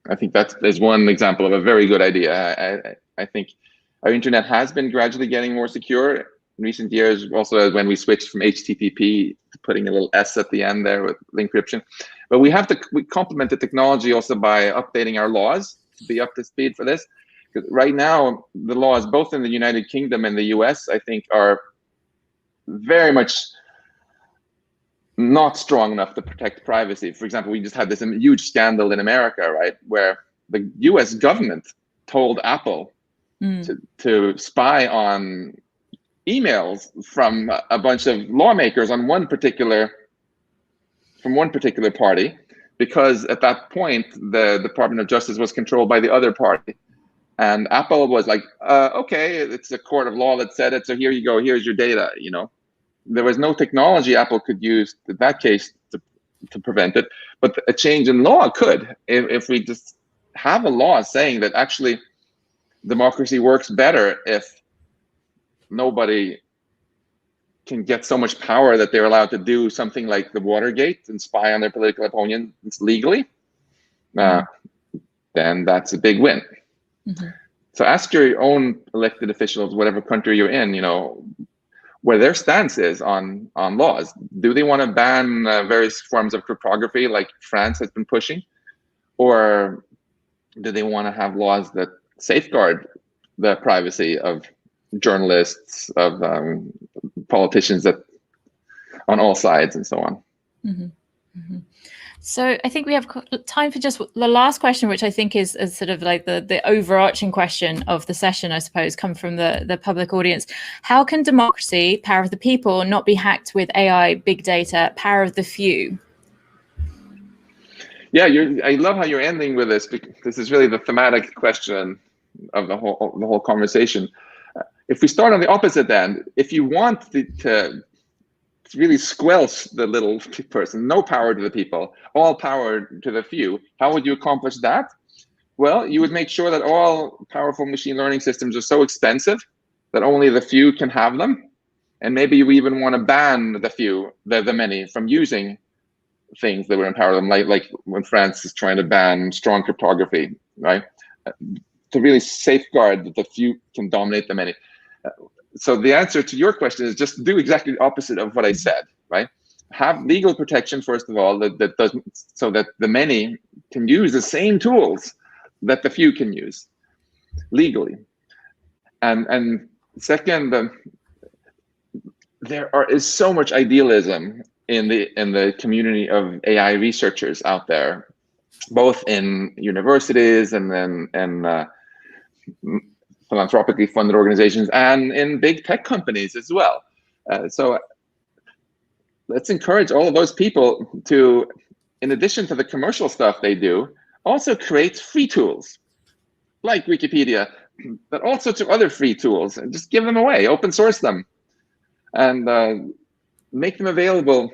I think that is one example of a very good idea. I think our internet has been gradually getting more secure in recent years, also when we switched from HTTP to putting a little S at the end there with encryption. But we complement the technology also by updating our laws to be up to speed for this. Because right now, the laws, both in the United Kingdom and the US, I think are very much not strong enough to protect privacy. For example, we just had this huge scandal in America, right, where the US government told Apple to spy on emails from a bunch of lawmakers on one particular party, because at that point the Department of Justice was controlled by the other party, and Apple was like, okay, it's a court of law that said it, so here you go, here's your data. You know, there was no technology Apple could use in that case to prevent it, but a change in law could, if we just have a law saying that actually democracy works better if nobody can get so much power that they're allowed to do something like the Watergate and spy on their political opponents legally, then that's a big win. So ask your own elected officials, whatever country you're in, you know, where their stance is on laws. Do they want to ban various forms of cryptography like France has been pushing? Or do they want to have laws that safeguard the privacy of journalists, of politicians that on all sides and so on? So I think we have time for just the last question, which I think is sort of like the overarching question of the session, I suppose, come from the public audience. How can democracy, power of the people, not be hacked with AI, big data, power of the few? Yeah, I love how you're ending with this, because this is really the thematic question of the whole conversation. If we start on the opposite end, if you want to really squelch the little person, no power to the people, all power to the few, how would you accomplish that? Well, you would make sure that all powerful machine learning systems are so expensive that only the few can have them. And maybe you even want to ban the few, the many, from using things that would empower them, like when France is trying to ban strong cryptography, right? To really safeguard that the few can dominate the many. So the answer to your question is just do exactly the opposite of what I said, right? Have legal protection, first of all, that doesn't, so that the many can use the same tools that the few can use legally. And second, is so much idealism in the community of AI researchers out there, both in universities and then philanthropically funded organizations and in big tech companies as well. So let's encourage all of those people to, in addition to the commercial stuff they do, also create free tools like Wikipedia, but also to other free tools, and just give them away, open source them, and make them available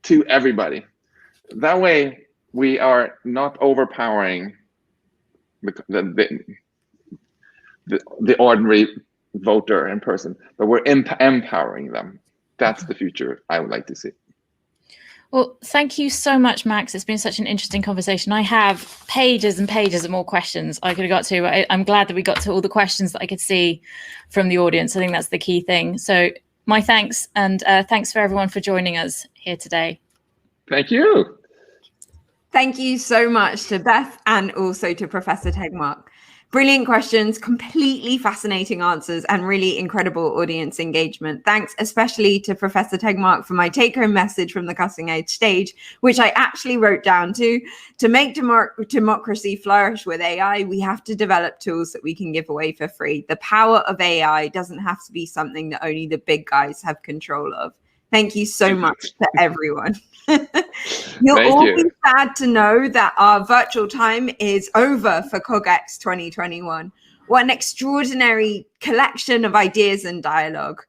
to everybody. That way, we are not overpowering the ordinary voter in person, but we're empowering them. That's the future I would like to see. Well, thank you so much, Max. It's been such an interesting conversation. I have pages and pages of more questions I could have got to. I'm glad that we got to all the questions that I could see from the audience. I think that's the key thing. So my thanks, and thanks for everyone for joining us here today. Thank you. Thank you so much to Beth and also to Professor Tegmark. Brilliant questions, completely fascinating answers, and really incredible audience engagement. Thanks especially to Professor Tegmark for my take-home message from the cutting edge stage, which I actually wrote down to make democracy flourish with AI, we have to develop tools that we can give away for free. The power of AI doesn't have to be something that only the big guys have control of. Thank you so much to everyone. You'll all be sad to know that our virtual time is over for cogX 2021. What an extraordinary collection of ideas and dialogue.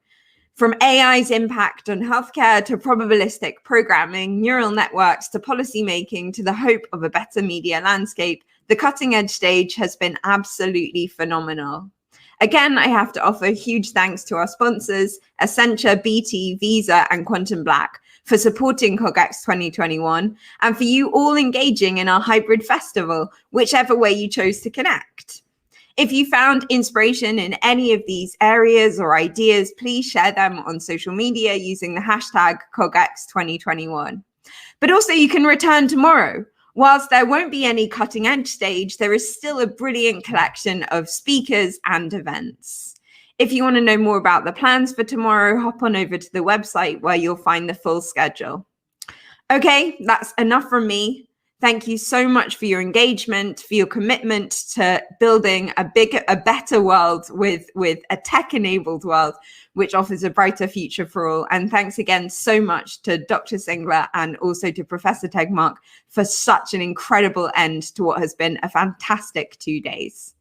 From AI's impact on healthcare to probabilistic programming, neural networks to policymaking to the hope of a better media landscape, the cutting edge stage has been absolutely phenomenal. Again, I have to offer huge thanks to our sponsors, Accenture, BT, Visa, and Quantum Black, for supporting cogX 2021, and for you all engaging in our hybrid festival, whichever way you chose to connect. If you found inspiration in any of these areas or ideas, please share them on social media using the hashtag cogX 2021. But also you can return tomorrow. Whilst there won't be any cutting edge stage, there is still a brilliant collection of speakers and events. If you want to know more about the plans for tomorrow, hop on over to the website where you'll find the full schedule. Okay, that's enough from me. Thank you so much for your engagement, for your commitment to building a better world with a tech-enabled world, which offers a brighter future for all. And thanks again so much to Dr. Singler and also to Professor Tegmark for such an incredible end to what has been a fantastic 2 days.